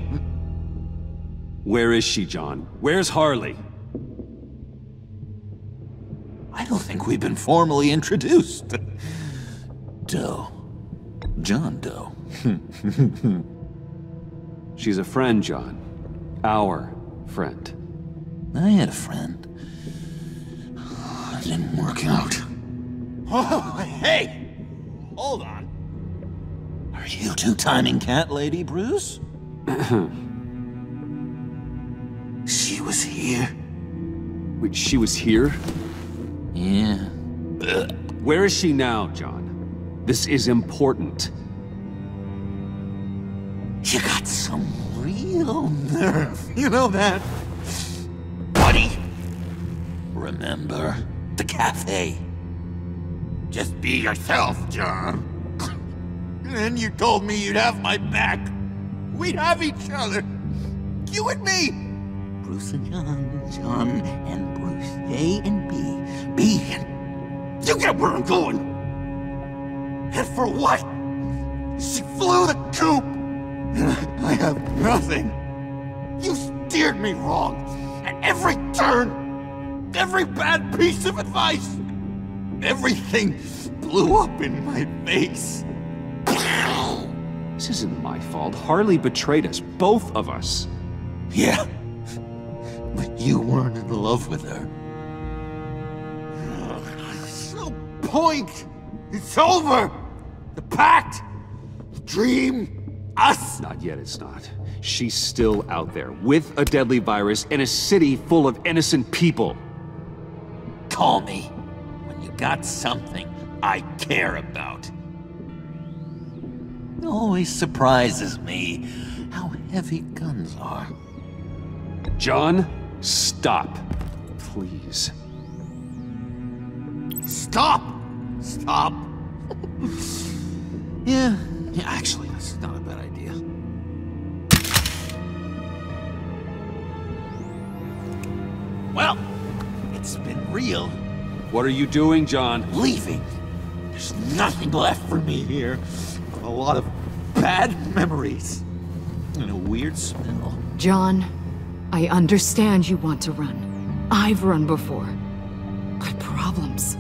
Where is she, John? Where's Harley? I don't think we've been formally introduced. Doe. John Doe. She's a friend, John. Our friend. I had a friend. It didn't work out. Oh, hey! Hold on. Are you two-timing cat lady, Bruce? She was here. Wait, she was here? Yeah. Where is she now, John? This is important. You got some real nerve. You know that? Buddy! Remember the cafe? Just be yourself, John. And then you told me you'd have my back. We'd have each other. You and me. Bruce and John, John and Bruce. A and B. B and... You get where I'm going. And for what? She flew the coop. And I have nothing. You steered me wrong. At every turn. Every bad piece of advice. Everything blew up in my face. This isn't my fault. Harley betrayed us. Both of us. Yeah. But you weren't in love with her. There's no point. It's over. The pact. The dream. Us. Not yet, it's not. She's still out there, with a deadly virus, in a city full of innocent people. Call me when you got something I care about. It always surprises me how heavy guns are. John, stop. Please. Stop! Stop! Yeah, actually, that's not a bad idea. Well, it's been real. What are you doing, John? Leaving. There's nothing left for me here. A lot of bad memories. And a weird smell. John, I understand you want to run. I've run before. But problems,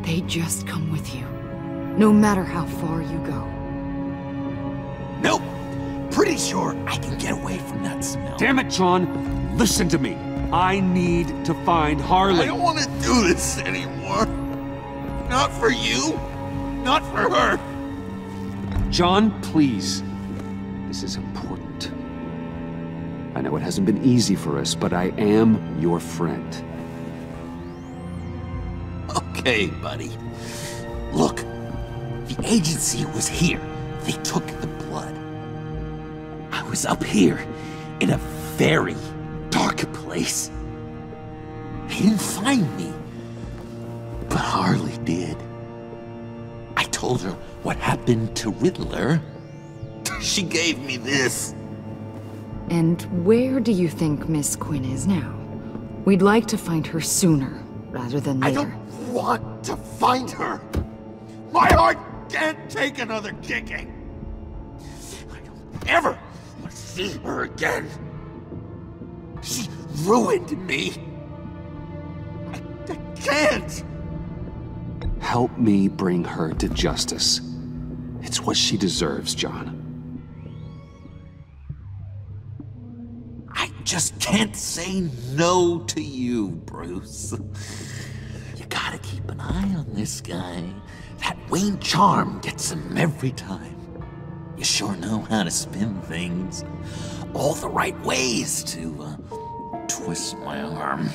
they just come with you. No matter how far you go. Nope. Pretty sure I can get away from that smell. Damn it, John. Listen to me. I need to find Harley. I don't want to do this anymore. Not for you. Not for her. John, please. This is important. I know it hasn't been easy for us, but I am your friend. Okay, buddy. Look, the agency was here. They took the blood. I was up here in a very dark place. They didn't find me. But Harley did. I told her what happened to Riddler. She gave me this. And where do you think Miss Quinn is now? We'd like to find her sooner, rather than later. I don't want to find her. My heart can't take another kicking. I don't ever want to see her again. She ruined me. I can't. Help me bring her to justice. It's what she deserves, John. I just can't say no to you, Bruce. You gotta keep an eye on this guy. That Wayne charm gets him every time. You sure know how to spin things. All the right ways to twist my arm.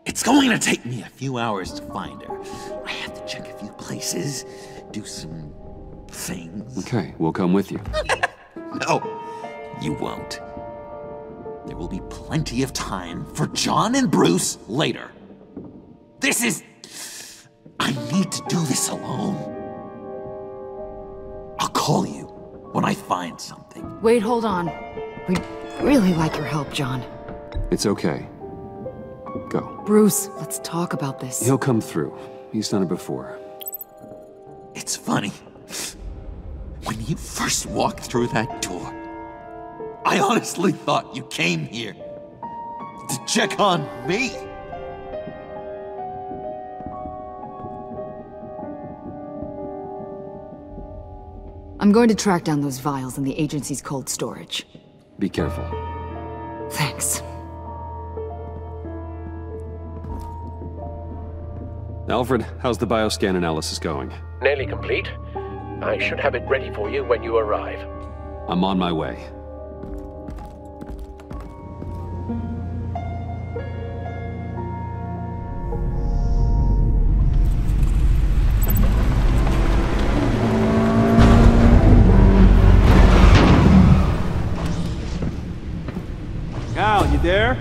It's going to take me a few hours to find her. I have to check a few places, do some things. Okay, we'll come with you. No, you won't. There will be plenty of time for John and Bruce later. This is... I need to do this alone. I'll call you when I find something. Wait, hold on. We'd really like your help, John. It's okay. Go. Bruce, let's talk about this. He'll come through. He's done it before. It's funny. When you first walked through that door, I honestly thought you came here to check on me. I'm going to track down those vials in the agency's cold storage. Be careful. Thanks. Alfred, how's the bioscan analysis going? Nearly complete. I should have it ready for you when you arrive. I'm on my way. Al, you there?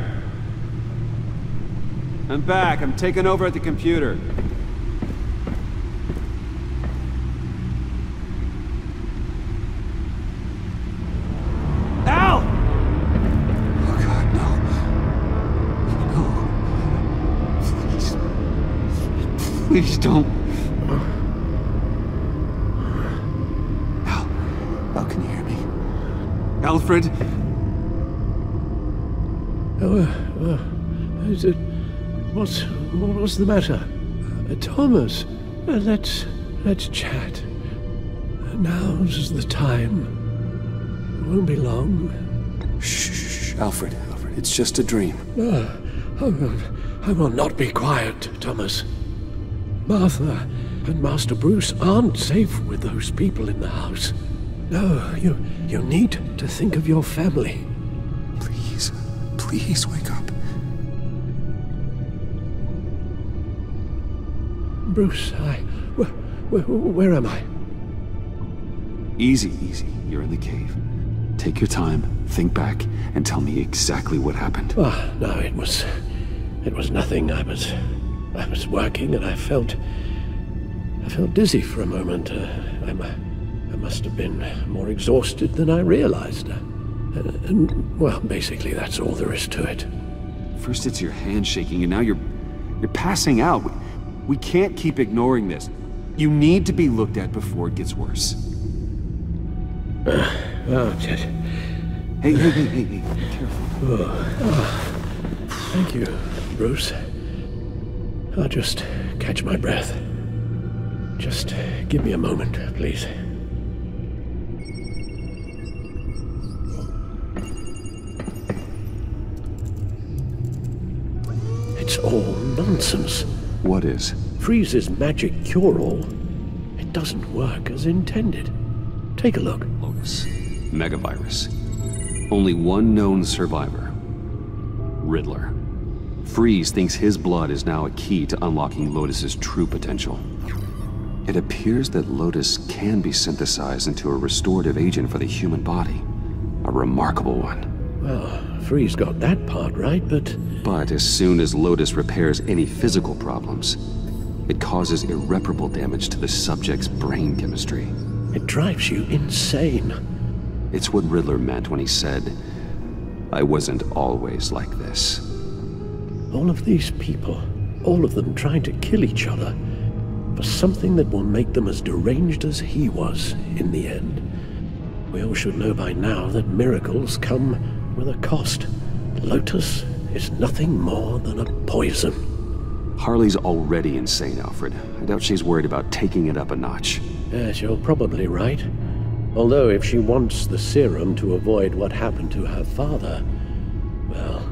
I'm back. I'm taking over at the computer. Al! Oh God, no. No. Please. Please don't. Al, can you hear me? Alfred? Is it... What's the matter? Thomas, let's chat. Now's the time. It won't be long. Shh, Alfred, it's just a dream. I will not be quiet, Thomas. Martha and Master Bruce aren't safe with those people in the house. No, you need to think of your family. Please wake up. Bruce, where am I? Easy. You're in the cave. Take your time, think back, and tell me exactly what happened. Oh, no, it was nothing. I was working and I felt dizzy for a moment. I must have been more exhausted than I realized. Well, basically, that's all there is to it. First it's your hand shaking, and now you're passing out. We can't keep ignoring this. You need to be looked at before it gets worse. Hey, careful. Thank you, Bruce. I'll just catch my breath. Just give me a moment, please. It's all nonsense. What is? Freeze's magic cure-all. It doesn't work as intended. Take a look. Lotus. Megavirus. Only one known survivor. Riddler. Freeze thinks his blood is now a key to unlocking Lotus's true potential. It appears that Lotus can be synthesized into a restorative agent for the human body. A remarkable one. Well, Freeze got that part right, but as soon as Lotus repairs any physical problems, it causes irreparable damage to the subject's brain chemistry. It drives you insane. It's what Riddler meant when he said, "I wasn't always like this." All of these people, all of them trying to kill each other, for something that will make them as deranged as he was in the end. We all should know by now that miracles come with a cost. Lotus is nothing more than a poison. Harley's already insane, Alfred. I doubt she's worried about taking it up a notch. Yes, you're probably right. Although if she wants the serum to avoid what happened to her father, well,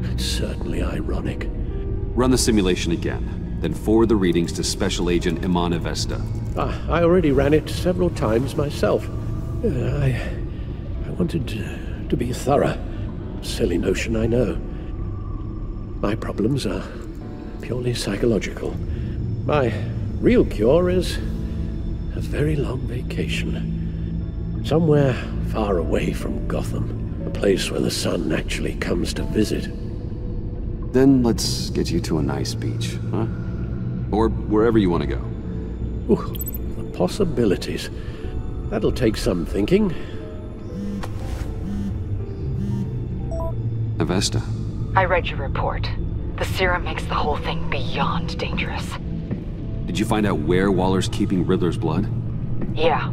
it's certainly ironic. Run the simulation again, then forward the readings to Special Agent Iman Avesta. I already ran it several times myself. I wanted to be thorough. Silly notion, I know. My problems are purely psychological. My real cure is a very long vacation. Somewhere far away from Gotham. A place where the sun actually comes to visit. Then let's get you to a nice beach, huh? Or wherever you want to go. Ooh, the possibilities. That'll take some thinking. Avesta. I read your report. The serum makes the whole thing beyond dangerous. Did you find out where Waller's keeping Riddler's blood? Yeah.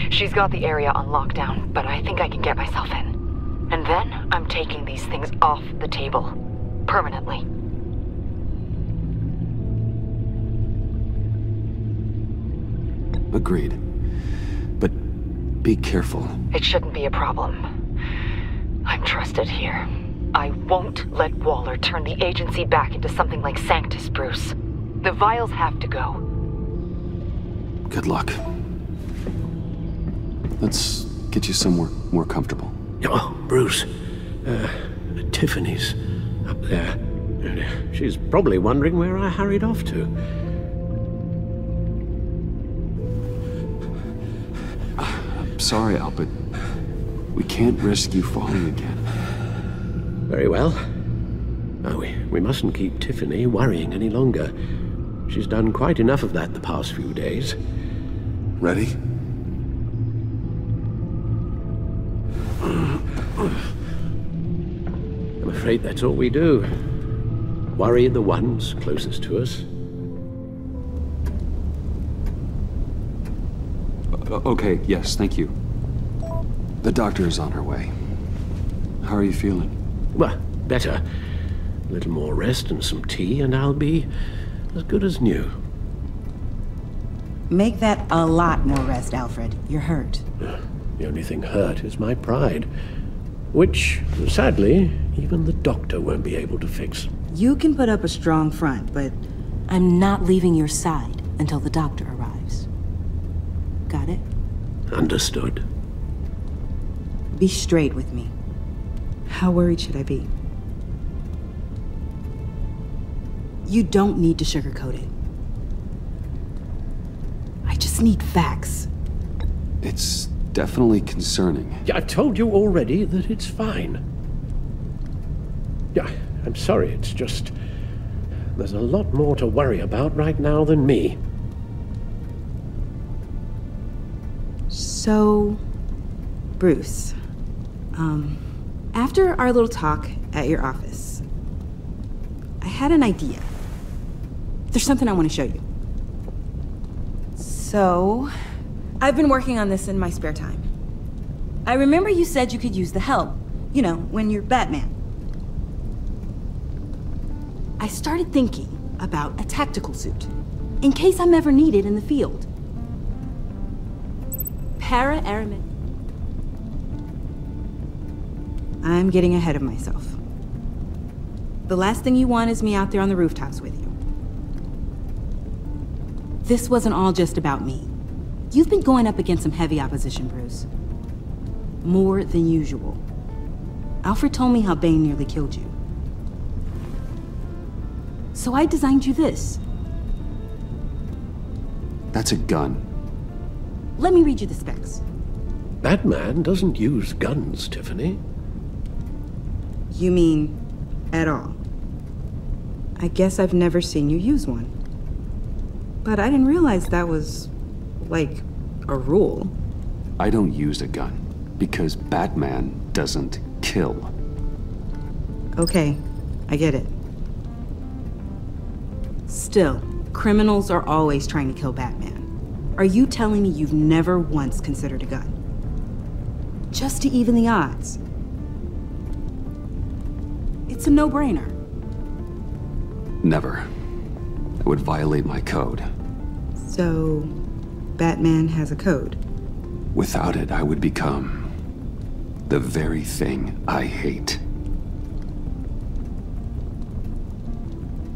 She's got the area on lockdown, but I think I can get myself in. And then I'm taking these things off the table. Permanently. Agreed. But be careful. It shouldn't be a problem. I'm trusted here. I won't let Waller turn the agency back into something like Sanctus, Bruce. The vials have to go. Good luck. Let's get you somewhere more comfortable. Oh, Bruce. Tiffany's up there. She's probably wondering where I hurried off to. I'm sorry, Al, but we can't risk you falling again. Very well. No, we mustn't keep Tiffany worrying any longer. She's done quite enough of that the past few days. Ready? I'm afraid that's all we do. Worry the ones closest to us. Okay, yes, thank you. The doctor is on her way. How are you feeling? Well, better. A little more rest and some tea, and I'll be as good as new. Make that a lot more rest, Alfred. You're hurt. The only thing hurt is my pride, which, sadly, even the doctor won't be able to fix. You can put up a strong front, but I'm not leaving your side until the doctor arrives. Got it? Understood. Be straight with me. How worried should I be? You don't need to sugarcoat it. I just need facts. It's definitely concerning. Yeah, I've told you already that it's fine. Yeah, I'm sorry, it's just... there's a lot more to worry about right now than me. So... Bruce... after our little talk at your office, I had an idea. There's something I want to show you. So, I've been working on this in my spare time. I remember you said you could use the help, you know, when you're Batman. I started thinking about a tactical suit, in case I'm ever needed in the field. Para-aramid. I'm getting ahead of myself. The last thing you want is me out there on the rooftops with you. This wasn't all just about me. You've been going up against some heavy opposition, Bruce. More than usual. Alfred told me how Bane nearly killed you. So I designed you this. That's a gun. Let me read you the specs. Batman doesn't use guns, Tiffany. You mean, at all? I guess I've never seen you use one. But I didn't realize that was, like, a rule. I don't use a gun, because Batman doesn't kill. Okay, I get it. Still, criminals are always trying to kill Batman. Are you telling me you've never once considered a gun? Just to even the odds. It's a no-brainer. Never. That would violate my code. So, Batman has a code? Without it, I would become the very thing I hate.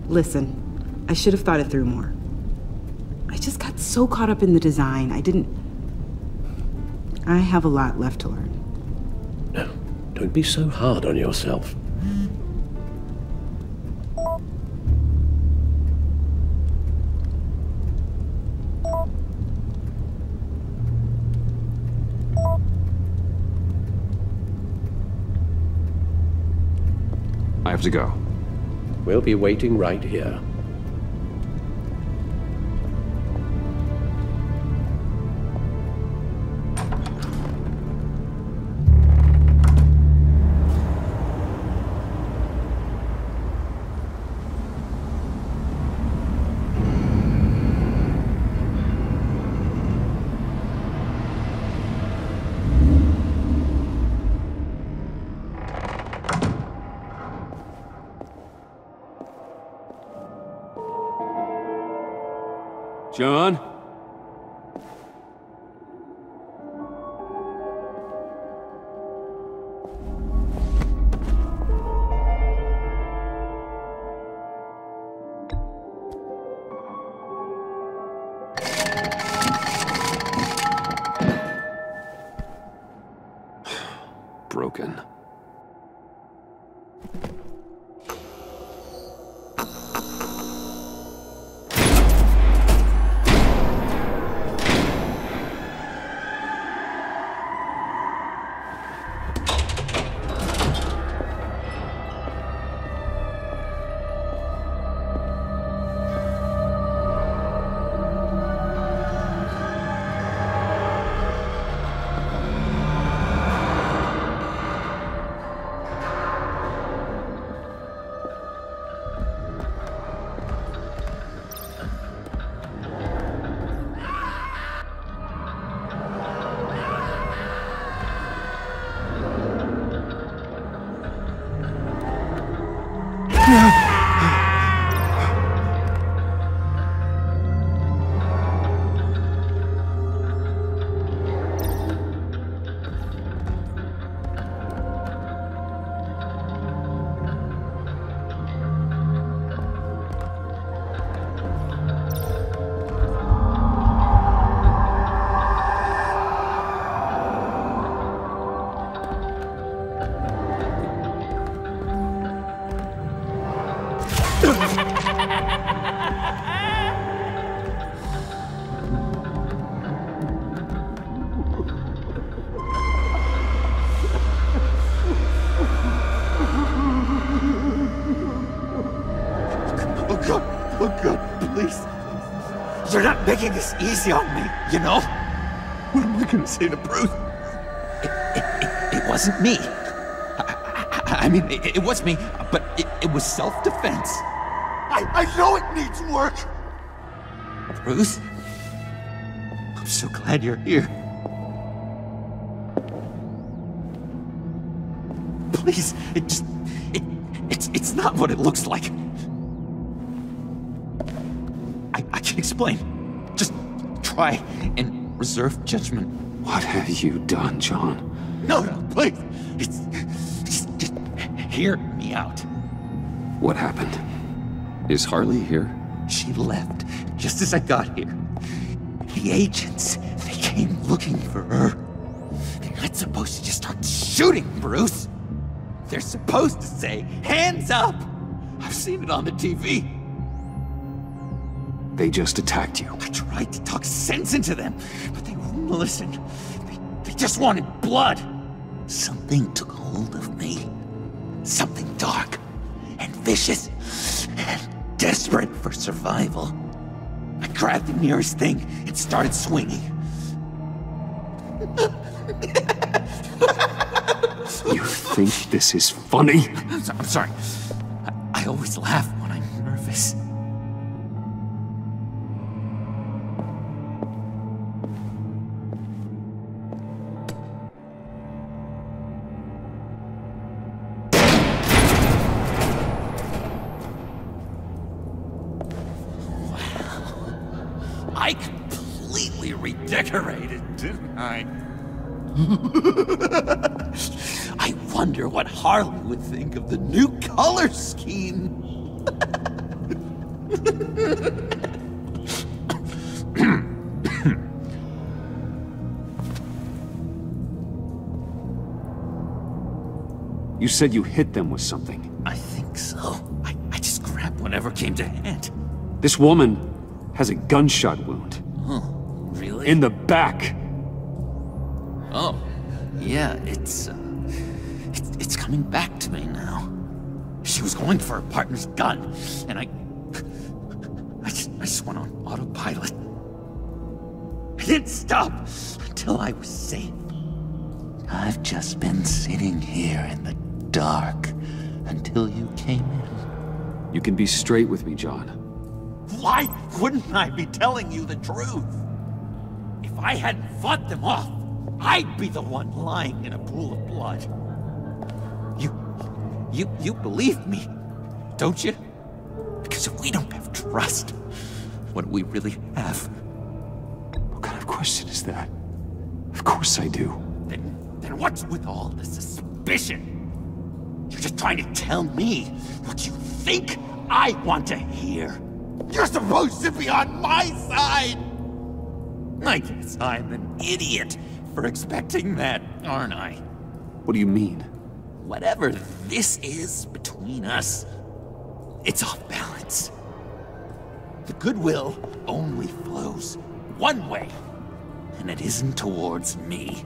Listen, I should have thought it through more. I just got so caught up in the design, I have a lot left to learn. No, don't be so hard on yourself. I have to go. We'll be waiting right here. John? Broken. Oh God, please. You're not making this easy on me, you know? What am I gonna say to Bruce? It wasn't me. I mean, it was me, but it was self-defense. I know it needs work. Bruce, I'm so glad you're here. Please, it's not what it looks like. I can explain. Just try and reserve judgment. What have you done, John? No, please. Just hear me out. What happened? Is Harley here? She left just as I got here. The agents, they came looking for her. They're not supposed to just start shooting, Bruce. They're supposed to say, hands up! I've seen it on the TV. They just attacked you. I tried to talk sense into them, but they wouldn't listen. They just wanted blood. Something took hold of me. Something dark and vicious and desperate for survival. I grabbed the nearest thing and started swinging. You think this is funny? I'm sorry. I always laugh when I'm nervous. I completely redecorated, didn't I? I wonder what Harley would think of the new color scheme. You said you hit them with something. I think so. I just grabbed whatever came to hand. This woman has a gunshot wound. Oh, really? In the back. Oh, yeah, it's coming back to me now. She was going for her partner's gun, and I just went on autopilot. I didn't stop until I was safe. I've just been sitting here in the dark until you came in. You can be straight with me, John. Why wouldn't I be telling you the truth? If I hadn't fought them off, I'd be the one lying in a pool of blood. You believe me, don't you? Because if we don't have trust, what we really have. What kind of question is that? Of course I do. Then what's with all the suspicion? You're just trying to tell me what you think I want to hear. You're supposed to be on my side! I guess I'm an idiot for expecting that, aren't I? What do you mean? Whatever this is between us, it's off balance. The goodwill only flows one way, and it isn't towards me.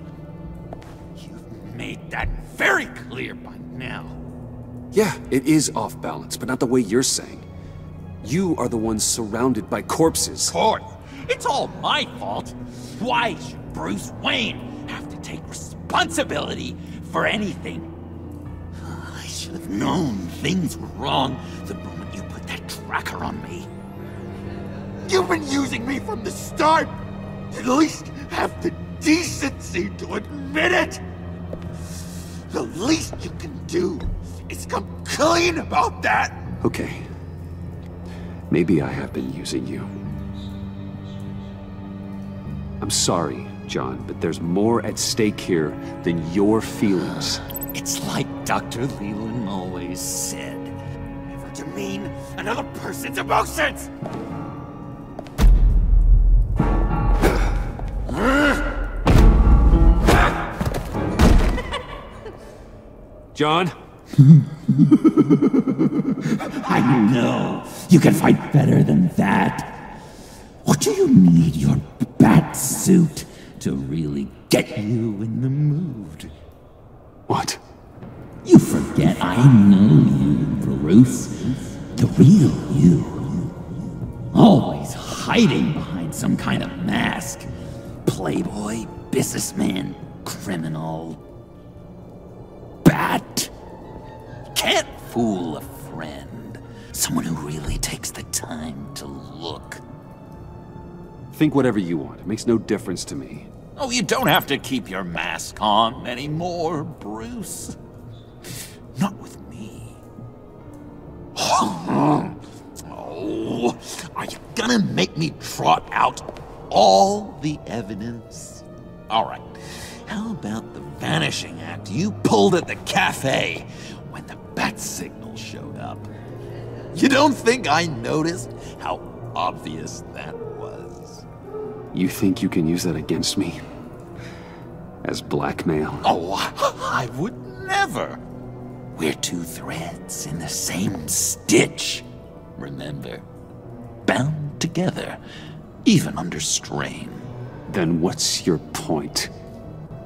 You've made that very clear by now. Yeah, it is off balance, but not the way you're saying. You are the ones surrounded by corpses. Of course. It's all my fault. Why should Bruce Wayne have to take responsibility for anything? I should have known things were wrong the moment you put that tracker on me. You've been using me from the start. At least have the decency to admit it. The least you can do is come clean about that. Okay. Maybe I have been using you. I'm sorry, John, but there's more at stake here than your feelings. It's like Dr. Leland always said. Never demean another person's emotions! John? I know. You can fight better than that. Or do you need your bat suit to really get you in the mood? What? You forget I know you, Bruce. The real you. Always hiding behind some kind of mask. Playboy, businessman, criminal. Bat. Can't fool a friend. Someone who really takes the time to look. Think whatever you want. It makes no difference to me. Oh, you don't have to keep your mask on anymore, Bruce. Not with me. Oh, are you gonna make me trot out all the evidence? All right. How about the vanishing act you pulled at the cafe when the bat signal showed up? You don't think I noticed how obvious that was? You think you can use that against me? As blackmail? Oh, I would never. We're two threads in the same stitch. Remember? Bound together, even under strain. Then what's your point?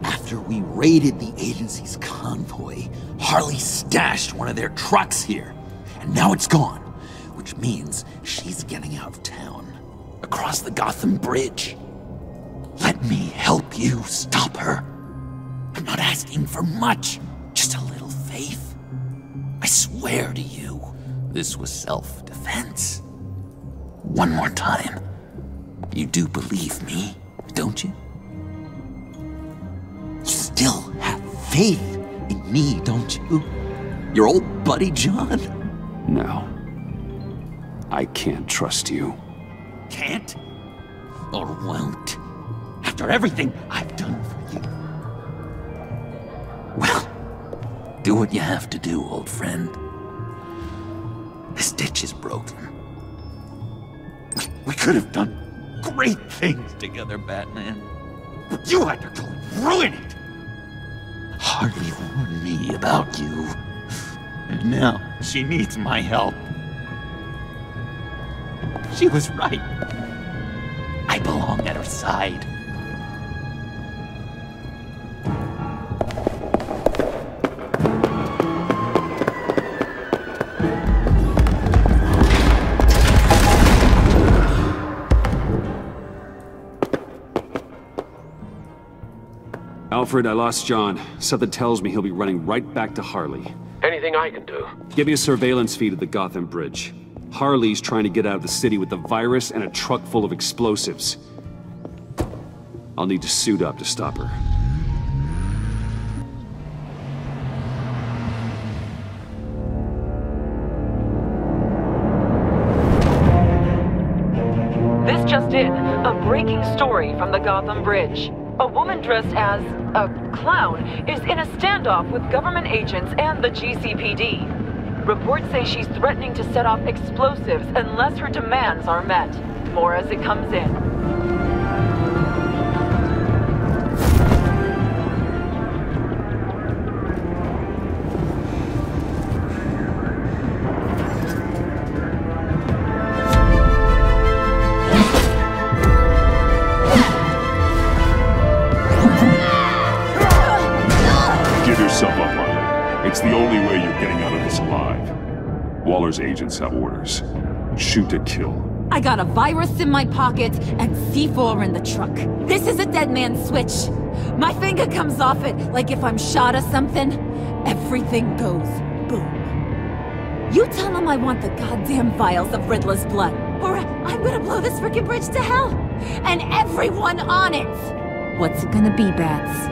After we raided the agency's convoy, Harley stashed one of their trucks here. And now it's gone, which means she's getting out of town. Across the Gotham Bridge. Let me help you stop her. I'm not asking for much, just a little faith. I swear to you, this was self-defense. One more time. You do believe me, don't you? You still have faith in me, don't you? Your old buddy John? No. I can't trust you. Can't? Or won't? After everything I've done for you. Well, do what you have to do, old friend. This ditch is broken. We could have done great things together, Batman. But you had to go and ruin it. Harley warned me about you. And now she needs my help. She was right. I belong at her side. Alfred, I lost John. Something tells me he'll be running right back to Harley. Anything I can do? Give me a surveillance feed of the Gotham Bridge. Harley's trying to get out of the city with the virus and a truck full of explosives. I'll need to suit up to stop her. breaking story from the Gotham Bridge. A woman dressed as a clown is in a standoff with government agents and the GCPD. Reports say she's threatening to set off explosives unless her demands are met. More as it comes in. It's the only way you're getting out of this alive. Waller's agents have orders. Shoot to kill. I got a virus in my pocket and C4 in the truck. This is a dead man's switch. My finger comes off it like if I'm shot or something. Everything goes boom. You tell him I want the goddamn vials of Riddler's blood, or I'm gonna blow this frickin' bridge to hell. And everyone on it. What's it gonna be, Bats?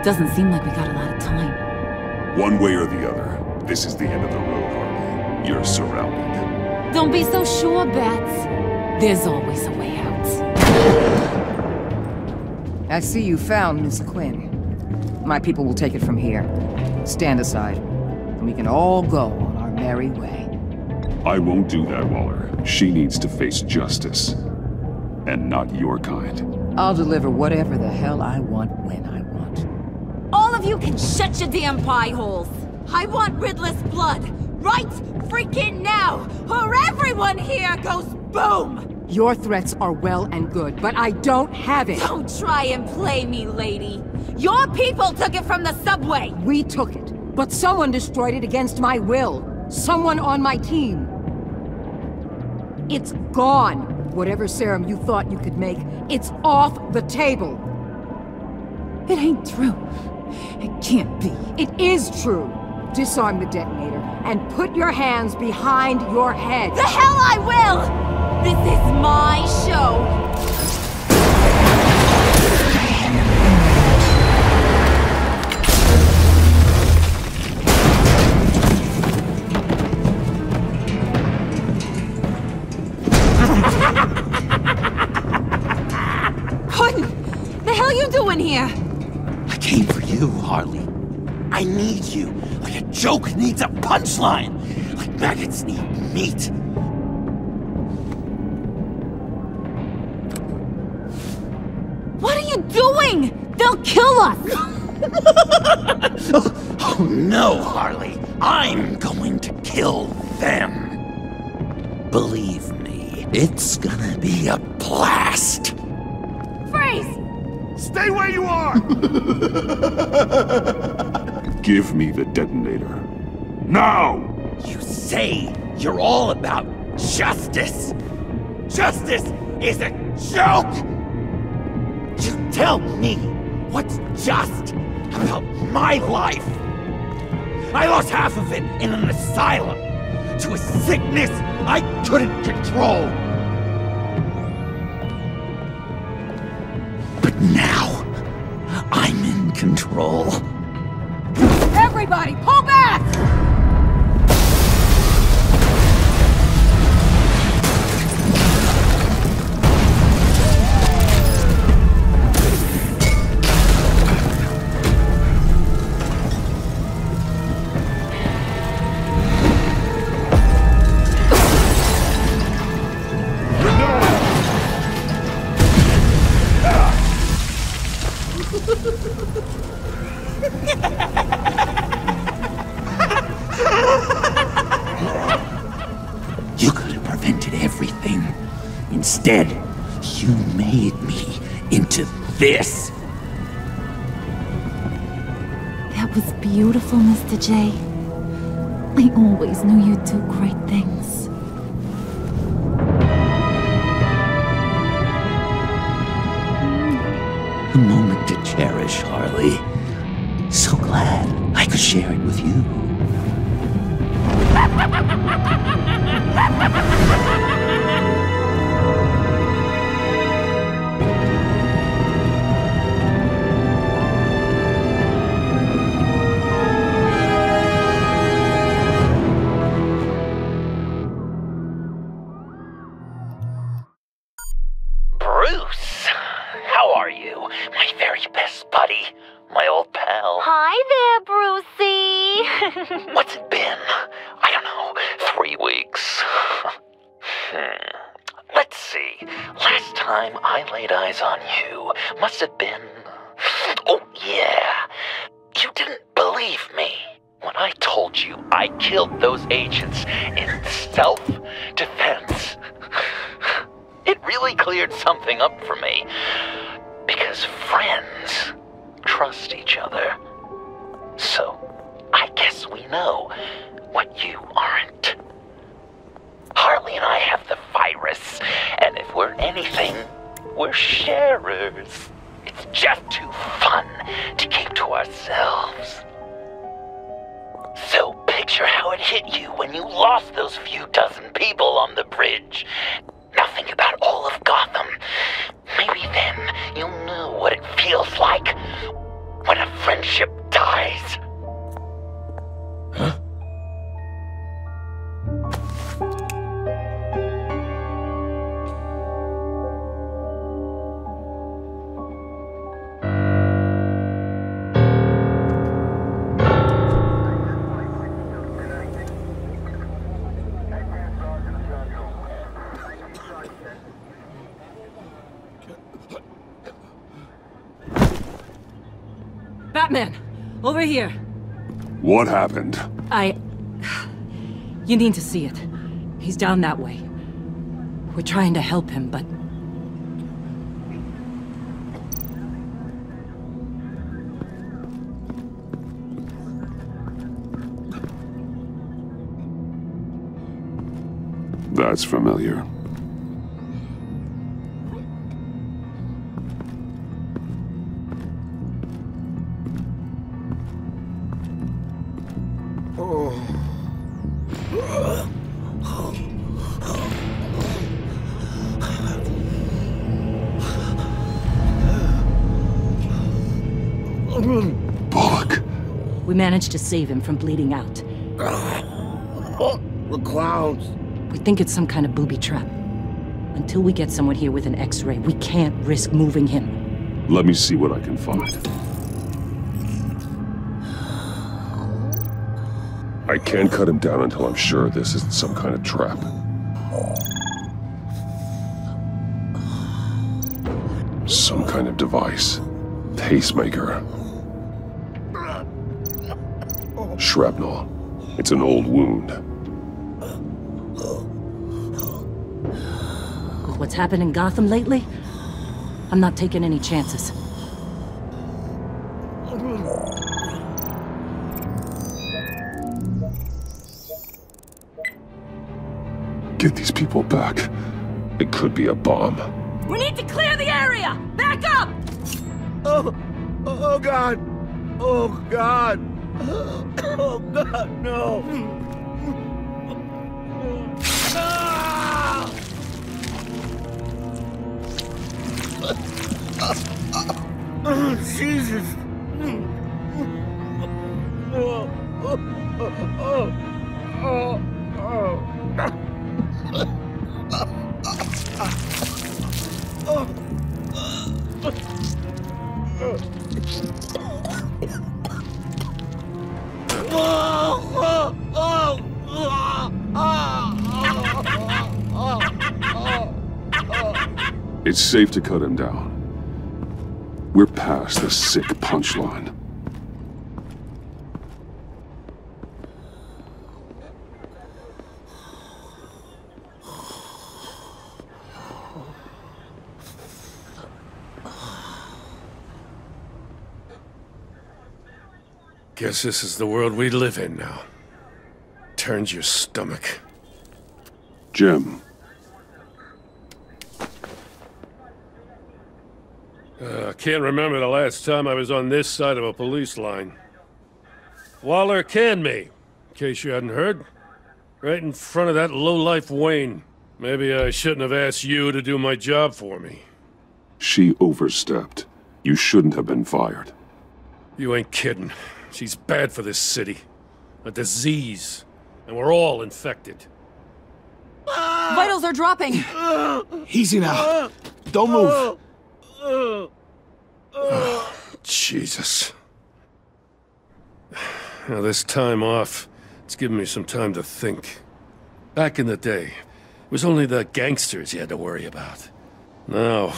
Doesn't seem like we got a lot of time. One way or the other, this is the end of the road, Harley. You're surrounded. Don't be so sure, Bats. There's always a way out. I see you found Miss Quinn. My people will take it from here. Stand aside, and we can all go on our merry way. I won't do that, Waller. She needs to face justice. And not your kind. I'll deliver whatever the hell I want when I want. All of you can shut your damn pie holes. I want Riddler's blood, right freaking now, or everyone here goes boom! Your threats are well and good, but I don't have it. Don't try and play me, lady. Your people took it from the subway. We took it, but someone destroyed it against my will. Someone on my team. It's gone. Whatever serum you thought you could make, it's off the table. It ain't true. It can't be. It is true. Disarm the detonator and put your hands behind your head. The hell I will! This is my show. What the hell are you doing here? I came for you, Harley. I need you, like a joke needs a punchline, like maggots need meat. What are you doing? They'll kill us! Oh no, Harley. I'm going to kill them. Believe me, it's gonna be a blast. Freeze! Stay where you are! Give me the detonator. Now! You say you're all about justice. Justice is a joke! You tell me what's just about my life. I lost half of it in an asylum to a sickness I couldn't control. But now, I'm in control. Everybody, pull back! You could have prevented everything. Instead, you made me into this. That was beautiful, Mr. J. I always knew you'd do great things. A moment to cherish, Harley. So glad I could share it with you. my old pal. Hi there, Brucey. What's it been? I don't know, 3 weeks. Let's see. Last time I laid eyes on you must have been... Oh, yeah. You didn't believe me when I told you I killed those agents in self-defense. It really cleared something up for me. Because friends trust each other. So, I guess we know what you aren't. Harley and I have the virus, and if we're anything, we're sharers. It's just too fun to keep to ourselves. So picture how it hit you when you lost those few dozen people on the bridge. Nothing about all of Gotham. Maybe then you'll know what it feels like when a friendship dies. Huh? Batman! Over here! What happened? You need to see it. He's down that way. We're trying to help him, but... That's familiar. We managed to save him from bleeding out. The clouds. We think it's some kind of booby trap. Until we get someone here with an X-ray, we can't risk moving him. Let me see what I can find. I can't cut him down until I'm sure this isn't some kind of trap. Some kind of device. Pacemaker. Shrapnel. It's an old wound. With what's happened in Gotham lately, I'm not taking any chances. Get these people back. It could be a bomb. We need to clear the area! Back up! Oh God! Oh God! Oh God, no! Oh, Jesus! It's safe to cut him down. We're past the sick punchline. Guess this is the world we live in now. Turns your stomach. Jim. I can't remember the last time I was on this side of a police line. Waller canned me, in case you hadn't heard. Right in front of that lowlife Wayne. Maybe I shouldn't have asked you to do my job for me. She overstepped. You shouldn't have been fired. You ain't kidding. She's bad for this city. A disease. And we're all infected. Vitals are dropping! Easy now. Don't move. Jesus. Now, this time off, it's given me some time to think. Back in the day, it was only the gangsters you had to worry about. Now,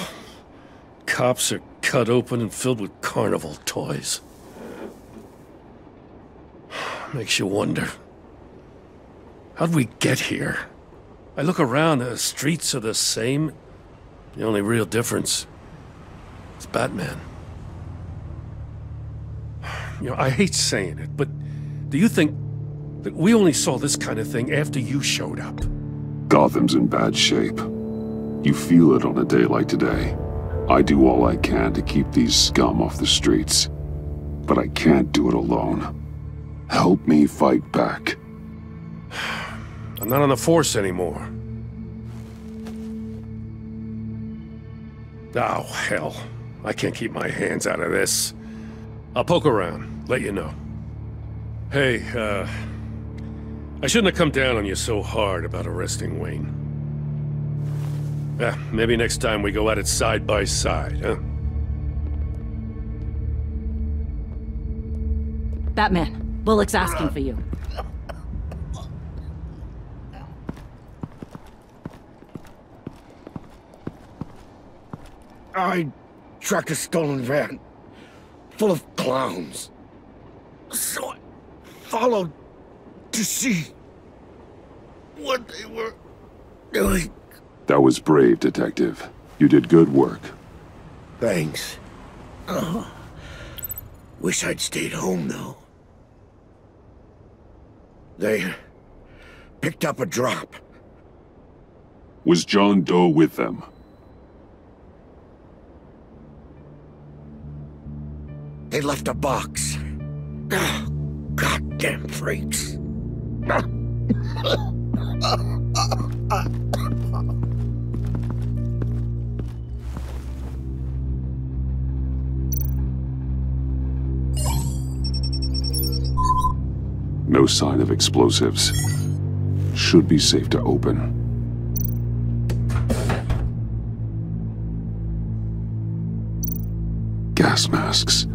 cops are cut open and filled with carnival toys. Makes you wonder. How'd we get here? I look around, the streets are the same. The only real difference is Batman. You know, I hate saying it, but do you think that we only saw this kind of thing after you showed up? Gotham's in bad shape. You feel it on a day like today. I do all I can to keep these scum off the streets, but I can't do it alone. Help me fight back. I'm not on the force anymore. Oh, hell. I can't keep my hands out of this. I'll poke around, let you know. Hey, I shouldn't have come down on you so hard about arresting Wayne. Maybe next time we go at it side by side, huh? Batman, Bullock's asking for you. I tracked a stolen van, full of clowns. So I followed to see what they were doing. That was brave, Detective. You did good work. Thanks. Wish I'd stayed home, though. They picked up a drop. Was John Doe with them? They left a box. Goddamn freaks. No sign of explosives. Should be safe to open. Gas masks.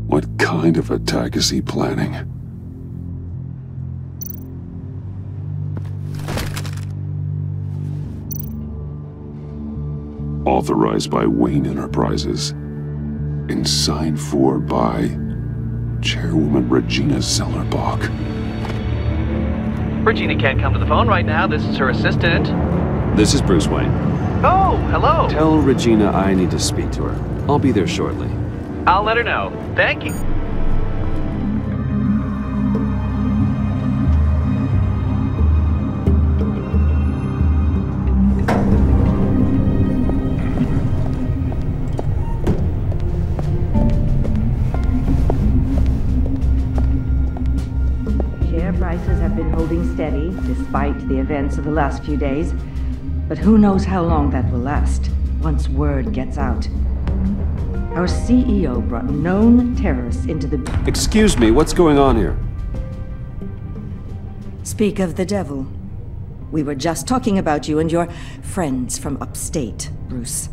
What kind of attack is he planning? Authorized by Wayne Enterprises. And signed for by Chairwoman Regina Zellerbach. Regina can't come to the phone right now. This is her assistant. This is Bruce Wayne. Oh, hello. Tell Regina I need to speak to her. I'll be there shortly. I'll let her know. Thank you. Share prices have been holding steady despite the events of the last few days. But who knows how long that will last once word gets out. Our CEO brought known terrorists into the... Excuse me, what's going on here? Speak of the devil. We were just talking about you and your friends from upstate, Bruce.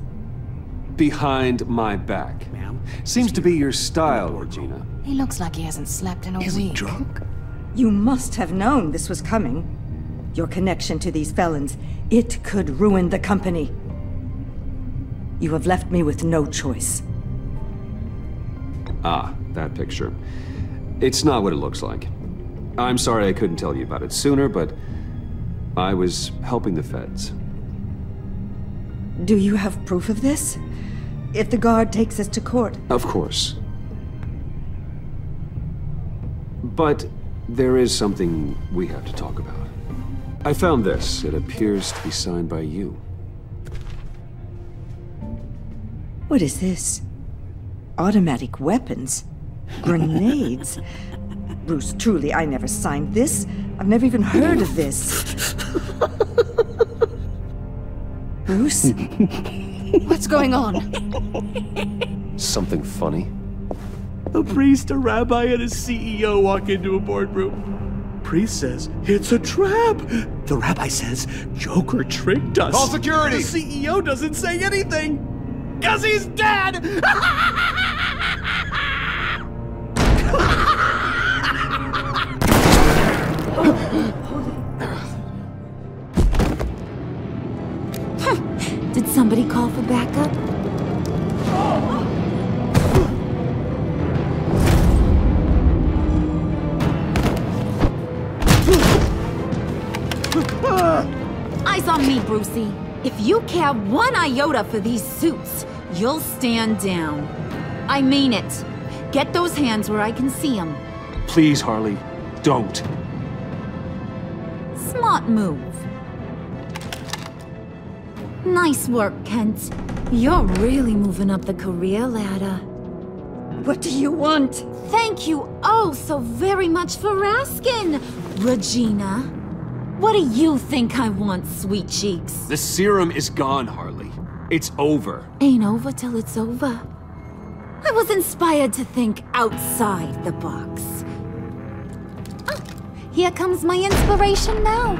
Behind my back, ma'am. Seems to be your style, Regina. He looks like he hasn't slept in a week. Is he drunk? You must have known this was coming. Your connection to these felons, it could ruin the company. You have left me with no choice. Ah, that picture. It's not what it looks like. I'm sorry I couldn't tell you about it sooner, but I was helping the feds. Do you have proof of this? If the guard takes us to court? Of course. But there is something we have to talk about. I found this. It appears to be signed by you. What is this? Automatic weapons? Grenades? Bruce, truly, I never signed this. I've never even heard of this. Bruce? What's going on? Something funny? A priest, a rabbi, and a CEO walk into a boardroom. Priest says, it's a trap. The rabbi says, Joker tricked us. Call security. The CEO doesn't say anything. 'Cause he's dead! for backup? Eyes on me, Brucey. If you care one iota for these suits, you'll stand down. I mean it. Get those hands where I can see them. Please, Harley, don't. Smart move. Nice work, Kent. You're really moving up the career ladder. What do you want? Thank you oh so very much for asking, Regina. What do you think I want, sweet cheeks? The serum is gone, Harley. It's over. Ain't over till it's over. I was inspired to think outside the box. Oh, here comes my inspiration now.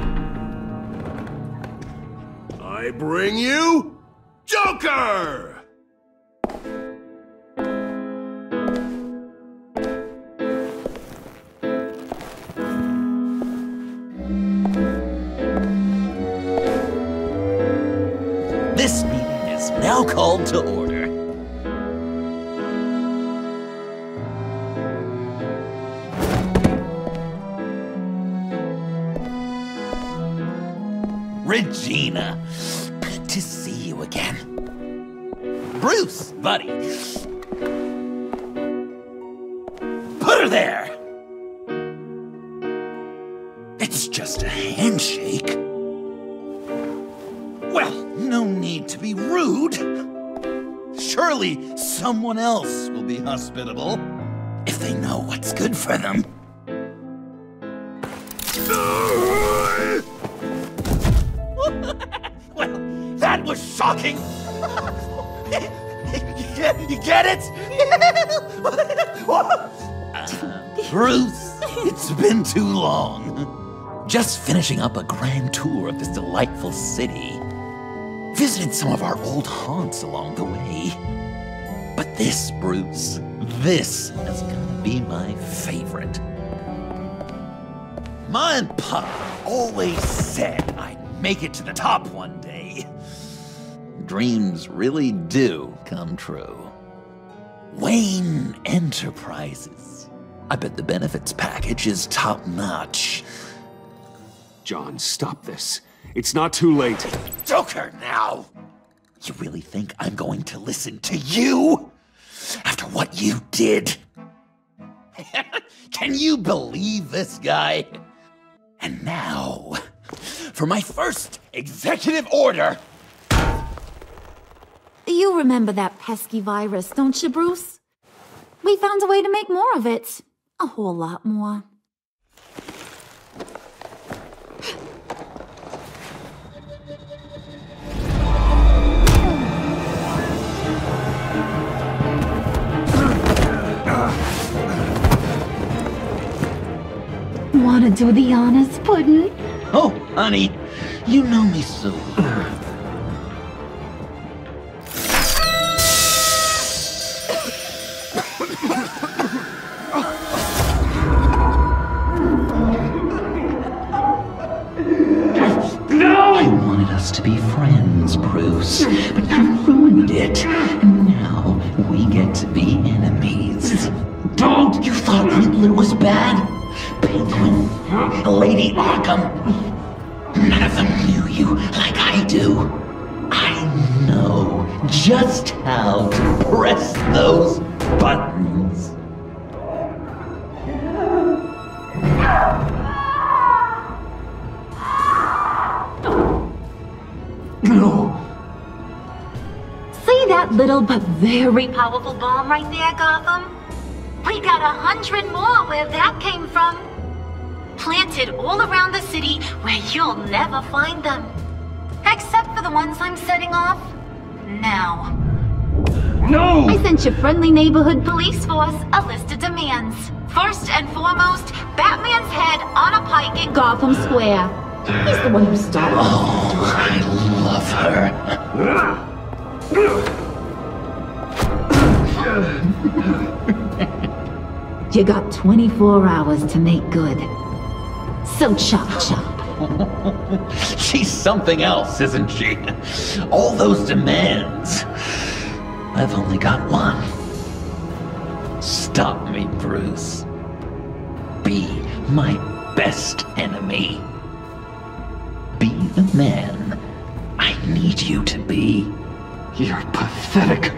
I bring you Joker! This meeting is now called to order. Regina, good to see you again. Bruce, buddy. Put her there! It's just a handshake. Well, no need to be rude. Surely someone else will be hospitable if they know what's good for them. Well, that was shocking. You get it? Bruce, it's been too long. Just finishing up a grand tour of this delightful city. Visited some of our old haunts along the way. But this, Bruce, this is gonna be my favorite. Ma and Pa always said I'd make it to the top one day. Dreams really do come true. Wayne Enterprises. I bet the benefits package is top-notch. John, stop this. It's not too late. Joker, now! You really think I'm going to listen to you? After what you did? Can you believe this guy? And now, for my first executive order. You remember that pesky virus, don't you, Bruce? We found a way to make more of it. A whole lot more. Wanna do the honors, Puddin'? Oh, honey, you know me so well. I wanted us to be friends, Bruce, but you ruined it. And now we get to be enemies. Don't! You thought Riddler was bad? Penguin, Lady Arkham. None of them knew you like I do. I know just how to press those buttons. No. See that little but very powerful bomb right there, Gotham? We got 100 more where that came from. Planted all around the city where you'll never find them. Except for the ones I'm setting off now. No! I sent your friendly neighborhood police force a list of demands. First and foremost, Batman's head on a pike in Gotham Square. He's the one who started. Oh, I love her. You got 24 hours to make good. So chop chop. She's something else, isn't she? All those demands. I've only got one. Stop me, Bruce. Be my best enemy. Be the man I need you to be. You're pathetic.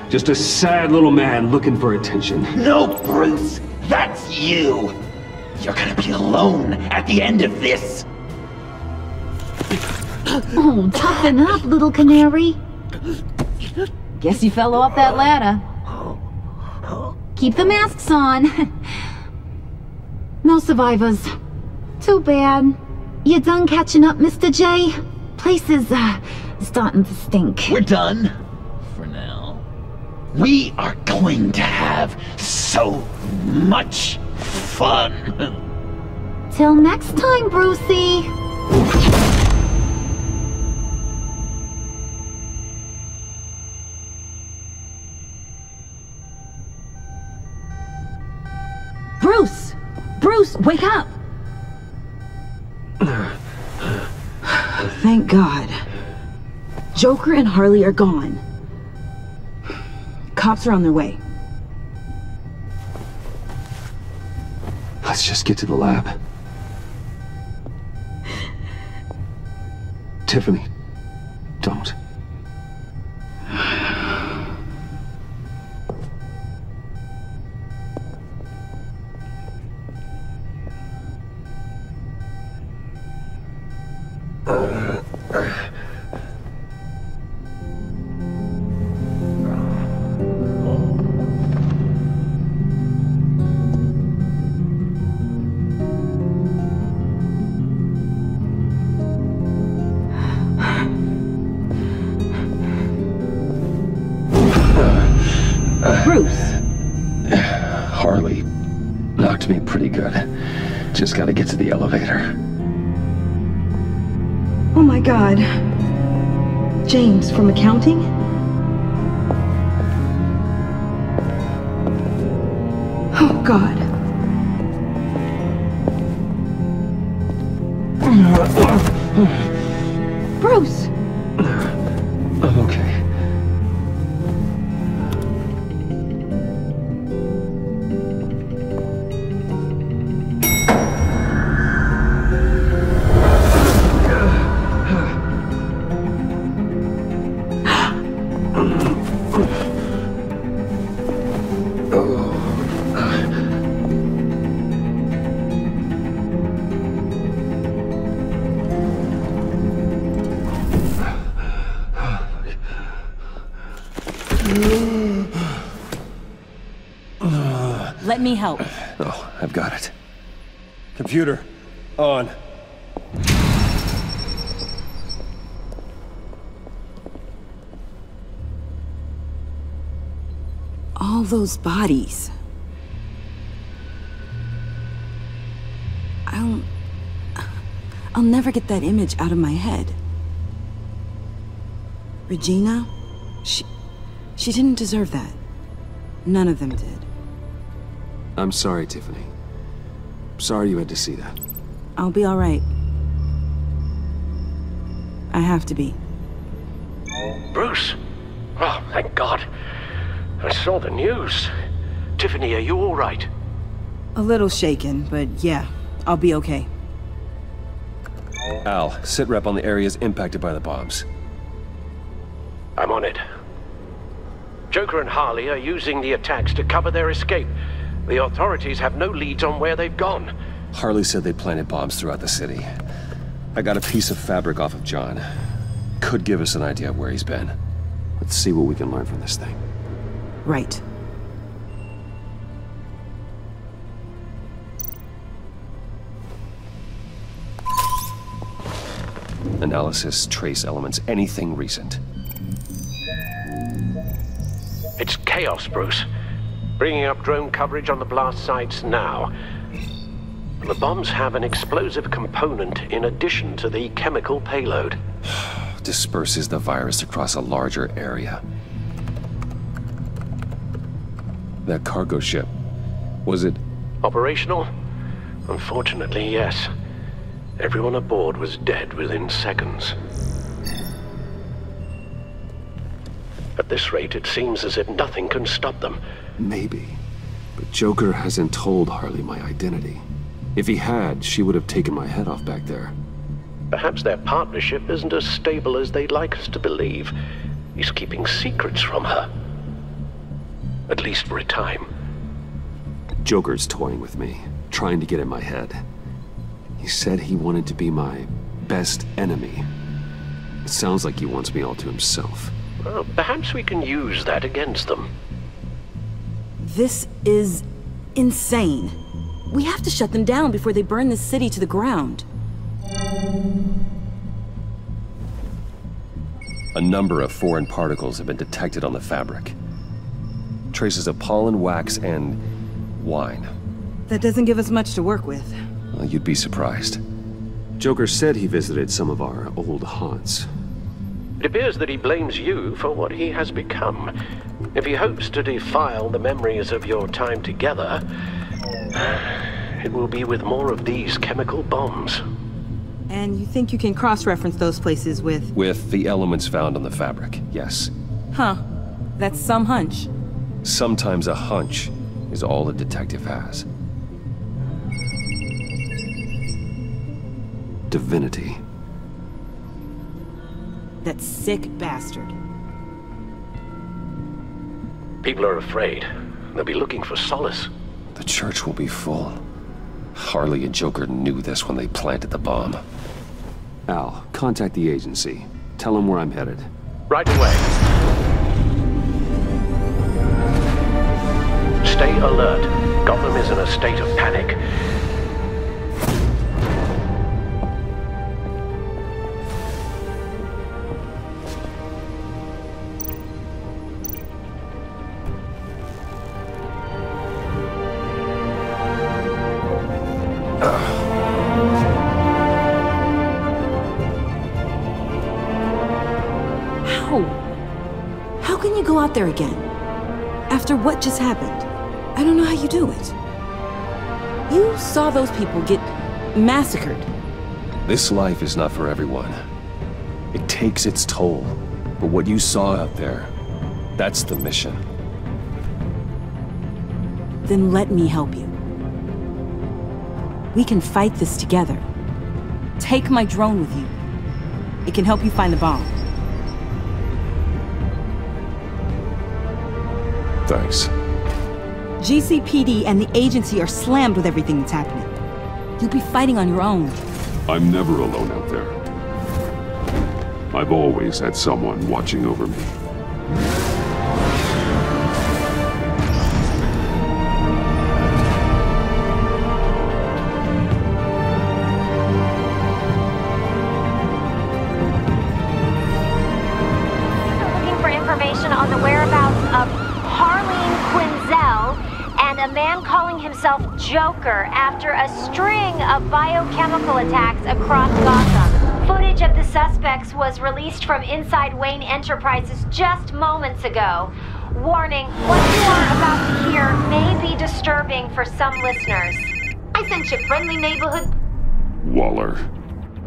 Just a sad little man looking for attention. No, Bruce! That's you! You're gonna be alone at the end of this! Oh, toughen up, little canary. Guess you fell off that ladder. Keep the masks on. No survivors. Too bad. You done catching up, Mr. J? Place is, starting to stink. We're done. For now. We are going to have so much fun. Till next time, Brucey. Bruce! Bruce, wake up! Thank God. Joker and Harley are gone. Cops are on their way. Let's just get to the lab. Tiffany, don't. Harley knocked me pretty good. Just gotta get to the elevator. Oh my God. James from accounting? Oh God. Bruce! I'm okay. Let me help. Oh, I've got it. Computer, on. All those bodies. I'll never get that image out of my head. Regina? She didn't deserve that. None of them did. I'm sorry, Tiffany. Sorry you had to see that. I'll be all right. I have to be. Bruce! Oh, thank God. I saw the news. Tiffany, are you all right? A little shaken, but yeah, I'll be okay. Al, sit rep on the areas impacted by the bombs. I'm on it. Joker and Harley are using the attacks to cover their escape. The authorities have no leads on where they've gone. Harley said they planted bombs throughout the city. I got a piece of fabric off of John. Could give us an idea of where he's been. Let's see what we can learn from this thing. Right. Analysis, trace elements, anything recent. It's chaos, Bruce. Bringing up drone coverage on the blast sites now. The bombs have an explosive component in addition to the chemical payload. Disperses the virus across a larger area. That cargo ship, was it... Operational? Unfortunately, yes. Everyone aboard was dead within seconds. At this rate, it seems as if nothing can stop them. Maybe. But Joker hasn't told Harley my identity. If he had, she would have taken my head off back there. Perhaps their partnership isn't as stable as they'd like us to believe. He's keeping secrets from her. At least for a time. Joker's toying with me, trying to get in my head. He said he wanted to be my best enemy. It sounds like he wants me all to himself. Well, perhaps we can use that against them. This is insane. We have to shut them down before they burn this city to the ground. A number of foreign particles have been detected on the fabric. Traces of pollen, wax, and wine. That doesn't give us much to work with. Well, you'd be surprised. Joker said he visited some of our old haunts. It appears that he blames you for what he has become. If he hopes to defile the memories of your time together, it will be with more of these chemical bombs. And you think you can cross-reference those places with... With the elements found on the fabric, yes. Huh. That's some hunch. Sometimes a hunch is all a detective has. Divinity. That sick bastard. People are afraid. They'll be looking for solace. The church will be full. Harley and Joker knew this when they planted the bomb. Al, contact the agency. Tell them where I'm headed. Right away. Stay alert. Gotham is in a state of panic. How can you go out there again? After what just happened? I don't know how you do it. You saw those people get massacred. This life is not for everyone. It takes its toll. But what you saw out there, that's the mission. Then let me help you. We can fight this together. Take my drone with you. It can help you find the bomb. Thanks. GCPD and the agency are slammed with everything that's happening. You'll be fighting on your own. I'm never alone out there. I've always had someone watching over me. Looking for information on the whereabouts of and a man calling himself Joker after a string of biochemical attacks across Gotham. Footage of the suspects was released from inside Wayne Enterprises just moments ago. Warning, what you are about to hear may be disturbing for some listeners. I sent you friendly neighborhood... Waller.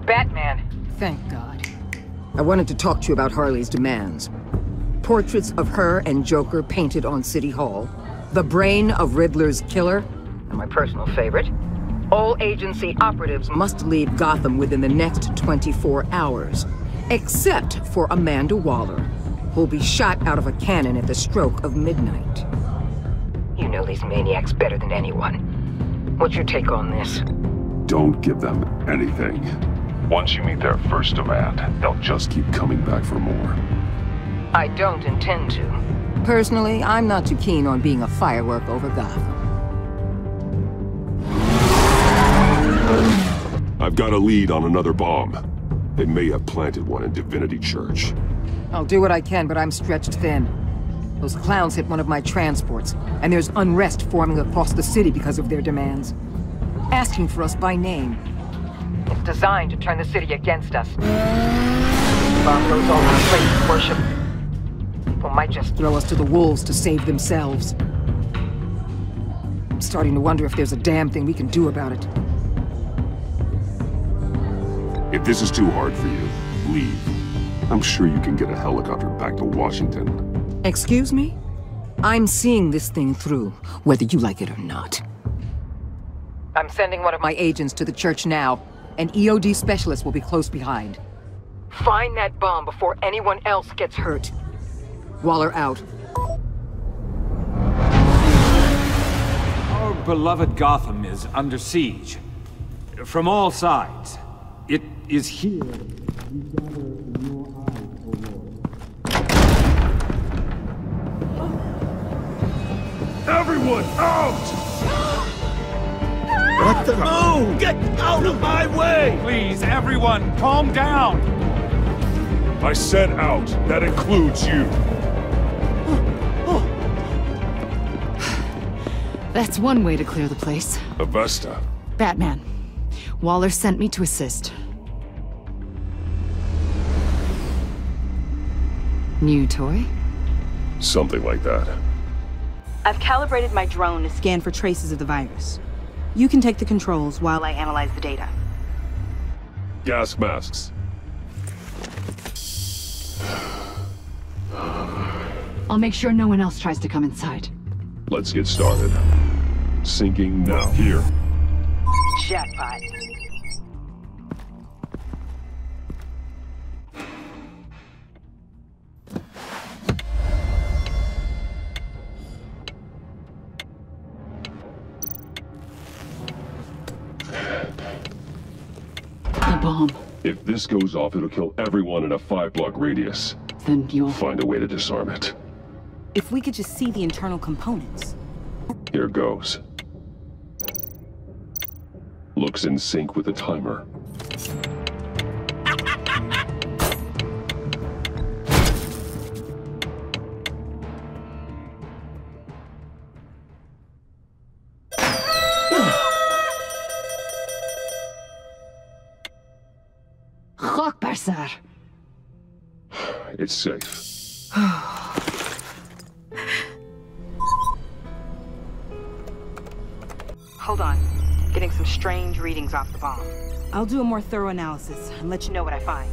Batman. Thank God. I wanted to talk to you about Harley's demands. Portraits of her and Joker painted on City Hall. The brain of Riddler's killer, and my personal favorite. All agency operatives must leave Gotham within the next 24 hours. Except for Amanda Waller, who'll be shot out of a cannon at the stroke of midnight. You know these maniacs better than anyone. What's your take on this? Don't give them anything. Once you meet their first demand, they'll just keep coming back for more. I don't intend to. Personally, I'm not too keen on being a firework over Gotham. I've got a lead on another bomb. They may have planted one in Divinity Church. I'll do what I can, but I'm stretched thin. Those clowns hit one of my transports, and there's unrest forming across the city because of their demands. Asking for us by name. It's designed to turn the city against us. Bomb goes all over place worship. People might just throw us to the wolves to save themselves. I'm starting to wonder if there's a damn thing we can do about it. If this is too hard for you, leave. I'm sure you can get a helicopter back to Washington. Excuse me? I'm seeing this thing through, whether you like it or not. I'm sending one of my agents to the church now. An EOD specialist will be close behind. Find that bomb before anyone else gets hurt. Waller out. Our beloved Gotham is under siege. From all sides. It is here we gather in your eyes, O Lord. Everyone, out! What the? Move! Get out of my way! Please, everyone, calm down! I said out. That includes you. That's one way to clear the place. Avesta. Batman. Waller sent me to assist. New toy? Something like that. I've calibrated my drone to scan for traces of the virus. You can take the controls while I analyze the data. Gas masks. I'll make sure no one else tries to come inside. Let's get started. Syncing now. Here. Jackpot. The bomb. If this goes off, it'll kill everyone in a 5-block radius. Then you'll find a way to disarm it. If we could just see the internal components. Here goes. Looks in sync with the timer. Rockberser. It's safe. Hold on. Getting some strange readings off the bomb. I'll do a more thorough analysis and let you know what I find.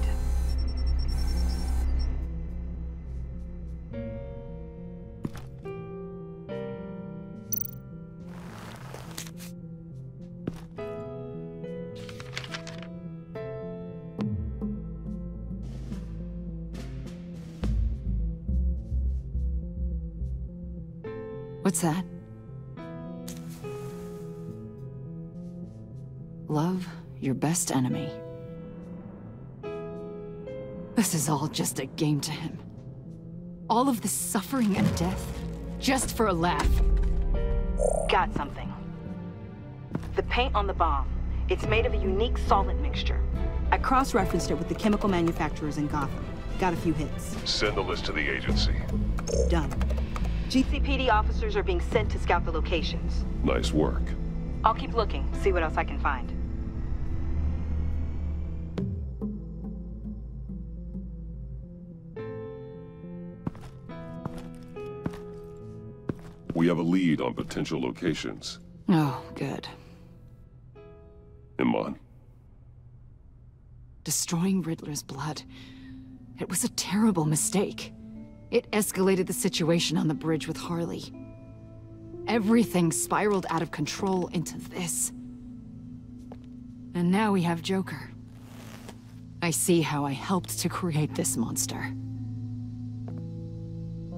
What's that? Love your best enemy. This is all just a game to him. All of this suffering and death, just for a laugh. Got something. The paint on the bomb. It's made of a unique solvent mixture. I cross-referenced it with the chemical manufacturers in Gotham. Got a few hits. Send the list to the agency. Done. GCPD officers are being sent to scout the locations. Nice work. I'll keep looking, see what else I can find. We have a lead on potential locations. Oh, good. Iman. Destroying Riddler's blood. It was a terrible mistake. It escalated the situation on the bridge with Harley. Everything spiraled out of control into this. And now we have Joker. I see how I helped to create this monster.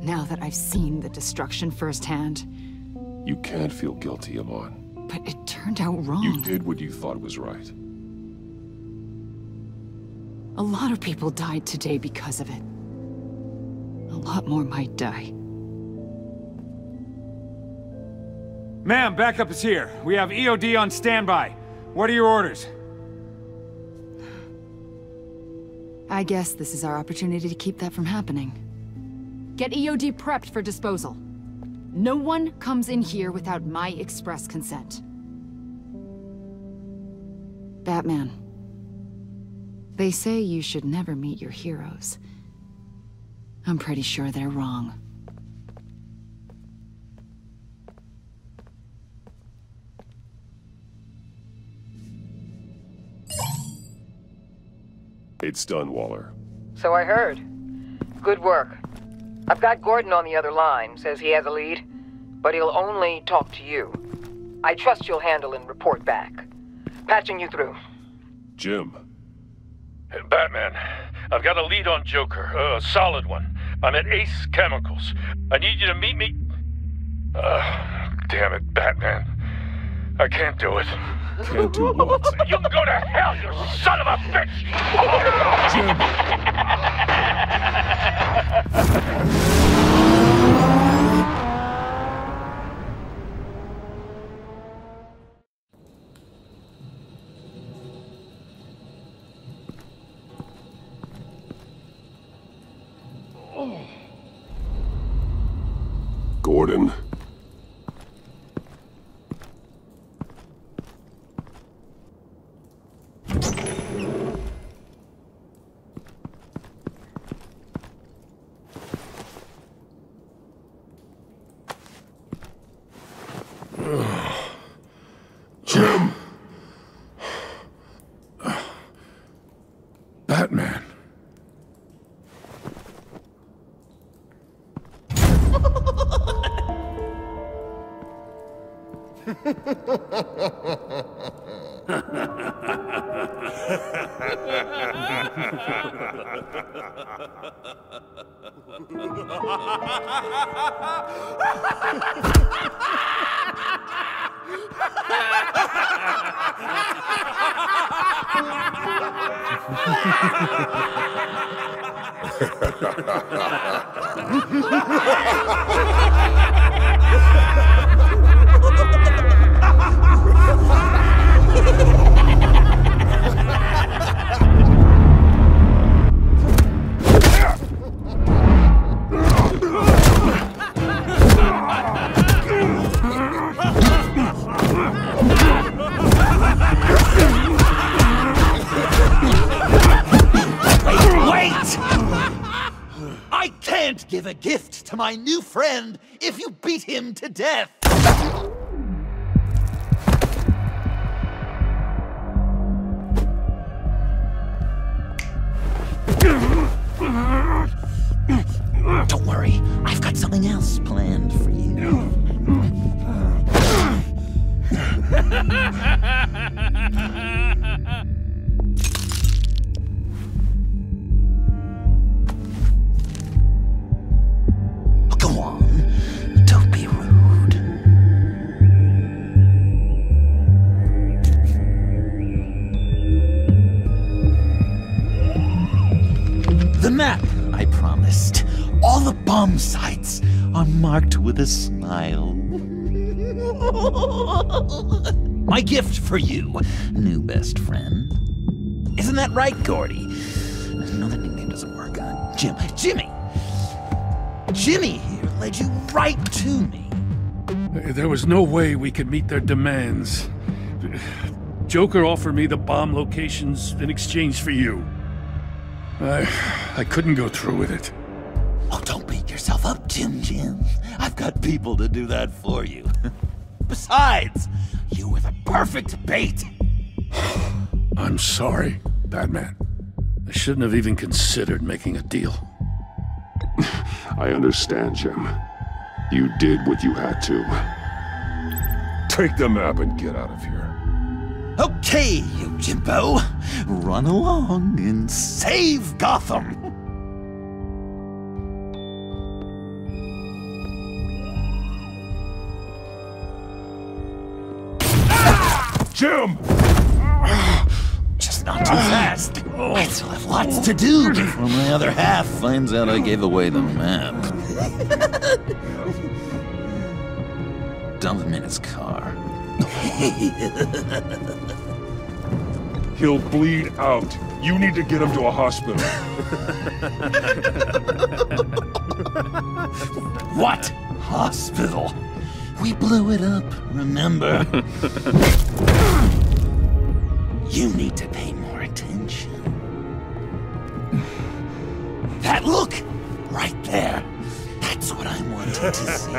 Now that I've seen the destruction firsthand... You can't feel guilty, Iman. But it turned out wrong. You did what you thought was right. A lot of people died today because of it. A lot more might die. Ma'am, backup is here. We have EOD on standby. What are your orders? I guess this is our opportunity to keep that from happening. Get EOD prepped for disposal. No one comes in here without my express consent. Batman. They say you should never meet your heroes. I'm pretty sure they're wrong. It's done, Waller. So I heard. Good work. I've got Gordon on the other line. Says he has a lead, but he'll only talk to you. I trust you'll handle and report back. Patching you through. Jim. Batman, I've got a lead on Joker, a solid one. I'm at Ace Chemicals. I need you to meet me... damn it, Batman. I can't do it. Can't do what? You can go to hell, you son of a bitch! Gordon. Jim. Batman. Give a gift to my new friend if you beat him to death. Don't worry, I've got something else planned for you. Go on, don't be rude. The map I promised. All the bomb sites are marked with a smile. My gift for you, new best friend. Isn't that right, Gordy? No, that nickname doesn't work. Jimmy! Jimmy here led you right to me. There was no way we could meet their demands. Joker offered me the bomb locations in exchange for you. I couldn't go through with it. Oh, don't beat yourself up, Jim. I've got people to do that for you. Besides, you were the perfect bait. I'm sorry, Batman. I shouldn't have even considered making a deal. I understand, Jim. You did what you had to. Take the map and get out of here. Okay, you Jimbo. Run along and save Gotham. Jim! Just not too fast. I still have lots to do before my other half finds out I gave away the map. Dump him in his car. He'll bleed out. You need to get him to a hospital. What hospital? We blew it up, remember? You need to pay more attention. That look! Right there. That's what I wanted to see.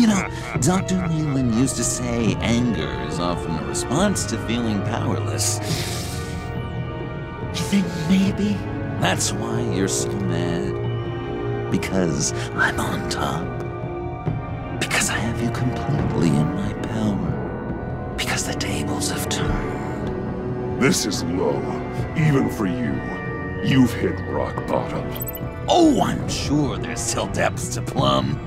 You know, Dr. Leland used to say anger is often a response to feeling powerless. I anything, maybe? That's why you're so mad. Because I'm on top. Because I have you completely in my power. Because the tables have turned. This is low, even for you. You've hit rock bottom. Oh, I'm sure there's still depths to plumb.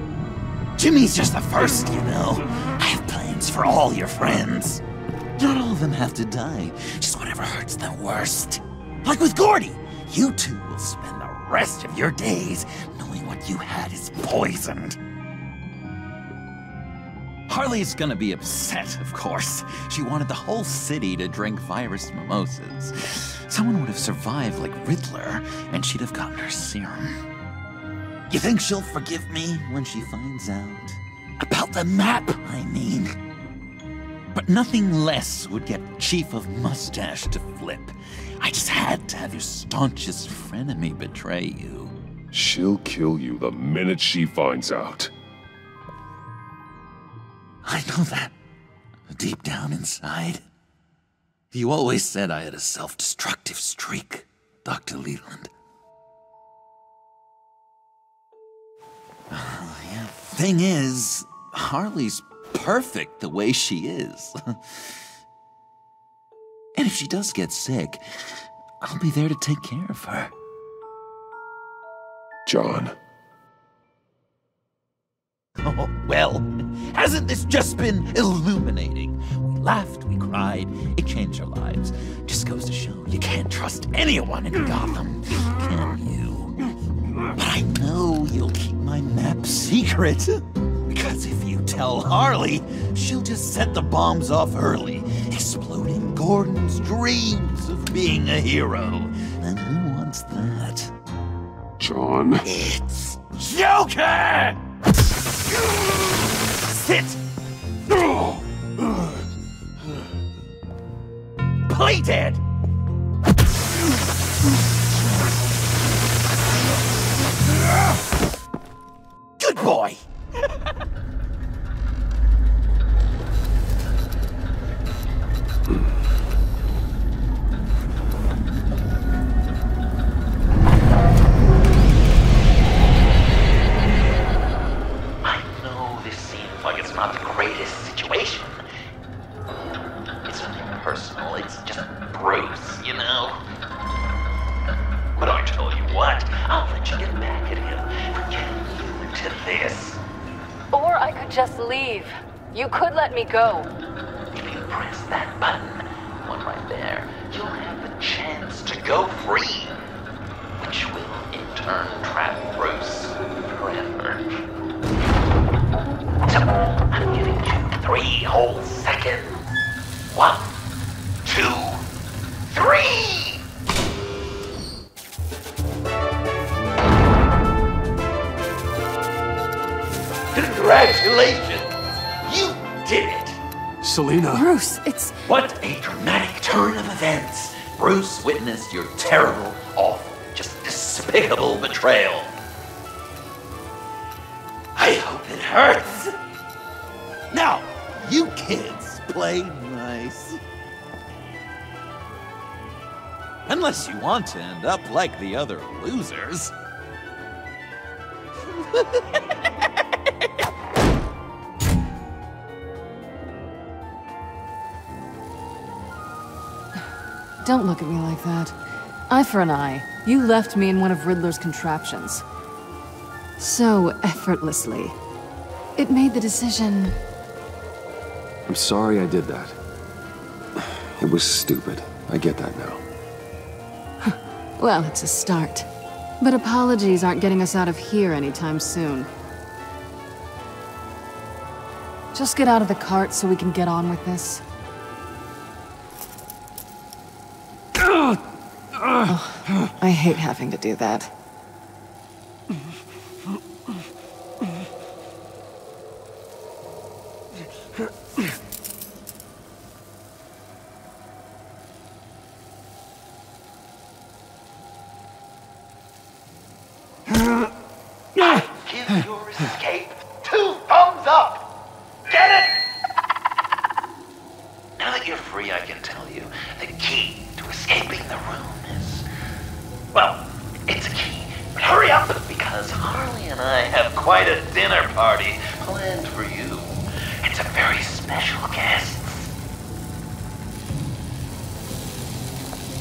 Jimmy's just the first, you know. I have plans for all your friends. Not all of them have to die, just whatever hurts them worst. Like with Gordy, you two will spend the rest of your days knowing what you had is poisoned. Harley's gonna be upset, of course. She wanted the whole city to drink virus mimosas. Someone would have survived like Riddler, and she'd have gotten her serum. You think she'll forgive me when she finds out? About the map, I mean. But nothing less would get Chief of Mustache to flip. I just had to have your staunchest frenemy betray you. She'll kill you the minute she finds out. I know that. Deep down inside. You always said I had a self-destructive streak, Dr. Leland. Yeah. Thing is, Harley's perfect the way she is. And if she does get sick, I'll be there to take care of her. John. Oh, well, hasn't this just been illuminating? We laughed, we cried, it changed our lives. Just goes to show you can't trust anyone in Gotham, can you? But I know you'll keep my map secret. Because if you tell Harley, she'll just set the bombs off early, exploding Gordon's dreams of being a hero. And who wants that? John. It's Joker! Sit! Play dead! Good boy! Not the greatest situation. It's nothing personal, it's just Bruce, you know? But I tell you what, I'll let you get back at him for getting you into this. Or I could just leave. You could let me go. If you press that button, one right there, you'll have the chance to go free. Which will, in turn, trap Bruce forever. So, I'm giving you 3 whole seconds. 1, 2, 3! Congratulations! You did it! Selina. Bruce, it's... What a dramatic turn of events! Bruce witnessed your terrible, awful, just despicable betrayal. I hope it hurts. Now, you kids play nice. Unless you want to end up like the other losers. Don't look at me like that. Eye for an eye. You left me in one of Riddler's contraptions. So effortlessly. It made the decision... I'm sorry I did that. It was stupid. I get that now. Well, it's a start. But apologies aren't getting us out of here anytime soon. Just get out of the cart so we can get on with this. Oh, I hate having to do that. Give your escape 2 thumbs up! Get it? Now that you're free, I can tell you the key to escaping the room is Well, it's a key. But hurry up, because Harley and I have quite a dinner party planned for you. It's a very special guest.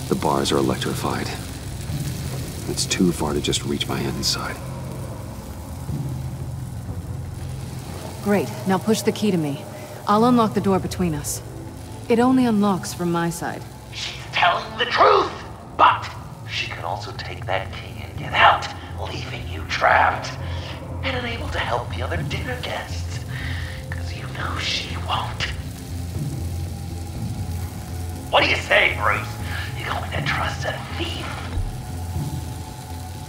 The bars are electrified. It's too far to just reach my inside. Great. Now push the key to me. I'll unlock the door between us. It only unlocks from my side. She's telling the truth, but she could also take that key and get out, leaving you trapped and unable to help the other dinner guests. Because you know she won't. What do you say, Bruce? You going to trust a thief?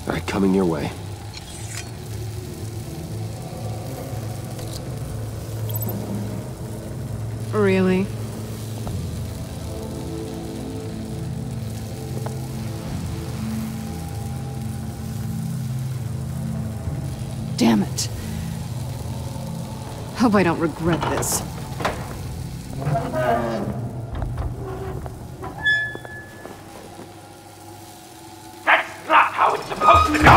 All right, coming your way. Really? Damn it. Hope I don't regret this. That's not how it's supposed to go!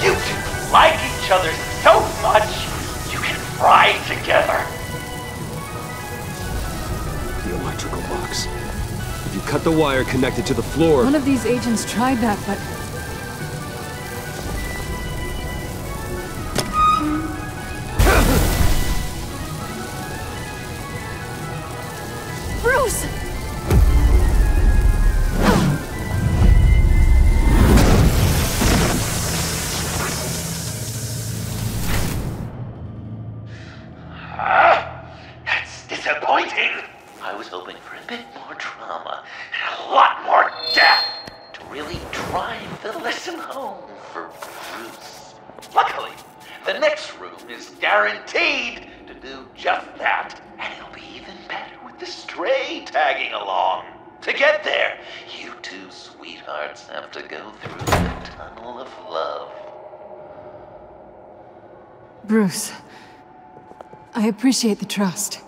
You two like each other so much, you can fry together. The electrical box. If you cut the wire connected to the floor... One of these agents tried that, but... Bruce! That's disappointing. I was hoping for a bit more drama and a lot more death to really drive the lesson home for Bruce. Luckily, the next room is guaranteed to do just that, and it'll be even better with the stray tagging along. To get there, you two sweethearts have to go through the tunnel of love. Bruce, I appreciate the trust.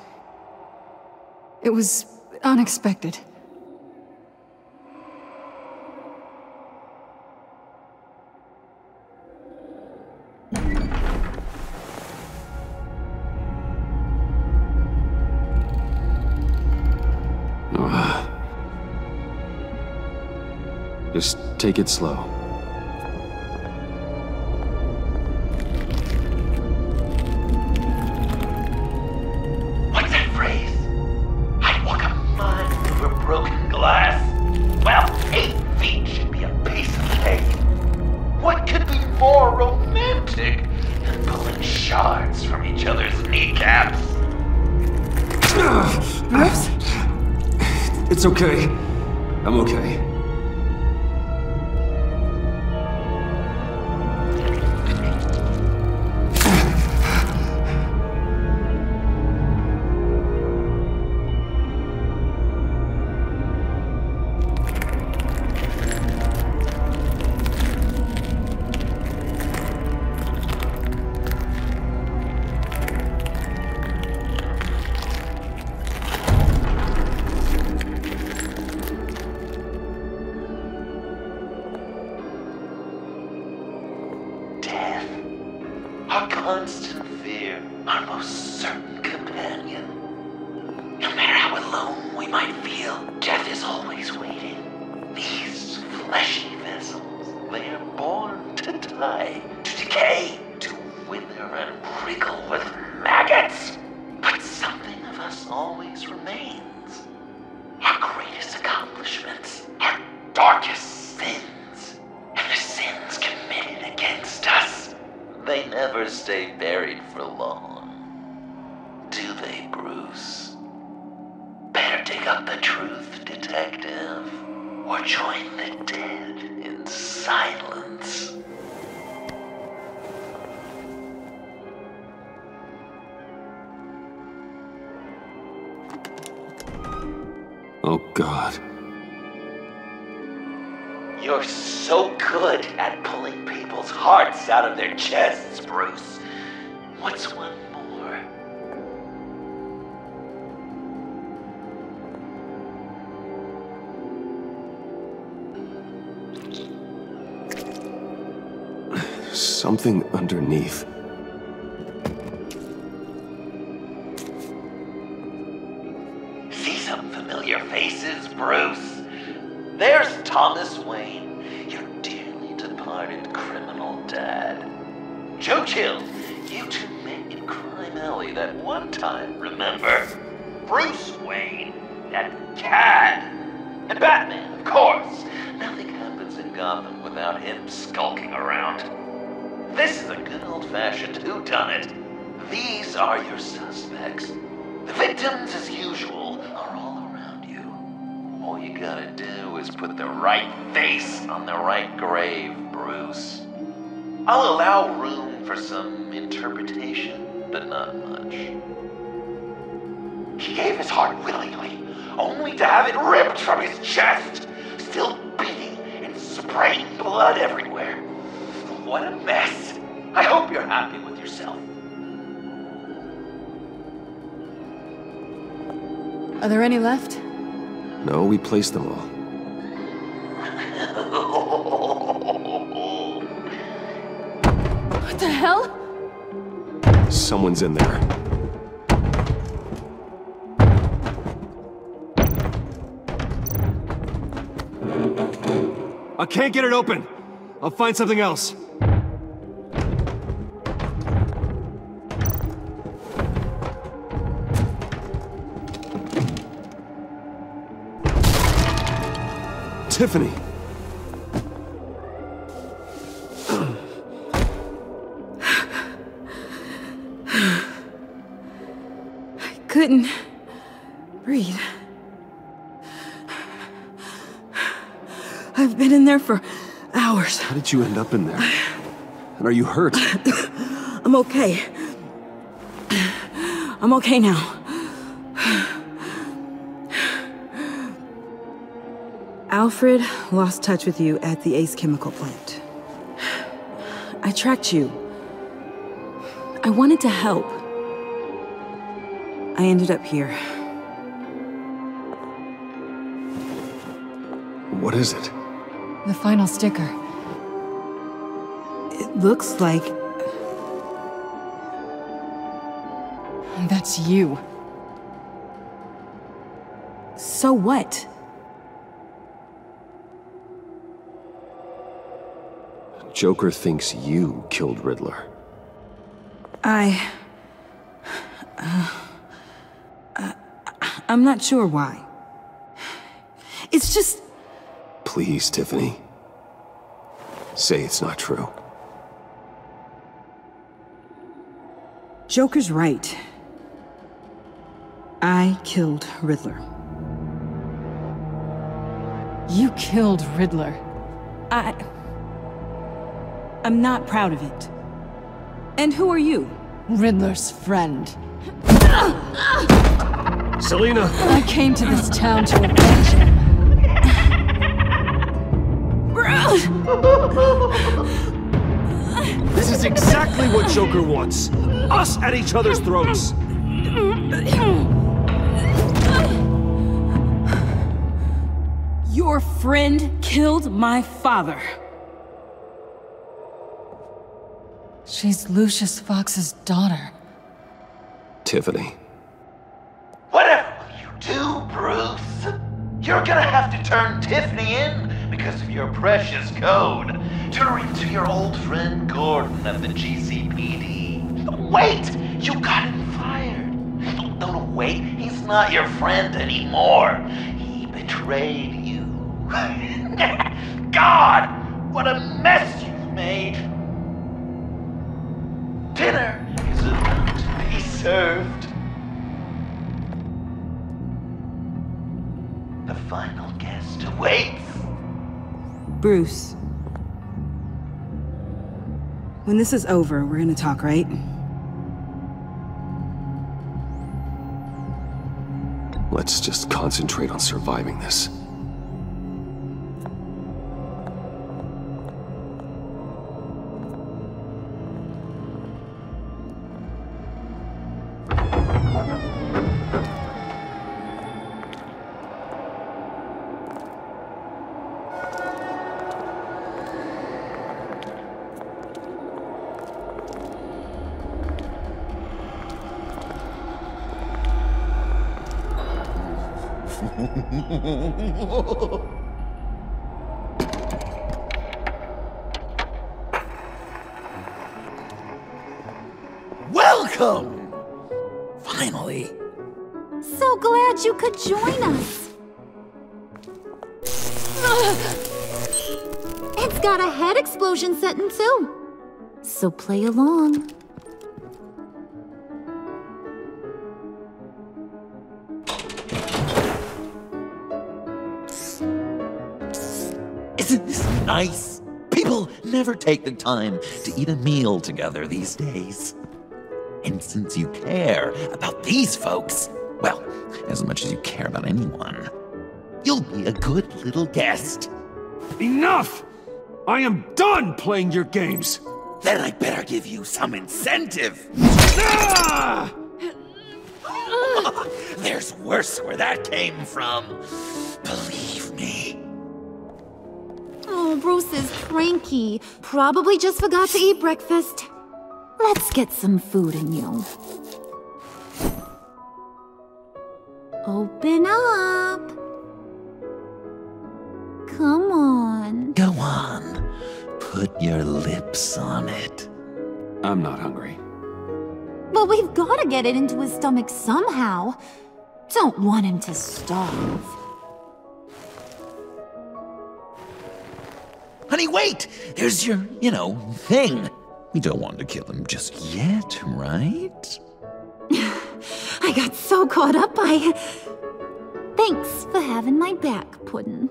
It was unexpected. Just take it slow. What's that phrase? I'd walk a mile over broken glass. Well, 8 feet should be a piece of cake. What could be more romantic than pulling shards from each other's kneecaps? Bruce? It's okay. I'm okay. Our constant fear, our most certain companion. No matter how alone we might feel, death is always waiting. These fleshy vessels, they are born to die, to decay, to wither and wriggle with maggots. But something of us always remains. Our greatest accomplishments, our darkest sins, and the sins committed against us. They never stay buried for long, do they, Bruce? Better dig up the truth, detective, or join the dead in silence. Oh, God. You're so good at pulling people's hearts out of their chests, Bruce. What's one more? something underneath. See some familiar faces, Bruce? There's Thomas Wayne, your dearly departed criminal dad. Joe killed you two men in Crime Alley that one time, remember? Bruce Wayne, that cad. And Batman, of course. Nothing happens in Gotham without him skulking around. This is a good old-fashioned whodunit. These are your suspects. The victims, as usual, are all around you. All you gotta do is put the right face on the right grave, Bruce. I'll allow room for some interpretation, but not much. He gave his heart willingly, only to have it ripped from his chest, still beating and spraying blood everywhere. What a mess. I hope you're happy with yourself. Are there any left? No, we placed them all. What the hell? Someone's in there. I can't get it open. I'll find something else. Tiffany! I couldn't breathe. I've been in there for hours. How did you end up in there? And are you hurt? I'm okay. I'm okay now. Alfred lost touch with you at the Ace Chemical plant. I tracked you. I wanted to help. I ended up here. What is it? The final sticker. It looks like... That's you. So what? Joker thinks you killed Riddler. I'm not sure why. It's just... Please, Tiffany. Say it's not true. Joker's right. I killed Riddler. You killed Riddler. I'm not proud of it. And who are you? Riddler's friend. Selina! I came to this town to avenge him. This is exactly what Joker wants. Us at each other's throats. Your friend killed my father. She's Lucius Fox's daughter. Tiffany. Whatever will you do, Bruce? You're gonna have to turn Tiffany in because of your precious code. Turn her into your old friend Gordon at the GCPD. Wait! You got him fired. No, wait. He's not your friend anymore. He betrayed you. God! What a mess you've made! Dinner is about to be served. The final guest awaits. Bruce. When this is over, we're gonna talk, right? Let's just concentrate on surviving this. Welcome! Finally. So glad you could join us. It's got a head explosion setting too. So play along. Isn't this nice? People never take the time to eat a meal together these days. And since you care about these folks, well, as much as you care about anyone, you'll be a good little guest. Enough! I am done playing your games! Then I better give you some incentive. Ah! There's worse where that came from. Believe me. Oh, Bruce is cranky. Probably just forgot to eat breakfast. Let's get some food in you. Open up. Come on. Go on. Put your lips on it. I'm not hungry. But we've got to get it into his stomach somehow. Don't want him to starve. Honey, wait! There's your, thing. We don't want to kill him just yet, right? I got so caught up by... Thanks for having my back, Puddin'.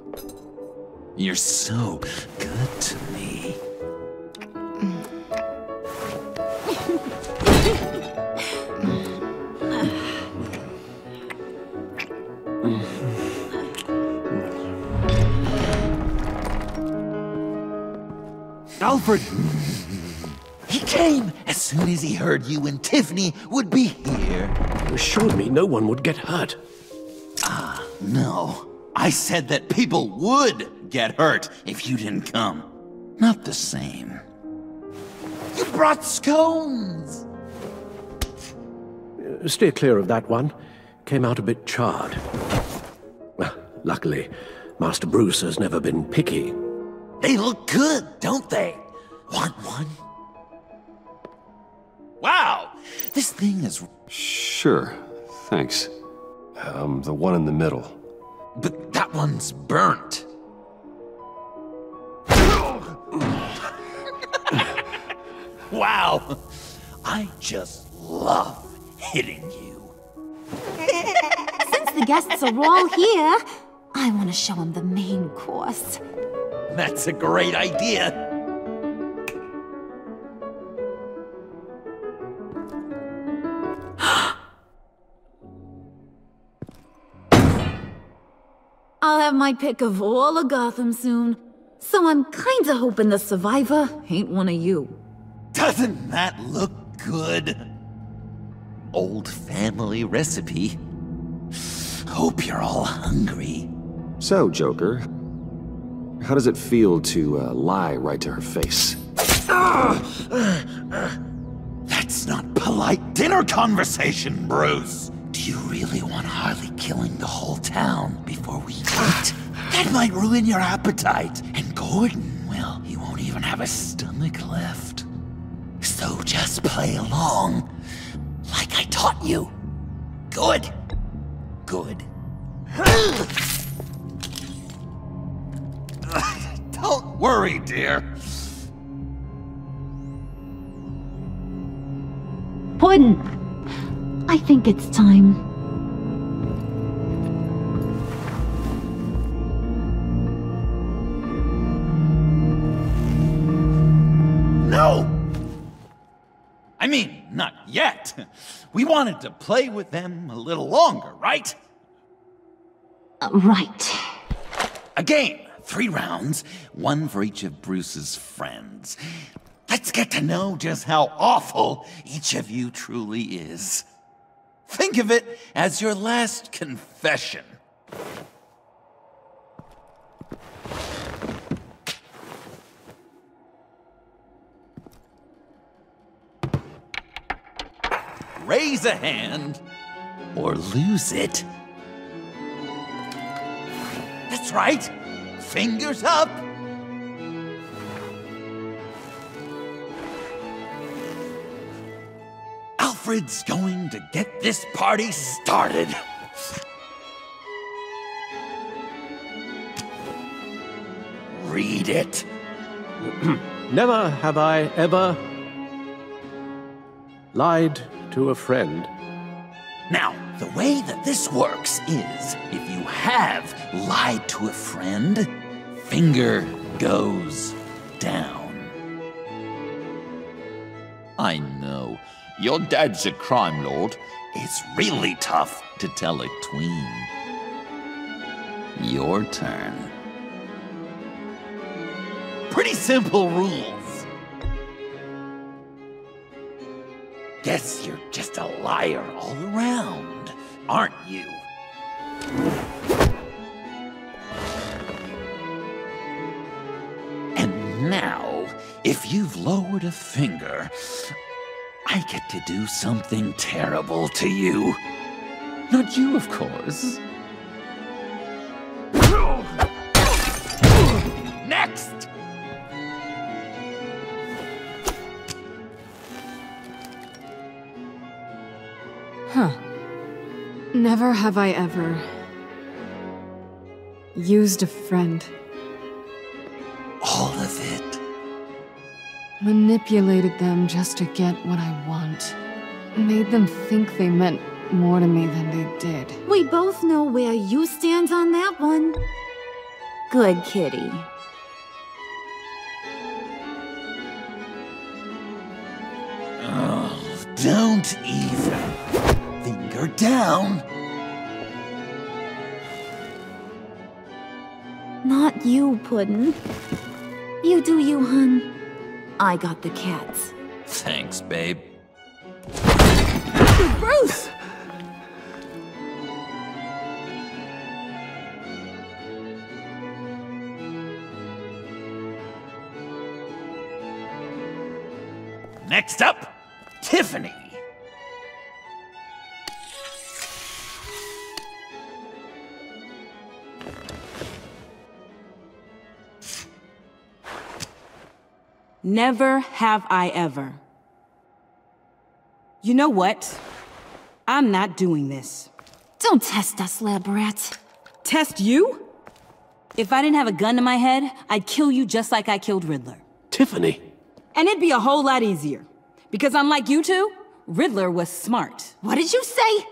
You're so good to me. Alfred! He came as soon as he heard you and Tiffany would be here. You assured me no one would get hurt. Ah, no. I said that people would get hurt if you didn't come. Not the same. You brought scones! Steer clear of that one. Came out a bit charred. Well, luckily, Master Bruce has never been picky. They look good, don't they? Want one? Wow! This thing is... Sure, thanks. The one in the middle. But that one's burnt. Wow! I just love hitting you. Since the guests are all here, I want to show them the main course. That's a great idea. I'll have my pick of all of Gotham soon, so I'm kinda hoping the survivor ain't one of you. Doesn't that look good? Old family recipe. Hope you're all hungry. So, Joker, how does it feel to lie right to her face? That's not polite dinner conversation, Bruce. Do you really want Harley killing the whole town before we eat? That might ruin your appetite. And Gordon, well, he won't even have a stomach left. So just play along, like I taught you. Good. Good. Don't worry, dear. Puddin', I think it's time. No! I mean, not yet. We wanted to play with them a little longer, right? Right. A game, 3 rounds, 1 for each of Bruce's friends. Let's get to know just how awful each of you truly is. Think of it as your last confession. Raise a hand, or lose it. That's right. Fingers up. Alfred's going to get this party started. Read it. Never have I ever lied to a friend. Now, the way that this works is, if you have lied to a friend, finger goes down. I know, your dad's a crime lord. It's really tough to tell a tween. Your turn. Pretty simple rules. Guess you're just a liar all around, aren't you? And now, if you've lowered a finger, I get to do something terrible to you. Not you, of course. Next! Huh. Never have I ever used a friend. All of it. Manipulated them just to get what I want. Made them think they meant more to me than they did. We both know where you stand on that one. Good kitty. Oh, don't even. Finger down. Not you, Puddin'. You do you, hun. I got the cats. Thanks, babe. Bruce! Next up, Tiffany. Never have I ever. You know what? I'm not doing this. Don't test us, lab rat. Test you? If I didn't have a gun to my head, I'd kill you just like I killed Riddler. Tiffany. And it'd be a whole lot easier. Because unlike you two, Riddler was smart. What did you say?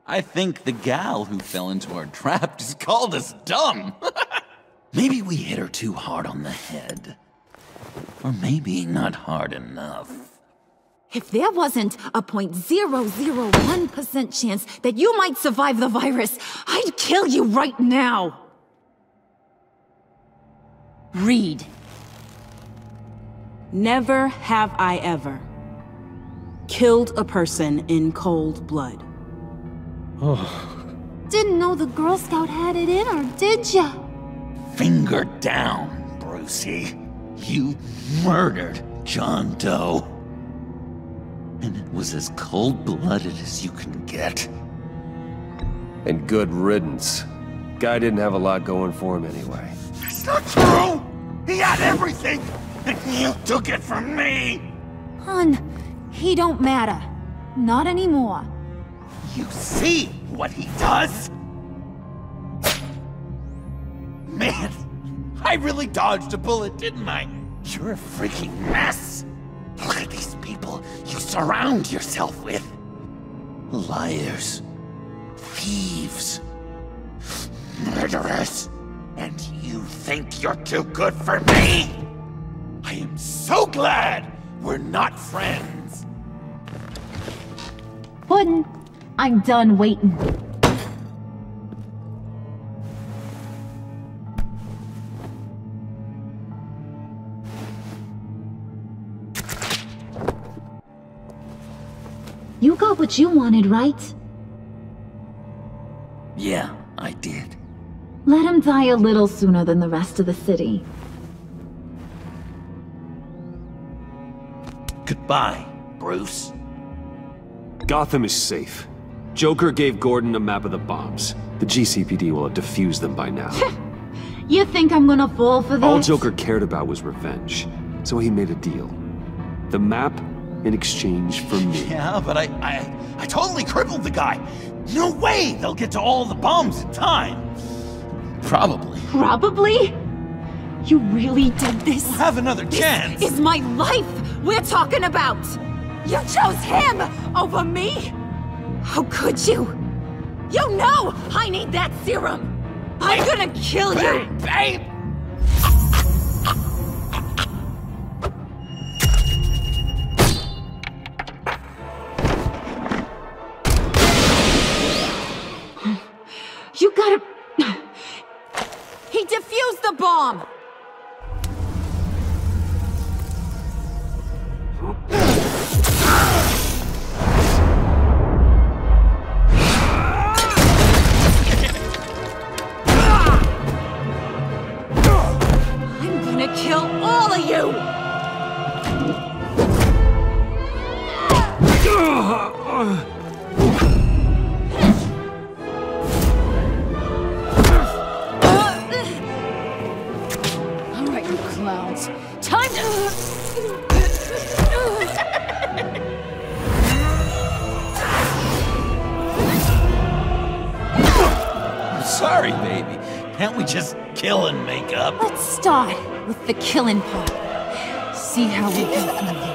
I think the gal who fell into our trap just called us dumb. Maybe we hit her too hard on the head. Or maybe not hard enough. If there wasn't a 0.001% chance that you might survive the virus, I'd kill you right now. Read. Never have I ever killed a person in cold blood. Oh. Didn't know the Girl Scout had it in her, did ya? Finger down, Brucey. You murdered John Doe. And it was as cold-blooded as you can get. And good riddance. Guy didn't have a lot going for him anyway. That's not true! He had everything! And you took it from me! Hun, he don't matter. Not anymore. You see what he does? Man, I really dodged a bullet, didn't I? You're a freaking mess! Look at these people you surround yourself with. Liars. Thieves. Murderers. And you think you're too good for me? I am so glad we're not friends. Puddin', I'm done waiting. You got what you wanted, right? Yeah, I did. Let him die a little sooner than the rest of the city. Goodbye, Bruce. Gotham is safe. Joker gave Gordon a map of the bombs. The GCPD will have defused them by now. You think I'm gonna fall for that? All Joker cared about was revenge, so he made a deal. The map in exchange for me. Yeah, but I totally crippled the guy. No way they'll get to all the bombs in time. Probably. Probably? You really did this? We'll have another chance. This is my life we're talking about. You chose him over me? How could you? You know I need that serum. I'm gonna kill you. Babe! You gotta... He defused the bomb! I'm gonna kill all of you! Time to... I'm sorry, baby. Can't we just kill and make up? Let's start with the killing part. See how we go from there.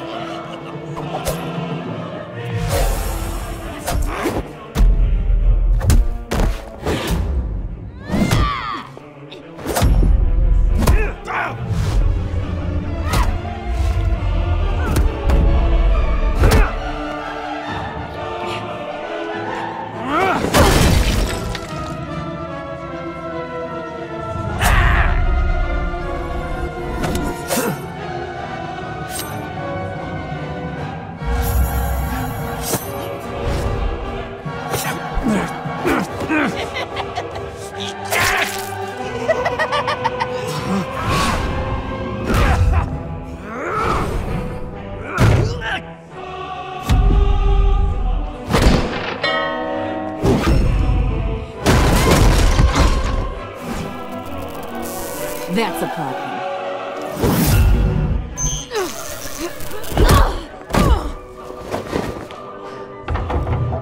That's a problem.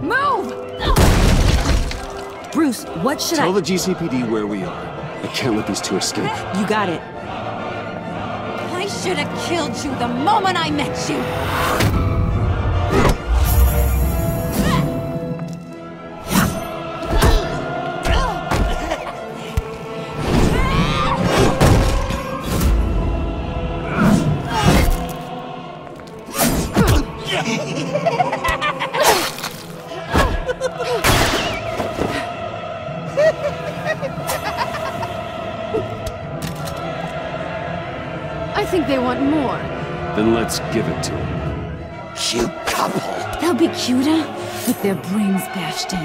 Move! Bruce, what should Tell the GCPD where we are. I can't let these two escape. You got it. I should have killed you the moment I met you. I think they want more. Then let's give it to them. Cute couple. They'll be cuter with their brains bashed in.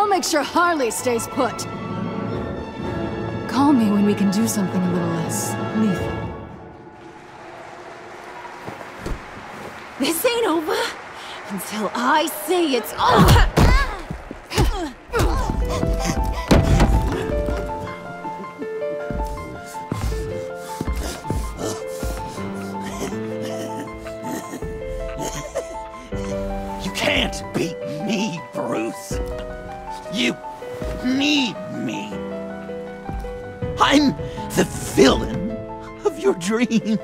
Make sure Harley stays put. Call me when we can do something a little less lethal. This ain't over until I say it's over. You can't beat me, Bruce. You need I'm the villain of your dreams.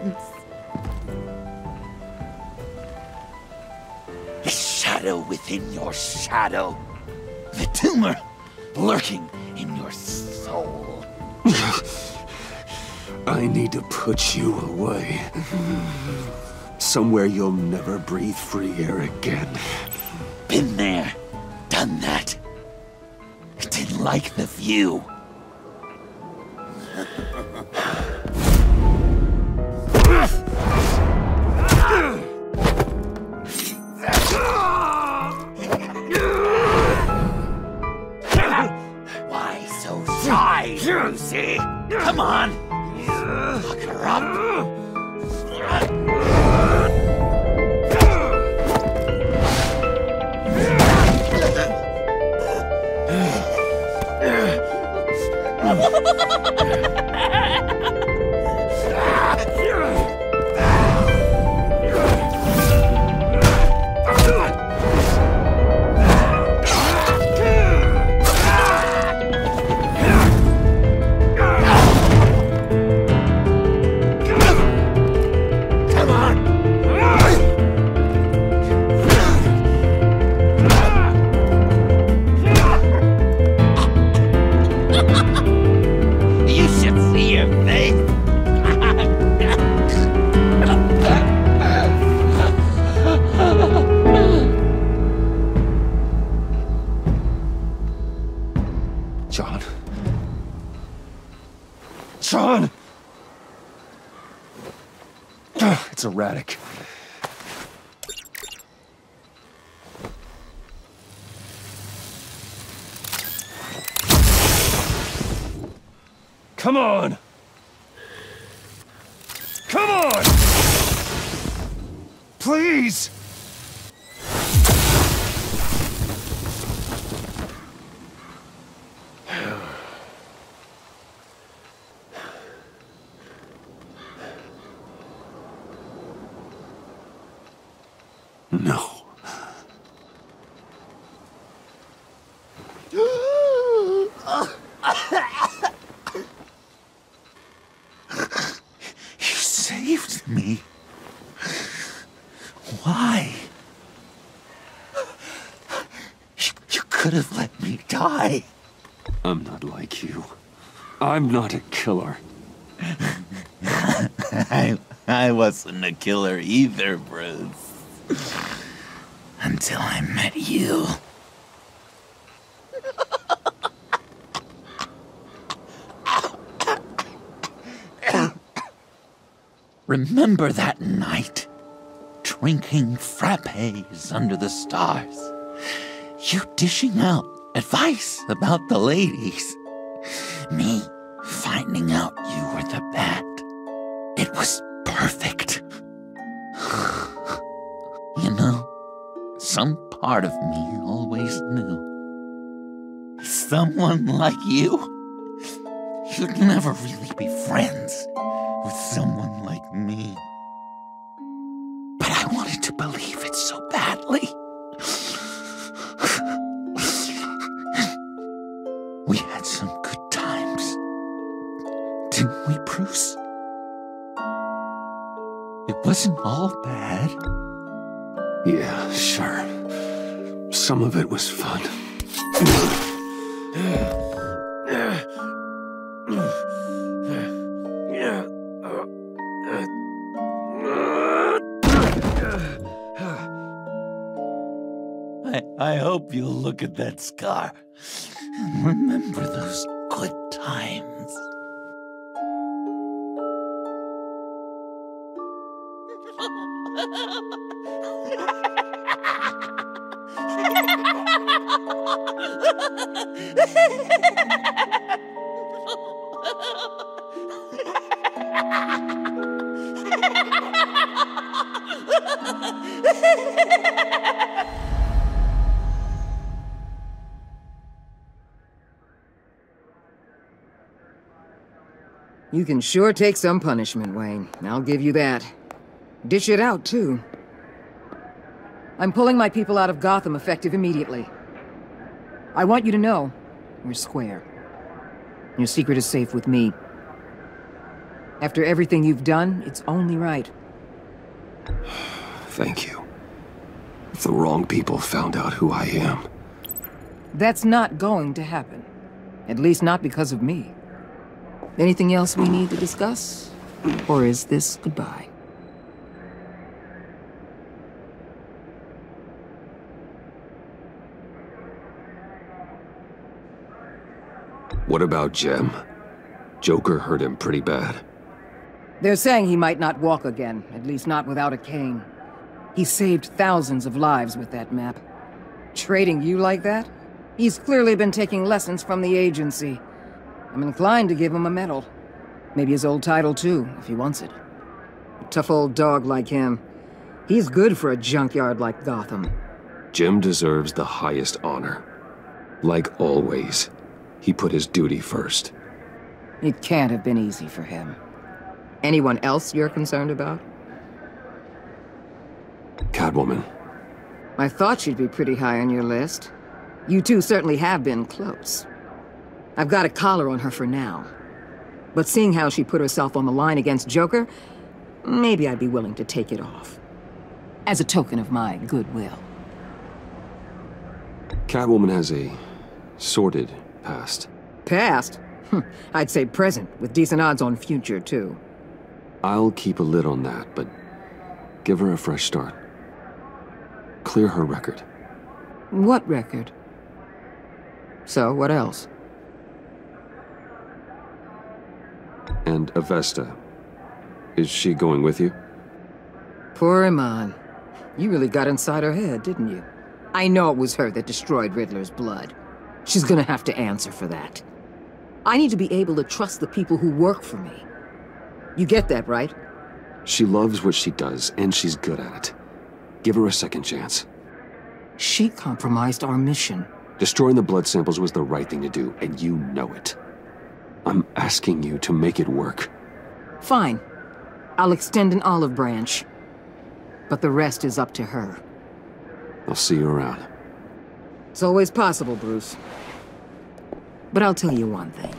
The shadow within your shadow. The tumor lurking in your soul. I need to put you away. Somewhere you'll never breathe free air again. Been there, done that. Didn't like the view. Why so shy, Lucy? Come on! Lock her up! John! It's erratic. Come on! Come on! Please! No. You saved me. Why? You could have let me die. I'm not like you. I'm not a killer. I wasn't a killer either, Bruce. Until I met you. Remember that night? Drinking frappes under the stars. You dishing out advice about the ladies. Me finding out you were the bat. It was perfect. You know, some part of me always knew. Someone like you, you'd never really be friends with someone like me. But I wanted to believe it so badly. We had some good times, didn't we, Bruce? It wasn't all bad. Yeah, sure. Some of it was fun. I hope you'll look at that scar and remember those good times. You can sure take some punishment, Wayne. I'll give you that. Dish it out, too. I'm pulling my people out of Gotham effective immediately. I want you to know, we're square. Your secret is safe with me, After everything you've done, it's only right. Thank you. If the wrong people found out who I am... That's not going to happen. At least not because of me. Anything else we need to discuss? Or is this goodbye? What about Jem? Joker hurt him pretty bad. They're saying he might not walk again, at least not without a cane. He saved thousands of lives with that map. Trading you like that? He's clearly been taking lessons from the agency. I'm inclined to give him a medal. Maybe his old title too, if he wants it. A tough old dog like him. He's good for a junkyard like Gotham. Jem deserves the highest honor. Like always, he put his duty first. It can't have been easy for him. Anyone else you're concerned about? Catwoman. I thought she'd be pretty high on your list. You two certainly have been close. I've got a collar on her for now. But seeing how she put herself on the line against Joker, maybe I'd be willing to take it off. As a token of my goodwill. Catwoman has a sordid past. Past? I'd say present, with decent odds on future, too. I'll keep a lid on that, but give her a fresh start. Clear her record. What record? So, what else? And Avesta. Is she going with you? Poor Iman. You really got inside her head, didn't you? I know it was her that destroyed Riddler's blood. She's gonna have to answer for that. I need to be able to trust the people who work for me. You get that, right? She loves what she does, and she's good at it. Give her a second chance. She compromised our mission. Destroying the blood samples was the right thing to do, and you know it. I'm asking you to make it work. Fine. I'll extend an olive branch. But the rest is up to her. I'll see you around. It's always possible, Bruce. But I'll tell you one thing.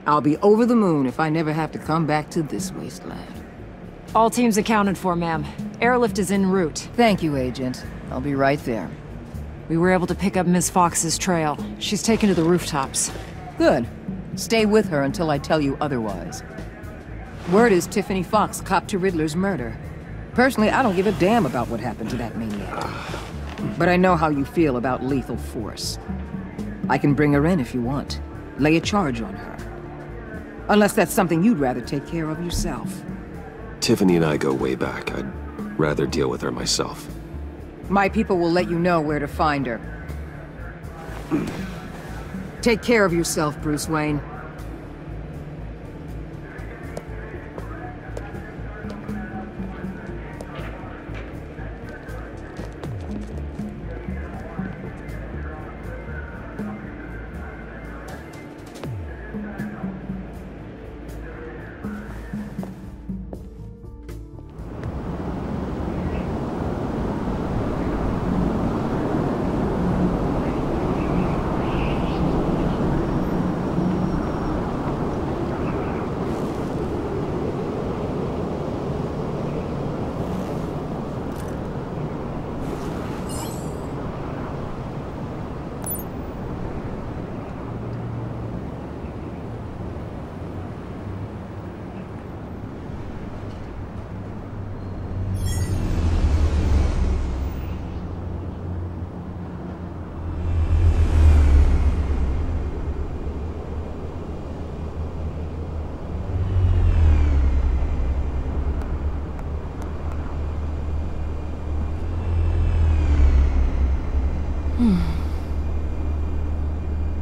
I'll be over the moon if I never have to come back to this wasteland. All teams accounted for, ma'am. Airlift is en route. Thank you, Agent. I'll be right there. We were able to pick up Miss Fox's trail. She's taken to the rooftops. Good. Stay with her until I tell you otherwise. Word is Tiffany Fox copped to Riddler's murder. Personally, I don't give a damn about what happened to that maniac. But I know how you feel about lethal force. I can bring her in if you want. Lay a charge on her. Unless that's something you'd rather take care of yourself. Tiffany and I go way back. I'd rather deal with her myself. My people will let you know where to find her. Take care of yourself, Bruce Wayne.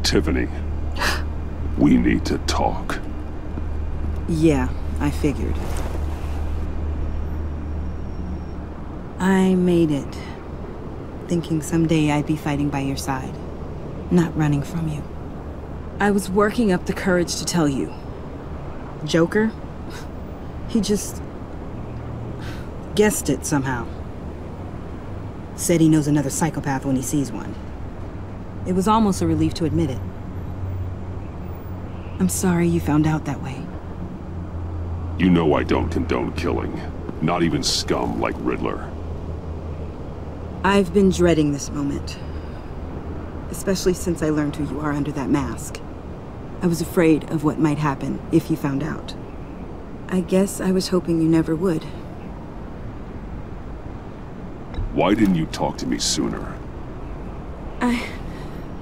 Tiffany, we need to talk. Yeah, I figured. I made it, thinking someday I'd be fighting by your side, not running from you. I was working up the courage to tell you. Joker? He just guessed it somehow. Said he knows another psychopath when he sees one. It was almost a relief to admit it. I'm sorry you found out that way. You know I don't condone killing. Not even scum like Riddler. I've been dreading this moment. Especially since I learned who you are under that mask. I was afraid of what might happen if you found out. I guess I was hoping you never would. Why didn't you talk to me sooner?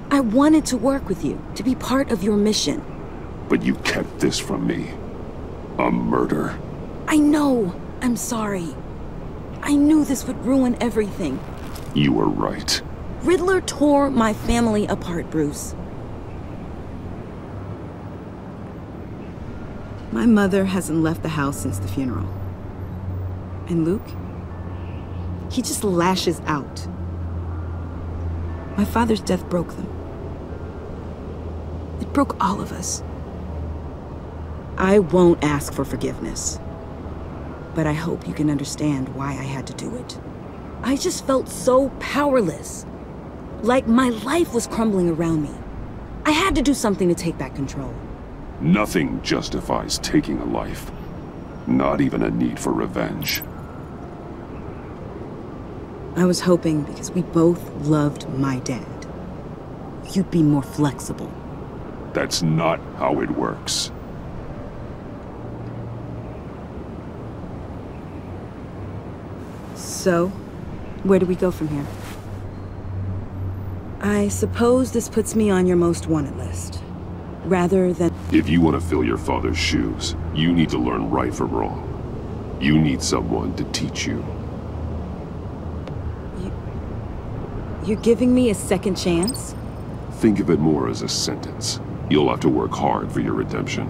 I wanted to work with you, to be part of your mission. But you kept this from me. A murder? I know. I'm sorry. I knew this would ruin everything. You were right. Riddler tore my family apart, Bruce. My mother hasn't left the house since the funeral. And Luke? He just lashes out. My father's death broke them. It broke all of us. I won't ask for forgiveness. But I hope you can understand why I had to do it. I just felt so powerless. Like my life was crumbling around me. I had to do something to take back control. Nothing justifies taking a life. Not even a need for revenge. I was hoping because we both loved my dad, you'd be more flexible. That's not how it works. So, where do we go from here? I suppose this puts me on your most wanted list. Rather than... If you want to fill your father's shoes, you need to learn right from wrong. You need someone to teach you. You're giving me a second chance? Think of it more as a sentence. You'll have to work hard for your redemption.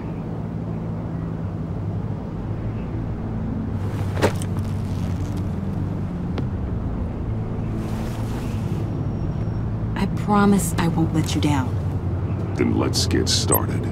I promise I won't let you down. Then let's get started.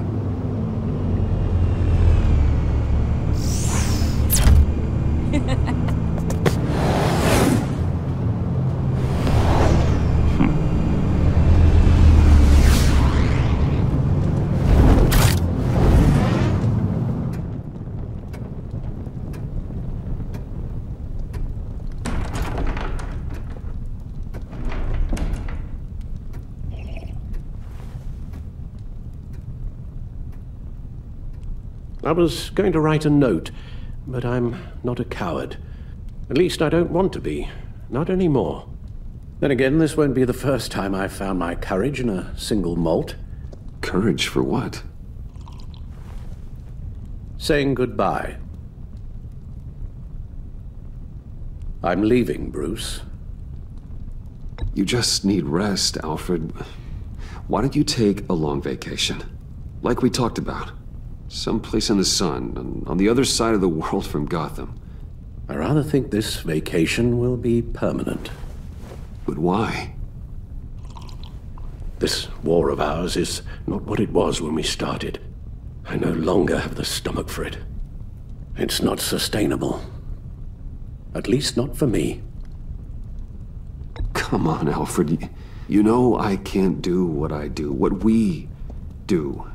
I was going to write a note, but I'm not a coward. At least I don't want to be. Not anymore. Then again, this won't be the first time I've found my courage in a single malt. Courage for what? Saying goodbye. I'm leaving, Bruce. You just need rest, Alfred. Why don't you take a long vacation? Like we talked about. Someplace in the sun, on the other side of the world from Gotham. I rather think this vacation will be permanent. But why? This war of ours is not what it was when we started. I no longer have the stomach for it. It's not sustainable. At least not for me. Come on, Alfred. You know I can't do what I do, what we do,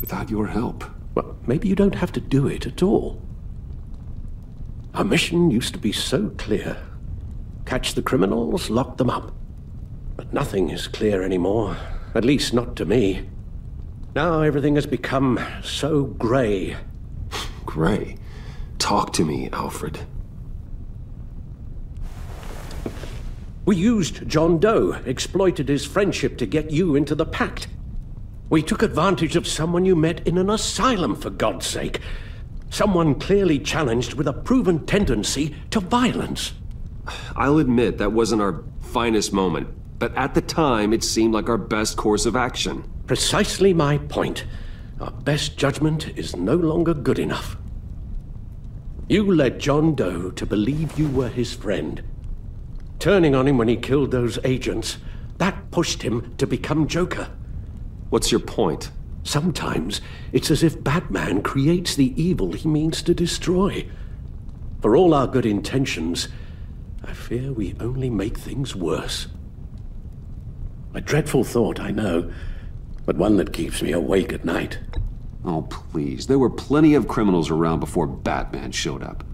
without your help. Well, maybe you don't have to do it at all. Our mission used to be so clear. Catch the criminals, lock them up. But nothing is clear anymore, at least not to me. Now everything has become so grey. Grey? Talk to me, Alfred. We used John Doe, exploited his friendship to get you into the pact. We took advantage of someone you met in an asylum, for God's sake. Someone clearly challenged with a proven tendency to violence. I'll admit that wasn't our finest moment, but at the time it seemed like our best course of action. Precisely my point. Our best judgment is no longer good enough. You led John Doe to believe you were his friend. Turning on him when he killed those agents, that pushed him to become Joker. What's your point? Sometimes it's as if Batman creates the evil he means to destroy. For all our good intentions, I fear we only make things worse. A dreadful thought, I know, but one that keeps me awake at night. Oh, please. There were plenty of criminals around before Batman showed up.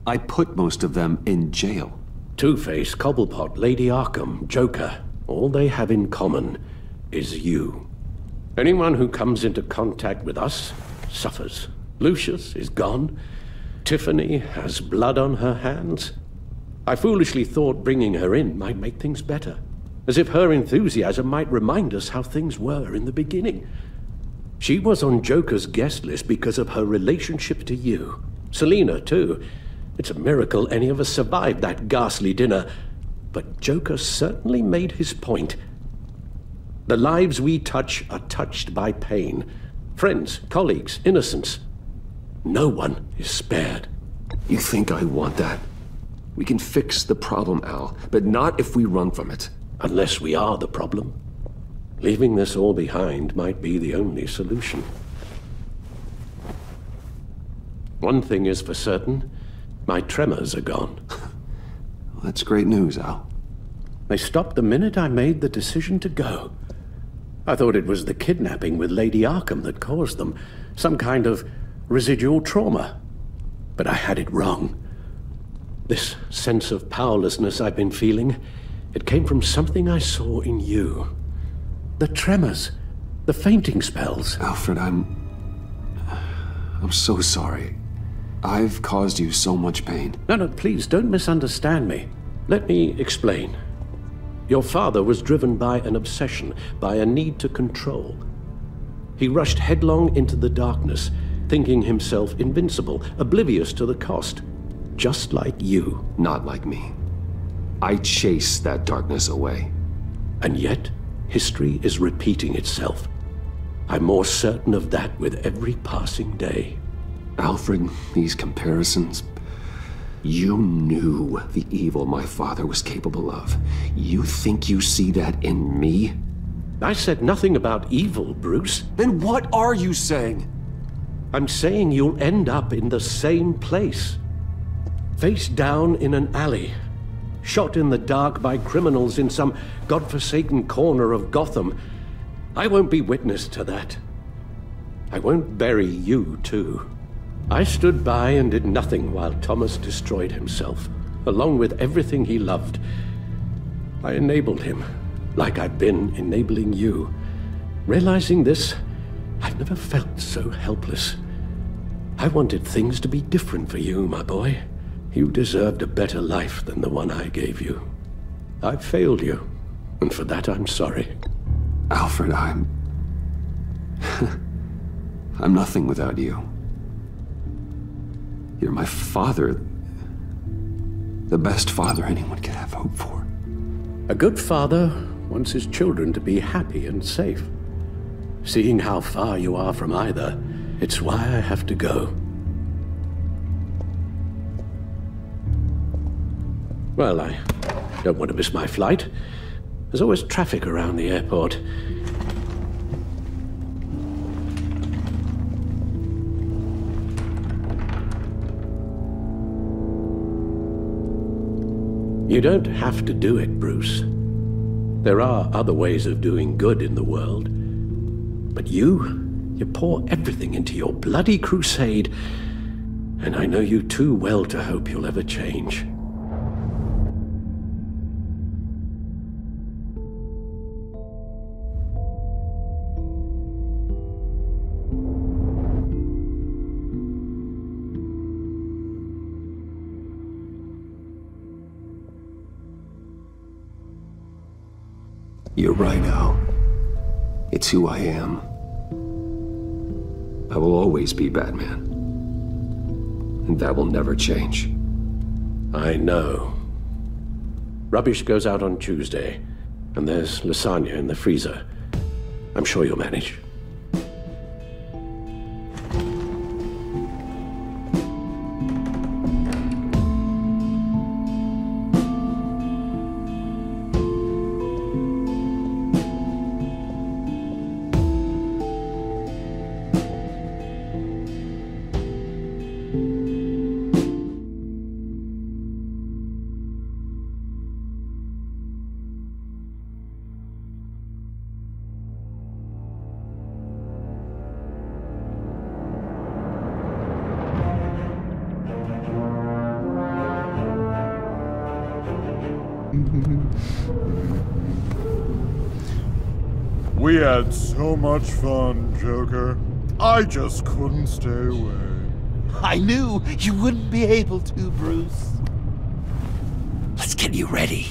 I put most of them in jail. Two-Face, Cobblepot, Lady Arkham, Joker. All they have in common is you. Anyone who comes into contact with us suffers. Lucius is gone. Tiffany has blood on her hands. I foolishly thought bringing her in might make things better. As if her enthusiasm might remind us how things were in the beginning. She was on Joker's guest list because of her relationship to you. Selina, too. It's a miracle any of us survived that ghastly dinner. But Joker certainly made his point. The lives we touch are touched by pain. Friends, colleagues, innocents. No one is spared. You think I want that? We can fix the problem, Al, but not if we run from it. Unless we are the problem. Leaving this all behind might be the only solution. One thing is for certain, my tremors are gone. Well, that's great news, Al. They stopped the minute I made the decision to go. I thought it was the kidnapping with Lady Arkham that caused them. Some kind of residual trauma. But I had it wrong. This sense of powerlessness I've been feeling, it came from something I saw in you. The tremors, the fainting spells. Alfred, I'm so sorry. I've caused you so much pain. No, please, don't misunderstand me. Let me explain. Your father was driven by an obsession, by a need to control. He rushed headlong into the darkness, thinking himself invincible, oblivious to the cost. Just like you. Not like me. I chased that darkness away. And yet, history is repeating itself. I'm more certain of that with every passing day. Alfred, these comparisons... You knew the evil my father was capable of. You think you see that in me? I said nothing about evil, Bruce. Then what are you saying? I'm saying you'll end up in the same place. Face down in an alley. Shot in the dark by criminals in some godforsaken corner of Gotham. I won't be witness to that. I won't bury you, too. I stood by and did nothing while Thomas destroyed himself, along with everything he loved. I enabled him, like I've been enabling you. Realizing this, I've never felt so helpless. I wanted things to be different for you, my boy. You deserved a better life than the one I gave you. I failed you, and for that I'm sorry. Alfred, I'm nothing without you. You're my father. The best father anyone could have hope for. A good father wants his children to be happy and safe. Seeing how far you are from either, it's why I have to go. Well, I don't want to miss my flight. There's always traffic around the airport. You don't have to do it, Bruce. There are other ways of doing good in the world. But you pour everything into your bloody crusade, and I know you too well to hope you'll ever change. You're right, Al. It's who I am. I will always be Batman. And that will never change. I know. Rubbish goes out on Tuesday, and there's lasagna in the freezer. I'm sure you'll manage. We had so much fun, Joker. I just couldn't stay away. I knew you wouldn't be able to, Bruce. Let's get you ready.